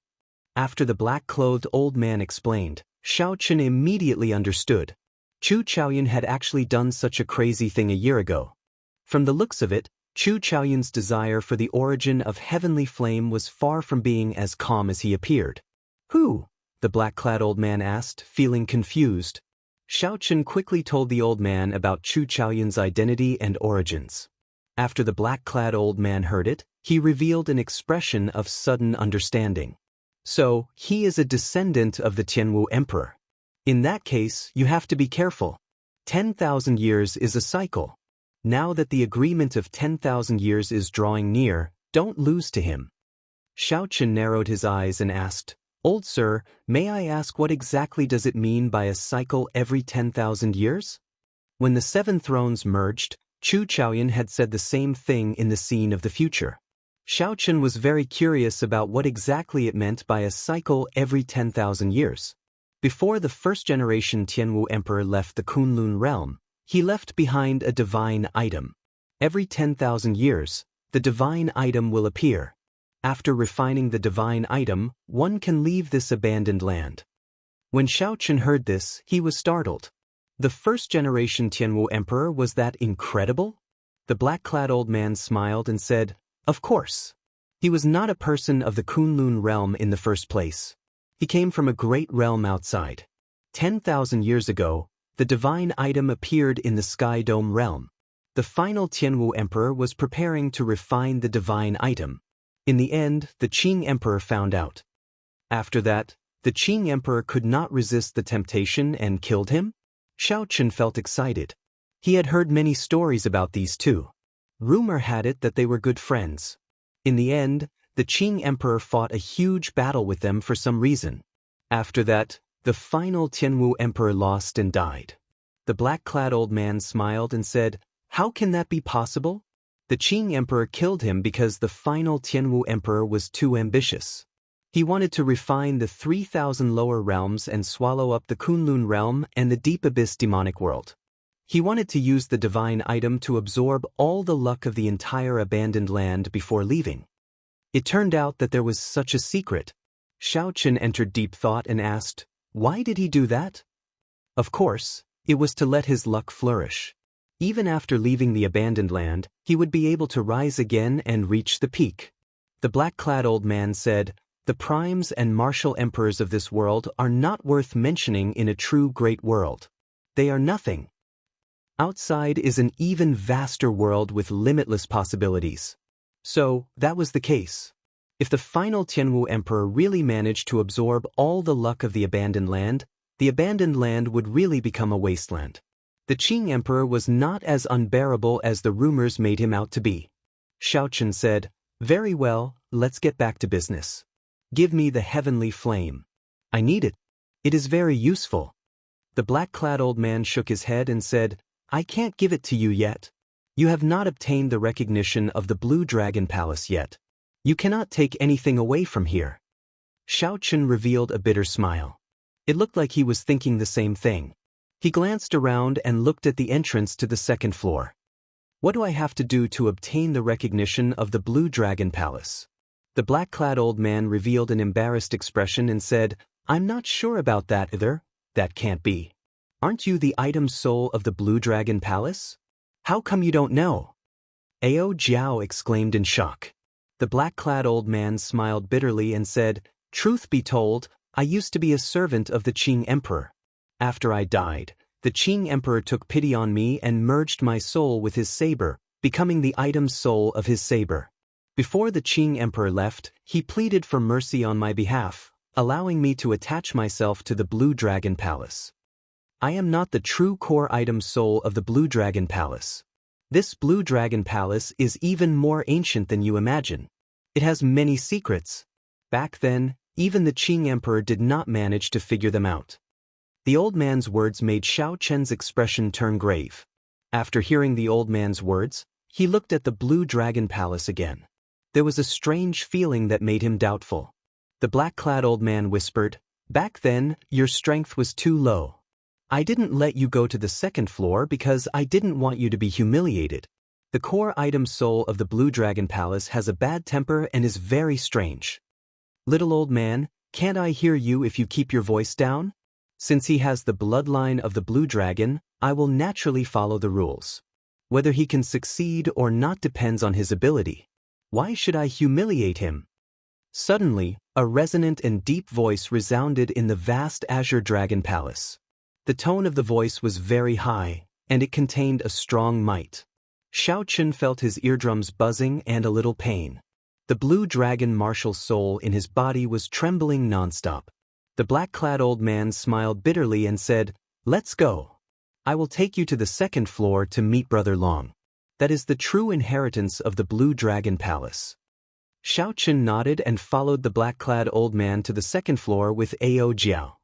After the black-clothed old man explained, Xiaochen immediately understood. Chu Chaoyun had actually done such a crazy thing a year ago. From the looks of it, Chu Chaoyun's desire for the origin of heavenly flame was far from being as calm as he appeared. Who? The black-clad old man asked, feeling confused. Xiaochen quickly told the old man about Chu Chaoyun's identity and origins. After the black-clad old man heard it, he revealed an expression of sudden understanding. So, he is a descendant of the Tianwu Emperor. In that case, you have to be careful. 10,000 years is a cycle. Now that the agreement of 10,000 years is drawing near, don't lose to him. Xiaochen narrowed his eyes and asked, Old sir, may I ask what exactly does it mean by a cycle every 10,000 years? When the 7 thrones merged, Chu Chaoyun had said the same thing in the scene of the future. Xiaochen was very curious about what exactly it meant by a cycle every 10,000 years. Before the first-generation Tianwu Emperor left the Kunlun realm, he left behind a divine item. Every 10,000 years, the divine item will appear. After refining the divine item, one can leave this abandoned land. When Xiaochen heard this, he was startled. The first-generation Tianwu Emperor was that incredible? The black-clad old man smiled and said, Of course. He was not a person of the Kunlun realm in the first place. He came from a great realm outside. 10,000 years ago, the divine item appeared in the Sky Dome realm. The final Tianwu Emperor was preparing to refine the divine item. In the end, the Qing Emperor found out. After that, the Qing Emperor could not resist the temptation and killed him? Xiaochen felt excited. He had heard many stories about these two. Rumor had it that they were good friends. In the end, the Qing Emperor fought a huge battle with them for some reason. After that, the final Tianwu Emperor lost and died. The black-clad old man smiled and said, How can that be possible? The Qing Emperor killed him because the final Tianwu Emperor was too ambitious. He wanted to refine the 3,000 lower realms and swallow up the Kunlun realm and the deep abyss demonic world. He wanted to use the divine item to absorb all the luck of the entire abandoned land before leaving. It turned out that there was such a secret. Xiaochen entered deep thought and asked, Why did he do that? Of course, it was to let his luck flourish. Even after leaving the abandoned land, he would be able to rise again and reach the peak. The black-clad old man said, The primes and martial emperors of this world are not worth mentioning in a true great world. They are nothing. Outside is an even vaster world with limitless possibilities. So, that was the case. If the final Tianwu Emperor really managed to absorb all the luck of the abandoned land would really become a wasteland. The Qing Emperor was not as unbearable as the rumors made him out to be. Xiaochen said, Very well, let's get back to business. Give me the heavenly flame. I need it. It is very useful. The black-clad old man shook his head and said, I can't give it to you yet. You have not obtained the recognition of the Blue Dragon Palace yet. You cannot take anything away from here. Xiaochen revealed a bitter smile. It looked like he was thinking the same thing. He glanced around and looked at the entrance to the second floor. What do I have to do to obtain the recognition of the Blue Dragon Palace? The black-clad old man revealed an embarrassed expression and said, I'm not sure about that either. That can't be. Aren't you the item soul of the Blue Dragon Palace? How come you don't know? Ao Jiao exclaimed in shock. The black-clad old man smiled bitterly and said, Truth be told, I used to be a servant of the Qing Emperor. After I died, the Qing Emperor took pity on me and merged my soul with his saber, becoming the item soul of his saber. Before the Qing Emperor left, he pleaded for mercy on my behalf, allowing me to attach myself to the Blue Dragon Palace. I am not the true core item soul of the Blue Dragon Palace. This Blue Dragon Palace is even more ancient than you imagine. It has many secrets. Back then, even the Qing Emperor did not manage to figure them out. The old man's words made Xiaochen's expression turn grave. After hearing the old man's words, he looked at the Blue Dragon Palace again. There was a strange feeling that made him doubtful. The black-clad old man whispered, Back then, your strength was too low. I didn't let you go to the second floor because I didn't want you to be humiliated. The core item soul of the Blue Dragon Palace has a bad temper and is very strange. Little old man, can't I hear you if you keep your voice down? Since he has the bloodline of the Blue Dragon, I will naturally follow the rules. Whether he can succeed or not depends on his ability. Why should I humiliate him? Suddenly, a resonant and deep voice resounded in the vast Azure Dragon Palace. The tone of the voice was very high, and it contained a strong might. Xianxia felt his eardrums buzzing and a little pain. The Blue Dragon martial soul in his body was trembling nonstop. The black-clad old man smiled bitterly and said, "Let's go. I will take you to the second floor to meet Brother Long. That is the true inheritance of the Blue Dragon Palace." Xianxia nodded and followed the black-clad old man to the second floor with Ao Jiao.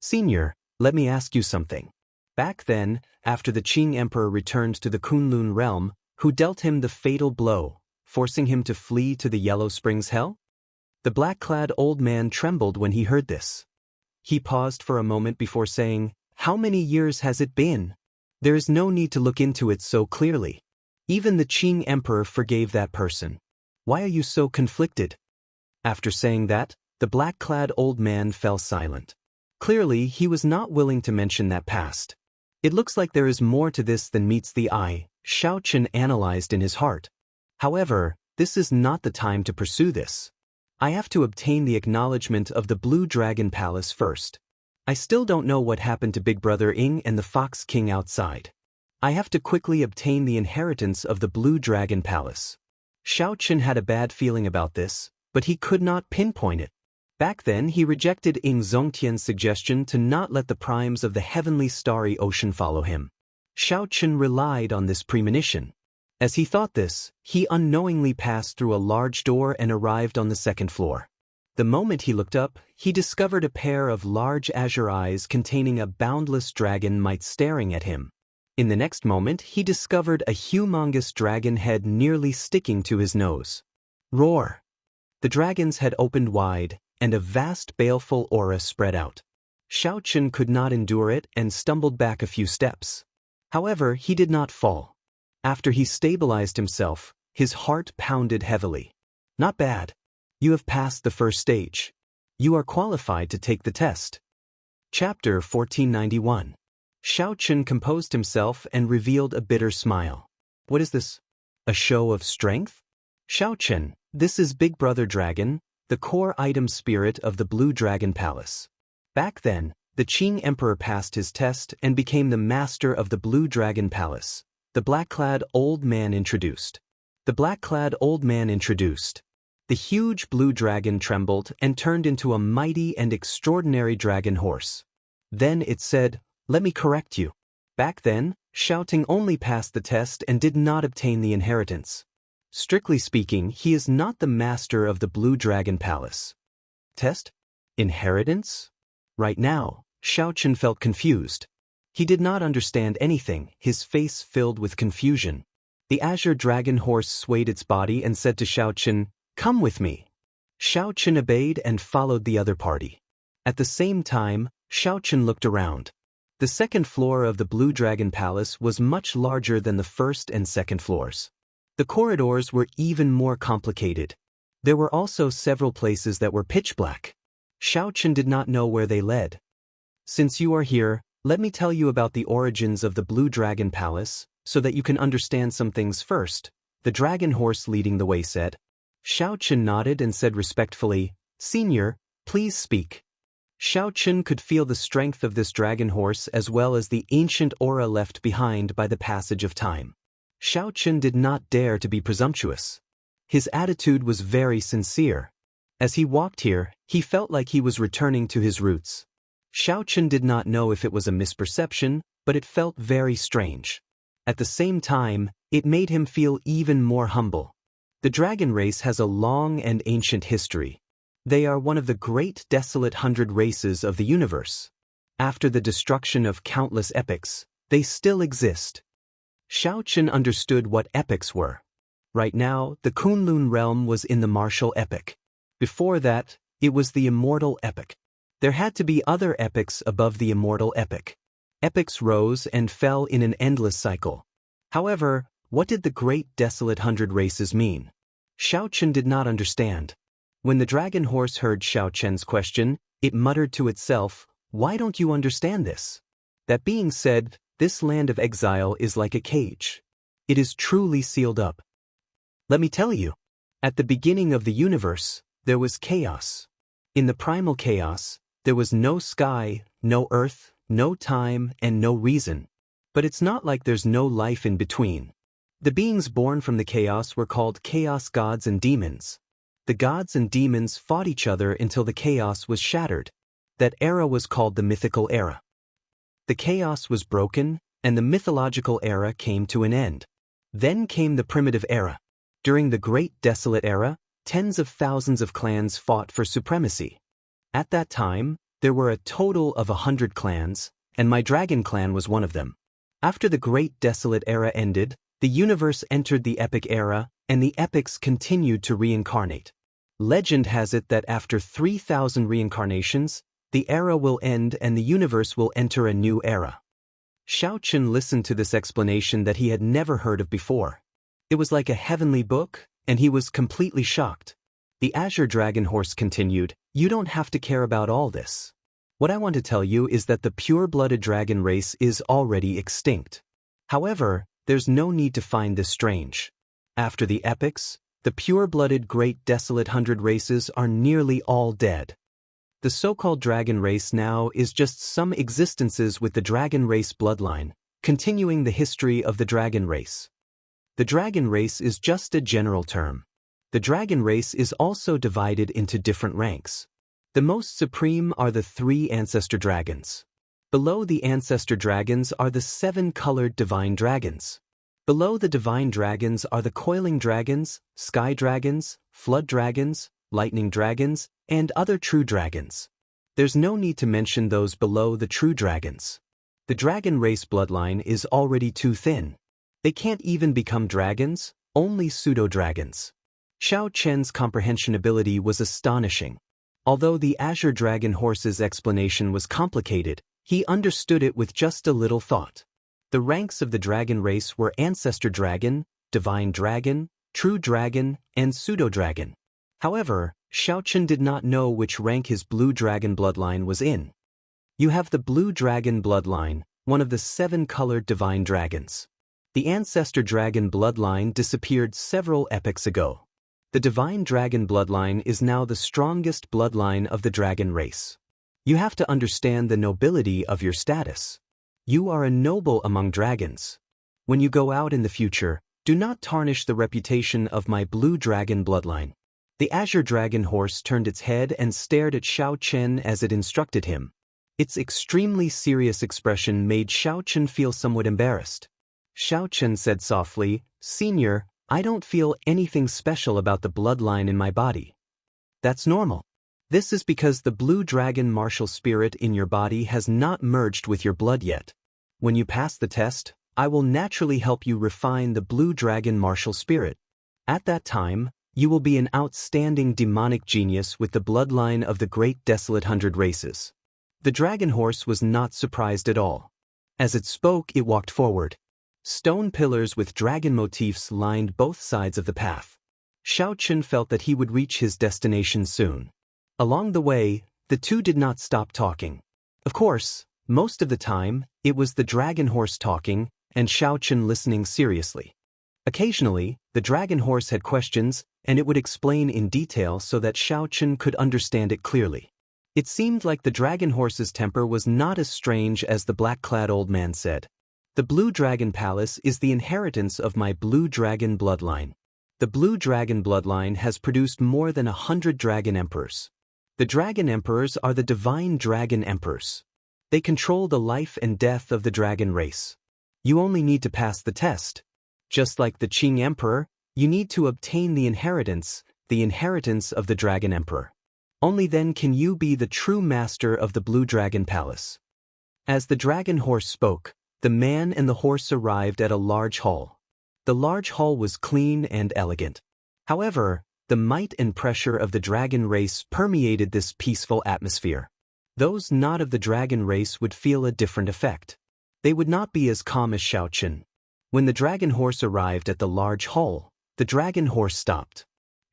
"Senior, let me ask you something." Back then, after the Qing Emperor returned to the Kunlun realm, who dealt him the fatal blow, forcing him to flee to the Yellow Springs Hell? The black-clad old man trembled when he heard this. He paused for a moment before saying, "How many years has it been? There is no need to look into it so clearly. Even the Qing Emperor forgave that person. Why are you so conflicted?" After saying that, the black-clad old man fell silent. Clearly, he was not willing to mention that past. "It looks like there is more to this than meets the eye," Xianxia analyzed in his heart. "However, this is not the time to pursue this. I have to obtain the acknowledgement of the Blue Dragon Palace first. I still don't know what happened to Big Brother Ing and the Fox King outside. I have to quickly obtain the inheritance of the Blue Dragon Palace." Xianxia had a bad feeling about this, but he could not pinpoint it. Back then, he rejected Ing Zongtian's suggestion to not let the primes of the heavenly starry ocean follow him. Xianxia relied on this premonition. As he thought this, he unknowingly passed through a large door and arrived on the second floor. The moment he looked up, he discovered a pair of large azure eyes containing a boundless dragon might staring at him. In the next moment, he discovered a humongous dragon head nearly sticking to his nose. Roar! The dragon's head opened wide, and a vast baleful aura spread out. Xianxia could not endure it and stumbled back a few steps. However, he did not fall. After he stabilized himself, his heart pounded heavily. "Not bad. You have passed the first stage. You are qualified to take the test." Chapter 1491. Xianxia composed himself and revealed a bitter smile. "What is this? A show of strength?" "Xianxia, this is Big Brother Dragon, the core item spirit of the Blue Dragon Palace. Back then, the Qing Emperor passed his test and became the master of the Blue Dragon Palace," the black-clad old man introduced. The black-clad old man introduced. The huge blue dragon trembled and turned into a mighty and extraordinary dragon horse. Then it said, "Let me correct you. Back then, Shouting only passed the test and did not obtain the inheritance. Strictly speaking, he is not the master of the Blue Dragon Palace." Test? Inheritance? Right now, Xiaochen felt confused. He did not understand anything, his face filled with confusion. The azure dragon horse swayed its body and said to Xiaochen, "Come with me." Xiaochen obeyed and followed the other party. At the same time, Xiaochen looked around. The second floor of the Blue Dragon Palace was much larger than the first and second floors. The corridors were even more complicated. There were also several places that were pitch black. Xiaochen did not know where they led. "Since you are here, let me tell you about the origins of the Blue Dragon Palace, so that you can understand some things first," the dragon horse leading the way said. Xiaochen nodded and said respectfully, "Senior, please speak." Xiaochen could feel the strength of this dragon horse as well as the ancient aura left behind by the passage of time. Xiaochen did not dare to be presumptuous. His attitude was very sincere. As he walked here, he felt like he was returning to his roots. Xiaochen did not know if it was a misperception, but it felt very strange. At the same time, it made him feel even more humble. The dragon race has a long and ancient history. They are one of the great desolate 100 races of the universe. After the destruction of countless epochs, they still exist. Xiaochen understood what epochs were. Right now, the Kunlun realm was in the martial epoch. Before that, it was the immortal epoch. There had to be other epochs above the immortal epic. Epochs rose and fell in an endless cycle. However, what did the great desolate 100 races mean? Xiaochen did not understand. When the dragon horse heard Xiaochen's question, it muttered to itself, "Why don't you understand this?" That being said, this land of exile is like a cage. It is truly sealed up. Let me tell you, at the beginning of the universe, there was chaos. In the primal chaos, there was no sky, no earth, no time, and no reason. But it's not like there's no life in between. The beings born from the chaos were called chaos gods and demons. The gods and demons fought each other until the chaos was shattered. That era was called the mythical era. The chaos was broken, and the mythological era came to an end. Then came the primitive era. During the Great Desolate Era, tens of thousands of clans fought for supremacy. At that time, there were a total of 100 clans, and my dragon clan was one of them. After the Great Desolate Era ended, the universe entered the epic era, and the epics continued to reincarnate. Legend has it that after 3,000 reincarnations, the era will end and the universe will enter a new era. Xiaochen listened to this explanation that he had never heard of before. It was like a heavenly book, and he was completely shocked. The Azure Dragon Horse continued, "You don't have to care about all this. What I want to tell you is that the pure-blooded dragon race is already extinct. However, there's no need to find this strange. After the epics, the pure-blooded Great Desolate 100 races are nearly all dead. The so-called dragon race now is just some existences with the dragon race bloodline, continuing the history of the dragon race. The dragon race is just a general term. The dragon race is also divided into different ranks. The most supreme are the 3 ancestor dragons. Below the ancestor dragons are the 7-colored divine dragons. Below the divine dragons are the coiling dragons, sky dragons, flood dragons, lightning dragons, and other true dragons. There's no need to mention those below the true dragons. The dragon race bloodline is already too thin. They can't even become dragons, only pseudo-dragons. Xiaochen's comprehension ability was astonishing. Although the Azure Dragon Horse's explanation was complicated, he understood it with just a little thought. The ranks of the dragon race were Ancestor Dragon, Divine Dragon, True Dragon, and Pseudo-Dragon. However, Xiaochen did not know which rank his Blue Dragon bloodline was in. You have the Blue Dragon bloodline, one of the 7-colored divine dragons. The Ancestor Dragon bloodline disappeared several epochs ago. The Divine Dragon bloodline is now the strongest bloodline of the dragon race. You have to understand the nobility of your status. You are a noble among dragons. When you go out in the future, do not tarnish the reputation of my Blue Dragon bloodline. The Azure Dragon Horse turned its head and stared at Xiaochen as it instructed him. Its extremely serious expression made Xiaochen feel somewhat embarrassed. Xiaochen said softly, "Senior, I don't feel anything special about the bloodline in my body. That's normal. This is because the Blue Dragon martial spirit in your body has not merged with your blood yet. When you pass the test, I will naturally help you refine the Blue Dragon martial spirit. At that time, you will be an outstanding demonic genius with the bloodline of the Great Desolate 100 races." The dragon horse was not surprised at all. As it spoke, it walked forward. Stone pillars with dragon motifs lined both sides of the path. Xiaochen felt that he would reach his destination soon. Along the way, the two did not stop talking. Of course, most of the time, it was the dragon horse talking, and Xiaochen listening seriously. Occasionally, the dragon horse had questions, and it would explain in detail so that Xiaochen could understand it clearly. It seemed like the dragon horse's temper was not as strange as the black-clad old man said. The Blue Dragon Palace is the inheritance of my Blue Dragon bloodline. The Blue Dragon bloodline has produced more than 100 dragon emperors. The dragon emperors are the divine dragon emperors. They control the life and death of the dragon race. You only need to pass the test. Just like the Qing Emperor, you need to obtain the inheritance of the dragon emperor. Only then can you be the true master of the Blue Dragon Palace. As the dragon horse spoke, the man and the horse arrived at a large hall. The large hall was clean and elegant. However, the might and pressure of the dragon race permeated this peaceful atmosphere. Those not of the dragon race would feel a different effect. They would not be as calm as Xianxia. When the dragon horse arrived at the large hall, the dragon horse stopped.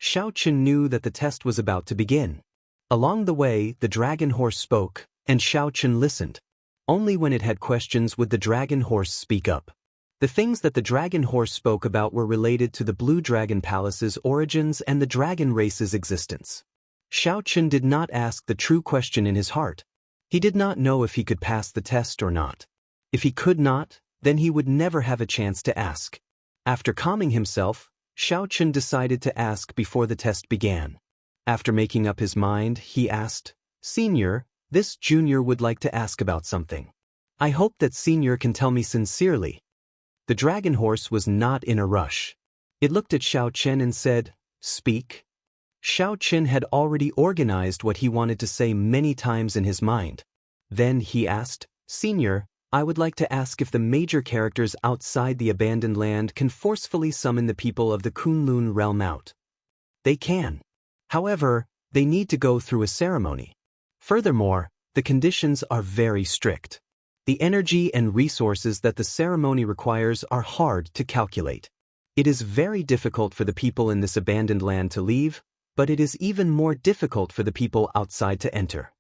Xianxia knew that the test was about to begin. Along the way, the dragon horse spoke, and Xianxia listened. Only when it had questions would the dragon horse speak up. The things that the dragon horse spoke about were related to the Blue Dragon Palace's origins and the dragon race's existence. Xianxia did not ask the true question in his heart. He did not know if he could pass the test or not. If he could not, then he would never have a chance to ask. After calming himself, Xianxia decided to ask before the test began. After making up his mind, he asked, "Senior, this junior would like to ask about something. I hope that senior can tell me sincerely." The dragon horse was not in a rush. It looked at Xianxia and said, "Speak." Xianxia had already organized what he wanted to say many times in his mind. Then he asked, "Senior, I would like to ask if the major characters outside the abandoned land can forcefully summon the people of the Kunlun realm out." They can. However, they need to go through a ceremony. Furthermore, the conditions are very strict. The energy and resources that the ceremony requires are hard to calculate. It is very difficult for the people in this abandoned land to leave, but it is even more difficult for the people outside to enter.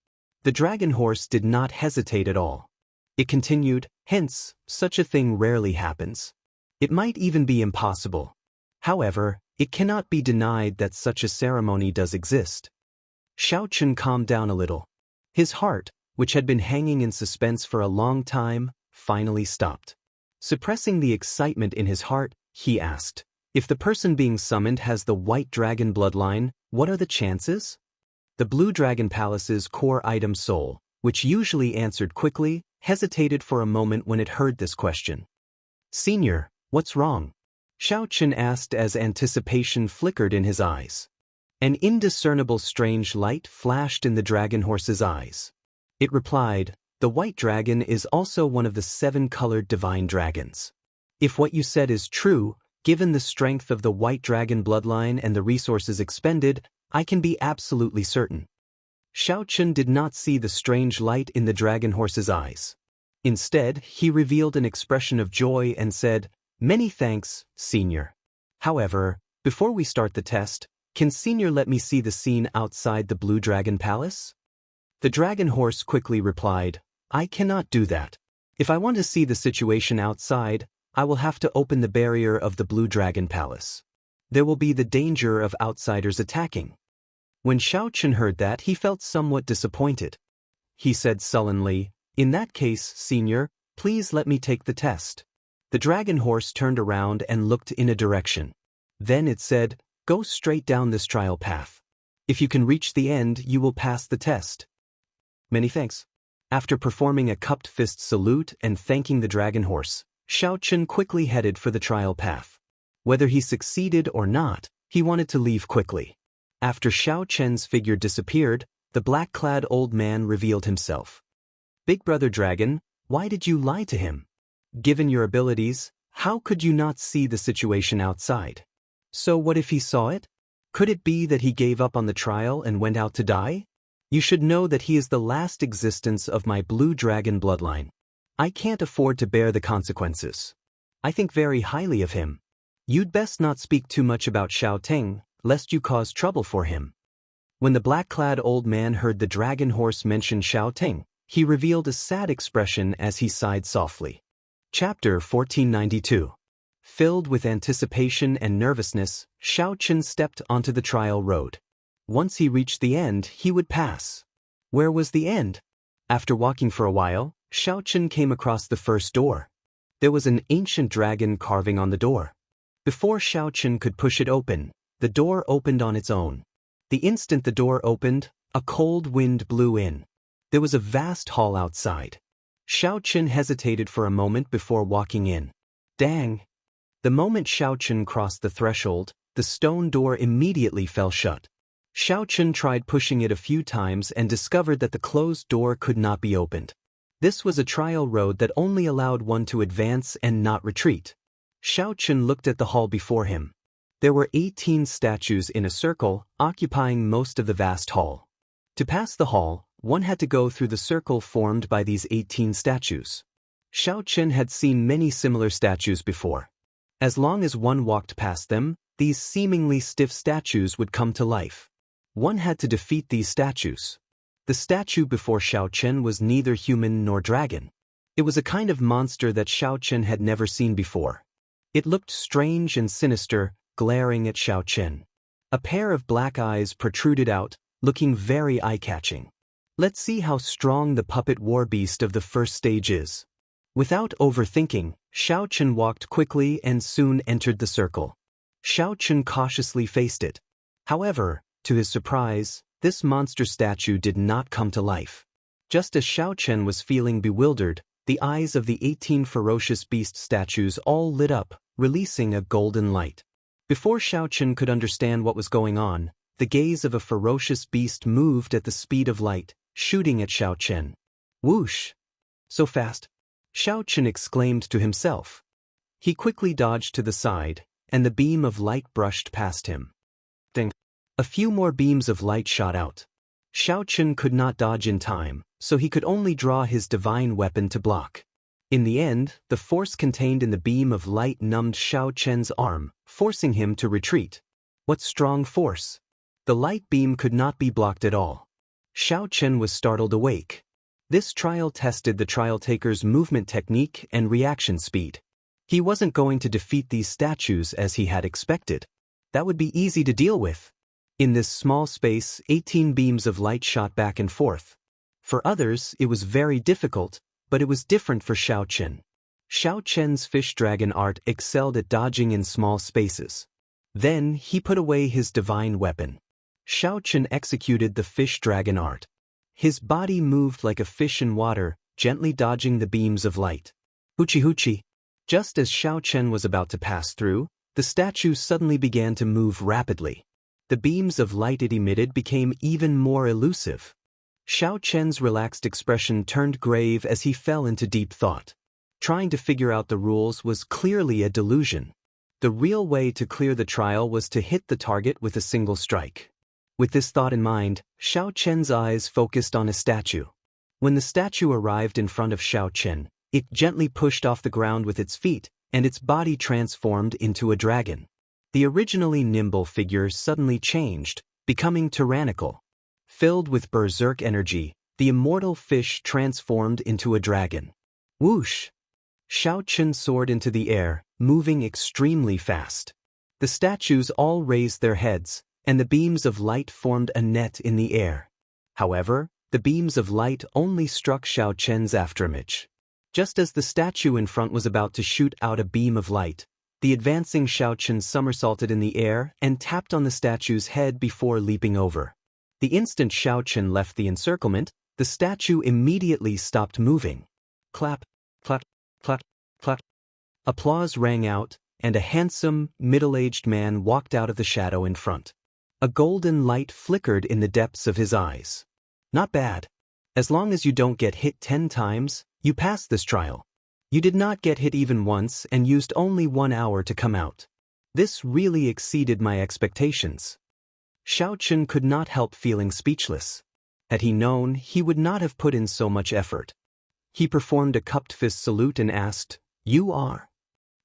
The dragon horse did not hesitate at all. It continued, "Hence, such a thing rarely happens. It might even be impossible. However, it cannot be denied that such a ceremony does exist." Xianxia calmed down a little. His heart, which had been hanging in suspense for a long time, finally stopped. Suppressing the excitement in his heart, he asked, "If the person being summoned has the white dragon bloodline, what are the chances?" The Blue Dragon Palace's core item soul, which usually answered quickly, hesitated for a moment when it heard this question. "Senior, what's wrong?" Xianxia asked as anticipation flickered in his eyes. An indiscernible strange light flashed in the dragon horse's eyes. It replied, "The white dragon is also one of the 7-colored divine dragons. If what you said is true, given the strength of the white dragon bloodline and the resources expended, I can be absolutely certain." Xianxia did not see the strange light in the dragon horse's eyes. Instead, he revealed an expression of joy and said, "Many thanks, Senior. However, before we start the test, can Senior let me see the scene outside the Blue Dragon Palace?" The dragon horse quickly replied, "I cannot do that. If I want to see the situation outside, I will have to open the barrier of the Blue Dragon Palace. There will be the danger of outsiders attacking." When Xianxia heard that, he felt somewhat disappointed. He said sullenly, "In that case, Senior, please let me take the test." The dragon horse turned around and looked in a direction. Then it said, "Go straight down this trial path. If you can reach the end, you will pass the test." "Many thanks." After performing a cupped fist salute and thanking the dragon horse, Xianxia quickly headed for the trial path. Whether he succeeded or not, he wanted to leave quickly. After Xianxia's figure disappeared, the black-clad old man revealed himself. "Big Brother Dragon, why did you lie to him? Given your abilities, how could you not see the situation outside? So what if he saw it? Could it be that he gave up on the trial and went out to die? You should know that he is the last existence of my Blue Dragon bloodline. I can't afford to bear the consequences. I think very highly of him. You'd best not speak too much about Xiao Ting, lest you cause trouble for him." When the black-clad old man heard the dragon horse mention Xiao Ting, he revealed a sad expression as he sighed softly. Chapter 1492. Filled with anticipation and nervousness, Xianxia stepped onto the trial road. Once he reached the end, he would pass. Where was the end? After walking for a while, Xianxia came across the first door. There was an ancient dragon carving on the door. Before Xianxia could push it open, the door opened on its own. The instant the door opened, a cold wind blew in. There was a vast hall outside. Xianxia hesitated for a moment before walking in. Dang! The moment Xianxia crossed the threshold, the stone door immediately fell shut. Xianxia tried pushing it a few times and discovered that the closed door could not be opened. This was a trial road that only allowed one to advance and not retreat. Xianxia looked at the hall before him. There were 18 statues in a circle, occupying most of the vast hall. To pass the hall, one had to go through the circle formed by these 18 statues. Xiao Chen had seen many similar statues before. As long as one walked past them, these seemingly stiff statues would come to life. One had to defeat these statues. The statue before Xiao Chen was neither human nor dragon. It was a kind of monster that Xiao Chen had never seen before. It looked strange and sinister, glaring at Xiao Chen. A pair of black eyes protruded out, looking very eye-catching. Let's see how strong the puppet war beast of the first stage is. Without overthinking, Xiao Chen walked quickly and soon entered the circle. Xiao Chen cautiously faced it. However, to his surprise, this monster statue did not come to life. Just as Xiao Chen was feeling bewildered, the eyes of the 18 ferocious beast statues all lit up, releasing a golden light. Before Xiao Chen could understand what was going on, the gaze of a ferocious beast moved at the speed of light, shooting at Xiao Chen. Whoosh! So fast! Xiao Chen exclaimed to himself. He quickly dodged to the side, and the beam of light brushed past him. Ding! A few more beams of light shot out. Xiao Chen could not dodge in time, so he could only draw his divine weapon to block. In the end, the force contained in the beam of light numbed Xiao Chen's arm, forcing him to retreat. What strong force! The light beam could not be blocked at all. Xiao Chen was startled awake. This trial tested the trial taker's movement technique and reaction speed. He wasn't going to defeat these statues as he had expected. That would be easy to deal with. In this small space, 18 beams of light shot back and forth. For others, it was very difficult, but it was different for Xiao Chen. Xiao Chen's fish dragon art excelled at dodging in small spaces. Then, he put away his divine weapon. Xiao Chen executed the fish dragon art. His body moved like a fish in water, gently dodging the beams of light. Hoochie hoochie! Just as Xiao Chen was about to pass through, the statue suddenly began to move rapidly. The beams of light it emitted became even more elusive. Xiao Chen's relaxed expression turned grave as he fell into deep thought. Trying to figure out the rules was clearly a delusion. The real way to clear the trial was to hit the target with a single strike. With this thought in mind, Xiao Chen's eyes focused on a statue. When the statue arrived in front of Xiao Chen, it gently pushed off the ground with its feet, and its body transformed into a dragon. The originally nimble figure suddenly changed, becoming tyrannical. Filled with berserk energy, the immortal fish transformed into a dragon. Whoosh! Xiao Chen soared into the air, moving extremely fast. The statues all raised their heads, and the beams of light formed a net in the air. However, the beams of light only struck Xiao Chen's afterimage. Just as the statue in front was about to shoot out a beam of light, the advancing Xiao Chen somersaulted in the air and tapped on the statue's head before leaping over. The instant Xiao Chen left the encirclement, the statue immediately stopped moving. Clap, clap, clap, clap. Applause rang out, and a handsome, middle-aged man walked out of the shadow in front. A golden light flickered in the depths of his eyes. Not bad. As long as you don't get hit 10 times, you pass this trial. You did not get hit even once and used only 1 hour to come out. This really exceeded my expectations. Xiao Chen could not help feeling speechless. Had he known, he would not have put in so much effort. He performed a cupped fist salute and asked, "You are?"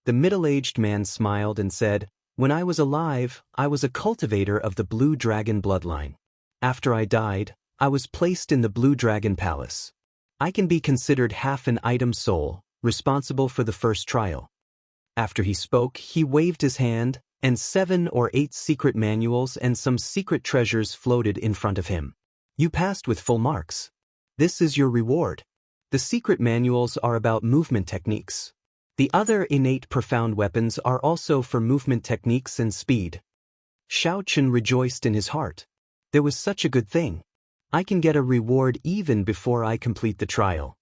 The middle-aged man smiled and said, "When I was alive, I was a cultivator of the Blue Dragon bloodline. After I died, I was placed in the Blue Dragon Palace. I can be considered half an item soul, responsible for the first trial." After he spoke, he waved his hand, and 7 or 8 secret manuals and some secret treasures floated in front of him. You passed with full marks. This is your reward. The secret manuals are about movement techniques. The other innate profound weapons are also for movement techniques and speed. Xiao Chen rejoiced in his heart. There was such a good thing. I can get a reward even before I complete the trial.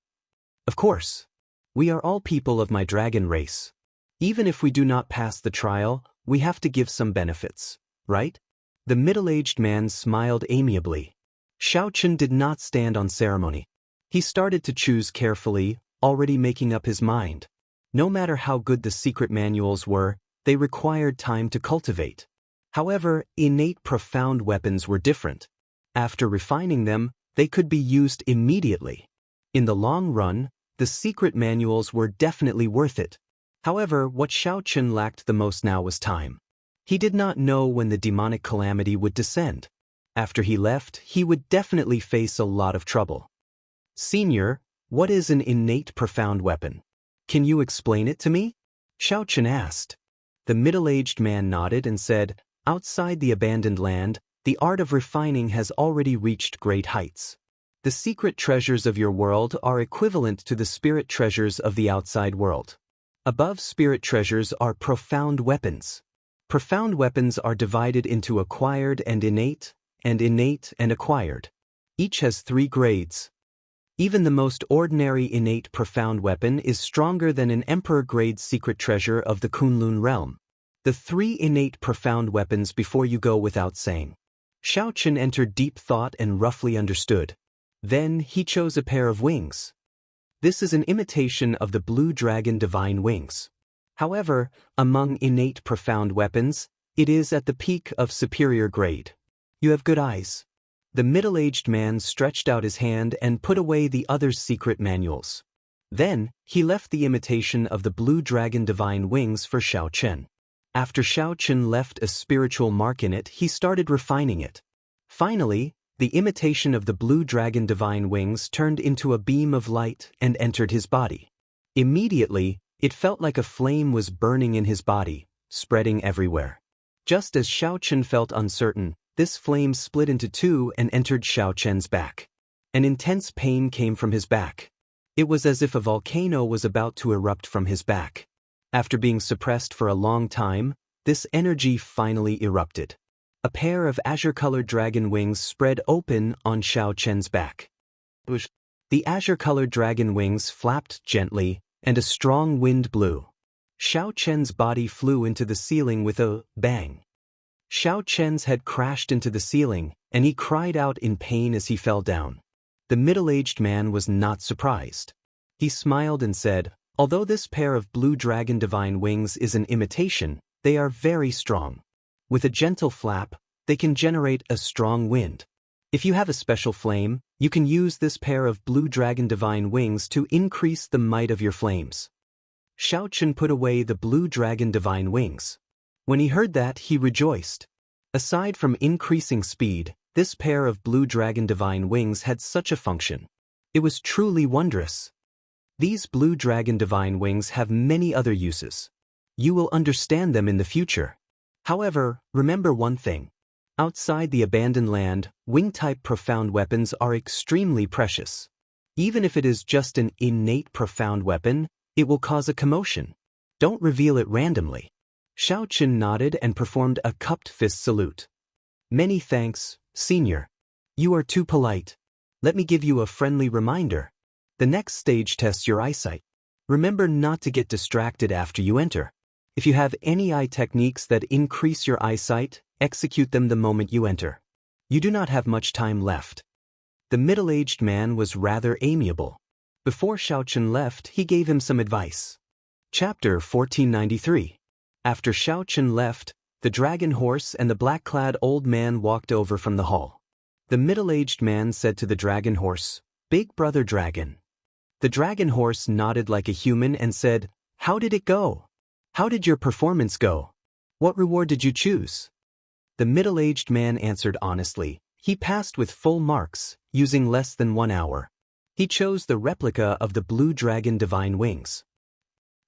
Of course. We are all people of my dragon race. Even if we do not pass the trial, we have to give some benefits, right? The middle-aged man smiled amiably. Xiao Chen did not stand on ceremony. He started to choose carefully, already making up his mind. No matter how good the secret manuals were, they required time to cultivate. However, innate profound weapons were different. After refining them, They could be used immediately. In the long run, the secret manuals were definitely worth it. However, what Xiaochen lacked the most now was time. He did not know when the demonic calamity would descend. After he left, he would definitely face a lot of trouble. Senior, what is an innate profound weapon? Can you explain it to me? Xiaochen asked. The middle-aged man nodded and said, outside the abandoned land, the art of refining has already reached great heights. The secret treasures of your world are equivalent to the spirit treasures of the outside world. Above spirit treasures are profound weapons. Profound weapons are divided into acquired and innate and acquired. Each has 3 grades. Even the most ordinary innate profound weapon is stronger than an emperor-grade secret treasure of the Kunlun realm. The 3 innate profound weapons before you go without saying. Xiaochen entered deep thought and roughly understood. Then he chose a pair of wings. This is an imitation of the blue dragon divine wings. However, among innate profound weapons, it is at the peak of superior grade. You have good eyes. The middle-aged man stretched out his hand and put away the other's secret manuals. Then, he left the imitation of the blue dragon divine wings for Xiaochen. After Xiaochen left a spiritual mark in it, he started refining it. Finally, the imitation of the blue dragon divine wings turned into a beam of light and entered his body. Immediately, it felt like a flame was burning in his body, spreading everywhere. Just as Xiaochen felt uncertain, this flame split into 2 and entered Xiaochen's back. An intense pain came from his back. It was as if a volcano was about to erupt from his back. After being suppressed for a long time, this energy finally erupted. A pair of azure-colored dragon wings spread open on Xiaochen's back. The azure-colored dragon wings flapped gently, and a strong wind blew. Xiaochen's body flew into the ceiling with a bang. Xiaochen's head crashed into the ceiling, and he cried out in pain as he fell down. The middle-aged man was not surprised. He smiled and said, although this pair of blue dragon divine wings is an imitation, they are very strong. With a gentle flap, they can generate a strong wind. If you have a special flame, you can use this pair of blue dragon divine wings to increase the might of your flames. Xiaochen put away the blue dragon divine wings. When he heard that, he rejoiced. Aside from increasing speed, this pair of blue dragon divine wings had such a function. It was truly wondrous. These blue dragon divine wings have many other uses. You will understand them in the future. However, remember one thing. Outside the abandoned land, wing-type profound weapons are extremely precious. Even if it is just an innate profound weapon, it will cause a commotion. Don't reveal it randomly. Xiaochen nodded and performed a cupped fist salute. Many thanks, Senior. You are too polite. Let me give you a friendly reminder. The next stage tests your eyesight. Remember not to get distracted after you enter. If you have any eye techniques that increase your eyesight, execute them the moment you enter. You do not have much time left. The middle-aged man was rather amiable. Before Xiaochen left, he gave him some advice. Chapter 1493. After Xiaochen left, the dragon horse and the black-clad old man walked over from the hall. The middle-aged man said to the dragon horse, "Big brother dragon." The dragon horse nodded like a human and said, "How did it go? How did your performance go? What reward did you choose?" The middle-aged man answered honestly, he passed with full marks, using less than 1 hour. He chose the replica of the blue dragon divine wings.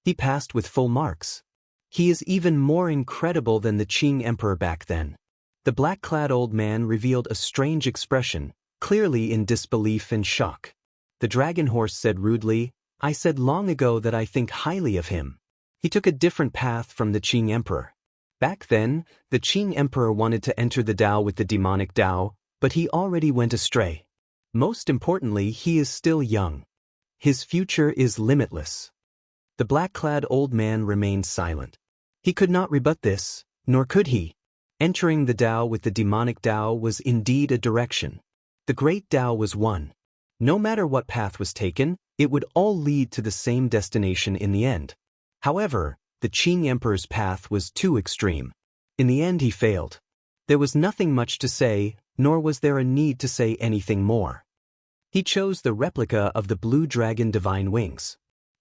He passed with full marks. He is even more incredible than the Qing emperor back then. The black-clad old man revealed a strange expression, clearly in disbelief and shock. The dragon horse said rudely, "I said long ago that I think highly of him." He took a different path from the Qing emperor. Back then, the Qing emperor wanted to enter the Tao with the demonic Tao, but he already went astray. Most importantly, he is still young. His future is limitless. The black-clad old man remained silent. He could not rebut this, nor could he. Entering the Tao with the demonic Tao was indeed a direction. The great Tao was one. No matter what path was taken, it would all lead to the same destination in the end. However, the Qing emperor's path was too extreme. In the end he failed. There was nothing much to say, nor was there a need to say anything more. He chose the replica of the blue dragon divine wings.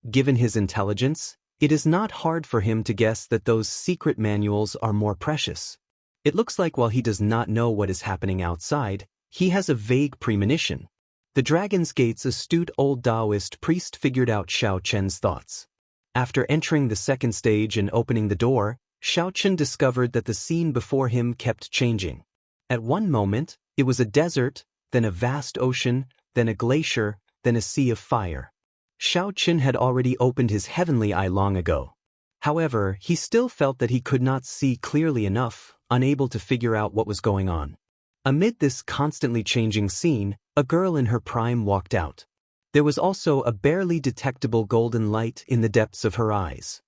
Given his intelligence, it is not hard for him to guess that those secret manuals are more precious. It looks like while he does not know what is happening outside, he has a vague premonition. The Dragon's Gate's astute old Taoist priest figured out Xiao Chen's thoughts. After entering the second stage and opening the door, Xiao Chen discovered that the scene before him kept changing. At one moment, it was a desert, then a vast ocean, then a glacier, then a sea of fire. Xiao Chen had already opened his heavenly eye long ago. However, he still felt that he could not see clearly enough, unable to figure out what was going on. Amid this constantly changing scene, a girl in her prime walked out. There was also a barely detectable golden light in the depths of her eyes.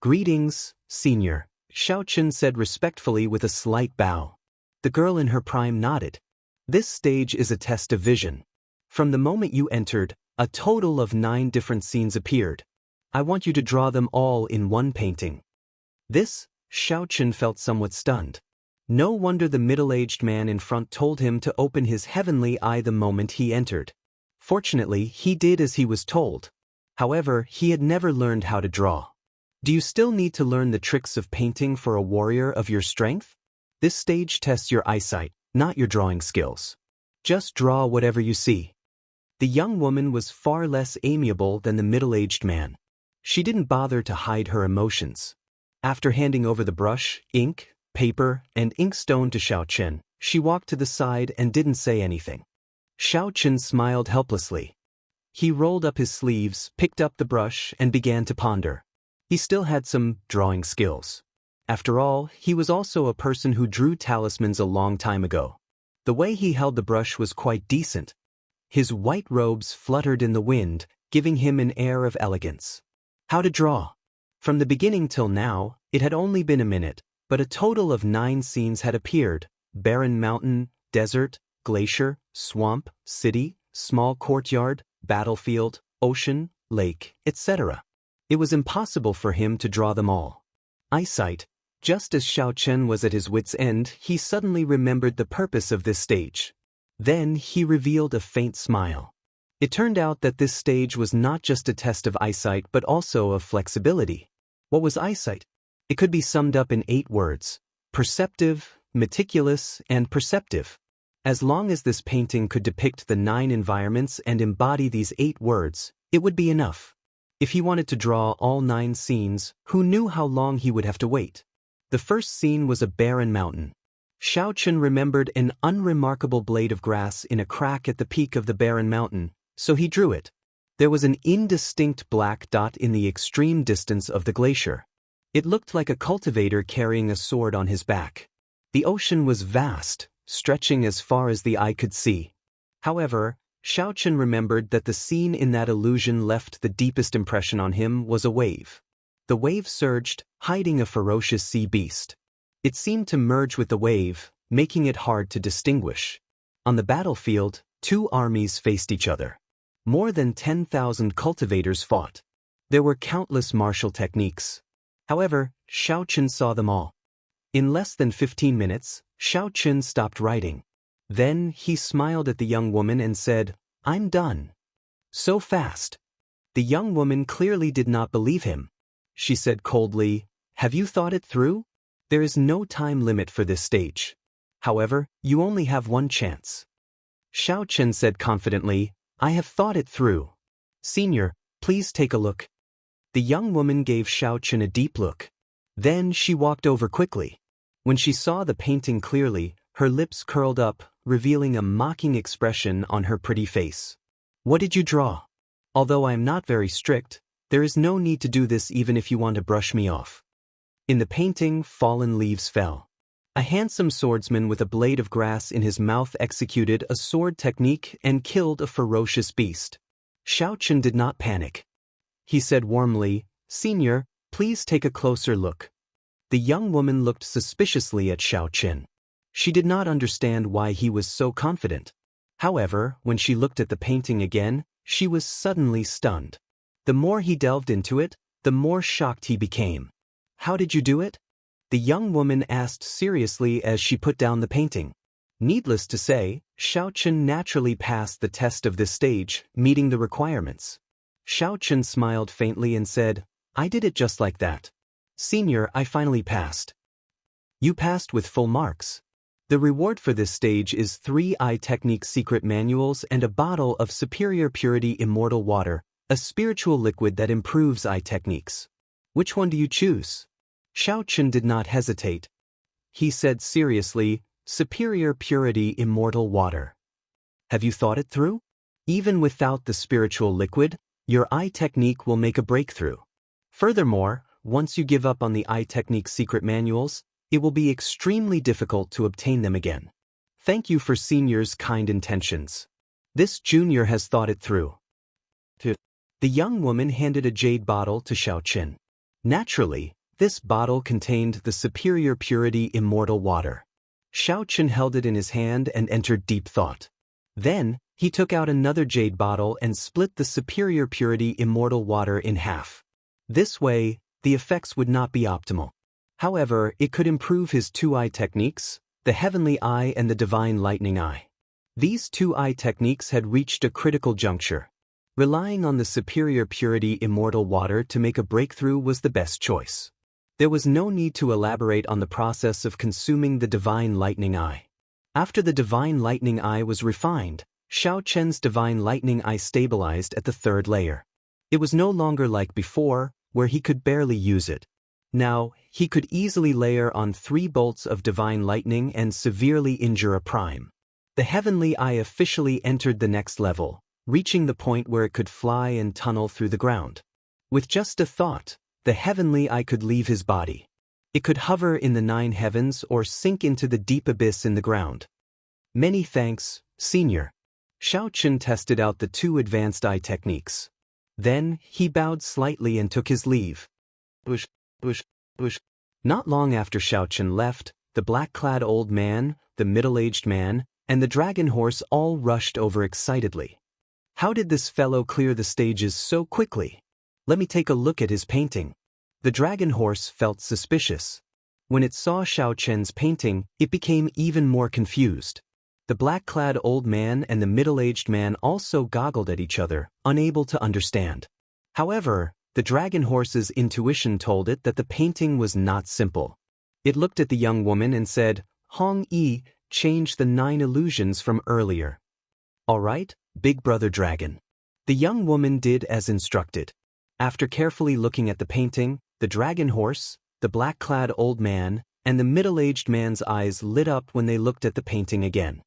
"Greetings, Senior," Xiao Chen said respectfully with a slight bow. The girl in her prime nodded. "This stage is a test of vision. From the moment you entered, a total of 9 different scenes appeared. I want you to draw them all in one painting." This, Xiao Chen felt somewhat stunned. No wonder the middle-aged man in front told him to open his heavenly eye the moment he entered. Fortunately, he did as he was told. However, he had never learned how to draw. Do you still need to learn the tricks of painting for a warrior of your strength? This stage tests your eyesight, not your drawing skills. Just draw whatever you see. The young woman was far less amiable than the middle-aged man. She didn't bother to hide her emotions. After handing over the brush, ink, paper, and inkstone to Xiao Chen, she walked to the side and didn't say anything. Xiao Chen smiled helplessly. He rolled up his sleeves, picked up the brush, and began to ponder. He still had some drawing skills. After all, he was also a person who drew talismans a long time ago. The way he held the brush was quite decent. His white robes fluttered in the wind, giving him an air of elegance. How to draw? From the beginning till now, it had only been a minute, but a total of 9 scenes had appeared: barren mountain, desert, glacier, swamp, city, small courtyard, battlefield, ocean, lake, etc. It was impossible for him to draw them all. Eyesight. Just as Xiao Chen was at his wit's end, he suddenly remembered the purpose of this stage. Then he revealed a faint smile. It turned out that this stage was not just a test of eyesight but also of flexibility. What was eyesight? It could be summed up in 8 words: perceptive, meticulous, and perceptive. As long as this painting could depict the 9 environments and embody these 8 words, it would be enough. If he wanted to draw all 9 scenes, who knew how long he would have to wait? The first scene was a barren mountain. Xiao Chen remembered an unremarkable blade of grass in a crack at the peak of the barren mountain, so he drew it. There was an indistinct black dot in the extreme distance of the glacier. It looked like a cultivator carrying a sword on his back. The ocean was vast, stretching as far as the eye could see. However, Xiao Chen remembered that the scene in that illusion left the deepest impression on him was a wave. The wave surged, hiding a ferocious sea beast. It seemed to merge with the wave, making it hard to distinguish. On the battlefield, 2 armies faced each other. More than 10,000 cultivators fought. There were countless martial techniques. However, Xiao Chen saw them all. In less than 15 minutes, Xiao Chen stopped writing. Then he smiled at the young woman and said, "I'm done." So fast. The young woman clearly did not believe him. She said coldly, "Have you thought it through? There is no time limit for this stage. However, you only have one chance." Xiao Chen said confidently, "I have thought it through. Senior, please take a look." The young woman gave Xiao Chen a deep look. Then she walked over quickly. When she saw the painting clearly, her lips curled up, revealing a mocking expression on her pretty face. "What did you draw? Although I am not very strict, there is no need to do this even if you want to brush me off." In the painting, fallen leaves fell. A handsome swordsman with a blade of grass in his mouth executed a sword technique and killed a ferocious beast. Xiao Chen did not panic. He said warmly, "Senior, please take a closer look." The young woman looked suspiciously at Xiao Chen. She did not understand why he was so confident. However, when she looked at the painting again, she was suddenly stunned. The more he delved into it, the more shocked he became. "How did you do it?" the young woman asked seriously as she put down the painting. Needless to say, Xiaochen naturally passed the test of this stage, meeting the requirements. Xiaochen smiled faintly and said, "I did it just like that. Senior, I finally passed." "You passed with full marks. The reward for this stage is 3 eye technique secret manuals and a bottle of superior purity immortal water, a spiritual liquid that improves eye techniques. Which one do you choose?" Xiaochen did not hesitate. He said seriously, "Superior purity immortal water. Have you thought it through? Even without the spiritual liquid, your eye technique will make a breakthrough. Furthermore, once you give up on the eye technique secret manuals, it will be extremely difficult to obtain them again. Thank you for Senior's kind intentions. This junior has thought it through." The young woman handed a jade bottle to Xiaochen. Naturally, this bottle contained the superior purity immortal water. Xiaochen held it in his hand and entered deep thought. Then, he took out another jade bottle and split the superior purity immortal water in half. This way, the effects would not be optimal. However, it could improve his 2 eye techniques, the heavenly eye and the divine lightning eye. These 2 eye techniques had reached a critical juncture. Relying on the superior purity immortal water to make a breakthrough was the best choice. There was no need to elaborate on the process of consuming the divine lightning eye. After the divine lightning eye was refined, Xiaochen's divine lightning eye stabilized at the 3rd layer. It was no longer like before, where he could barely use it. Now, he could easily layer on 3 bolts of divine lightning and severely injure a prime. The heavenly eye officially entered the next level, reaching the point where it could fly and tunnel through the ground. With just a thought, the heavenly eye could leave his body. It could hover in the 9 heavens or sink into the deep abyss in the ground. Many thanks, Senior. Xiaochen tested out the 2 advanced eye techniques. Then, he bowed slightly and took his leave. Not long after Xiaochen left, the black-clad old man, the middle-aged man, and the dragon horse all rushed over excitedly. How did this fellow clear the stages so quickly? Let me take a look at his painting. The dragon horse felt suspicious. When it saw Xiaochen's painting, it became even more confused. The black-clad old man and the middle-aged man also goggled at each other, unable to understand. However, the dragon horse's intuition told it that the painting was not simple. It looked at the young woman and said, "Hong Yi, change the 9 illusions from earlier." "All right, Big Brother Dragon." The young woman did as instructed. After carefully looking at the painting, the dragon horse, the black-clad old man, and the middle-aged man's eyes lit up when they looked at the painting again.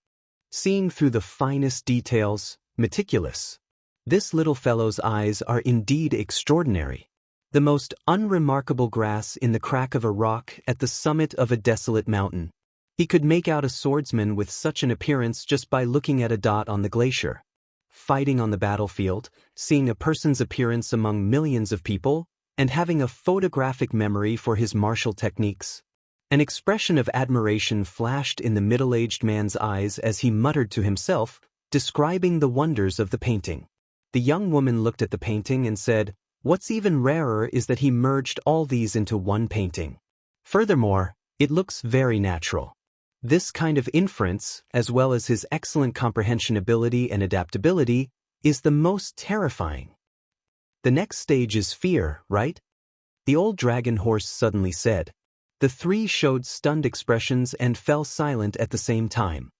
Seeing through the finest details, meticulous. This little fellow's eyes are indeed extraordinary. The most unremarkable grass in the crack of a rock at the summit of a desolate mountain. He could make out a swordsman with such an appearance just by looking at a dot on the glacier. Fighting on the battlefield, seeing a person's appearance among millions of people, and having a photographic memory for his martial techniques. An expression of admiration flashed in the middle-aged man's eyes as he muttered to himself, describing the wonders of the painting. The young woman looked at the painting and said, "What's even rarer is that he merged all these into one painting. Furthermore, it looks very natural." This kind of inference, as well as his excellent comprehension ability and adaptability, is the most terrifying. The next stage is fear, right? The old dragon horse suddenly said. The 3 showed stunned expressions and fell silent at the same time.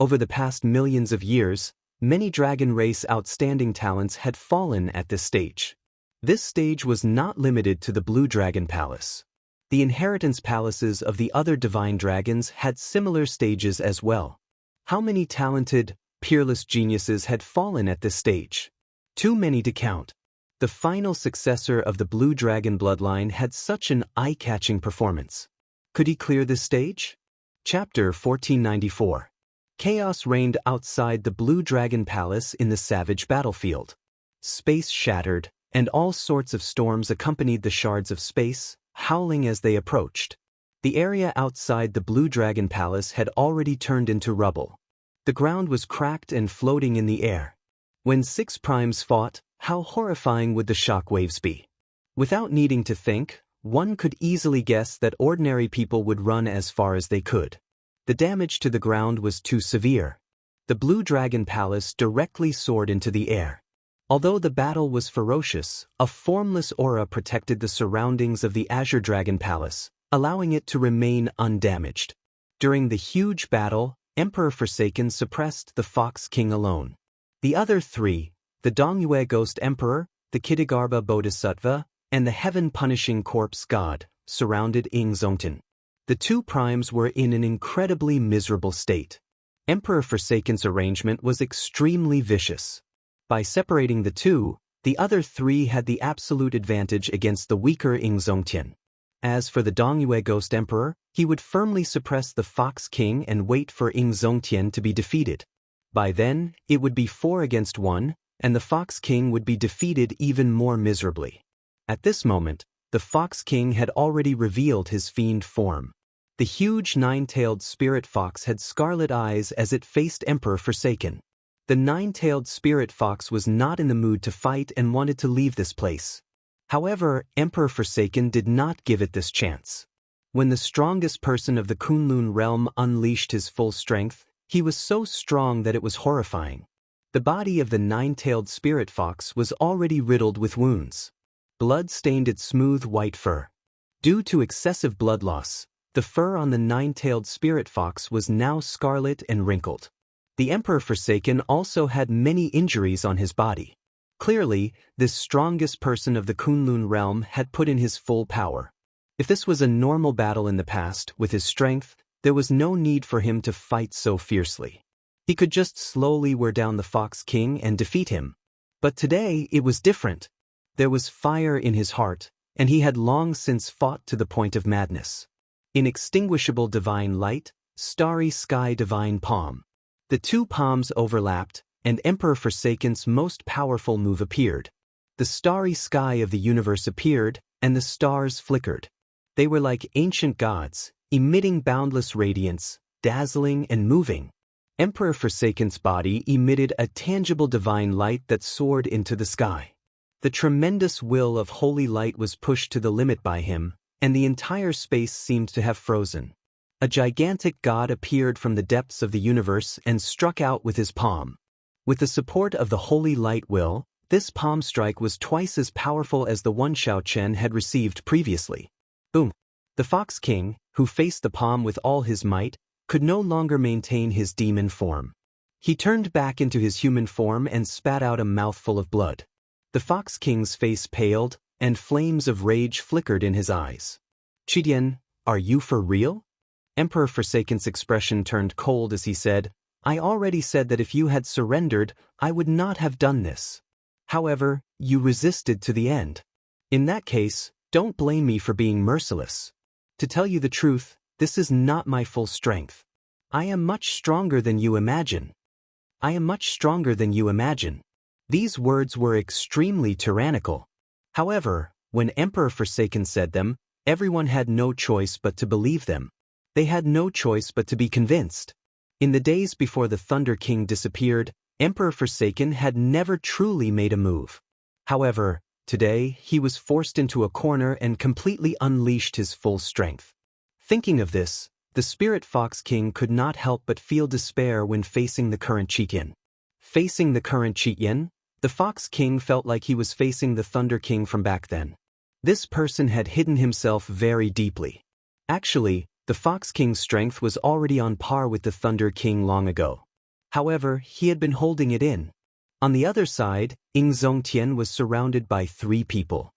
Over the past millions of years, many dragon race outstanding talents had fallen at this stage. This stage was not limited to the Blue Dragon Palace. The inheritance palaces of the other divine dragons had similar stages as well. How many talented, peerless geniuses had fallen at this stage? Too many to count. The final successor of the Blue Dragon bloodline had such an eye-catching performance. Could he clear this stage? Chapter 1494. Chaos reigned outside the Blue Dragon Palace in the savage battlefield. Space shattered, and all sorts of storms accompanied the shards of space, howling as they approached. The area outside the Blue Dragon Palace had already turned into rubble. The ground was cracked and floating in the air. When 6 primes fought, how horrifying would the shock waves be? Without needing to think, one could easily guess that ordinary people would run as far as they could. The damage to the ground was too severe. The Blue Dragon Palace directly soared into the air. Although the battle was ferocious, a formless aura protected the surroundings of the Azure Dragon Palace, allowing it to remain undamaged. During the huge battle, Emperor Forsaken suppressed the Fox King alone. The other three, the Dongyue Ghost Emperor, the Kitagarbha Bodhisattva, and the Heaven-Punishing Corpse God, surrounded Ing Zongtian. The two primes were in an incredibly miserable state. Emperor Forsaken's arrangement was extremely vicious. By separating the two, the other three had the absolute advantage against the weaker Ing Zongtian. As for the Dongyue Ghost Emperor, he would firmly suppress the Fox King and wait for Ing Zongtian to be defeated. By then, it would be 4 against 1, and the Fox King would be defeated even more miserably. At this moment, the Fox King had already revealed his fiend form. The huge nine-tailed spirit fox had scarlet eyes as it faced Emperor Forsaken. The nine-tailed spirit fox was not in the mood to fight and wanted to leave this place. However, Emperor Forsaken did not give it this chance. When the strongest person of the Kunlun realm unleashed his full strength, he was so strong that it was horrifying. The body of the nine-tailed spirit fox was already riddled with wounds. Blood stained its smooth white fur. Due to excessive blood loss, the fur on the nine-tailed spirit fox was now scarlet and wrinkled. The Emperor Forsaken also had many injuries on his body. Clearly, this strongest person of the Kunlun realm had put in his full power. If this was a normal battle in the past, with his strength, there was no need for him to fight so fiercely. He could just slowly wear down the Fox King and defeat him. But today, it was different. There was fire in his heart, and he had long since fought to the point of madness. Inextinguishable divine light, starry sky divine palm. The two palms overlapped, and Emperor Forsaken's most powerful move appeared. The starry sky of the universe appeared, and the stars flickered. They were like ancient gods, emitting boundless radiance, dazzling and moving. Emperor Forsaken's body emitted a tangible divine light that soared into the sky. The tremendous will of holy light was pushed to the limit by him, and the entire space seemed to have frozen. A gigantic god appeared from the depths of the universe and struck out with his palm. With the support of the holy light will, this palm strike was twice as powerful as the one Xiao Chen had received previously. Boom! The Fox King, who faced the palm with all his might, could no longer maintain his demon form. He turned back into his human form and spat out a mouthful of blood. The Fox King's face paled, and flames of rage flickered in his eyes. "Qidian, are you for real?" Emperor Forsaken's expression turned cold as he said, "I already said that if you had surrendered, I would not have done this. However, you resisted to the end. In that case, don't blame me for being merciless. To tell you the truth, this is not my full strength. I am much stronger than you imagine. I am much stronger than you imagine." These words were extremely tyrannical. However, when Emperor Forsaken said them, everyone had no choice but to believe them. They had no choice but to be convinced. In the days before the Thunder King disappeared, Emperor Forsaken had never truly made a move. However, today he was forced into a corner and completely unleashed his full strength. Thinking of this, the Spirit Fox King could not help but feel despair when facing the current Qidian. Facing the current Qidian, the Fox King felt like he was facing the Thunder King from back then. This person had hidden himself very deeply. Actually, the Fox King's strength was already on par with the Thunder King long ago. However, he had been holding it in. On the other side, Ing Zongtian was surrounded by 3 people.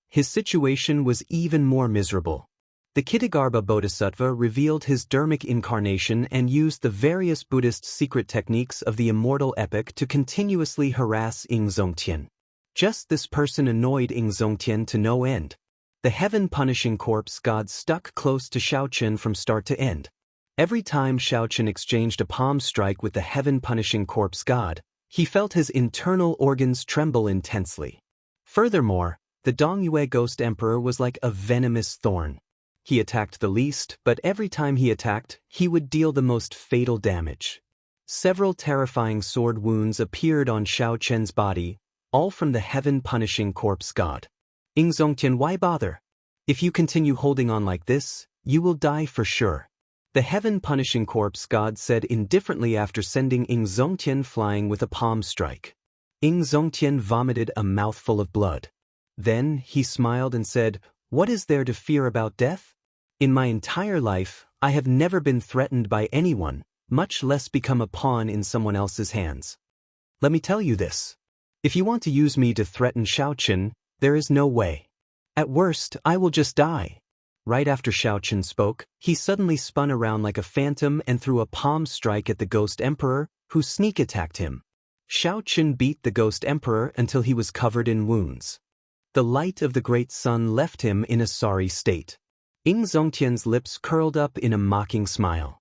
His situation was even more miserable. The Kitagarbha Bodhisattva revealed his dharmic incarnation and used the various Buddhist secret techniques of the immortal epic to continuously harass Ing Zongtian. Just this person annoyed Ing Zongtian to no end. The heaven-punishing corpse god stuck close to Xiao Chen from start to end. Every time Xiao Chen exchanged a palm strike with the heaven-punishing corpse god, he felt his internal organs tremble intensely. Furthermore, the Dongyue Ghost Emperor was like a venomous thorn. He attacked the least, but every time he attacked, he would deal the most fatal damage. Several terrifying sword wounds appeared on Xiao Chen's body, all from the heaven-punishing corpse god. "Ing Zongtian, why bother? If you continue holding on like this, you will die for sure." The heaven-punishing corpse god said indifferently after sending Ying Zongtian flying with a palm strike. Ying Zongtian vomited a mouthful of blood. Then he smiled and said, "What is there to fear about death? In my entire life, I have never been threatened by anyone, much less become a pawn in someone else's hands. Let me tell you this. If you want to use me to threaten Xiaoqun, there is no way. At worst, I will just die." Right after Xiaoqun spoke, he suddenly spun around like a phantom and threw a palm strike at the Ghost Emperor, who sneak attacked him. Xiaoqun beat the Ghost Emperor until he was covered in wounds. The light of the great sun left him in a sorry state. Ying Zongtian's lips curled up in a mocking smile.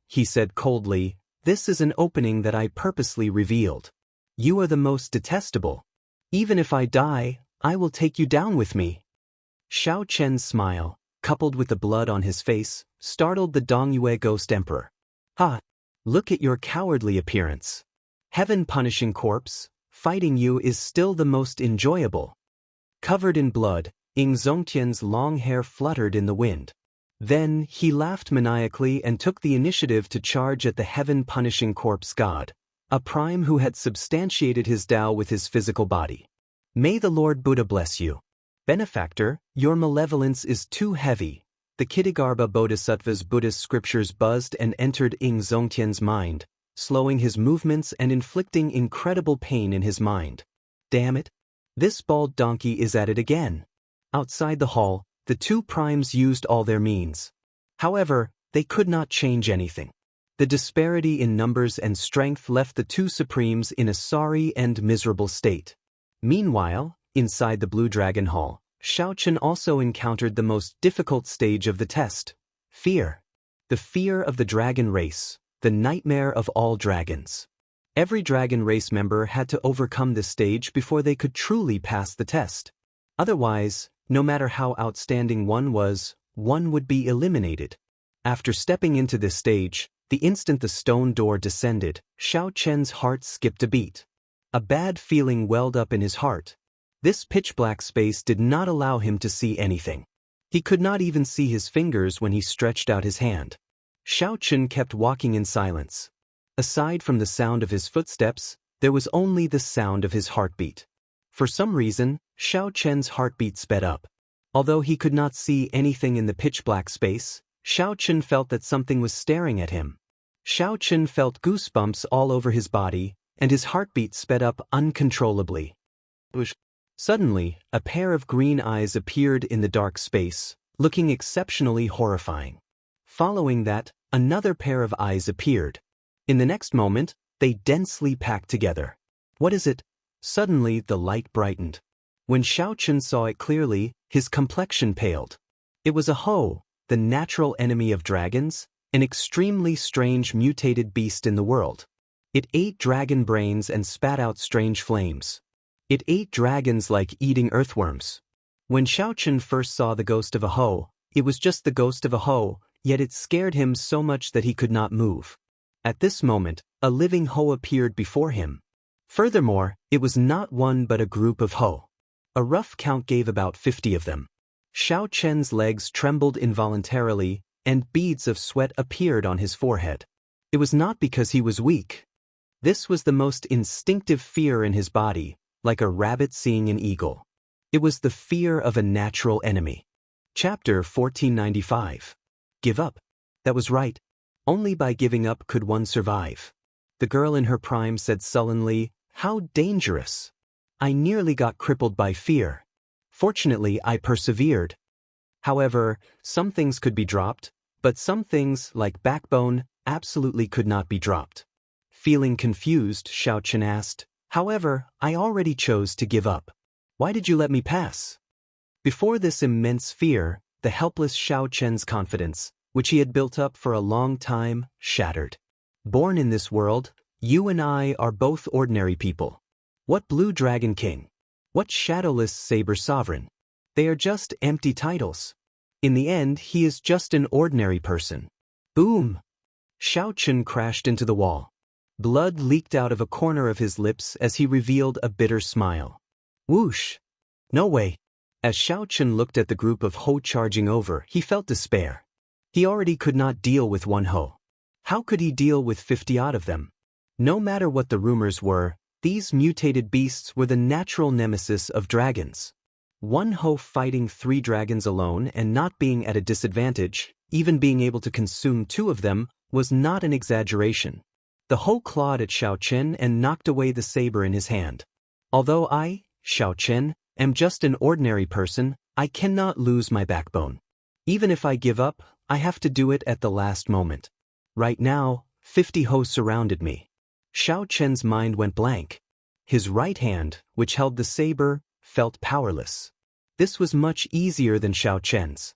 He said coldly, "This is an opening that I purposely revealed. You are the most detestable. Even if I die, I will take you down with me." Xiao Chen's smile, coupled with the blood on his face, startled the Dongyue Ghost Emperor. "Ha! Look at your cowardly appearance. Heaven-punishing corpse, fighting you is still the most enjoyable." Covered in blood, Ying Zongtian's long hair fluttered in the wind. Then he laughed maniacally and took the initiative to charge at the heaven-punishing corpse god, a prime who had substantiated his Tao with his physical body. "May the Lord Buddha bless you. Benefactor, your malevolence is too heavy." The Kittigarbha Bodhisattva's Buddhist scriptures buzzed and entered Ying Zongtian's mind, slowing his movements and inflicting incredible pain in his mind. Damn it! This bald donkey is at it again. Outside the hall, the two primes used all their means. However, they could not change anything. The disparity in numbers and strength left the two supremes in a sorry and miserable state. Meanwhile, inside the Blue Dragon Hall, Xiaoqun also encountered the most difficult stage of the test: fear. The fear of the dragon race, the nightmare of all dragons. Every dragon race member had to overcome this stage before they could truly pass the test. Otherwise, no matter how outstanding one was, one would be eliminated. After stepping into this stage, the instant the stone door descended, Xiao Chen's heart skipped a beat. A bad feeling welled up in his heart. This pitch-black space did not allow him to see anything. He could not even see his fingers when he stretched out his hand. Xiaoqun kept walking in silence. Aside from the sound of his footsteps, there was only the sound of his heartbeat. For some reason, Xiao Chen's heartbeat sped up. Although he could not see anything in the pitch-black space, Xiao Chen felt that something was staring at him. Xiao Chen felt goosebumps all over his body, and his heartbeat sped up uncontrollably. Suddenly, a pair of green eyes appeared in the dark space, looking exceptionally horrifying. Following that, another pair of eyes appeared. In the next moment, they densely packed together. "What is it?" Suddenly the light brightened. When Xiaoqun saw it clearly, his complexion paled. It was a Ho, the natural enemy of dragons, an extremely strange mutated beast in the world. It ate dragon brains and spat out strange flames. It ate dragons like eating earthworms. When Xiaoqun first saw the ghost of a Ho, it was just the ghost of a Ho, yet it scared him so much that he could not move. At this moment, a living Ho appeared before him. Furthermore, it was not one but a group of Ho. A rough count gave about 50 of them. Xiao Chen's legs trembled involuntarily, and beads of sweat appeared on his forehead. It was not because he was weak. This was the most instinctive fear in his body, like a rabbit seeing an eagle. It was the fear of a natural enemy. Chapter 1495. Give up. That was right. Only by giving up could one survive. The girl in her prime said sullenly, "How dangerous. I nearly got crippled by fear. Fortunately, I persevered." However, some things could be dropped, but some things, like backbone, absolutely could not be dropped. Feeling confused, Xiao Chen asked, "However, I already chose to give up. Why did you let me pass?" Before this immense fear, the helpless Xiao Chen's confidence, which he had built up for a long time, shattered. Born in this world, you and I are both ordinary people. What Blue Dragon King? What Shadowless Saber Sovereign? They are just empty titles. In the end, he is just an ordinary person. Boom! Xiao Chen crashed into the wall. Blood leaked out of a corner of his lips as he revealed a bitter smile. Whoosh! No way! As Xiao Chen looked at the group of Ho charging over, he felt despair. He already could not deal with one Ho. How could he deal with 50-odd of them? No matter what the rumors were, these mutated beasts were the natural nemesis of dragons. One Ho fighting 3 dragons alone and not being at a disadvantage, even being able to consume 2 of them, was not an exaggeration. The Ho clawed at Xianxia and knocked away the saber in his hand. Although I, Xianxia, am just an ordinary person, I cannot lose my backbone. Even if I give up, I have to do it at the last moment. Right now, 50 Ho surrounded me. Xianxia's mind went blank. His right hand, which held the saber, felt powerless. This was much easier than Xianxia's.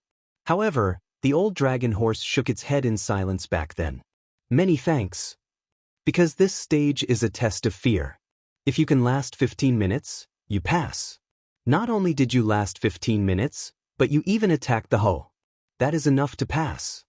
However, the old dragon horse shook its head in silence back then. Many thanks. Because this stage is a test of fear. If you can last 15 minutes, you pass. Not only did you last 15 minutes, but you even attacked the Ho. That is enough to pass.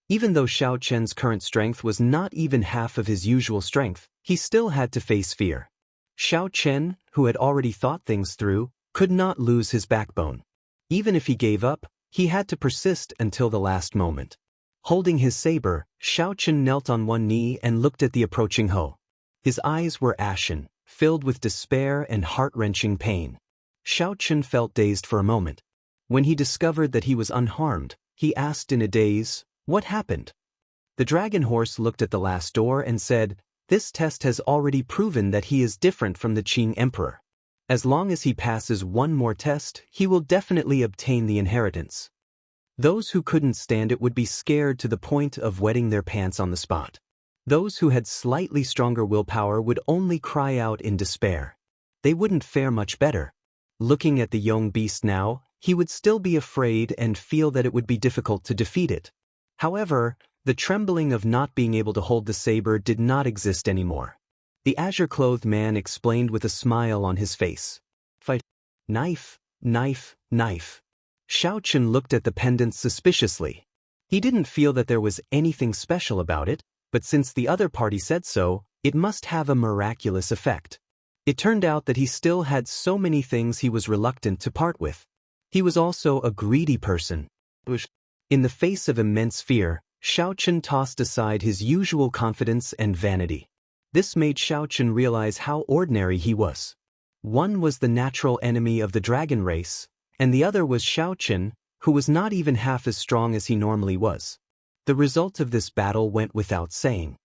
Even though Xianxia's current strength was not even half of his usual strength, he still had to face fear. Xianxia, who had already thought things through, could not lose his backbone. Even if he gave up, he had to persist until the last moment. Holding his saber, Xianxia knelt on one knee and looked at the approaching Ho. His eyes were ashen, filled with despair and heart-wrenching pain. Xianxia felt dazed for a moment. When he discovered that he was unharmed, he asked in a daze, "What happened?" The dragon horse looked at the last door and said, "This test has already proven that he is different from the Qing Emperor. As long as he passes one more test, he will definitely obtain the inheritance." Those who couldn't stand it would be scared to the point of wetting their pants on the spot. Those who had slightly stronger willpower would only cry out in despair. They wouldn't fare much better. Looking at the young beast now, he would still be afraid and feel that it would be difficult to defeat it. However, the trembling of not being able to hold the saber did not exist anymore. The azure-clothed man explained with a smile on his face. "Fight. Knife, knife, knife." Xianxia looked at the pendant suspiciously. He didn't feel that there was anything special about it, but since the other party said so, it must have a miraculous effect. It turned out that he still had so many things he was reluctant to part with. He was also a greedy person. In the face of immense fear, Xianxia tossed aside his usual confidence and vanity. This made Xianxia realize how ordinary he was. One was the natural enemy of the dragon race, and the other was Xianxia, who was not even half as strong as he normally was. The result of this battle went without saying.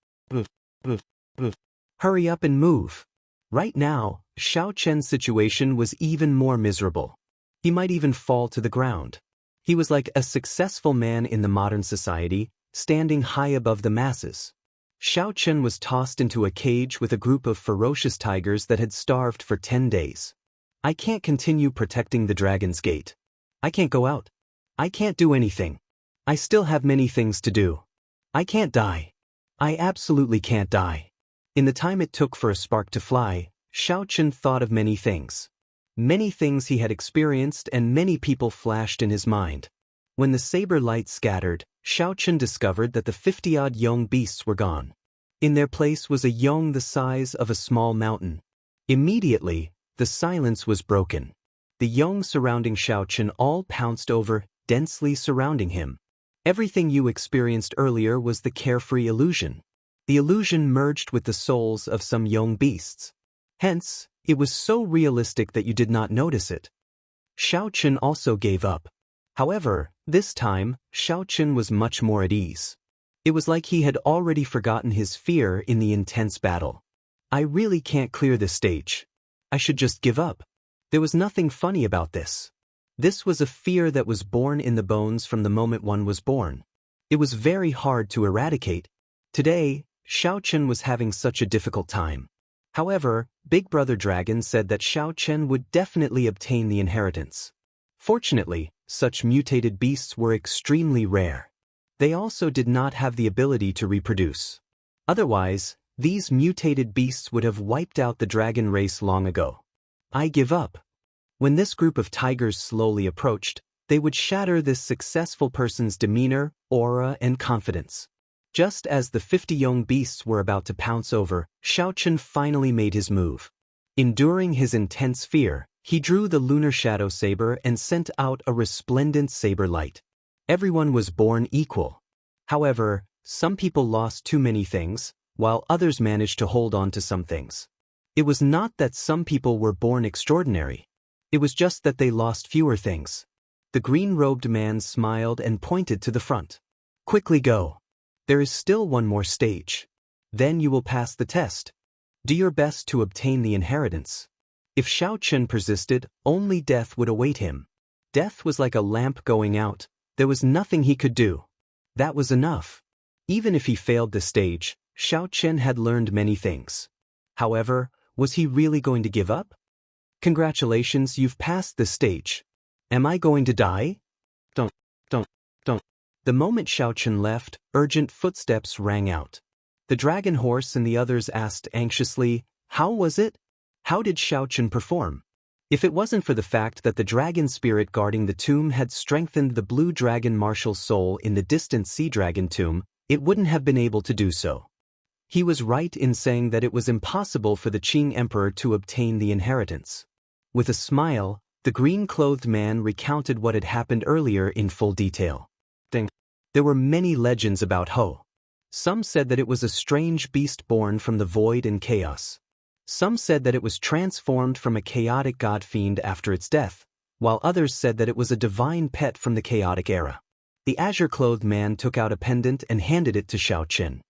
Hurry up and move. Right now, Xianxia's situation was even more miserable. He might even fall to the ground. He was like a successful man in the modern society, standing high above the masses. Xianxia was tossed into a cage with a group of ferocious tigers that had starved for 10 days. "I can't continue protecting the Dragon's Gate. I can't go out. I can't do anything. I still have many things to do. I can't die. I absolutely can't die." In the time it took for a spark to fly, Xianxia thought of many things. Many things he had experienced and many people flashed in his mind. When the saber light scattered, Xianxia discovered that the 50-odd young beasts were gone. In their place was a yong the size of a small mountain. Immediately, the silence was broken. The yong surrounding Xianxia all pounced over, densely surrounding him. Everything you experienced earlier was the carefree illusion. The illusion merged with the souls of some young beasts. Hence, it was so realistic that you did not notice it. Xianxia also gave up. However, this time, Xianxia was much more at ease. It was like he had already forgotten his fear in the intense battle. "I really can't clear this stage. I should just give up." There was nothing funny about this. This was a fear that was born in the bones from the moment one was born. It was very hard to eradicate. Today, Xianxia was having such a difficult time. However, Big Brother Dragon said that Xianxia would definitely obtain the inheritance. Fortunately, such mutated beasts were extremely rare. They also did not have the ability to reproduce. Otherwise, these mutated beasts would have wiped out the dragon race long ago. "I give up." When this group of tigers slowly approached, they would shatter this successful person's demeanor, aura, and confidence. Just as the 50 young beasts were about to pounce over, Xianxia finally made his move. Enduring his intense fear, he drew the lunar shadow saber and sent out a resplendent saber light. Everyone was born equal. However, some people lost too many things, while others managed to hold on to some things. It was not that some people were born extraordinary. It was just that they lost fewer things. The green-robed man smiled and pointed to the front. Quickly go. There is still one more stage. Then you will pass the test. Do your best to obtain the inheritance. If Xianxia persisted, only death would await him. Death was like a lamp going out. There was nothing he could do. That was enough. Even if he failed the stage, Xianxia had learned many things. However, was he really going to give up? Congratulations, you've passed this stage. Am I going to die? Don't. The moment Xianxia left, urgent footsteps rang out. The dragon horse and the others asked anxiously, how was it? How did Xianxia perform? If it wasn't for the fact that the dragon spirit guarding the tomb had strengthened the blue dragon marshal's soul in the distant sea dragon tomb, it wouldn't have been able to do so. He was right in saying that it was impossible for the Qing emperor to obtain the inheritance. With a smile, the green-clothed man recounted what had happened earlier in full detail. There were many legends about Ho. Some said that it was a strange beast born from the void and chaos. Some said that it was transformed from a chaotic god-fiend after its death, while others said that it was a divine pet from the chaotic era. The azure-clothed man took out a pendant and handed it to Xianxia.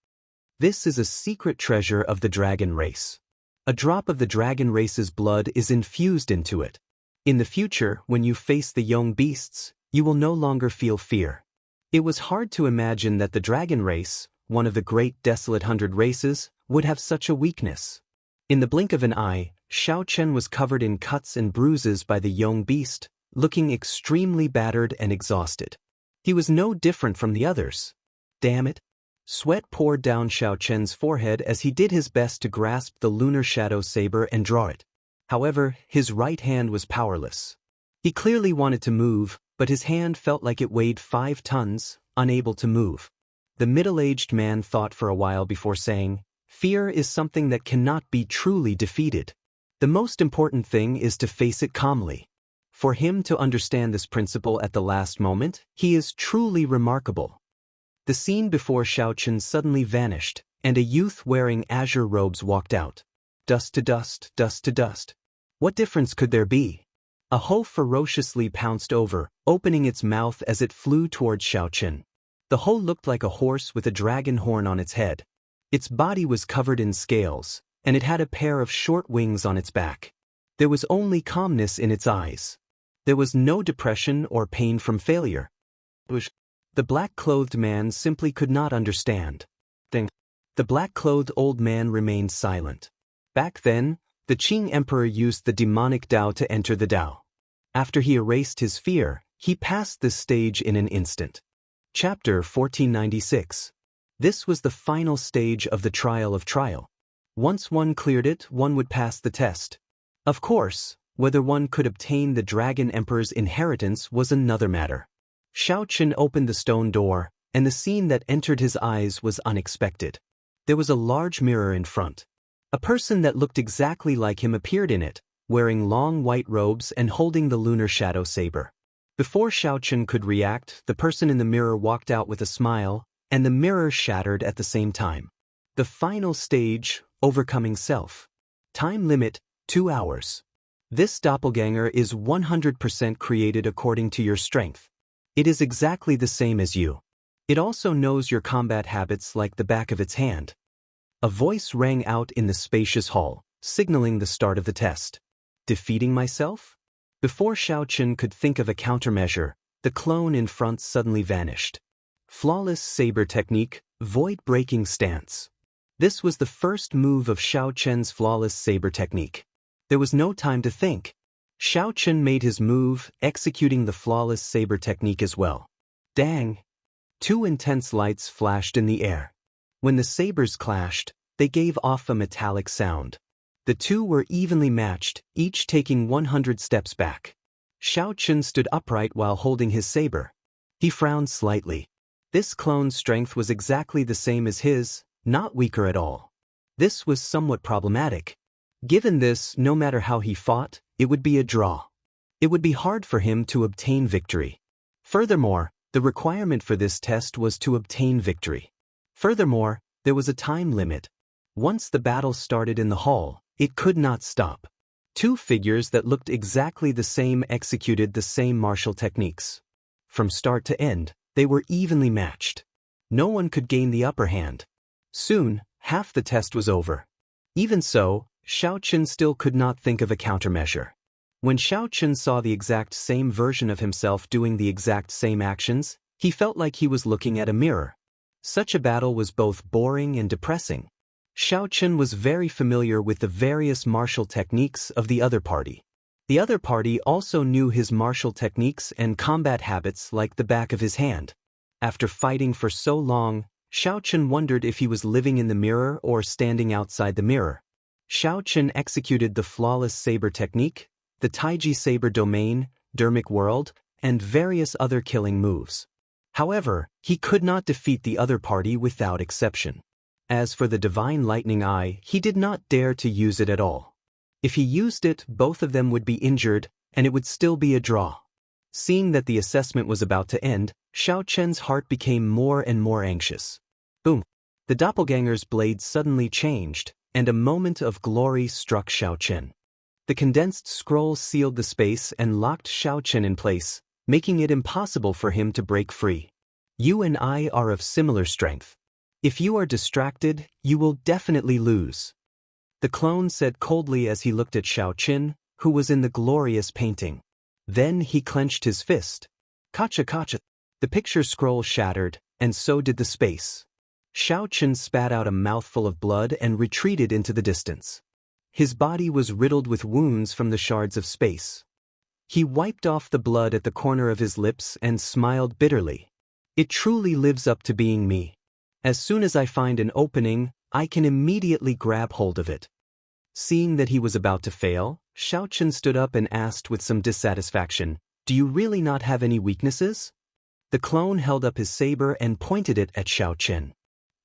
This is a secret treasure of the dragon race. A drop of the dragon race's blood is infused into it. In the future, when you face the young beasts, you will no longer feel fear. It was hard to imagine that the dragon race, one of the great desolate 100 races, would have such a weakness. In the blink of an eye, Xianxia was covered in cuts and bruises by the young beast, looking extremely battered and exhausted. He was no different from the others. Damn it! Sweat poured down Xianxia's forehead as he did his best to grasp the lunar shadow saber and draw it. However, his right hand was powerless. He clearly wanted to move, but his hand felt like it weighed 5 tons, unable to move. The middle-aged man thought for a while before saying, fear is something that cannot be truly defeated. The most important thing is to face it calmly. For him to understand this principle at the last moment, he is truly remarkable. The scene before Xianxia suddenly vanished, and a youth wearing azure robes walked out. Dust to dust, dust to dust. What difference could there be? A Ho ferociously pounced over, opening its mouth as it flew towards Xianxia. The Ho looked like a horse with a dragon horn on its head. Its body was covered in scales, and it had a pair of short wings on its back. There was only calmness in its eyes. There was no depression or pain from failure. The black-clothed man simply could not understand. The black-clothed old man remained silent. Back then, the Qing emperor used the demonic Tao to enter the Tao. After he erased his fear, he passed this stage in an instant. Chapter 1496. This was the final stage of the trial of trial. Once one cleared it, one would pass the test. Of course, whether one could obtain the Dragon Emperor's inheritance was another matter. Xianxia opened the stone door, and the scene that entered his eyes was unexpected. There was a large mirror in front. A person that looked exactly like him appeared in it, wearing long white robes and holding the lunar shadow saber. Before Xianxia could react, the person in the mirror walked out with a smile, and the mirror shattered at the same time. The final stage, overcoming self. Time limit, 2 hours. This doppelganger is 100% created according to your strength. It is exactly the same as you. It also knows your combat habits like the back of its hand. A voice rang out in the spacious hall, signaling the start of the test. Defeating myself? Before Xianxia could think of a countermeasure, the clone in front suddenly vanished. Flawless saber technique, void-breaking stance. This was the first move of Xianxia's flawless saber technique. There was no time to think. Xianxia made his move, executing the flawless saber technique as well. Dang! 2 intense lights flashed in the air. When the sabers clashed, they gave off a metallic sound. The two were evenly matched, each taking 100 steps back. Xianxia stood upright while holding his saber. He frowned slightly. This clone's strength was exactly the same as his, not weaker at all. This was somewhat problematic. Given this, no matter how he fought, it would be a draw. It would be hard for him to obtain victory. Furthermore, The requirement for this test was to obtain victory. Furthermore, there was a time limit. Once the battle started in the hall, it could not stop. Two figures that looked exactly the same executed the same martial techniques. From start to end, they were evenly matched. No one could gain the upper hand. Soon, half the test was over. Even so, Xiaoqun still could not think of a countermeasure. When Xiaoqun saw the exact same version of himself doing the exact same actions, he felt like he was looking at a mirror. Such a battle was both boring and depressing. Xiaoqun was very familiar with the various martial techniques of the other party. The other party also knew his martial techniques and combat habits like the back of his hand. After fighting for so long, Xiaoqun wondered if he was living in the mirror or standing outside the mirror. Xiaoqun executed the flawless saber technique, the Taiji saber domain, dermic world, and various other killing moves. However, he could not defeat the other party without exception. As for the divine lightning eye, he did not dare to use it at all. If he used it, both of them would be injured, and it would still be a draw. Seeing that the assessment was about to end, Xiaoqun's heart became more and more anxious. Boom! The doppelganger's blade suddenly changed, and a moment of glory struck Xiaoqun. The condensed scroll sealed the space and locked Xiaoqun in place, making it impossible for him to break free. You and I are of similar strength. If you are distracted, you will definitely lose. The clone said coldly as he looked at Xiaoqun, who was in the glorious painting. Then he clenched his fist. Kacha kacha. The picture scroll shattered, and so did the space. Xiaoqun spat out a mouthful of blood and retreated into the distance. His body was riddled with wounds from the shards of space. He wiped off the blood at the corner of his lips and smiled bitterly. It truly lives up to being me. As soon as I find an opening, I can immediately grab hold of it. Seeing that he was about to fail, Xiaoqun stood up and asked with some dissatisfaction, "Do you really not have any weaknesses?" The clone held up his saber and pointed it at Xiaoqun.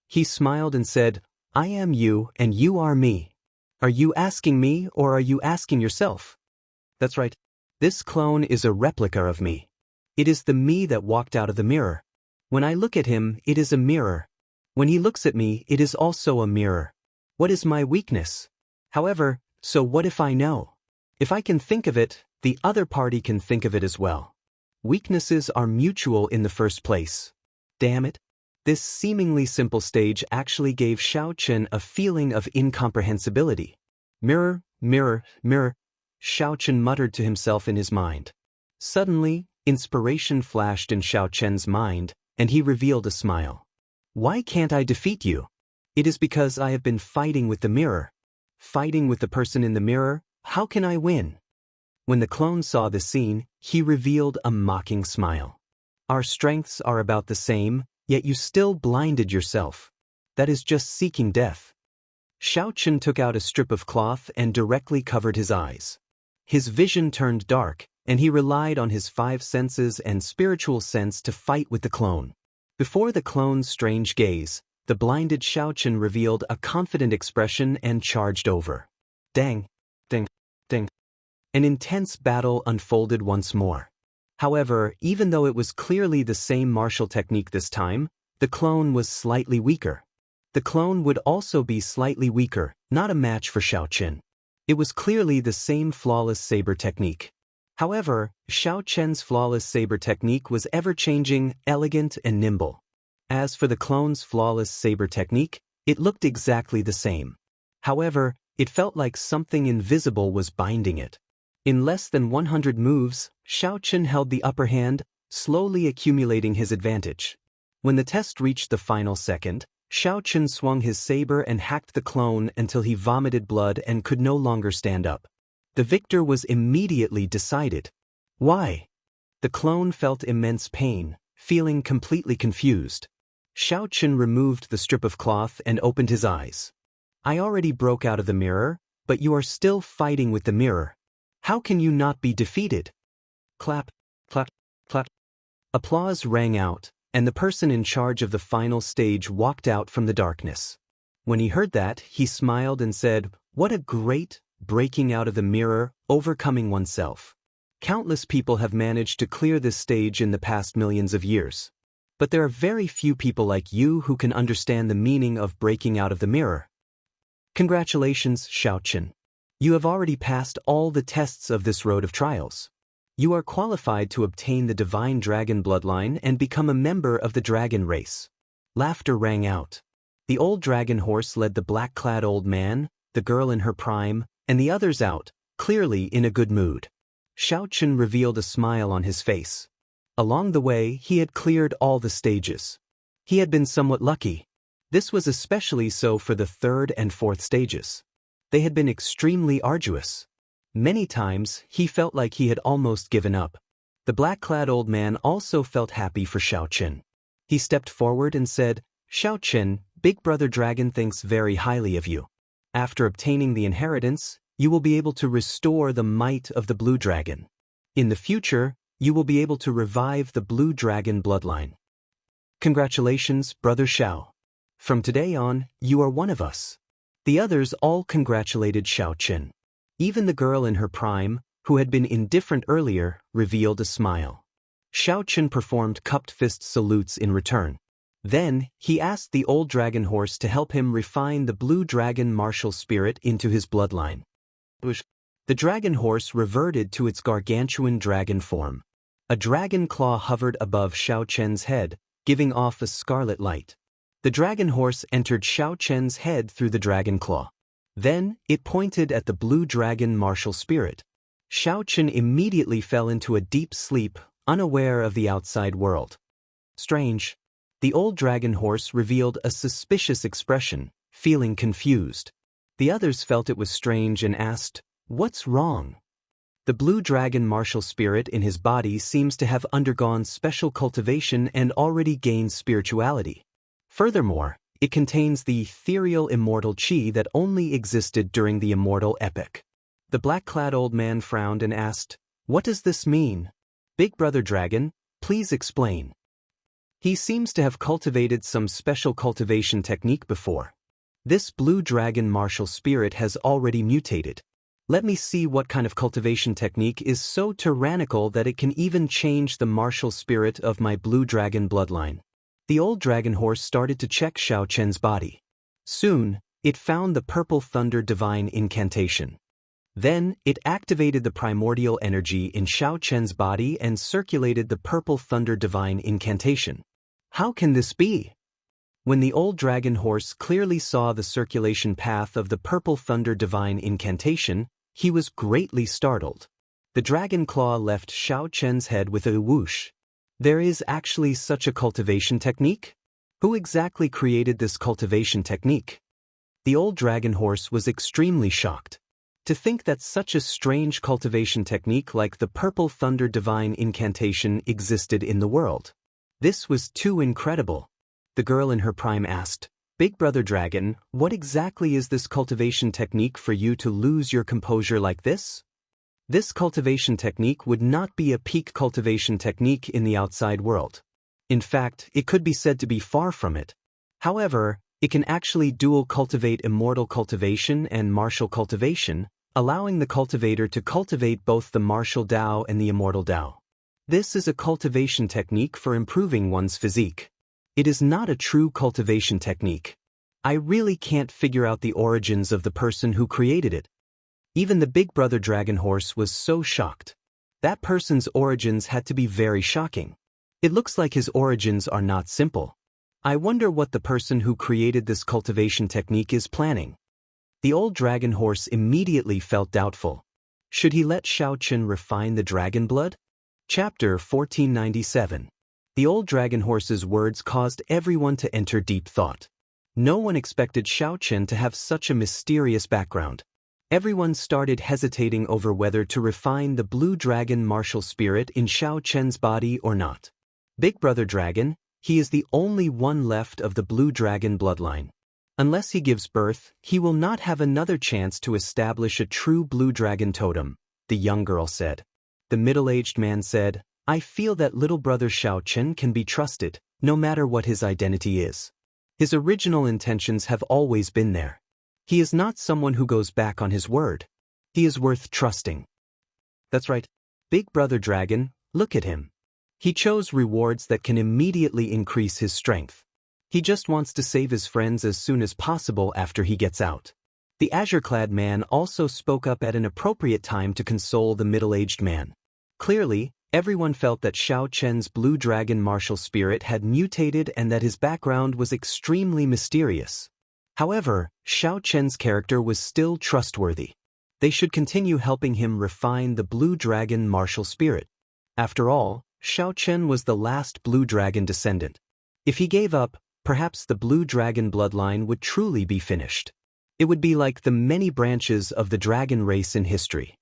He smiled and said, "I am you and you are me. Are you asking me or are you asking yourself?" That's right. This clone is a replica of me. It is the me that walked out of the mirror. When I look at him, it is a mirror. When he looks at me, it is also a mirror. What is my weakness? However, so what if I know? If I can think of it, the other party can think of it as well. Weaknesses are mutual in the first place. Damn it. This seemingly simple stage actually gave Xiaoqun a feeling of incomprehensibility. Mirror, mirror, mirror, Xiaoqun muttered to himself in his mind. Suddenly, inspiration flashed in Xiaoqun's mind, and he revealed a smile. Why can't I defeat you? It is because I have been fighting with the mirror. Fighting with the person in the mirror, how can I win? When the clone saw the scene, he revealed a mocking smile. Our strengths are about the same, yet you still blinded yourself. That is just seeking death. Xiaoqun took out a strip of cloth and directly covered his eyes. His vision turned dark, and he relied on his 5 senses and spiritual sense to fight with the clone. Before the clone's strange gaze, the blinded Xiaoqun revealed a confident expression and charged over. Dang, ding, ding. An intense battle unfolded once more. However, even though it was clearly the same martial technique this time, the clone was slightly weaker. The clone would also be slightly weaker, not a match for Xiaoqun. It was clearly the same flawless saber technique. However, Xiaoqun's flawless saber technique was ever-changing, elegant, and nimble. As for the clone's flawless saber technique, it looked exactly the same. However, it felt like something invisible was binding it. In less than 100 moves, Xiaoqun held the upper hand, slowly accumulating his advantage. When the test reached the final second, Xiaoqun swung his saber and hacked the clone until he vomited blood and could no longer stand up. The victor was immediately decided. Why? The clone felt immense pain, feeling completely confused. Xiaoqun removed the strip of cloth and opened his eyes. I already broke out of the mirror, but you are still fighting with the mirror. How can you not be defeated? Clap, clap, clap. Applause rang out, and the person in charge of the final stage walked out from the darkness. When he heard that, he smiled and said, "What a great breaking out of the mirror, overcoming oneself. Countless people have managed to clear this stage in the past millions of years. But there are very few people like you who can understand the meaning of breaking out of the mirror. Congratulations, Xianxia. You have already passed all the tests of this road of trials. You are qualified to obtain the divine dragon bloodline and become a member of the dragon race. Laughter rang out. The old dragon horse led the black-clad old man, the girl in her prime, and the others out, clearly in a good mood. Xianxia revealed a smile on his face. Along the way, he had cleared all the stages. He had been somewhat lucky. This was especially so for the third and fourth stages. They had been extremely arduous. Many times, he felt like he had almost given up. The black-clad old man also felt happy for Xianxia. He stepped forward and said, "Xianxia, Big Brother Dragon thinks very highly of you. After obtaining the inheritance, you will be able to restore the might of the blue dragon. In the future, you will be able to revive the blue dragon bloodline. Congratulations, Brother Xiao. From today on, you are one of us." The others all congratulated Xianxia. Even the girl in her prime, who had been indifferent earlier, revealed a smile. Xianxia performed cupped fist salutes in return. Then, he asked the old dragon horse to help him refine the blue dragon martial spirit into his bloodline. The dragon horse reverted to its gargantuan dragon form. A dragon claw hovered above Xianxia's head, giving off a scarlet light. The dragon horse entered Xianxia's head through the dragon claw. Then, it pointed at the blue dragon martial spirit. Xianxia immediately fell into a deep sleep, unaware of the outside world. Strange. The old dragon horse revealed a suspicious expression, feeling confused. The others felt it was strange and asked, "What's wrong?" The blue dragon martial spirit in his body seems to have undergone special cultivation and already gained spirituality. Furthermore, it contains the ethereal immortal chi that only existed during the immortal epoch. The black-clad old man frowned and asked, "What does this mean? Big Brother Dragon, please explain." He seems to have cultivated some special cultivation technique before. This blue dragon martial spirit has already mutated. Let me see what kind of cultivation technique is so tyrannical that it can even change the martial spirit of my blue dragon bloodline. The old dragon horse started to check Xianxia's body. Soon, it found the purple thunder divine incantation. Then, it activated the primordial energy in Xianxia's body and circulated the purple thunder divine incantation. How can this be? When the old dragon horse clearly saw the circulation path of the purple thunder divine incantation, he was greatly startled. The dragon claw left Xianxia's head with a whoosh. There is actually such a cultivation technique? Who exactly created this cultivation technique? The old dragon horse was extremely shocked. To think that such a strange cultivation technique like the purple thunder divine incantation existed in the world. This was too incredible. The girl in her prime asked, "Big Brother Dragon, what exactly is this cultivation technique for you to lose your composure like this?" This cultivation technique would not be a peak cultivation technique in the outside world. In fact, it could be said to be far from it. However, it can actually dual cultivate immortal cultivation and martial cultivation, allowing the cultivator to cultivate both the martial Dao and the immortal Dao. This is a cultivation technique for improving one's physique. It is not a true cultivation technique. I really can't figure out the origins of the person who created it. Even the Big Brother Dragon Horse was so shocked. That person's origins had to be very shocking. It looks like his origins are not simple. I wonder what the person who created this cultivation technique is planning. The old dragon horse immediately felt doubtful. Should he let Xianxia refine the dragon blood? Chapter 1497. The old dragon horse's words caused everyone to enter deep thought. No one expected Xianxia to have such a mysterious background. Everyone started hesitating over whether to refine the blue dragon martial spirit in Xianxia's body or not. Big Brother Dragon, he is the only one left of the blue dragon bloodline. Unless he gives birth, he will not have another chance to establish a true blue dragon totem, the young girl said. The middle-aged man said, "I feel that little brother Xianxia can be trusted, no matter what his identity is. His original intentions have always been there. He is not someone who goes back on his word. He is worth trusting." That's right. Big Brother Dragon, look at him. He chose rewards that can immediately increase his strength. He just wants to save his friends as soon as possible after he gets out. The azure-clad man also spoke up at an appropriate time to console the middle-aged man. Clearly, everyone felt that Xiao Chen's blue dragon martial spirit had mutated and that his background was extremely mysterious. However, Xiao Chen's character was still trustworthy. They should continue helping him refine the blue dragon martial spirit. After all, Xiao Chen was the last blue dragon descendant. If he gave up, perhaps the blue dragon bloodline would truly be finished. It would be like the many branches of the dragon race in history.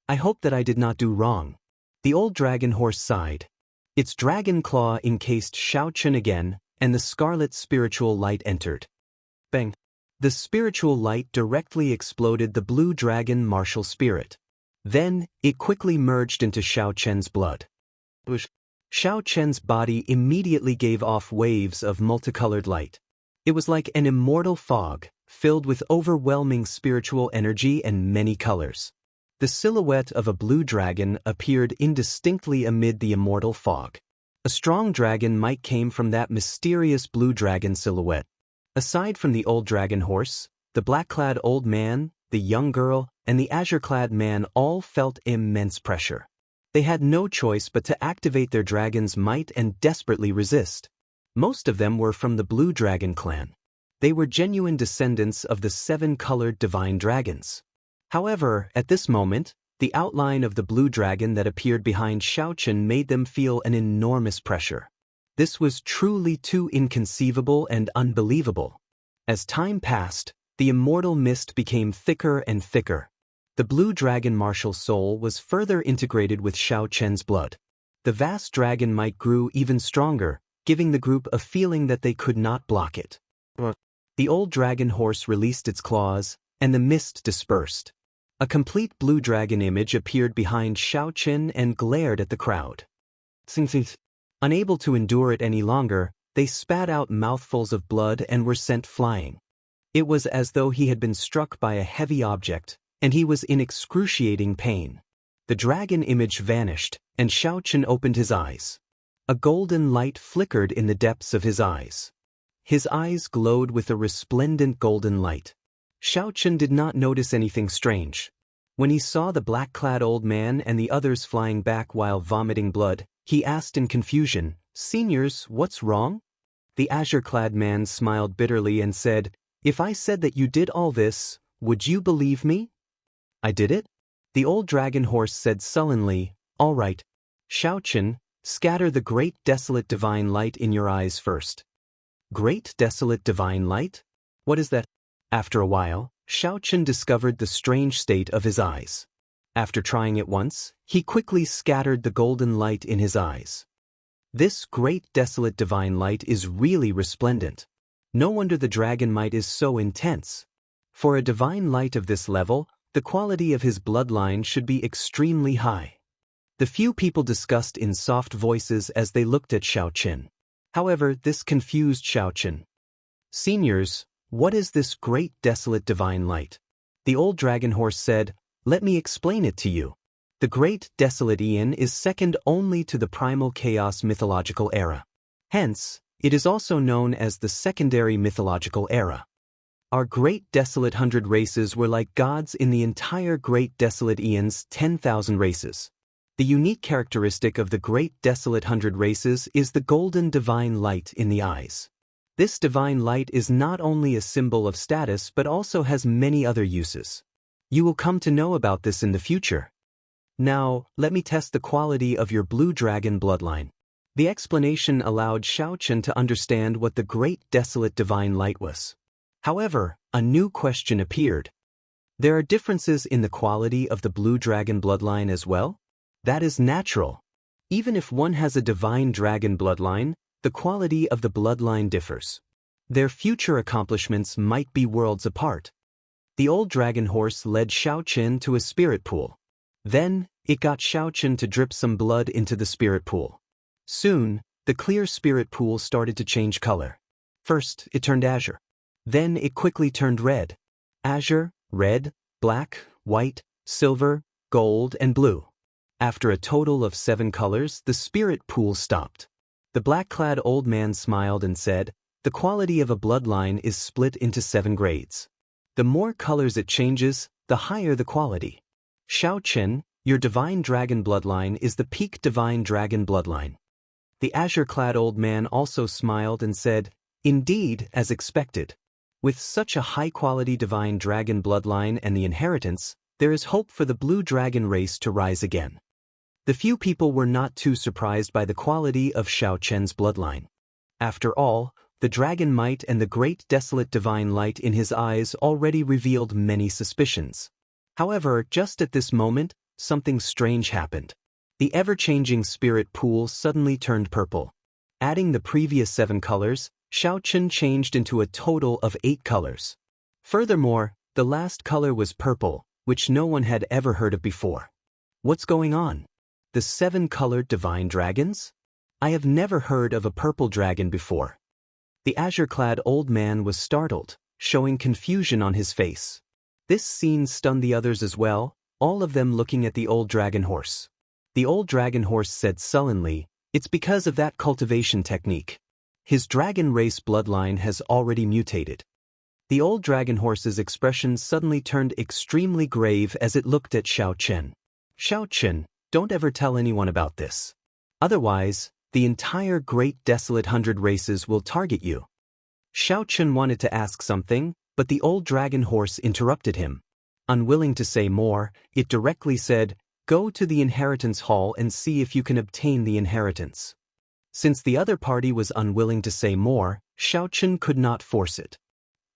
I hope that I did not do wrong. The old dragon horse sighed. Its dragon claw encased Xiao Chen again, and the scarlet spiritual light entered. Bang! The spiritual light directly exploded the blue dragon martial spirit. Then, it quickly merged into Xiao Chen's blood. Xiao Chen's body immediately gave off waves of multicolored light. It was like an immortal fog, filled with overwhelming spiritual energy and many colors. The silhouette of a blue dragon appeared indistinctly amid the immortal fog. A strong dragon might came from that mysterious blue dragon silhouette. Aside from the old dragon horse, the black-clad old man, the young girl, and the azure-clad man all felt immense pressure. They had no choice but to activate their dragon's might and desperately resist. Most of them were from the Blue Dragon clan. They were genuine descendants of the 7-colored divine dragons. However, at this moment, the outline of the blue dragon that appeared behind Xiao Chen made them feel an enormous pressure. This was truly too inconceivable and unbelievable. As time passed, the immortal mist became thicker and thicker. The blue dragon martial soul was further integrated with Xiao Chen's blood. The vast dragon might grew even stronger, giving the group a feeling that they could not block it. The old dragon horse released its claws, and the mist dispersed. A complete blue dragon image appeared behind Xiao Chen and glared at the crowd. Unable to endure it any longer, they spat out mouthfuls of blood and were sent flying. It was as though he had been struck by a heavy object, and he was in excruciating pain. The dragon image vanished, and Xiao Chen opened his eyes. A golden light flickered in the depths of his eyes. His eyes glowed with a resplendent golden light. Xiao Chen did not notice anything strange. When he saw the black-clad old man and the others flying back while vomiting blood, he asked in confusion, "Seniors, what's wrong?" The azure-clad man smiled bitterly and said, "If I said that you did all this, would you believe me?" "I did it?" The old dragon horse said sullenly, "All right. Xiao Chen, scatter the great desolate divine light in your eyes first." Great desolate divine light? What is that? After a while, Xiao Chen discovered the strange state of his eyes. After trying it once, he quickly scattered the golden light in his eyes. This great desolate divine light is really resplendent. No wonder the dragon might is so intense. For a divine light of this level, the quality of his bloodline should be extremely high. The few people discussed in soft voices as they looked at Xiao Chen. However, this confused Xiao Chen. "Seniors, what is this great desolate divine light?" The old dragon horse said, "Let me explain it to you. The great desolate Aeon is second only to the primal chaos mythological era. Hence, it is also known as the secondary mythological era. Our great desolate 100 races were like gods in the entire great desolate Aeon's 10,000 races. The unique characteristic of the great desolate 100 races is the golden divine light in the eyes. This divine light is not only a symbol of status but also has many other uses. You will come to know about this in the future. Now, let me test the quality of your blue dragon bloodline." The explanation allowed Xiao Chen to understand what the great desolate divine light was. However, a new question appeared. There are differences in the quality of the blue dragon bloodline as well? That is natural. Even if one has a divine dragon bloodline, the quality of the bloodline differs. Their future accomplishments might be worlds apart. The old dragon horse led Xiao Chen to a spirit pool. Then, it got Xiao Chen to drip some blood into the spirit pool. Soon, the clear spirit pool started to change color. First, it turned azure. Then it quickly turned red. Azure, red, black, white, silver, gold, and blue. After a total of 7 colors, the spirit pool stopped. The black-clad old man smiled and said, "The quality of a bloodline is split into 7 grades. The more colors it changes, the higher the quality. Xianxia, your divine dragon bloodline is the peak divine dragon bloodline." The azure-clad old man also smiled and said, "Indeed, as expected. With such a high-quality divine dragon bloodline and the inheritance, there is hope for the blue dragon race to rise again." The few people were not too surprised by the quality of Xiaoqian's bloodline. After all, the dragon might and the great desolate divine light in his eyes already revealed many suspicions. However, just at this moment, something strange happened. The ever-changing spirit pool suddenly turned purple. Adding the previous 7 colors, Xiaoqian changed into a total of 8 colors. Furthermore, the last color was purple, which no one had ever heard of before. What's going on? The 7-colored divine dragons? I have never heard of a purple dragon before. The azure-clad old man was startled, showing confusion on his face. This scene stunned the others as well, all of them looking at the old dragon horse. The old dragon horse said sullenly, "It's because of that cultivation technique. His dragon race bloodline has already mutated." The old dragon horse's expression suddenly turned extremely grave as it looked at Xiaoqian. "Xiaoqian, don't ever tell anyone about this. Otherwise, the entire great desolate 100 races will target you." Xiaoqian wanted to ask something, but the old dragon horse interrupted him. Unwilling to say more, it directly said, "Go to the inheritance hall and see if you can obtain the inheritance." Since the other party was unwilling to say more, Xiaoqian could not force it.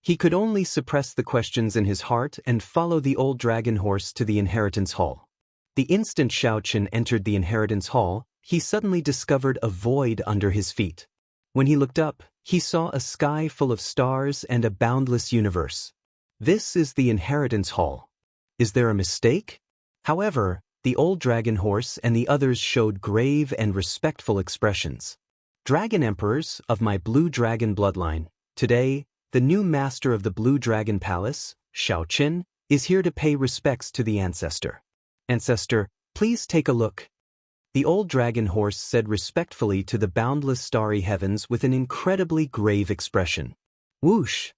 He could only suppress the questions in his heart and follow the old dragon horse to the inheritance hall. The instant Xiaoqian entered the inheritance hall, he suddenly discovered a void under his feet. When he looked up, he saw a sky full of stars and a boundless universe. This is the inheritance hall. Is there a mistake? However, the old dragon horse and the others showed grave and respectful expressions. "Dragon Emperors of my blue dragon bloodline, today, the new master of the Blue Dragon Palace, Xiaoqian, is here to pay respects to the ancestor. Ancestor, please take a look." The old dragon horse said respectfully to the boundless starry heavens with an incredibly grave expression. Whoosh!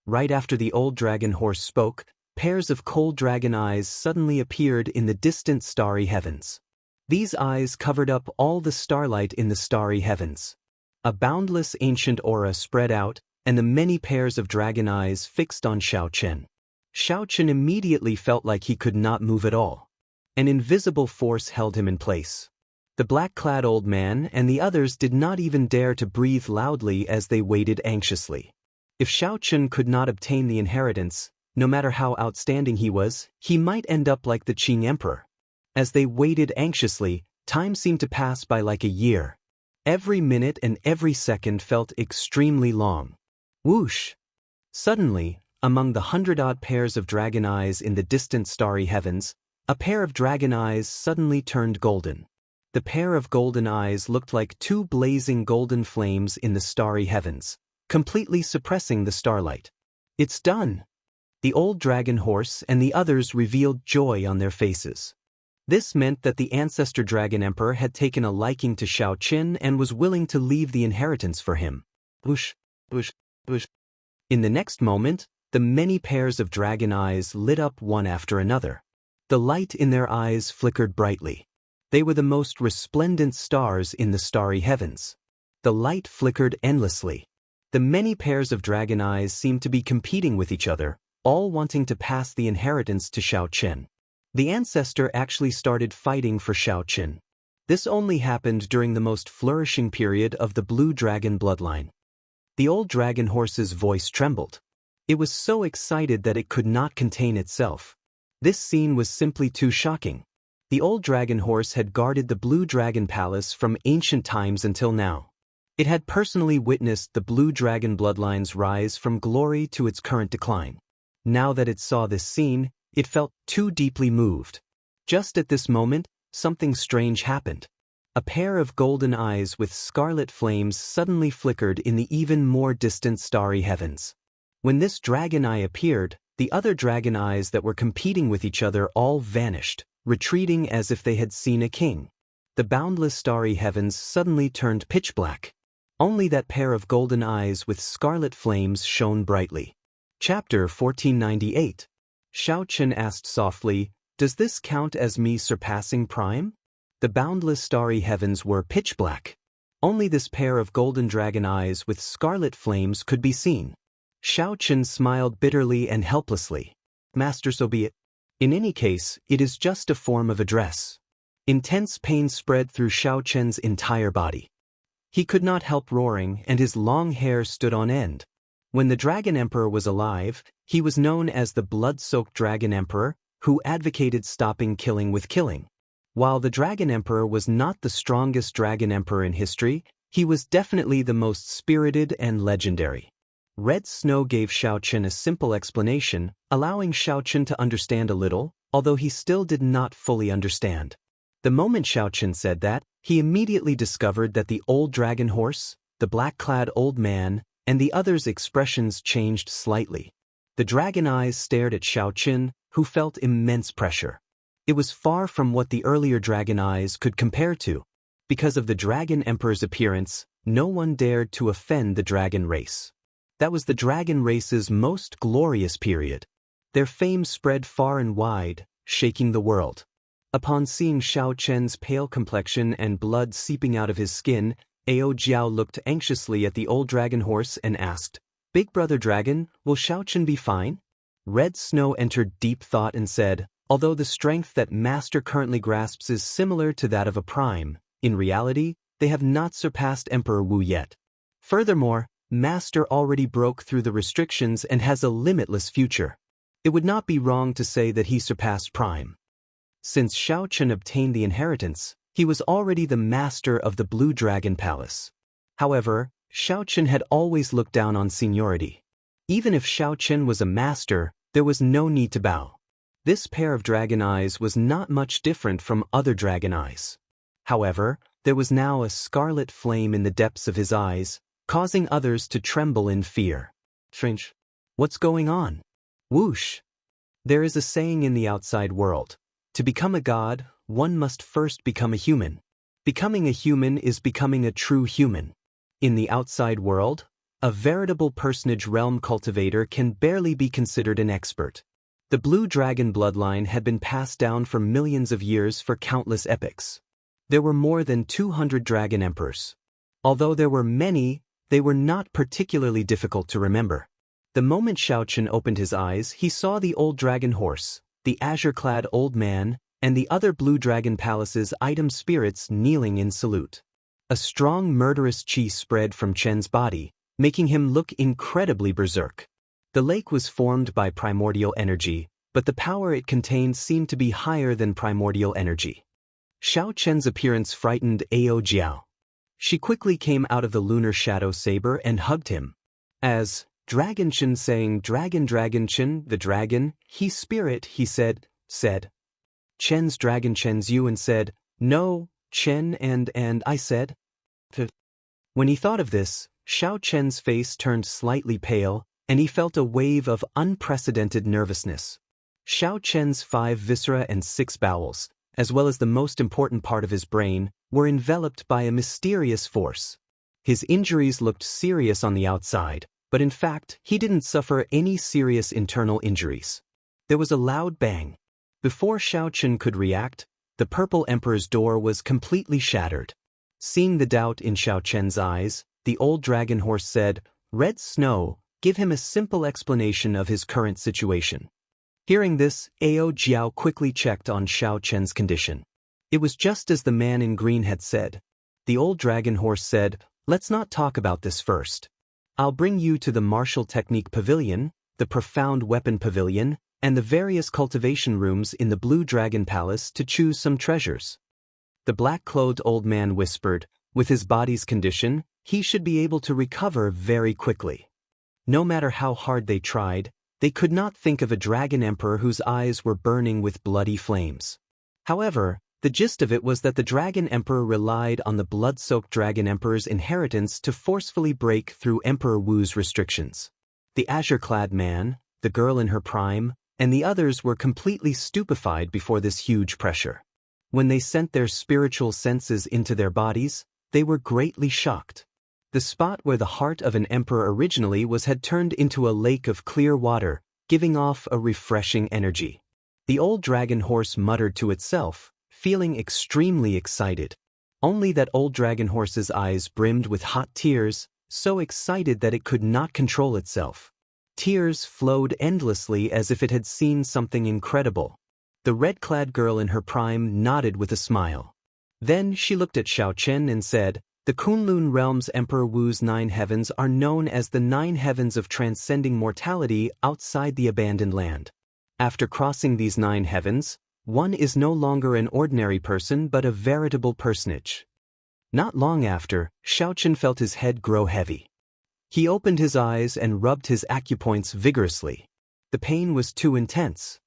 Right after the old dragon horse spoke, pairs of cold dragon eyes suddenly appeared in the distant starry heavens. These eyes covered up all the starlight in the starry heavens. A boundless ancient aura spread out, and the many pairs of dragon eyes fixed on Xiaoqian. Xiaoqian immediately felt like he could not move at all. An invisible force held him in place. The black-clad old man and the others did not even dare to breathe loudly as they waited anxiously. If Xiaoqian could not obtain the inheritance, no matter how outstanding he was, he might end up like the Qing Emperor. As they waited anxiously, time seemed to pass by like a year. Every minute and every second felt extremely long. Whoosh! Suddenly, among the 100-odd pairs of dragon eyes in the distant starry heavens, a pair of dragon eyes suddenly turned golden. The pair of golden eyes looked like 2 blazing golden flames in the starry heavens, completely suppressing the starlight. "It's done!" The old dragon horse and the others revealed joy on their faces. This meant that the ancestor dragon emperor had taken a liking to Xiaoqian and was willing to leave the inheritance for him. Whoosh, whoosh, whoosh. In the next moment, the many pairs of dragon eyes lit up one after another. The light in their eyes flickered brightly. They were the most resplendent stars in the starry heavens. The light flickered endlessly. The many pairs of dragon eyes seemed to be competing with each other, all wanting to pass the inheritance to Xiaoqian. The ancestor actually started fighting for Xiaoqian. This only happened during the most flourishing period of the blue dragon bloodline. The old dragon horse's voice trembled. It was so excited that it could not contain itself. This scene was simply too shocking. The old dragon horse had guarded the Blue Dragon Palace from ancient times until now. It had personally witnessed the Blue Dragon bloodline's rise from glory to its current decline. Now that it saw this scene, it felt too deeply moved. Just at this moment, something strange happened. A pair of golden eyes with scarlet flames suddenly flickered in the even more distant starry heavens. When this dragon eye appeared, the other dragon eyes that were competing with each other all vanished, retreating as if they had seen a king. The boundless starry heavens suddenly turned pitch black. Only that pair of golden eyes with scarlet flames shone brightly. Chapter 1498. Xianxia asked softly, "Does this count as me surpassing Prime?" The boundless starry heavens were pitch black. Only this pair of golden dragon eyes with scarlet flames could be seen. Xianxia smiled bitterly and helplessly. "Master, so be it. In any case, it is just a form of address." Intense pain spread through Xianxia's entire body. He could not help roaring, and his long hair stood on end. When the Dragon Emperor was alive, he was known as the blood-soaked Dragon Emperor, who advocated stopping killing with killing. While the Dragon Emperor was not the strongest Dragon Emperor in history, he was definitely the most spirited and legendary. Red Snow gave Xianxia a simple explanation, allowing Xianxia to understand a little, although he still did not fully understand. The moment Xianxia said that, he immediately discovered that the old dragon horse, the black-clad old man, and the others' expressions changed slightly. The dragon eyes stared at Xianxia, who felt immense pressure. It was far from what the earlier dragon eyes could compare to. Because of the Dragon Emperor's appearance, no one dared to offend the dragon race. That was the dragon race's most glorious period. Their fame spread far and wide, shaking the world. Upon seeing Xianxia's pale complexion and blood seeping out of his skin, Ao Jiao looked anxiously at the old dragon horse and asked, "Big brother dragon, will Xianxia be fine?" Red Snow entered deep thought and said, "Although the strength that Master currently grasps is similar to that of a prime, in reality, they have not surpassed Emperor Wu yet. Furthermore, Master already broke through the restrictions and has a limitless future. It would not be wrong to say that he surpassed Prime." Since Xianxia obtained the inheritance, he was already the master of the Blue Dragon Palace. However, Xianxia had always looked down on seniority. Even if Xianxia was a master, there was no need to bow. This pair of dragon eyes was not much different from other dragon eyes. However, there was now a scarlet flame in the depths of his eyes, causing others to tremble in fear. "Strange. What's going on?" Whoosh! There is a saying in the outside world. To become a god, one must first become a human. Becoming a human is becoming a true human. In the outside world, a veritable personage realm cultivator can barely be considered an expert. The Blue Dragon bloodline had been passed down for millions of years for countless epochs. There were more than 200 Dragon Emperors. Although there were many, they were not particularly difficult to remember. The moment Xianxia opened his eyes, he saw the old dragon horse, the azure-clad old man, and the other Blue Dragon Palace's item spirits kneeling in salute. A strong murderous chi spread from Chen's body, making him look incredibly berserk. The lake was formed by primordial energy, but the power it contained seemed to be higher than primordial energy. Xianxia's appearance frightened Ao Jiao. She quickly came out of the lunar shadow saber and hugged him. As Dragonchen saying, Dragon the dragon, he spirit, he said. Chen's dragon Chen's you and said, "No, Chen and I said." When he thought of this, Xianxia's face turned slightly pale, and he felt a wave of unprecedented nervousness. Xianxia's 5 viscera and 6 bowels, as well as the most important part of his brain, were enveloped by a mysterious force. His injuries looked serious on the outside, but in fact, he didn't suffer any serious internal injuries. There was a loud bang. Before Xianxia could react, the Purple Emperor's door was completely shattered. Seeing the doubt in Xianxia's eyes, the old dragon horse said, "Red Snow, give him a simple explanation of his current situation." Hearing this, Ao Jiao quickly checked on Xianxia's condition. It was just as the man in green had said. The old dragon horse said, "Let's not talk about this first. I'll bring you to the martial technique pavilion, the profound weapon pavilion, and the various cultivation rooms in the Blue Dragon Palace to choose some treasures." The black-clothed old man whispered, with his body's condition, he should be able to recover very quickly. No matter how hard they tried, they could not think of a dragon emperor whose eyes were burning with bloody flames. However, the gist of it was that the dragon emperor relied on the blood-soaked dragon emperor's inheritance to forcefully break through Emperor Wu's restrictions. The azure-clad man, the girl in her prime, and the others were completely stupefied before this huge pressure. When they sent their spiritual senses into their bodies, they were greatly shocked. The spot where the heart of an emperor originally was had turned into a lake of clear water, giving off a refreshing energy. The old dragon horse muttered to itself, feeling extremely excited. Only that old dragon horse's eyes brimmed with hot tears, so excited that it could not control itself. Tears flowed endlessly as if it had seen something incredible. The red-clad girl in her prime nodded with a smile. Then she looked at Xiaochen and said, "The Kunlun realm's Emperor Wu's 9 heavens are known as the 9 heavens of transcending mortality outside the abandoned land. After crossing these 9 heavens, one is no longer an ordinary person but a veritable personage." Not long after, Xiaochen felt his head grow heavy. He opened his eyes and rubbed his acupoints vigorously. The pain was too intense.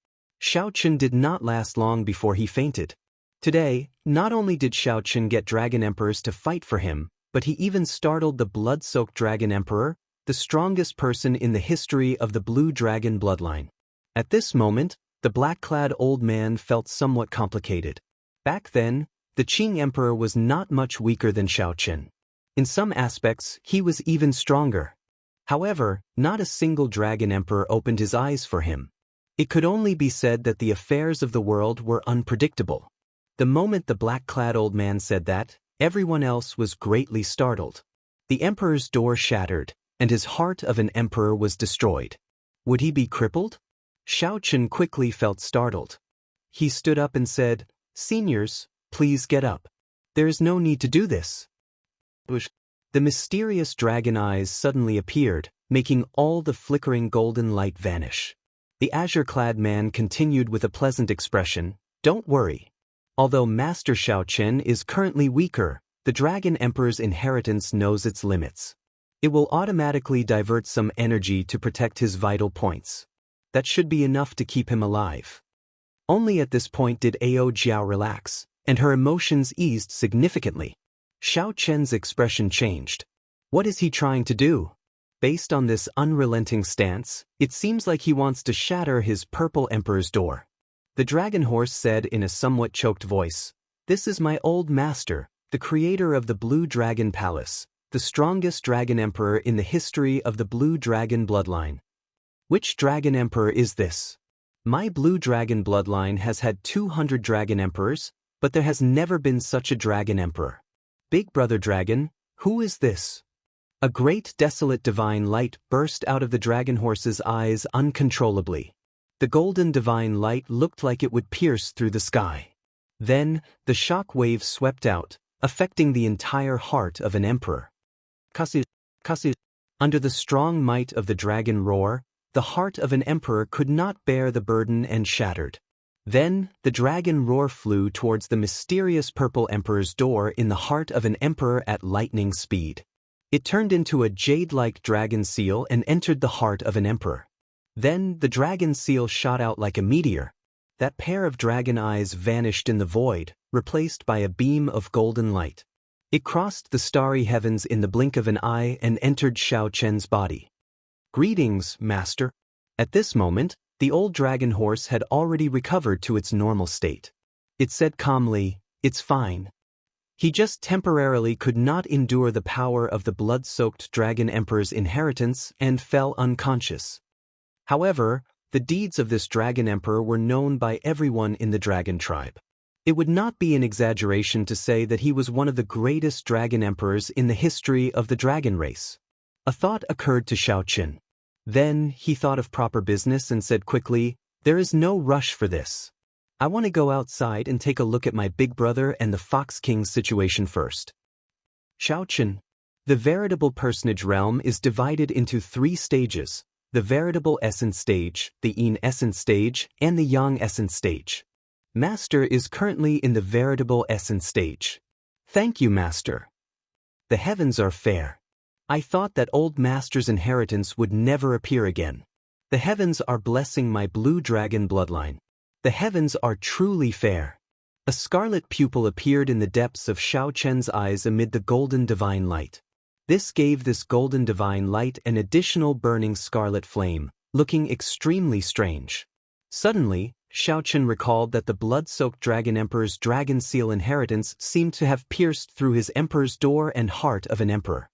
Xiaochen did not last long before he fainted. Today, not only did Xiaochen get dragon emperors to fight for him, but he even startled the blood-soaked dragon emperor, the strongest person in the history of the blue dragon bloodline. At this moment, the black-clad old man felt somewhat complicated. Back then, the Qing emperor was not much weaker than Xiaochen. In some aspects, he was even stronger. However, not a single dragon emperor opened his eyes for him. It could only be said that the affairs of the world were unpredictable. The moment the black-clad old man said that, everyone else was greatly startled. The emperor's door shattered, and his heart of an emperor was destroyed. Would he be crippled? Xiaochen quickly felt startled. He stood up and said, "Seniors, please get up. There is no need to do this." The mysterious dragon eyes suddenly appeared, making all the flickering golden light vanish. The azure-clad man continued with a pleasant expression, "Don't worry. Although Master Xiaochen is currently weaker, the Dragon Emperor's inheritance knows its limits. It will automatically divert some energy to protect his vital points. That should be enough to keep him alive." Only at this point did Ao Jiao relax, and her emotions eased significantly. Xiaochen's expression changed. What is he trying to do? Based on this unrelenting stance, it seems like he wants to shatter his purple emperor's door. The dragon horse said in a somewhat choked voice, "This is my old master, the creator of the Blue Dragon Palace, the strongest dragon emperor in the history of the Blue Dragon bloodline." "Which dragon emperor is this?" "My Blue Dragon bloodline has had 200 dragon emperors, but there has never been such a dragon emperor." "Big brother dragon, who is this?" A great desolate divine light burst out of the dragon horse's eyes uncontrollably. The golden divine light looked like it would pierce through the sky. Then, the shock wave swept out, affecting the entire heart of an emperor. Kasu. Under the strong might of the dragon roar, the heart of an emperor could not bear the burden and shattered. Then, the dragon roar flew towards the mysterious purple emperor's door in the heart of an emperor at lightning speed. It turned into a jade-like dragon seal and entered the heart of an emperor. Then, the dragon seal shot out like a meteor. That pair of dragon eyes vanished in the void, replaced by a beam of golden light. It crossed the starry heavens in the blink of an eye and entered Xiaochen's body. "Greetings, master." At this moment, the old dragon horse had already recovered to its normal state. It said calmly, "It's fine." He just temporarily could not endure the power of the blood-soaked dragon emperor's inheritance and fell unconscious. However, the deeds of this dragon emperor were known by everyone in the dragon tribe. It would not be an exaggeration to say that he was one of the greatest dragon emperors in the history of the dragon race. A thought occurred to Xiaochen. Then he thought of proper business and said quickly, "There is no rush for this. I want to go outside and take a look at my big brother and the Fox King's situation first." Xiaochen. The veritable personage realm is divided into 3 stages: the veritable essence stage, the yin essence stage, and the yang essence stage. Master is currently in the veritable essence stage. "Thank you, Master. The heavens are fair. I thought that old Master's inheritance would never appear again. The heavens are blessing my blue dragon bloodline. The heavens are truly fair." A scarlet pupil appeared in the depths of Xiaochen's eyes amid the golden divine light. This gave this golden divine light an additional burning scarlet flame, looking extremely strange. Suddenly, Xiaochen recalled that the blood-soaked Dragon Emperor's dragon seal inheritance seemed to have pierced through his emperor's door and heart of an emperor.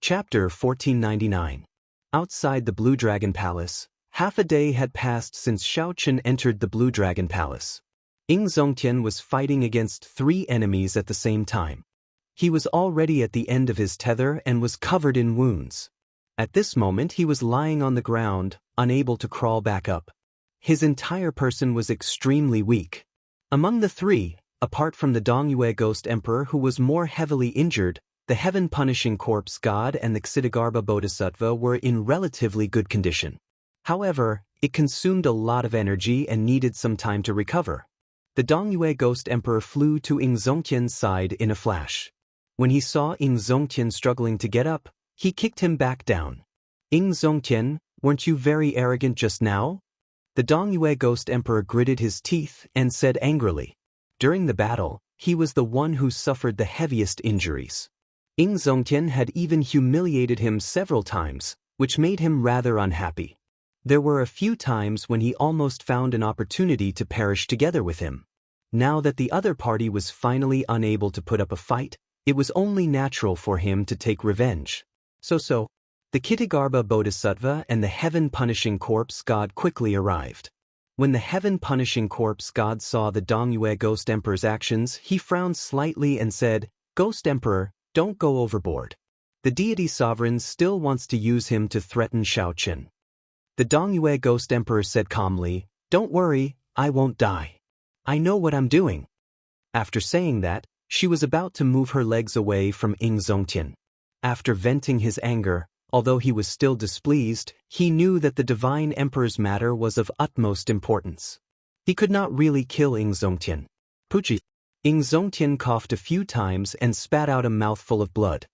Chapter 1499. Outside the Blue Dragon Palace, half a day had passed since Xiaochen entered the Blue Dragon Palace. Ying Zongtian was fighting against 3 enemies at the same time. He was already at the end of his tether and was covered in wounds. At this moment he was lying on the ground, unable to crawl back up. His entire person was extremely weak. Among the 3, apart from the Dongyue Ghost Emperor who was more heavily injured, the Heaven-Punishing Corpse God and the Ksitigarbha Bodhisattva were in relatively good condition. However, it consumed a lot of energy and needed some time to recover. The Dongyue Ghost Emperor flew to Ying Zongtian's side in a flash. When he saw Ying Zongtian struggling to get up, he kicked him back down. "Ying Zongtian, weren't you very arrogant just now?" The Dongyue Ghost Emperor gritted his teeth and said angrily. During the battle, he was the one who suffered the heaviest injuries. Ying Zongtian had even humiliated him several times, which made him rather unhappy. There were a few times when he almost found an opportunity to perish together with him. Now that the other party was finally unable to put up a fight, it was only natural for him to take revenge. So, the Ksitigarbha Bodhisattva and the Heaven-Punishing Corpse God quickly arrived. When the Heaven-Punishing Corpse God saw the Dongyue Ghost Emperor's actions, he frowned slightly and said, "Ghost Emperor, don't go overboard. The deity sovereign still wants to use him to threaten Xiaochen." The Dongyue Ghost Emperor said calmly, "Don't worry, I won't die. I know what I'm doing." After saying that, she was about to move her legs away from Ying Zongtian. After venting his anger, although he was still displeased, he knew that the Divine Emperor's matter was of utmost importance. He could not really kill Ying Zongtian. "Puchi." Ying Zongtian coughed a few times and spat out a mouthful of blood.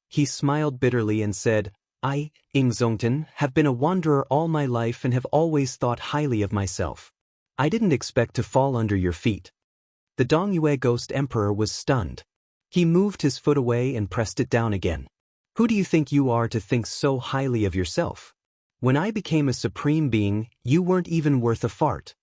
He smiled bitterly and said, "I, Ying Zongtian, have been a wanderer all my life and have always thought highly of myself. I didn't expect to fall under your feet." The Dongyue Ghost Emperor was stunned. He moved his foot away and pressed it down again. "Who do you think you are to think so highly of yourself? When I became a supreme being, you weren't even worth a fart.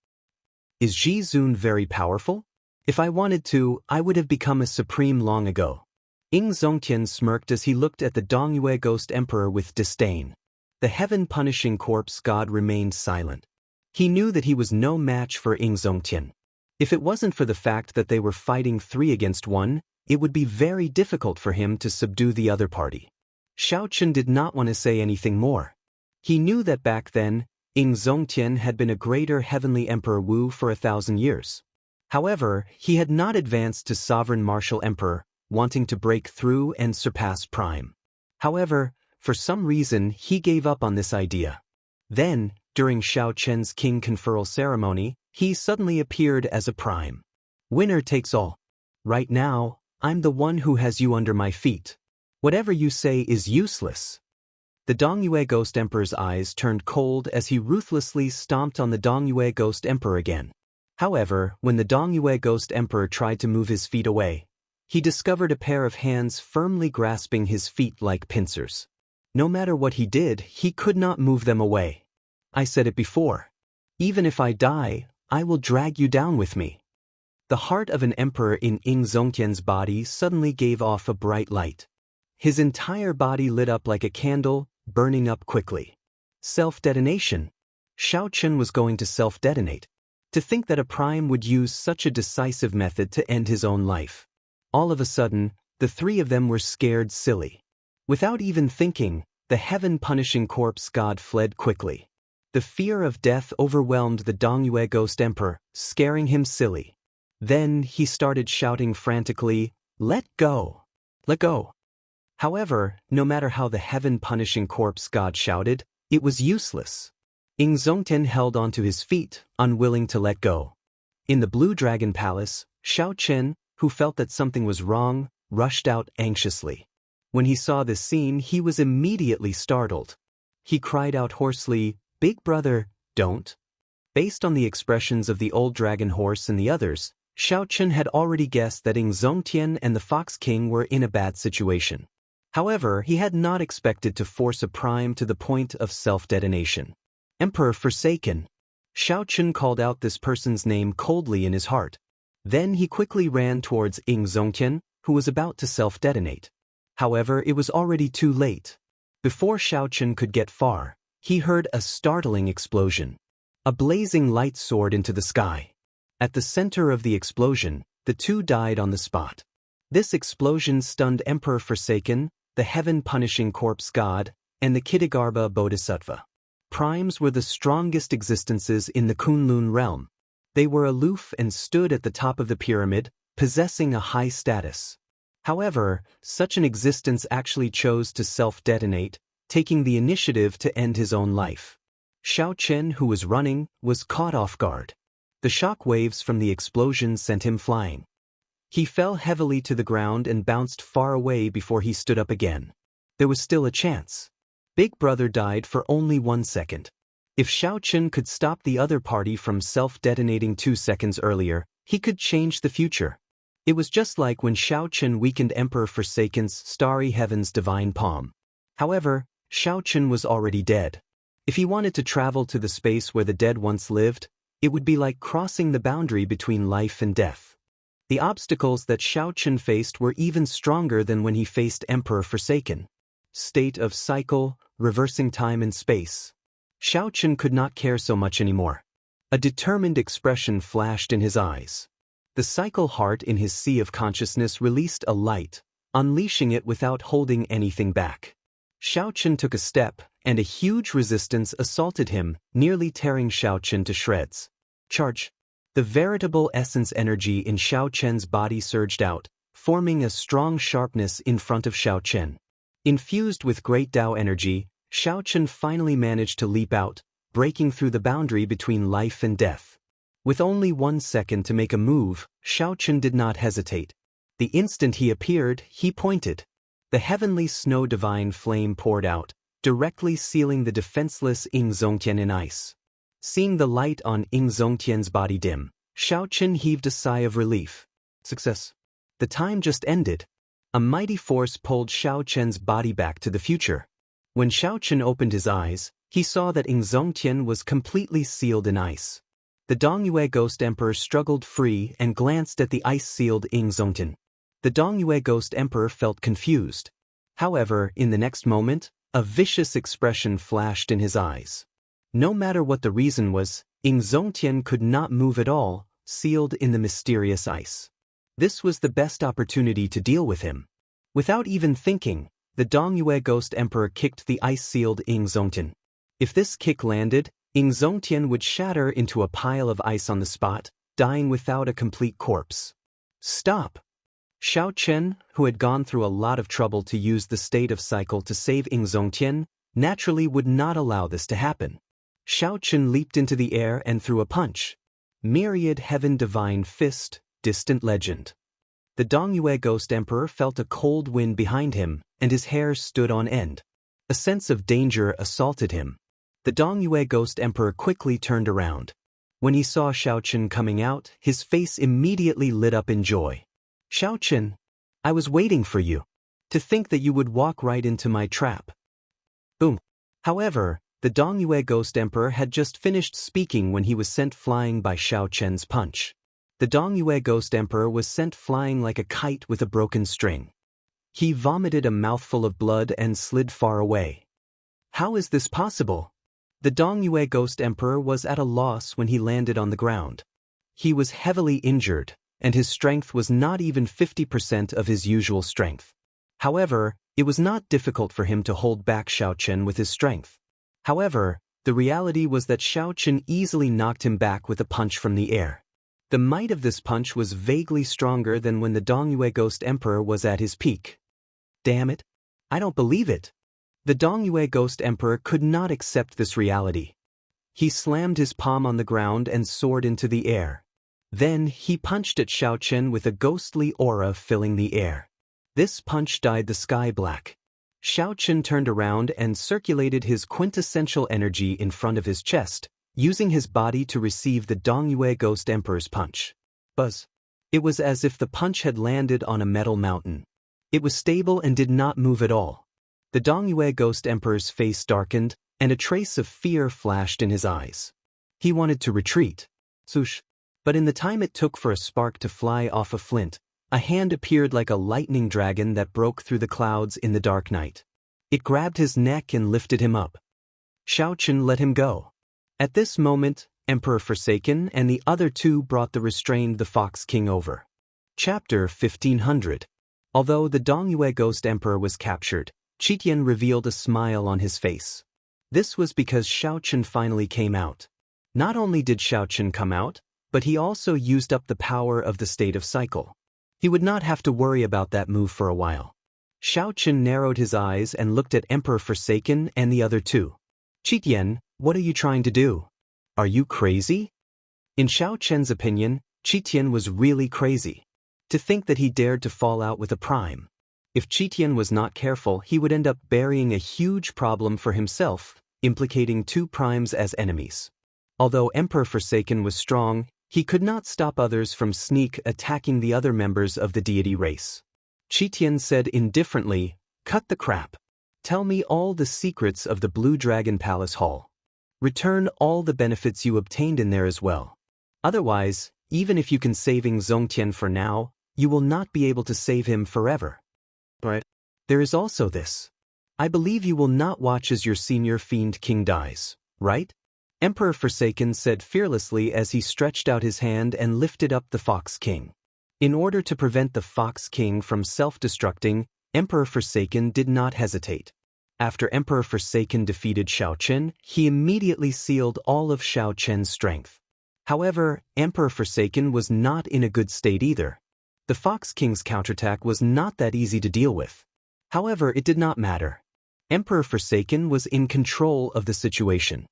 Is Ji Zun very powerful? If I wanted to, I would have become a supreme long ago." Ying Zongtian smirked as he looked at the Dongyue Ghost Emperor with disdain. The Heaven-Punishing Corpse God remained silent. He knew that he was no match for Ying Zongtian. If it wasn't for the fact that they were fighting 3 against 1, it would be very difficult for him to subdue the other party. Xiaochen did not want to say anything more. He knew that back then, Ying Zongtian had been a greater heavenly Emperor Wu for 1,000 years. However, he had not advanced to Sovereign Martial Emperor, wanting to break through and surpass Prime. However, for some reason he gave up on this idea. Then, during Xiaochen's king conferral ceremony, he suddenly appeared as a Prime. "Winner takes all. Right now, I'm the one who has you under my feet. Whatever you say is useless." The Dongyue Ghost Emperor's eyes turned cold as he ruthlessly stomped on the Dongyue Ghost Emperor again. However, when the Dongyue Ghost Emperor tried to move his feet away, he discovered a pair of hands firmly grasping his feet like pincers. No matter what he did, he could not move them away. "I said it before. Even if I die, I will drag you down with me." The heart of an emperor in Ying Zongtian's body suddenly gave off a bright light. His entire body lit up like a candle, burning up quickly. Self-detonation. Xiaochen was going to self-detonate. To think that a prime would use such a decisive method to end his own life. All of a sudden, the 3 of them were scared silly. Without even thinking, the Heaven-Punishing Corpse God fled quickly. The fear of death overwhelmed the Dongyue Ghost Emperor, scaring him silly. Then he started shouting frantically, "Let go! Let go!" However, no matter how the Heaven-Punishing Corpse God shouted, it was useless. Ying Zongtian held onto his feet, unwilling to let go. In the Blue Dragon Palace, Xiaochen, who felt that something was wrong, rushed out anxiously. When he saw this scene, he was immediately startled. He cried out hoarsely, "Big brother, don't." Based on the expressions of the old dragon horse and the others, Xiaochen had already guessed that Ying Zongtian and the Fox King were in a bad situation. However, he had not expected to force a prime to the point of self-detonation. "Emperor Forsaken." Xiao called out this person's name coldly in his heart. Then he quickly ran towards Ying Zongtian, who was about to self-detonate. However, it was already too late. Before Xiao could get far, he heard a startling explosion. A blazing light soared into the sky. At the center of the explosion, the two died on the spot. This explosion stunned Emperor Forsaken, the heaven-punishing corpse god, and the Kitagarbha Bodhisattva. Primes were the strongest existences in the Kunlun realm. They were aloof and stood at the top of the pyramid, possessing a high status. However, such an existence actually chose to self-detonate, taking the initiative to end his own life. Xiao, who was running, was caught off guard. The shock waves from the explosion sent him flying. He fell heavily to the ground and bounced far away before he stood up again. There was still a chance. Big Brother died for only 1 second. If Xiao could stop the other party from self-detonating 2 seconds earlier, he could change the future. It was just like when Xiao weakened Emperor Forsaken's Starry Heaven's divine palm. However, Xiao was already dead. If he wanted to travel to the space where the dead once lived, it would be like crossing the boundary between life and death. The obstacles that Xiao faced were even stronger than when he faced Emperor Forsaken. State of cycle, reversing time and space. Xiao could not care so much anymore. A determined expression flashed in his eyes. The cycle heart in his sea of consciousness released a light, unleashing it without holding anything back. Xiao took a step, and a huge resistance assaulted him, nearly tearing Xiao to shreds. Charge! The veritable essence energy in Xiao body surged out, forming a strong sharpness in front of Xiao. Infused with great Tao energy, Xiao finally managed to leap out, breaking through the boundary between life and death. With only 1 second to make a move, Xiao did not hesitate. The instant he appeared, he pointed. The heavenly snow divine flame poured out, directly sealing the defenseless Ying Zongtian in ice. Seeing the light on Ying Zongtian's body dim, Xiao heaved a sigh of relief. Success. The time just ended. A mighty force pulled Xiao body back to the future. When Xiao opened his eyes, he saw that Ying Zongtian was completely sealed in ice. The Dongyue Ghost Emperor struggled free and glanced at the ice-sealed Ying Zongtian. The Dongyue Ghost Emperor felt confused. However, in the next moment, a vicious expression flashed in his eyes. No matter what the reason was, Ying Zongtian could not move at all, sealed in the mysterious ice. This was the best opportunity to deal with him. Without even thinking, the Dongyue Ghost Emperor kicked the ice-sealed Ying Zongtian. If this kick landed, Ying Zongtian would shatter into a pile of ice on the spot, dying without a complete corpse. Stop! Xiao, who had gone through a lot of trouble to use the state of cycle to save Ying Zongtian, naturally would not allow this to happen. Xiao leaped into the air and threw a punch. Myriad Heaven Divine Fist, Distant Legend. The Dongyue Ghost Emperor felt a cold wind behind him, and his hair stood on end. A sense of danger assaulted him. The Dongyue Ghost Emperor quickly turned around. When he saw Xiao coming out, his face immediately lit up in joy. Xiao, I was waiting for you. To think that you would walk right into my trap. Boom. However, the Dongyue Ghost Emperor had just finished speaking when he was sent flying by Xiao's punch. The Dongyue Ghost Emperor was sent flying like a kite with a broken string. He vomited a mouthful of blood and slid far away. How is this possible? The Dongyue Ghost Emperor was at a loss when he landed on the ground. He was heavily injured, and his strength was not even 50% of his usual strength. However, it was not difficult for him to hold back Xiao with his strength. However, the reality was that Xiao easily knocked him back with a punch from the air. The might of this punch was vaguely stronger than when the Dongyue Ghost Emperor was at his peak. Damn it! I don't believe it! The Dongyue Ghost Emperor could not accept this reality. He slammed his palm on the ground and soared into the air. Then he punched at Xiao with a ghostly aura filling the air. This punch dyed the sky black. Xiao turned around and circulated his quintessential energy in front of his chest, using his body to receive the Dongyue Ghost Emperor's punch. Buzz. It was as if the punch had landed on a metal mountain. It was stable and did not move at all. The Dongyue Ghost Emperor's face darkened, and a trace of fear flashed in his eyes. He wanted to retreat. Swoosh. But in the time it took for a spark to fly off a flint, a hand appeared like a lightning dragon that broke through the clouds in the dark night. It grabbed his neck and lifted him up. Xiaochen let him go. At this moment, Emperor Forsaken and the other two brought the Fox King over. Chapter 1500. Although the Dongyue Ghost Emperor was captured, Qitian revealed a smile on his face. This was because Xiaochen finally came out. Not only did Xiaochen come out, but he also used up the power of the state of cycle. He would not have to worry about that move for a while. Xiaochen narrowed his eyes and looked at Emperor Forsaken and the other two. Qitian, what are you trying to do? Are you crazy? In Xiaochen's opinion, Qitian was really crazy. To think that he dared to fall out with a prime. If Qitian was not careful, he would end up burying a huge problem for himself, implicating two primes as enemies. Although Emperor Forsaken was strong, he could not stop others from sneak attacking the other members of the deity race. Qitian said indifferently, "Cut the crap. Tell me all the secrets of the Blue Dragon Palace Hall. Return all the benefits you obtained in there as well. Otherwise, even if you can saving Zongtian for now, you will not be able to save him forever. Right? There is also this. I believe you will not watch as your senior fiend king dies, right?" Emperor Forsaken said fearlessly as he stretched out his hand and lifted up the Fox King. In order to prevent the Fox King from self-destructing, Emperor Forsaken did not hesitate. After Emperor Forsaken defeated Xiaochen, he immediately sealed all of Xiaochen's strength. However, Emperor Forsaken was not in a good state either. The Fox King's counterattack was not that easy to deal with. However, it did not matter. Emperor Forsaken was in control of the situation.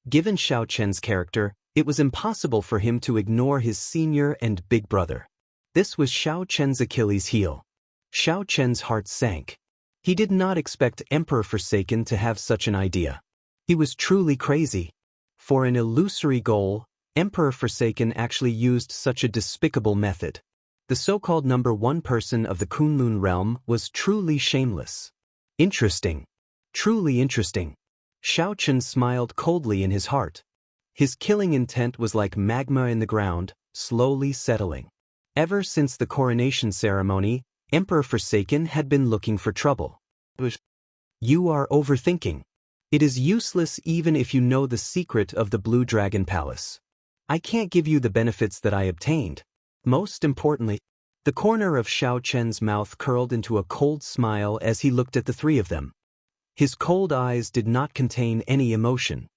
Given Xiaochen's character, it was impossible for him to ignore his senior and big brother. This was Xiaochen's Achilles heel. Xiaochen's heart sank. He did not expect Emperor Forsaken to have such an idea. He was truly crazy. For an illusory goal, Emperor Forsaken actually used such a despicable method. The so-called #1 person of the Kunlun realm was truly shameless. Interesting. Truly interesting. Xiaochen smiled coldly in his heart. His killing intent was like magma in the ground, slowly settling. Ever since the coronation ceremony, Emperor Forsaken had been looking for trouble. You are overthinking. It is useless even if you know the secret of the Blue Dragon Palace. I can't give you the benefits that I obtained. Most importantly, the corner of Xiaochen's mouth curled into a cold smile as he looked at the three of them. His cold eyes did not contain any emotion.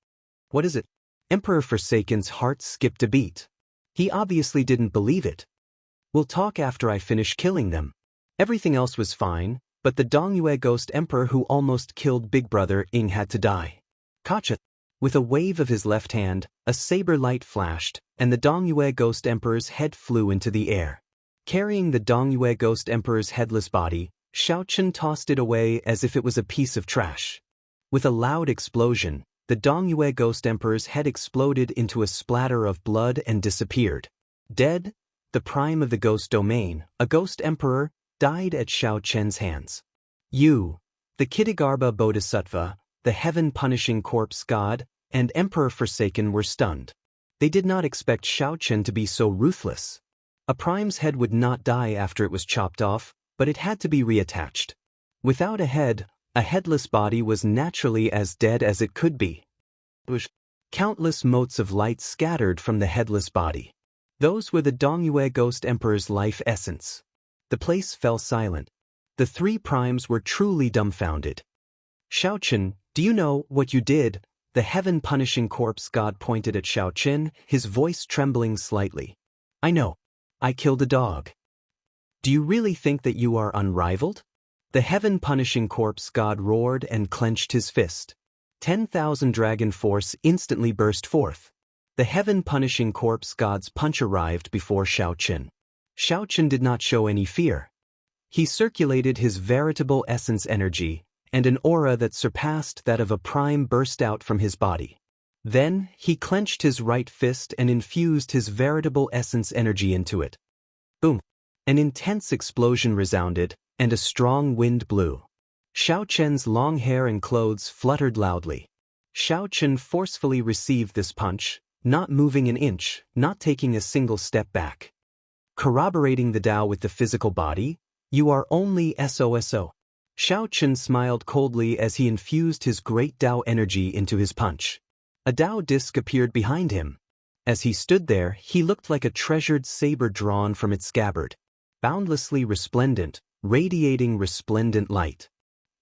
What is it? Emperor Forsaken's heart skipped a beat. He obviously didn't believe it. We'll talk after I finish killing them. Everything else was fine, but the Dongyue Ghost Emperor who almost killed Big Brother Ing had to die. Gotcha. With a wave of his left hand, a saber light flashed, and the Dongyue Ghost Emperor's head flew into the air. Carrying the Dongyue Ghost Emperor's headless body, Xiaochen tossed it away as if it was a piece of trash. With a loud explosion, the Dongyue Ghost Emperor's head exploded into a splatter of blood and disappeared. Dead, the prime of the Ghost Domain, a Ghost Emperor, died at Xiaochen's hands. You, the Kitagarbha Bodhisattva, the heaven-punishing corpse god, and Emperor Forsaken were stunned. They did not expect Xiaochen to be so ruthless. A prime's head would not die after it was chopped off, but it had to be reattached. Without a head, a headless body was naturally as dead as it could be. Countless motes of light scattered from the headless body. Those were the Dongyue Ghost Emperor's life essence. The place fell silent. The three primes were truly dumbfounded. Xiaochen, do you know what you did? The heaven-punishing corpse god pointed at Xiaochen, his voice trembling slightly. I know. I killed a dog. Do you really think that you are unrivaled? The heaven-punishing corpse god roared and clenched his fist. 10,000 dragon force instantly burst forth. The heaven-punishing corpse god's punch arrived before Xiaochen. Xiaochen did not show any fear. He circulated his veritable essence energy, and an aura that surpassed that of a prime burst out from his body. Then, he clenched his right fist and infused his veritable essence energy into it. Boom! An intense explosion resounded, and a strong wind blew. Xiaochen's long hair and clothes fluttered loudly. Xiaochen forcefully received this punch, not moving an inch, not taking a single step back. Corroborating the Tao with the physical body, you are only SOSO. Xiao Chen smiled coldly as he infused his great Tao energy into his punch. A Tao disc appeared behind him. As he stood there, he looked like a treasured saber drawn from its scabbard, boundlessly resplendent, radiating resplendent light.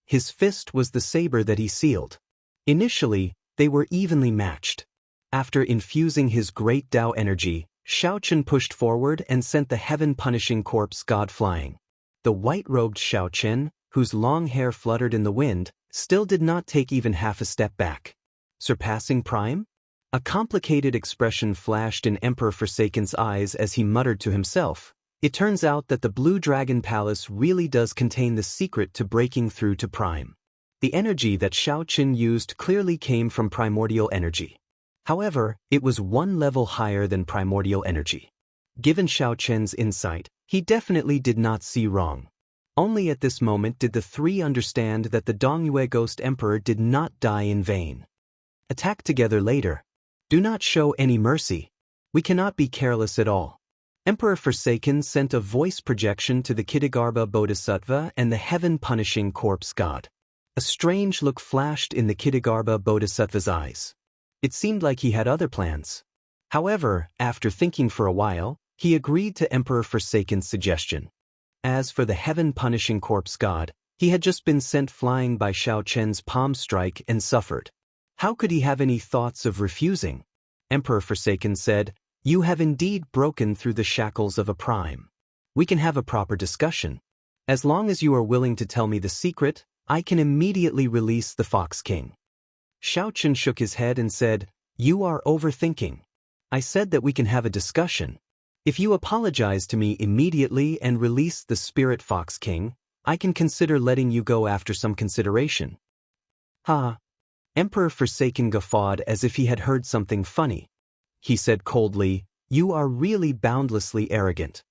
His fist was the saber that he sealed. Initially, they were evenly matched. After infusing his great Tao energy, Xiao Chen pushed forward and sent the heaven-punishing corpse god flying. The white-robed Xiao Chen, whose long hair fluttered in the wind, still did not take even half a step back. Surpassing Prime? A complicated expression flashed in Emperor Forsaken's eyes as he muttered to himself. It turns out that the Blue Dragon Palace really does contain the secret to breaking through to Prime. The energy that Xiao Chen used clearly came from primordial energy. However, it was one level higher than primordial energy. Given Xiao Chen's insight, he definitely did not see wrong. Only at this moment did the three understand that the Dongyue Ghost Emperor did not die in vain. Attack together later. Do not show any mercy. We cannot be careless at all. Emperor Forsaken sent a voice projection to the Kitagarbha Bodhisattva and the heaven-punishing corpse god. A strange look flashed in the Kitagarbha Bodhisattva's eyes. It seemed like he had other plans. However, after thinking for a while, he agreed to Emperor Forsaken's suggestion. As for the heaven-punishing corpse god, he had just been sent flying by Xiao Chen's palm strike and suffered. How could he have any thoughts of refusing? Emperor Forsaken said, "You have indeed broken through the shackles of a prime. We can have a proper discussion. As long as you are willing to tell me the secret, I can immediately release the Fox King." Xiao Chen shook his head and said, "You are overthinking. I said that we can have a discussion. If you apologize to me immediately and release the Spirit Fox King, I can consider letting you go after some consideration." "Ha!" Emperor Forsaken guffawed as if he had heard something funny. He said coldly, "You are really boundlessly arrogant."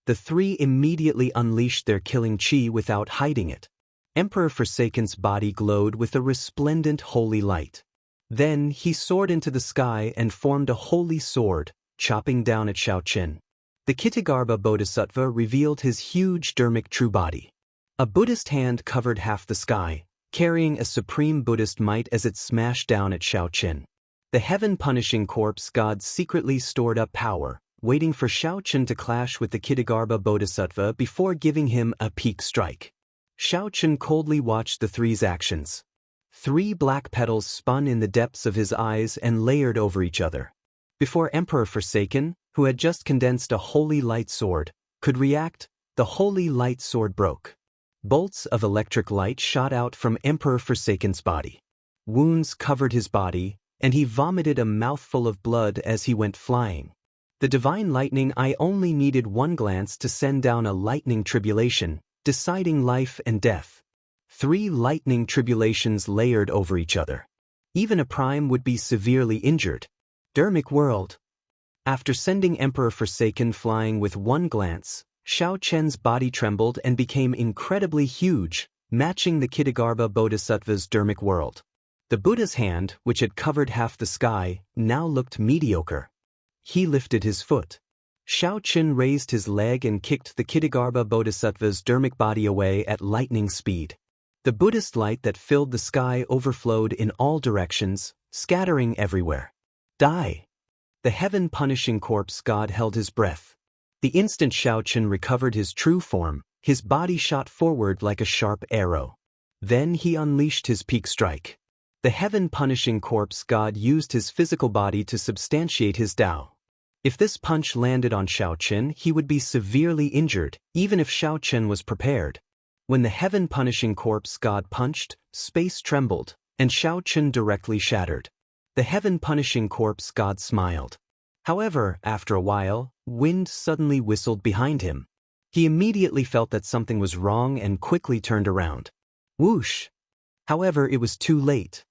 The three immediately unleashed their killing chi without hiding it. Emperor Forsaken's body glowed with a resplendent holy light. Then he soared into the sky and formed a holy sword, chopping down at Xiao Chen. The Kitagarbha Bodhisattva revealed his huge dermic true body. A Buddhist hand covered half the sky, carrying a supreme Buddhist might as it smashed down at Xiao Chen. The heaven-punishing corpse god secretly stored up power, waiting for Xiao Chen to clash with the Kitagarbha Bodhisattva before giving him a peak strike. Xiao Chen coldly watched the three's actions. 3 black petals spun in the depths of his eyes and layered over each other. Before Emperor Forsaken, who had just condensed a holy light sword, could react, the holy light sword broke. Bolts of electric light shot out from Emperor Forsaken's body. Wounds covered his body, and he vomited a mouthful of blood as he went flying. The divine lightning. I only needed one glance to send down a lightning tribulation, deciding life and death. 3 lightning tribulations layered over each other. Even a prime would be severely injured. Dermic world. After sending Emperor Forsaken flying with one glance, Xiao Chen's body trembled and became incredibly huge, matching the Kitagarbha Bodhisattva's dermic world. The Buddha's hand, which had covered half the sky, now looked mediocre. He lifted his foot. Xiao Chen raised his leg and kicked the Kitagarbha Bodhisattva's dermic body away at lightning speed. The Buddhist light that filled the sky overflowed in all directions, scattering everywhere. Die! The heaven-punishing corpse god held his breath. The instant Xiao Chen recovered his true form, his body shot forward like a sharp arrow. Then he unleashed his peak strike. The heaven-punishing corpse god used his physical body to substantiate his Tao. If this punch landed on Xiao Chen, he would be severely injured, even if Xiao Chen was prepared. When the heaven-punishing corpse god punched, space trembled, and Xiao Chen directly shattered. The heaven-punishing corpse god smiled. However, after a while, wind suddenly whistled behind him. He immediately felt that something was wrong and quickly turned around. Whoosh! However, it was too late.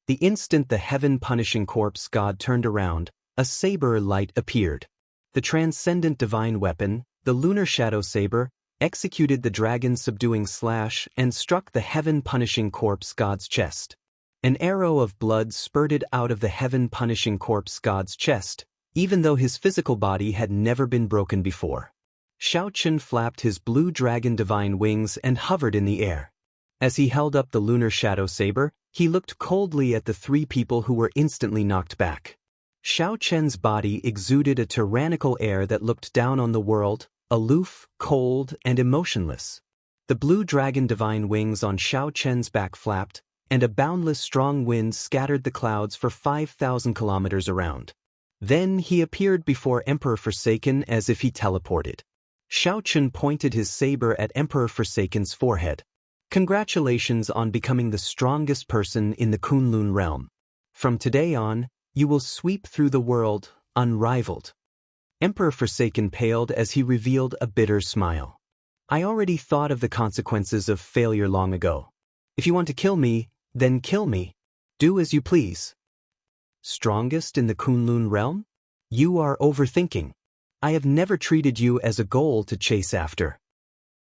The instant the heaven-punishing corpse god turned around, a saber light appeared. The transcendent divine weapon, the lunar shadow saber, executed the dragon-subduing slash and struck the heaven-punishing corpse god's chest. An arrow of blood spurted out of the heaven-punishing corpse god's chest, even though his physical body had never been broken before. Xiaochen flapped his blue dragon divine wings and hovered in the air. As he held up the lunar shadow saber, he looked coldly at the three people who were instantly knocked back. Xiaochen's body exuded a tyrannical air that looked down on the world, aloof, cold, and emotionless. The blue dragon divine wings on Xiaochen's back flapped, and a boundless strong wind scattered the clouds for 5,000 kilometers around. Then he appeared before Emperor Forsaken as if he teleported. Xiaochen pointed his saber at Emperor Forsaken's forehead. Congratulations on becoming the strongest person in the Kunlun realm. From today on, you will sweep through the world, unrivaled. Emperor Forsaken paled as he revealed a bitter smile. I already thought of the consequences of failure long ago. If you want to kill me, then kill me. Do as you please. Strongest in the Kunlun realm? You are overthinking. I have never treated you as a goal to chase after.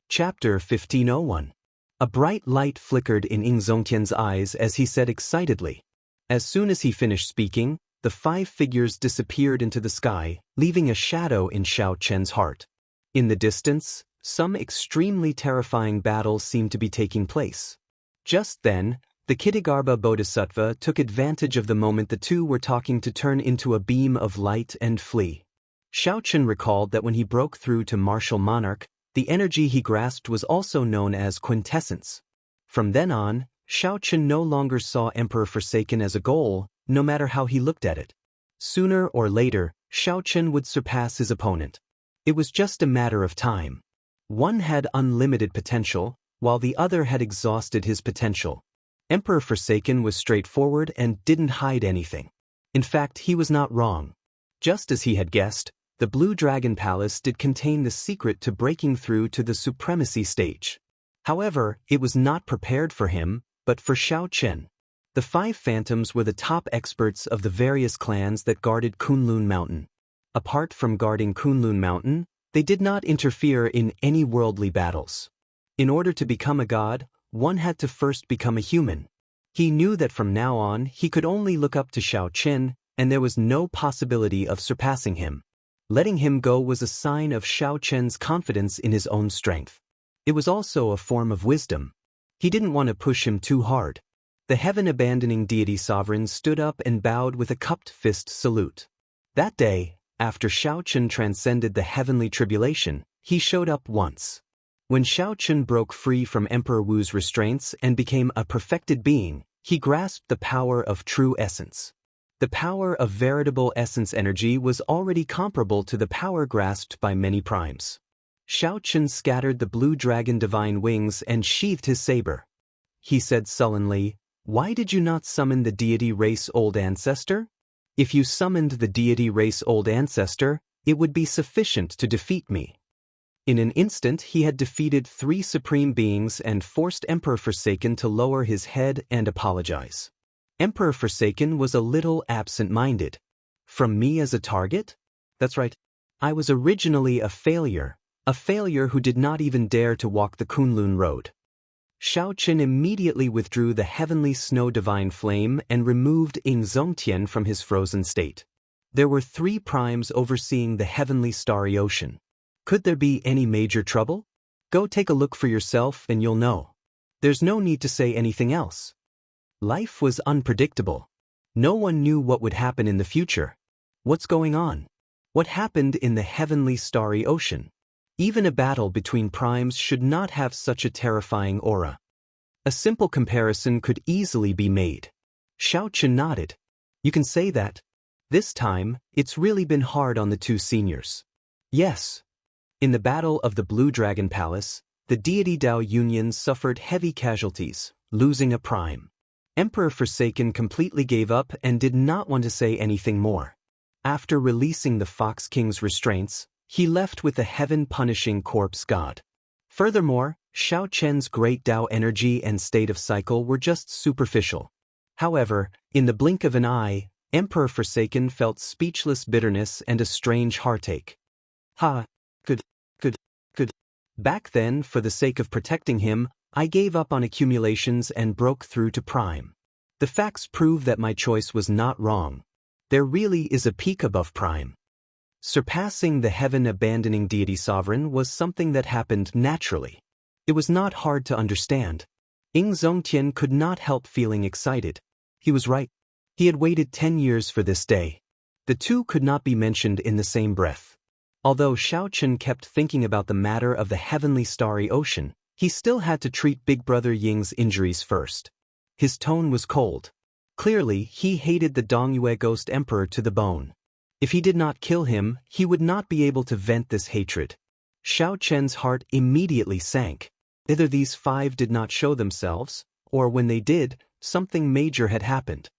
Chapter 1501. A bright light flickered in Yingzongtian's eyes as he said excitedly. As soon as he finished speaking, the 5 figures disappeared into the sky, leaving a shadow in Xiaochen's heart. In the distance, some extremely terrifying battle seemed to be taking place. Just then, the Kitigarbha Bodhisattva took advantage of the moment the two were talking to turn into a beam of light and flee. Xiaochen recalled that when he broke through to martial monarch, the energy he grasped was also known as quintessence. From then on, Xiaochen no longer saw Emperor Forsaken as a goal, no matter how he looked at it. Sooner or later, Xiaochen would surpass his opponent. It was just a matter of time. One had unlimited potential, while the other had exhausted his potential. Emperor Forsaken was straightforward and didn't hide anything. In fact, he was not wrong. Just as he had guessed, the Blue Dragon Palace did contain the secret to breaking through to the supremacy stage. However, it was not prepared for him, but for Xiaochen. The 5 phantoms were the top experts of the various clans that guarded Kunlun Mountain. Apart from guarding Kunlun Mountain, they did not interfere in any worldly battles. In order to become a god, one had to first become a human. He knew that from now on he could only look up to Xiaochen, and there was no possibility of surpassing him. Letting him go was a sign of Xiaochen's confidence in his own strength. It was also a form of wisdom. He didn't want to push him too hard. The heaven-abandoning deity sovereign stood up and bowed with a cupped fist salute. That day, after Xiaochen transcended the heavenly tribulation, he showed up once. When Xiaochen broke free from Emperor Wu's restraints and became a perfected being, he grasped the power of true essence. The power of veritable essence energy was already comparable to the power grasped by many primes. Xiaochen scattered the blue dragon divine wings and sheathed his saber. He said sullenly, "Why did you not summon the deity race old ancestor? If you summoned the deity race old ancestor, it would be sufficient to defeat me." In an instant he had defeated 3 supreme beings and forced Emperor Forsaken to lower his head and apologize. Emperor Forsaken was a little absent-minded. From me as a target? That's right. I was originally a failure who did not even dare to walk the Kunlun road. Xiaochen immediately withdrew the heavenly snow divine flame and removed Yingzongtian from his frozen state. There were 3 primes overseeing the heavenly starry ocean. Could there be any major trouble? Go take a look for yourself and you'll know. There's no need to say anything else. Life was unpredictable. No one knew what would happen in the future. What's going on? What happened in the heavenly starry ocean? Even a battle between primes should not have such a terrifying aura. A simple comparison could easily be made. Xiaochen nodded. You can say that. This time, it's really been hard on the 2 seniors. Yes. In the Battle of the Blue Dragon Palace, the deity Dao Union suffered heavy casualties, losing a prime. Emperor Forsaken completely gave up and did not want to say anything more. After releasing the Fox King's restraints, he left with the heaven-punishing corpse god. Furthermore, Xiaochen's great Dao energy and state of cycle were just superficial. However, in the blink of an eye, Emperor Forsaken felt speechless bitterness and a strange heartache. Good. Back then, for the sake of protecting him, I gave up on accumulations and broke through to Prime. The facts prove that my choice was not wrong. There really is a peak above Prime. Surpassing the heaven-abandoning deity sovereign was something that happened naturally. It was not hard to understand. Ying Zongtian could not help feeling excited. He was right. He had waited 10 years for this day. The two could not be mentioned in the same breath. Although Xiaochen kept thinking about the matter of the heavenly starry ocean, he still had to treat Big Brother Ying's injuries first. His tone was cold. Clearly, he hated the Dongyue Ghost Emperor to the bone. If he did not kill him, he would not be able to vent this hatred. Xiaochen's heart immediately sank. Either these 5 did not show themselves, or when they did, something major had happened.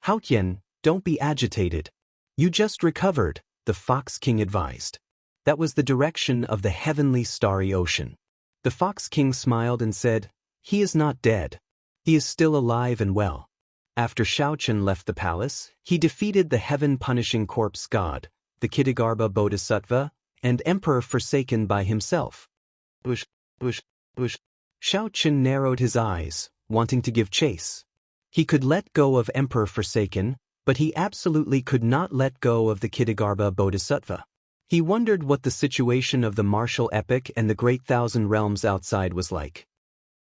Haotian, don't be agitated. You just recovered, the Fox King advised. That was the direction of the heavenly starry ocean. The Fox King smiled and said, "He is not dead. He is still alive and well." After Xiaochen left the palace, he defeated the heaven-punishing corpse god, the Kitagarbha Bodhisattva, and Emperor Forsaken by himself. Xiaochen narrowed his eyes, wanting to give chase. He could let go of Emperor Forsaken, but he absolutely could not let go of the Kitagarbha Bodhisattva. He wondered what the situation of the martial epic and the great thousand realms outside was like.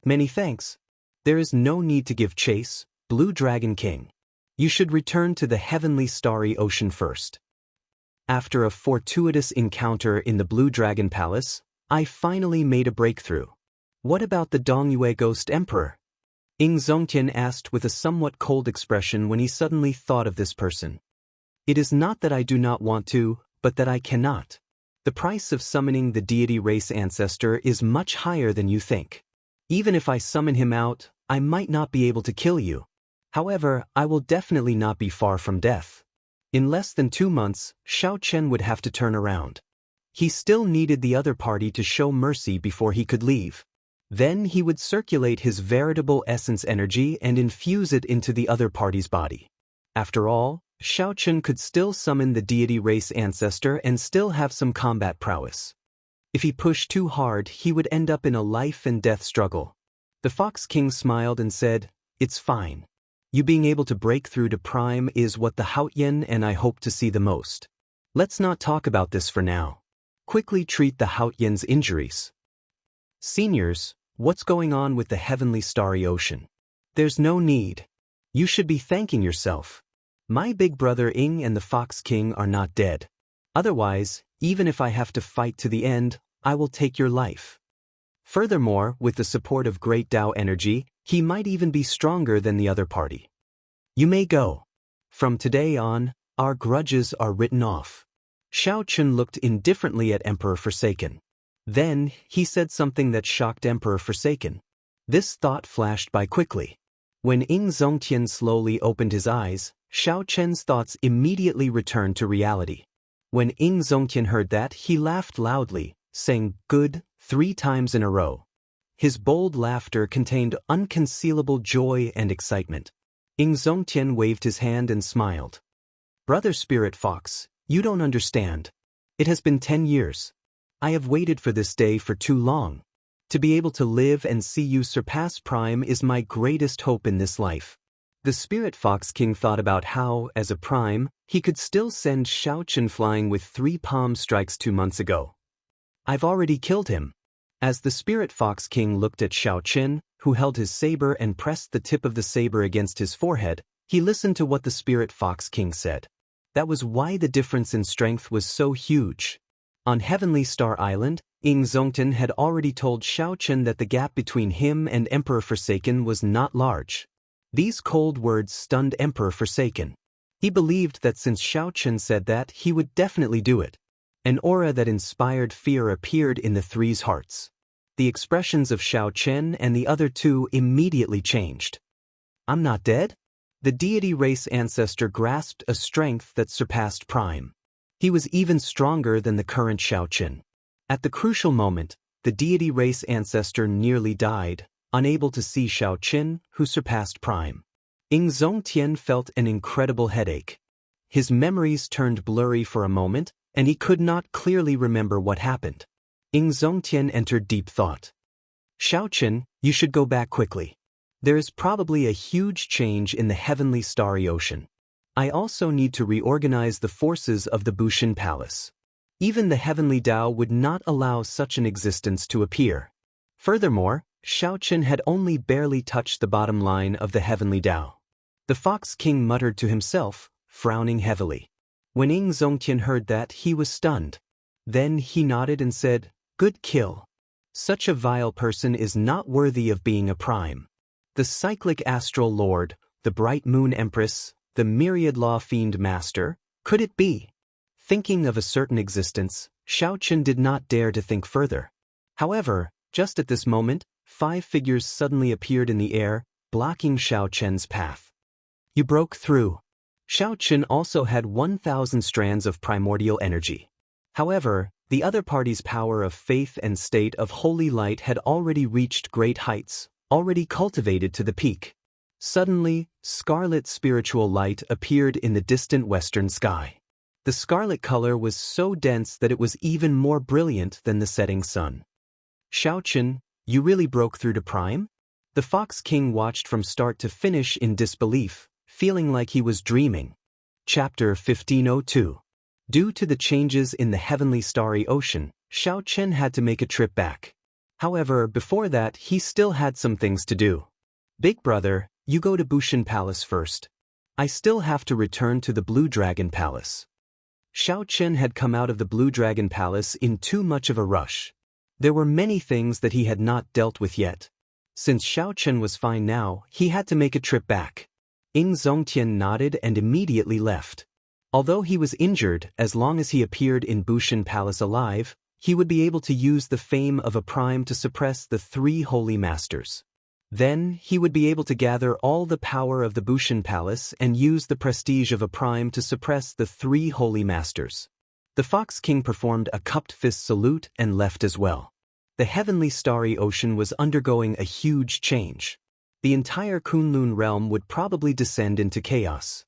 Many thanks. There is no need to give chase, Blue Dragon King. You should return to the heavenly starry ocean first. After a fortuitous encounter in the Blue Dragon Palace, I finally made a breakthrough. What about the Dongyue Ghost Emperor? Ying Zongtian asked with a somewhat cold expression when he suddenly thought of this person. It is not that I do not want to, but that I cannot. The price of summoning the deity race ancestor is much higher than you think. Even if I summon him out, I might not be able to kill you. However, I will definitely not be far from death. In less than 2 months, Xiaochen would have to turn around. He still needed the other party to show mercy before he could leave. Then he would circulate his veritable essence energy and infuse it into the other party's body. After all, Xiaochen could still summon the deity race ancestor and still have some combat prowess. If he pushed too hard, he would end up in a life and death struggle. The Fox King smiled and said, "It's fine. You being able to break through to Prime is what the Haotian and I hope to see the most. Let's not talk about this for now. Quickly treat the Haotian's injuries." Seniors, what's going on with the heavenly starry ocean? There's no need. You should be thanking yourself. My big brother Ying and the Fox King are not dead. Otherwise, even if I have to fight to the end, I will take your life. Furthermore, with the support of Great Tao energy, he might even be stronger than the other party. You may go. From today on, our grudges are written off. Xiaochen looked indifferently at Emperor Forsaken. Then, he said something that shocked Emperor Forsaken. This thought flashed by quickly. When Ying Zongtian slowly opened his eyes, Xiaochen's thoughts immediately returned to reality. When Ying Zongtian heard that, he laughed loudly, saying "good" 3 times in a row. His bold laughter contained unconcealable joy and excitement. Ying Zongtian waved his hand and smiled. "Brother Spirit Fox, you don't understand. It has been 10 years. I have waited for this day for too long. To be able to live and see you surpass Prime is my greatest hope in this life." The Spirit Fox King thought about how, as a Prime, he could still send Xiaochen flying with 3 palm strikes 2 months ago. I've already killed him. As the Spirit Fox King looked at Xiaochen, who held his saber and pressed the tip of the saber against his forehead, he listened to what the Spirit Fox King said. That was why the difference in strength was so huge. On Heavenly Star Island, Ying Zongtian had already told Xiaochen that the gap between him and Emperor Forsaken was not large. These cold words stunned Emperor Forsaken. He believed that since Xiaochen said that, he would definitely do it. An aura that inspired fear appeared in the 3's hearts. The expressions of Xiaochen and the other 2 immediately changed. I'm not dead? The deity race ancestor grasped a strength that surpassed Prime. He was even stronger than the current Xiaochen. At the crucial moment, the deity race ancestor nearly died, unable to see Xiaochen, who surpassed Prime. Ying Zongtian felt an incredible headache. His memories turned blurry for a moment, and he could not clearly remember what happened. Ying Zongtian entered deep thought. Xiaochen, you should go back quickly. There is probably a huge change in the heavenly starry ocean. I also need to reorganize the forces of the Bushin Palace. Even the heavenly Tao would not allow such an existence to appear. Furthermore, Xiaoqin had only barely touched the bottom line of the heavenly Tao. The Fox King muttered to himself, frowning heavily. When Ying Zongtian heard that, he was stunned. Then he nodded and said, "Good kill. Such a vile person is not worthy of being a prime." The cyclic astral lord, the bright moon empress, the myriad law fiend master, could it be? Thinking of a certain existence, Xiaoqin did not dare to think further. However, just at this moment, 5 figures suddenly appeared in the air, blocking Xiaoqin's path. You broke through. Xiaoqin also had 1,000 strands of primordial energy. However, the other party's power of faith and state of holy light had already reached great heights, already cultivated to the peak. Suddenly, scarlet spiritual light appeared in the distant western sky. The scarlet color was so dense that it was even more brilliant than the setting sun. Xiaoqin, you really broke through to Prime? The Fox King watched from start to finish in disbelief, feeling like he was dreaming. Chapter 1502. Due to the changes in the heavenly starry ocean, Xiaoqin had to make a trip back. However, before that, he still had some things to do. Big brother, you go to Bushin Palace first. I still have to return to the Blue Dragon Palace. Xiaoqin had come out of the Blue Dragon Palace in too much of a rush. There were many things that he had not dealt with yet. Since Xiaoqin was fine now, he had to make a trip back. Ying Zongtian nodded and immediately left. Although he was injured, as long as he appeared in Bushin Palace alive, he would be able to use the fame of a prime to suppress the 3 holy masters. Then, he would be able to gather all the power of the Bushin Palace and use the prestige of a prime to suppress the 3 holy masters. The Fox King performed a cupped fist salute and left as well. The heavenly starry ocean was undergoing a huge change. The entire Kunlun realm would probably descend into chaos.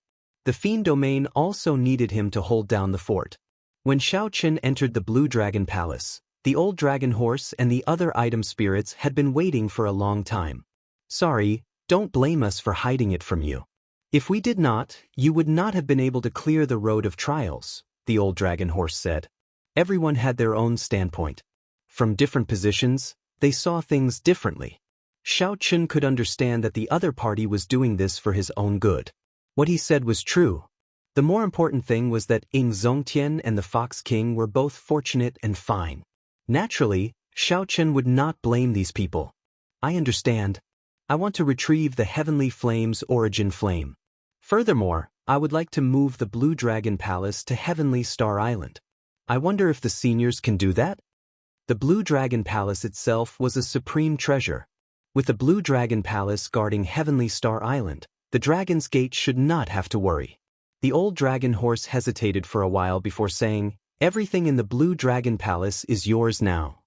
The Fiend Domain also needed him to hold down the fort. When Xiaoqin entered the Blue Dragon Palace, the old dragon horse and the other item spirits had been waiting for a long time. Sorry, don't blame us for hiding it from you. If we did not, you would not have been able to clear the road of trials, the old dragon horse said. Everyone had their own standpoint. From different positions, they saw things differently. Xiaoqin could understand that the other party was doing this for his own good. What he said was true. The more important thing was that Ying Zongtian and the Fox King were both fortunate and fine. Naturally, Xiaoqin would not blame these people. I understand. I want to retrieve the Heavenly Flame's origin flame. Furthermore, I would like to move the Blue Dragon Palace to Heavenly Star Island. I wonder if the seniors can do that? The Blue Dragon Palace itself was a supreme treasure. With the Blue Dragon Palace guarding Heavenly Star Island, the Dragon's Gate should not have to worry. The old dragon horse hesitated for a while before saying, "Everything in the Blue Dragon Palace is yours now.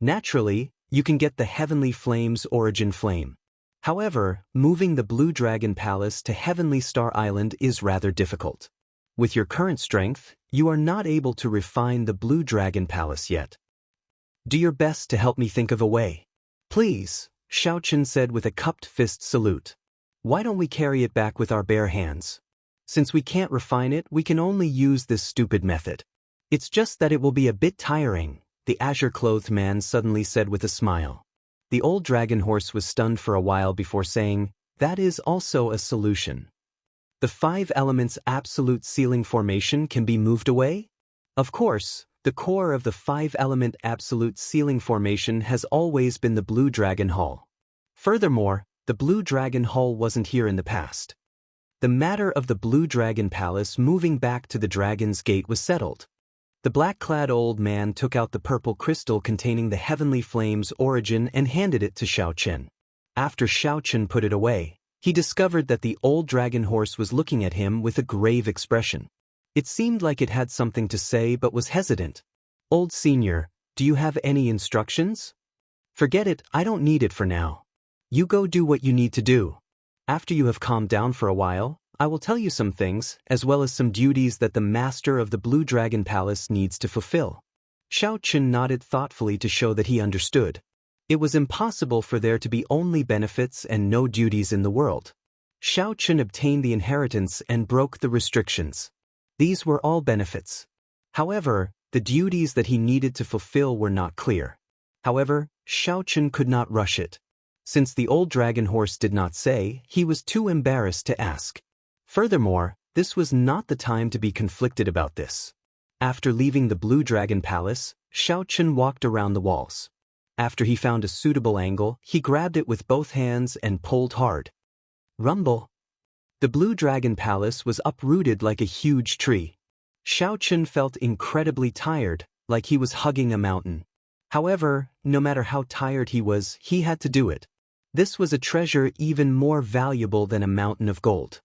Naturally, you can get the Heavenly Flame's origin flame. However, moving the Blue Dragon Palace to Heavenly Star Island is rather difficult. With your current strength, you are not able to refine the Blue Dragon Palace yet. Do your best to help me think of a way. Please," Xiaoqin said with a cupped fist salute. "Why don't we carry it back with our bare hands? Since we can't refine it, we can only use this stupid method. It's just that it will be a bit tiring," the azure-clothed man suddenly said with a smile. The old dragon horse was stunned for a while before saying, "That is also a solution. The 5 elements absolute ceiling formation can be moved away?" Of course, the core of the 5-element absolute ceiling formation has always been the Blue Dragon Hall. Furthermore, the Blue Dragon Hall wasn't here in the past. The matter of the Blue Dragon Palace moving back to the Dragon's Gate was settled. The black-clad old man took out the purple crystal containing the Heavenly Flame's origin and handed it to Xiaoqin. After Xiaoqin put it away, he discovered that the old dragon horse was looking at him with a grave expression. It seemed like it had something to say but was hesitant. "Old senior, do you have any instructions?" "Forget it, I don't need it for now. You go do what you need to do. After you have calmed down for a while, I will tell you some things, as well as some duties that the master of the Blue Dragon Palace needs to fulfill." Xiaoqin nodded thoughtfully to show that he understood. It was impossible for there to be only benefits and no duties in the world. Xianxia obtained the inheritance and broke the restrictions. These were all benefits. However, the duties that he needed to fulfill were not clear. However, Xianxia could not rush it. Since the old dragon horse did not say, he was too embarrassed to ask. Furthermore, this was not the time to be conflicted about this. After leaving the Blue Dragon Palace, Xianxia walked around the walls. After he found a suitable angle, he grabbed it with both hands and pulled hard. Rumble. The Blue Dragon Palace was uprooted like a huge tree. Xianxia felt incredibly tired, like he was hugging a mountain. However, no matter how tired he was, he had to do it. This was a treasure even more valuable than a mountain of gold.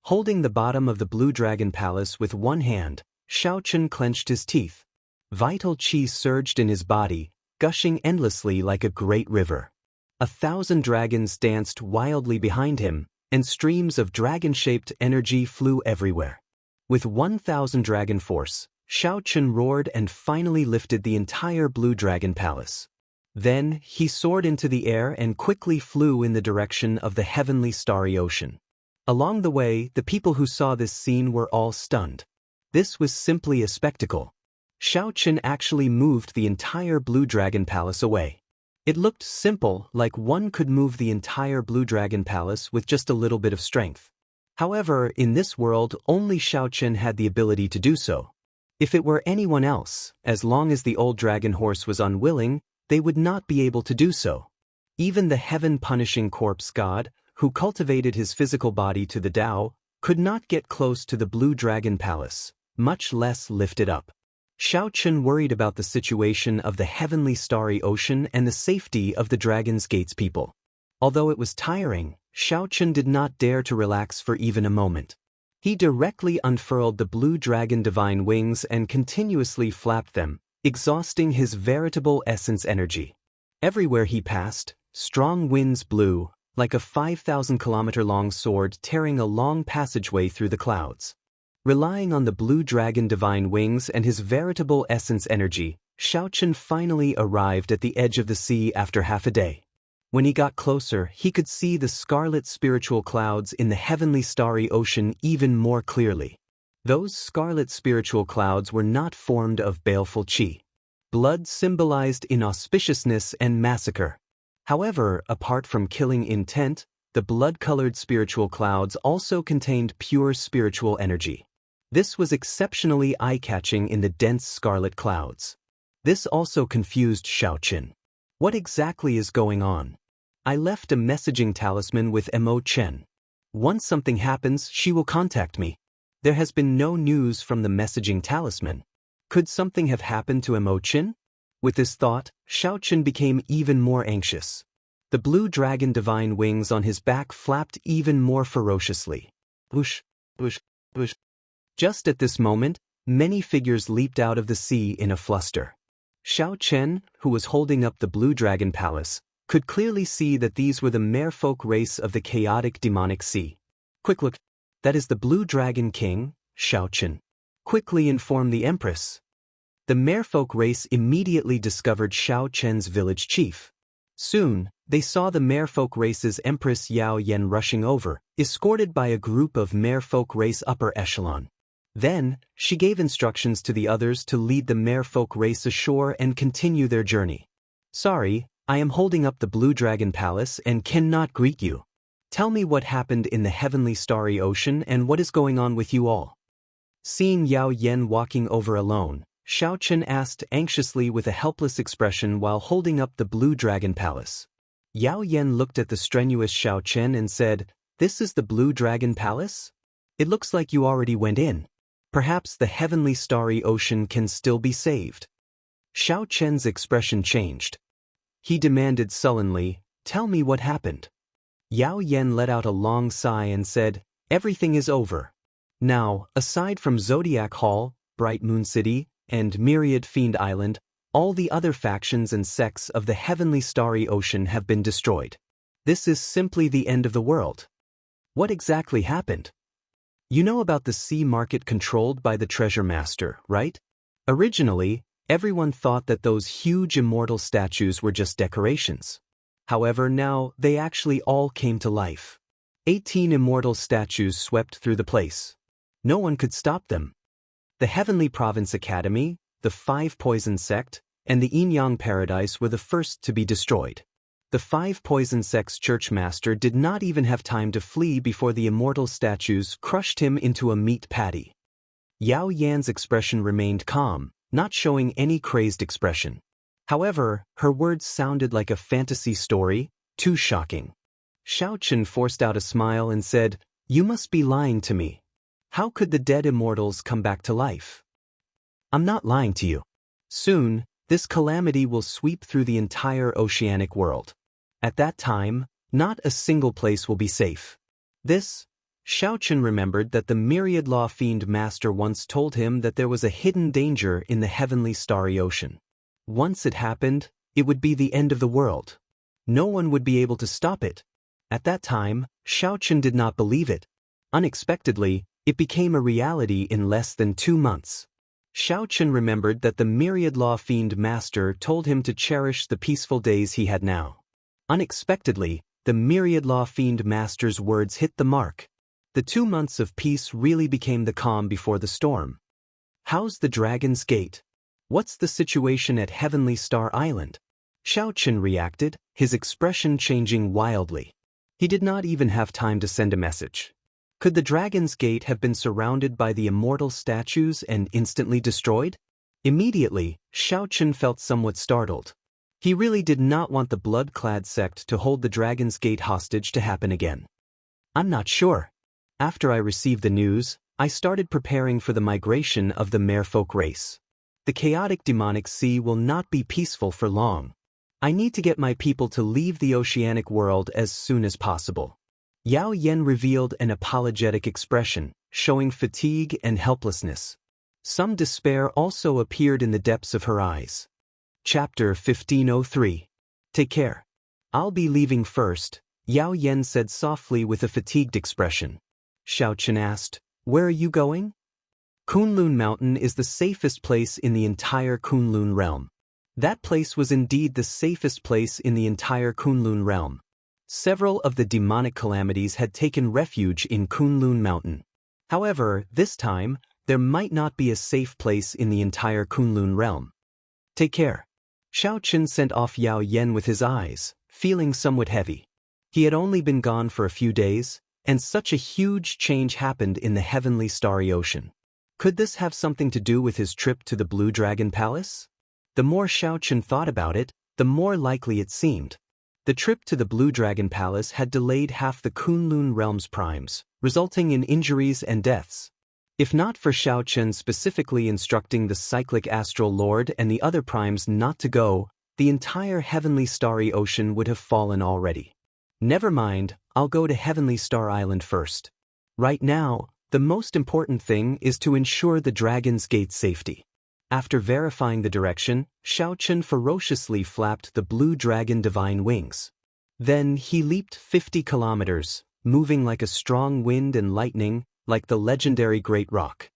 Holding the bottom of the Blue Dragon Palace with one hand, Xianxia clenched his teeth. Vital qi surged in his body, gushing endlessly like a great river. 1,000 dragons danced wildly behind him, and streams of dragon-shaped energy flew everywhere. With 1,000 dragon force, Xianxia roared and finally lifted the entire Blue Dragon Palace. Then, he soared into the air and quickly flew in the direction of the heavenly starry ocean. Along the way, the people who saw this scene were all stunned. This was simply a spectacle. Xianxia actually moved the entire Blue Dragon Palace away. It looked simple, like one could move the entire Blue Dragon Palace with just a little bit of strength. However, in this world, only Xianxia had the ability to do so. If it were anyone else, as long as the old dragon horse was unwilling, they would not be able to do so. Even the heaven-punishing corpse god, who cultivated his physical body to the Tao, could not get close to the Blue Dragon Palace, much less lift it up. Xianxia worried about the situation of the heavenly starry ocean and the safety of the Dragon's Gate's people. Although it was tiring, Xianxia did not dare to relax for even a moment. He directly unfurled the Blue Dragon Divine Wings and continuously flapped them, exhausting his veritable essence energy. Everywhere he passed, strong winds blew, like a 5,000-kilometer-long sword tearing a long passageway through the clouds. Relying on the Blue Dragon Divine Wings and his veritable essence energy, Xianxia finally arrived at the edge of the sea after half a day. When he got closer, he could see the scarlet spiritual clouds in the heavenly starry ocean even more clearly. Those scarlet spiritual clouds were not formed of baleful qi. Blood symbolized inauspiciousness and massacre. However, apart from killing intent, the blood-colored spiritual clouds also contained pure spiritual energy. This was exceptionally eye-catching in the dense scarlet clouds. This also confused Xianxia. What exactly is going on? I left a messaging talisman with Mo Chen. Once something happens, she will contact me. There has been no news from the messaging talisman. Could something have happened to Mo Chen? With this thought, Xianxia became even more anxious. The Blue Dragon Divine Wings on his back flapped even more ferociously. Whoosh, whoosh, whoosh. Just at this moment, many figures leaped out of the sea in a fluster. Xianxia, who was holding up the Blue Dragon Palace, could clearly see that these were the merfolk race of the chaotic demonic sea. Quick look, that is the Blue Dragon King, Xianxia. Quickly informed the Empress. The merfolk race immediately discovered Xianxia's village chief. Soon, they saw the merfolk race's Empress Yao Yan rushing over, escorted by a group of merfolk race upper echelon. Then, she gave instructions to the others to lead the merfolk race ashore and continue their journey. Sorry, I am holding up the Blue Dragon Palace and cannot greet you. Tell me what happened in the heavenly starry ocean and what is going on with you all. Seeing Yao Yan walking over alone, Xianxia asked anxiously with a helpless expression while holding up the Blue Dragon Palace. Yao Yan looked at the strenuous Xianxia and said, "This is the Blue Dragon Palace? It looks like you already went in. Perhaps the heavenly starry ocean can still be saved." Xianxia's expression changed. He demanded sullenly, "Tell me what happened." Yao Yan let out a long sigh and said, "Everything is over. Now, aside from Zodiac Hall, Bright Moon City, and Myriad Fiend Island, all the other factions and sects of the heavenly starry ocean have been destroyed. This is simply the end of the world." What exactly happened? You know about the sea market controlled by the treasure master, right? Originally, Everyone thought that those huge immortal statues were just decorations. However, now they actually all came to life. 18 immortal statues swept through the place. No one could stop them. The Heavenly Province Academy, the 5 Poison Sect, and the Yin-Yang Paradise were the first to be destroyed. The 5 Poison Sect's church master did not even have time to flee before the immortal statues crushed him into a meat patty. Yao Yan's expression remained calm, not showing any crazed expression. However, her words sounded like a fantasy story, too shocking. Xiaochen forced out a smile and said, "You must be lying to me. How could the dead immortals come back to life?" "I'm not lying to you. Soon, this calamity will sweep through the entire oceanic world. At that time, not a single place will be safe." Xiaochen remembered that the myriad law fiend master once told him that there was a hidden danger in the heavenly starry ocean. Once it happened, it would be the end of the world. No one would be able to stop it. At that time, Xiaochen did not believe it. Unexpectedly, it became a reality in less than 2 months. Xiaochen remembered that the myriad law fiend master told him to cherish the peaceful days he had now. Unexpectedly, the myriad law fiend master's words hit the mark. The 2 months of peace really became the calm before the storm. "How's the Dragon's Gate? What's the situation at Heavenly Star Island?" Xiaochen reacted, his expression changing wildly. He did not even have time to send a message. Could the Dragon's Gate have been surrounded by the immortal statues and instantly destroyed? Immediately, Xiaochen felt somewhat startled. He really did not want the blood-clad sect to hold the Dragon's Gate hostage to happen again. "I'm not sure. After I received the news, I started preparing for the migration of the merfolk race. The chaotic demonic sea will not be peaceful for long. I need to get my people to leave the oceanic world as soon as possible." Yao Yan revealed an apologetic expression, showing fatigue and helplessness. Some despair also appeared in the depths of her eyes. Chapter 1503. "Take care. I'll be leaving first," Yao Yan said softly with a fatigued expression. Xiaochen asked, "Where are you going?" "Kunlun Mountain is the safest place in the entire Kunlun realm." That place was indeed the safest place in the entire Kunlun realm. Several of the demonic calamities had taken refuge in Kunlun Mountain. However, this time, there might not be a safe place in the entire Kunlun realm. "Take care." Xiaochen sent off Yao Yan with his eyes, feeling somewhat heavy. He had only been gone for a few days, and such a huge change happened in the heavenly starry ocean. Could this have something to do with his trip to the Blue Dragon Palace? The more Xiaochen thought about it, the more likely it seemed. The trip to the Blue Dragon Palace had delayed half the Kunlun realm's primes, resulting in injuries and deaths. If not for Xiaochen specifically instructing the cyclic astral lord and the other primes not to go, the entire heavenly starry ocean would have fallen already. "Never mind, I'll go to Heavenly Star Island first. Right now, the most important thing is to ensure the Dragon's Gate's safety." After verifying the direction, Xiaochen ferociously flapped the blue dragon divine wings. Then he leaped 50 kilometers, moving like a strong wind and lightning, like the legendary Great Rock.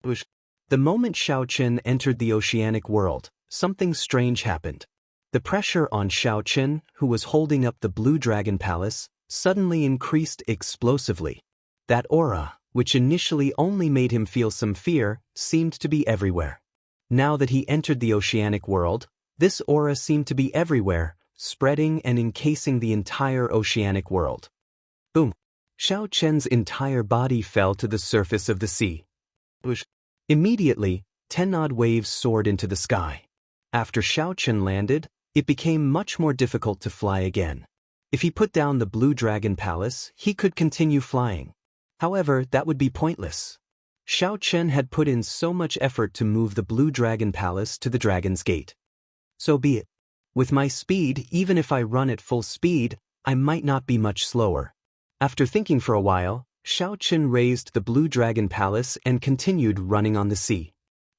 The moment Xiaochen entered the oceanic world, something strange happened. The pressure on Xiaochen, who was holding up the Blue Dragon Palace, suddenly increased explosively. That aura, which initially only made him feel some fear, seemed to be everywhere. Now that he entered the oceanic world, this aura seemed to be everywhere, spreading and encasing the entire oceanic world. Boom! Xiaochen's entire body fell to the surface of the sea. Immediately, 10-odd waves soared into the sky. After Xiaochen landed, it became much more difficult to fly again. If he put down the Blue Dragon Palace, he could continue flying. However, that would be pointless. Xiaochen had put in so much effort to move the Blue Dragon Palace to the Dragon's Gate. So be it. With my speed, even if I run at full speed, I might not be much slower. After thinking for a while, Xiaochen raised the Blue Dragon Palace and continued running on the sea.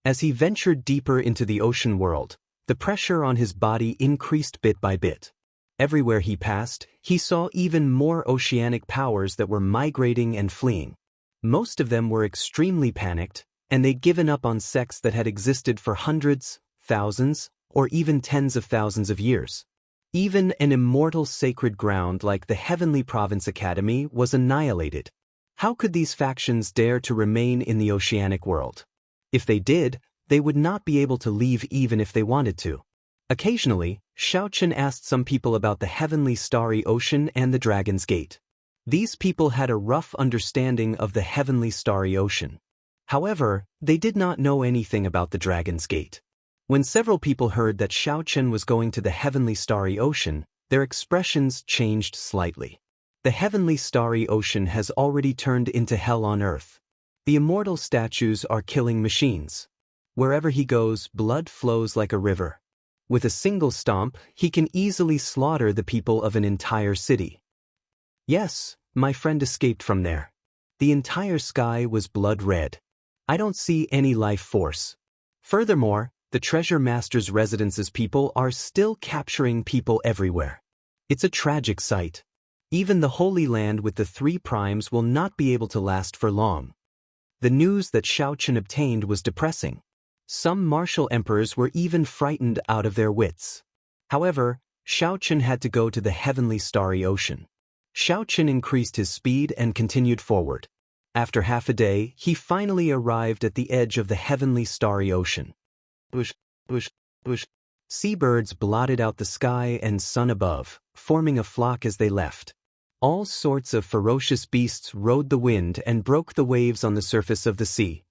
As he ventured deeper into the ocean world, the pressure on his body increased bit by bit. Everywhere he passed, he saw even more oceanic powers that were migrating and fleeing. Most of them were extremely panicked, and they'd given up on sects that had existed for hundreds, thousands, or even tens of thousands of years. Even an immortal sacred ground like the Heavenly Province Academy was annihilated. How could these factions dare to remain in the oceanic world? If they did, they would not be able to leave even if they wanted to. Occasionally, Xianxia asked some people about the heavenly starry ocean and the Dragon's Gate. These people had a rough understanding of the heavenly starry ocean. However, they did not know anything about the Dragon's Gate. When several people heard that Xianxia was going to the heavenly starry ocean, their expressions changed slightly. The heavenly starry ocean has already turned into hell on earth. The immortal statues are killing machines. Wherever he goes, blood flows like a river. With a single stomp, he can easily slaughter the people of an entire city. Yes, my friend escaped from there. The entire sky was blood red. I don't see any life force. Furthermore, the Treasure Master's residence's people are still capturing people everywhere. It's a tragic sight. Even the Holy Land with the 3 primes will not be able to last for long. The news that Xianxia obtained was depressing. Some martial emperors were even frightened out of their wits. However, Xianxia had to go to the heavenly starry ocean. Xianxia increased his speed and continued forward. After half a day, he finally arrived at the edge of the heavenly starry ocean. Bush, bush, bush. Seabirds blotted out the sky and sun above, forming a flock as they left. All sorts of ferocious beasts rode the wind and broke the waves on the surface of the sea.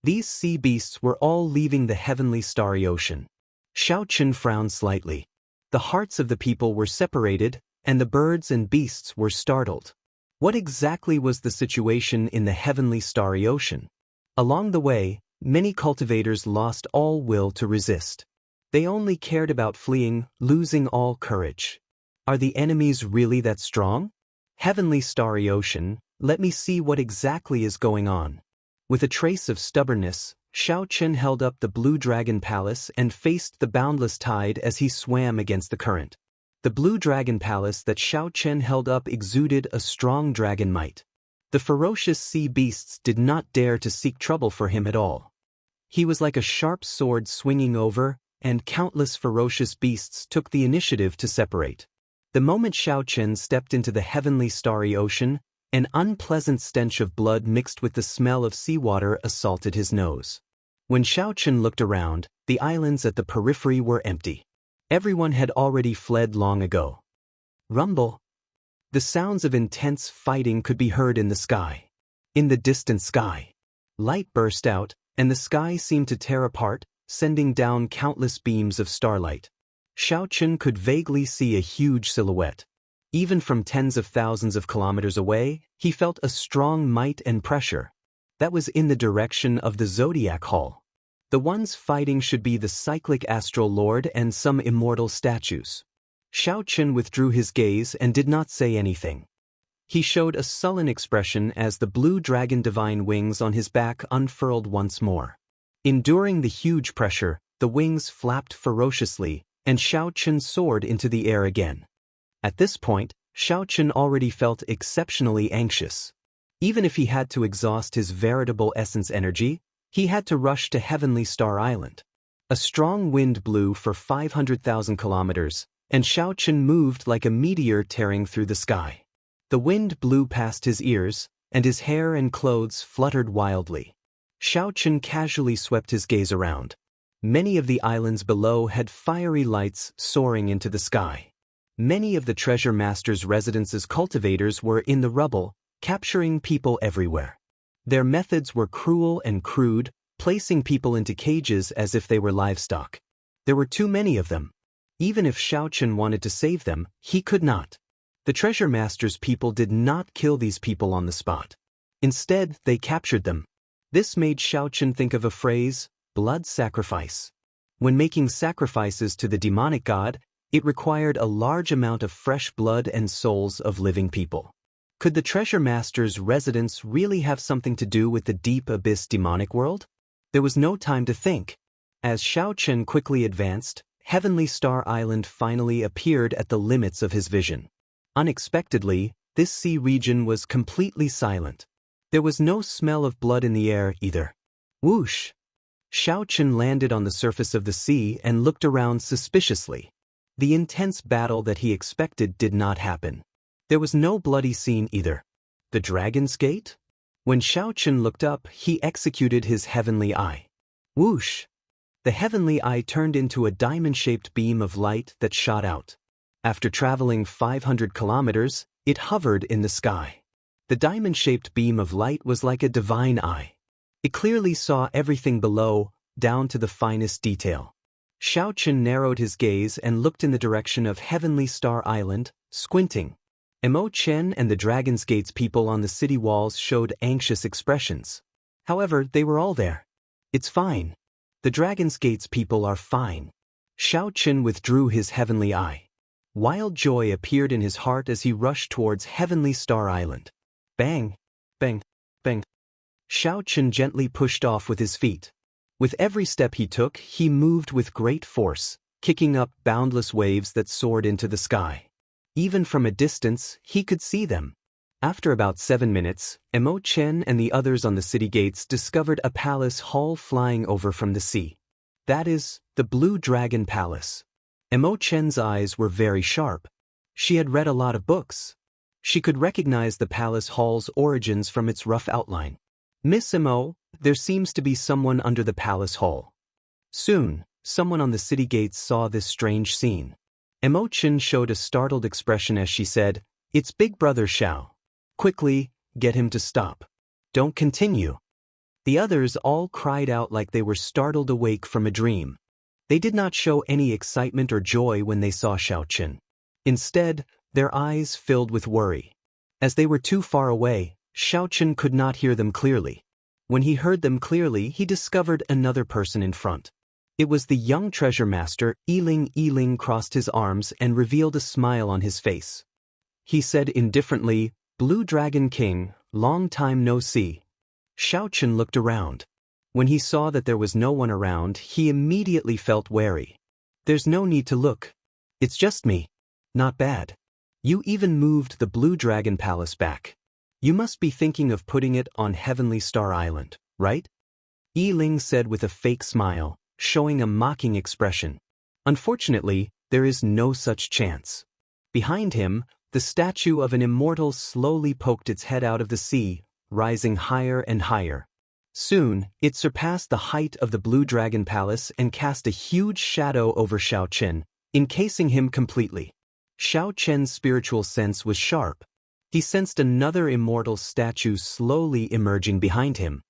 These sea beasts were all leaving the heavenly starry ocean. Xianxia frowned slightly. The hearts of the people were separated, and the birds and beasts were startled. What exactly was the situation in the heavenly starry ocean? Along the way, many cultivators lost all will to resist. They only cared about fleeing, losing all courage. Are the enemies really that strong? Heavenly starry ocean, let me see what exactly is going on. With a trace of stubbornness, Xianxia held up the Blue Dragon Palace and faced the boundless tide as he swam against the current. The Blue Dragon Palace that Xianxia held up exuded a strong dragon might. The ferocious sea beasts did not dare to seek trouble for him at all. He was like a sharp sword swinging over, and countless ferocious beasts took the initiative to separate. The moment Xianxia stepped into the heavenly starry ocean, an unpleasant stench of blood mixed with the smell of seawater assaulted his nose. When Xianxia looked around, the islands at the periphery were empty. Everyone had already fled long ago. Rumble. The sounds of intense fighting could be heard in the sky. In the distant sky, light burst out, and the sky seemed to tear apart, sending down countless beams of starlight. Xianxia could vaguely see a huge silhouette. Even from tens of thousands of kilometers away, he felt a strong might and pressure. That was in the direction of the Zodiac Hall. The ones fighting should be the cyclic astral lord and some immortal statues. Xianxia withdrew his gaze and did not say anything. He showed a sullen expression as the blue dragon divine wings on his back unfurled once more. Enduring the huge pressure, the wings flapped ferociously, and Xianxia soared into the air again. At this point, Xianxia already felt exceptionally anxious. Even if he had to exhaust his veritable essence energy, he had to rush to Heavenly Star Island. A strong wind blew for 500,000 kilometers, and Xianxia moved like a meteor tearing through the sky. The wind blew past his ears, and his hair and clothes fluttered wildly. Xianxia casually swept his gaze around. Many of the islands below had fiery lights soaring into the sky. Many of the Treasure Master's residence's cultivators were in the rubble, capturing people everywhere. Their methods were cruel and crude, placing people into cages as if they were livestock. There were too many of them. Even if Xianxia wanted to save them, he could not. The Treasure Master's people did not kill these people on the spot. Instead, they captured them. This made Xianxia think of a phrase, blood sacrifice. When making sacrifices to the demonic god, it required a large amount of fresh blood and souls of living people. Could the Treasure Master's residence really have something to do with the deep abyss demonic world? There was no time to think. As Xianxia quickly advanced, Heavenly Star Island finally appeared at the limits of his vision. Unexpectedly, this sea region was completely silent. There was no smell of blood in the air either. Whoosh! Xianxia landed on the surface of the sea and looked around suspiciously. The intense battle that he expected did not happen. There was no bloody scene either. The Dragon's Gate? When Xianxia looked up, he executed his heavenly eye. Whoosh! The heavenly eye turned into a diamond-shaped beam of light that shot out. After traveling 500 kilometers, it hovered in the sky. The diamond-shaped beam of light was like a divine eye. It clearly saw everything below, down to the finest detail. Xianxia narrowed his gaze and looked in the direction of Heavenly Star Island, squinting. Mo Chen and the Dragon's Gate's people on the city walls showed anxious expressions. However, they were all there. It's fine. The Dragon's Gate's people are fine. Xianxia withdrew his heavenly eye. Wild joy appeared in his heart as he rushed towards Heavenly Star Island. Bang! Bang! Bang! Xianxia gently pushed off with his feet. With every step he took, he moved with great force, kicking up boundless waves that soared into the sky. Even from a distance, he could see them. After about 7 minutes, Mo Chen and the others on the city gates discovered a palace hall flying over from the sea. That is, the Blue Dragon Palace. Mo Chen's eyes were very sharp. She had read a lot of books. She could recognize the palace hall's origins from its rough outline. Miss Mo, there seems to be someone under the palace hall. Soon, someone on the city gates saw this strange scene. Mo Chen showed a startled expression as she said, "It's Big Brother Xiao. Quickly, get him to stop. Don't continue." The others all cried out like they were startled awake from a dream. They did not show any excitement or joy when they saw Xianxia. Instead, their eyes filled with worry. As they were too far away, Xianxia could not hear them clearly. When he heard them clearly, he discovered another person in front. It was the young treasure master. Yiling crossed his arms and revealed a smile on his face. He said indifferently, "Blue Dragon King, long time no see." Xianxia looked around. When he saw that there was no one around, he immediately felt wary. "There's no need to look. It's just me. Not bad. You even moved the Blue Dragon Palace back. You must be thinking of putting it on Heavenly Star Island, right?" Yiling said with a fake smile, showing a mocking expression. "Unfortunately, there is no such chance." Behind him, the statue of an immortal slowly poked its head out of the sea, rising higher and higher. Soon, it surpassed the height of the Blue Dragon Palace and cast a huge shadow over Xianxia, encasing him completely. Xianxia's spiritual sense was sharp. He sensed another immortal statue slowly emerging behind him.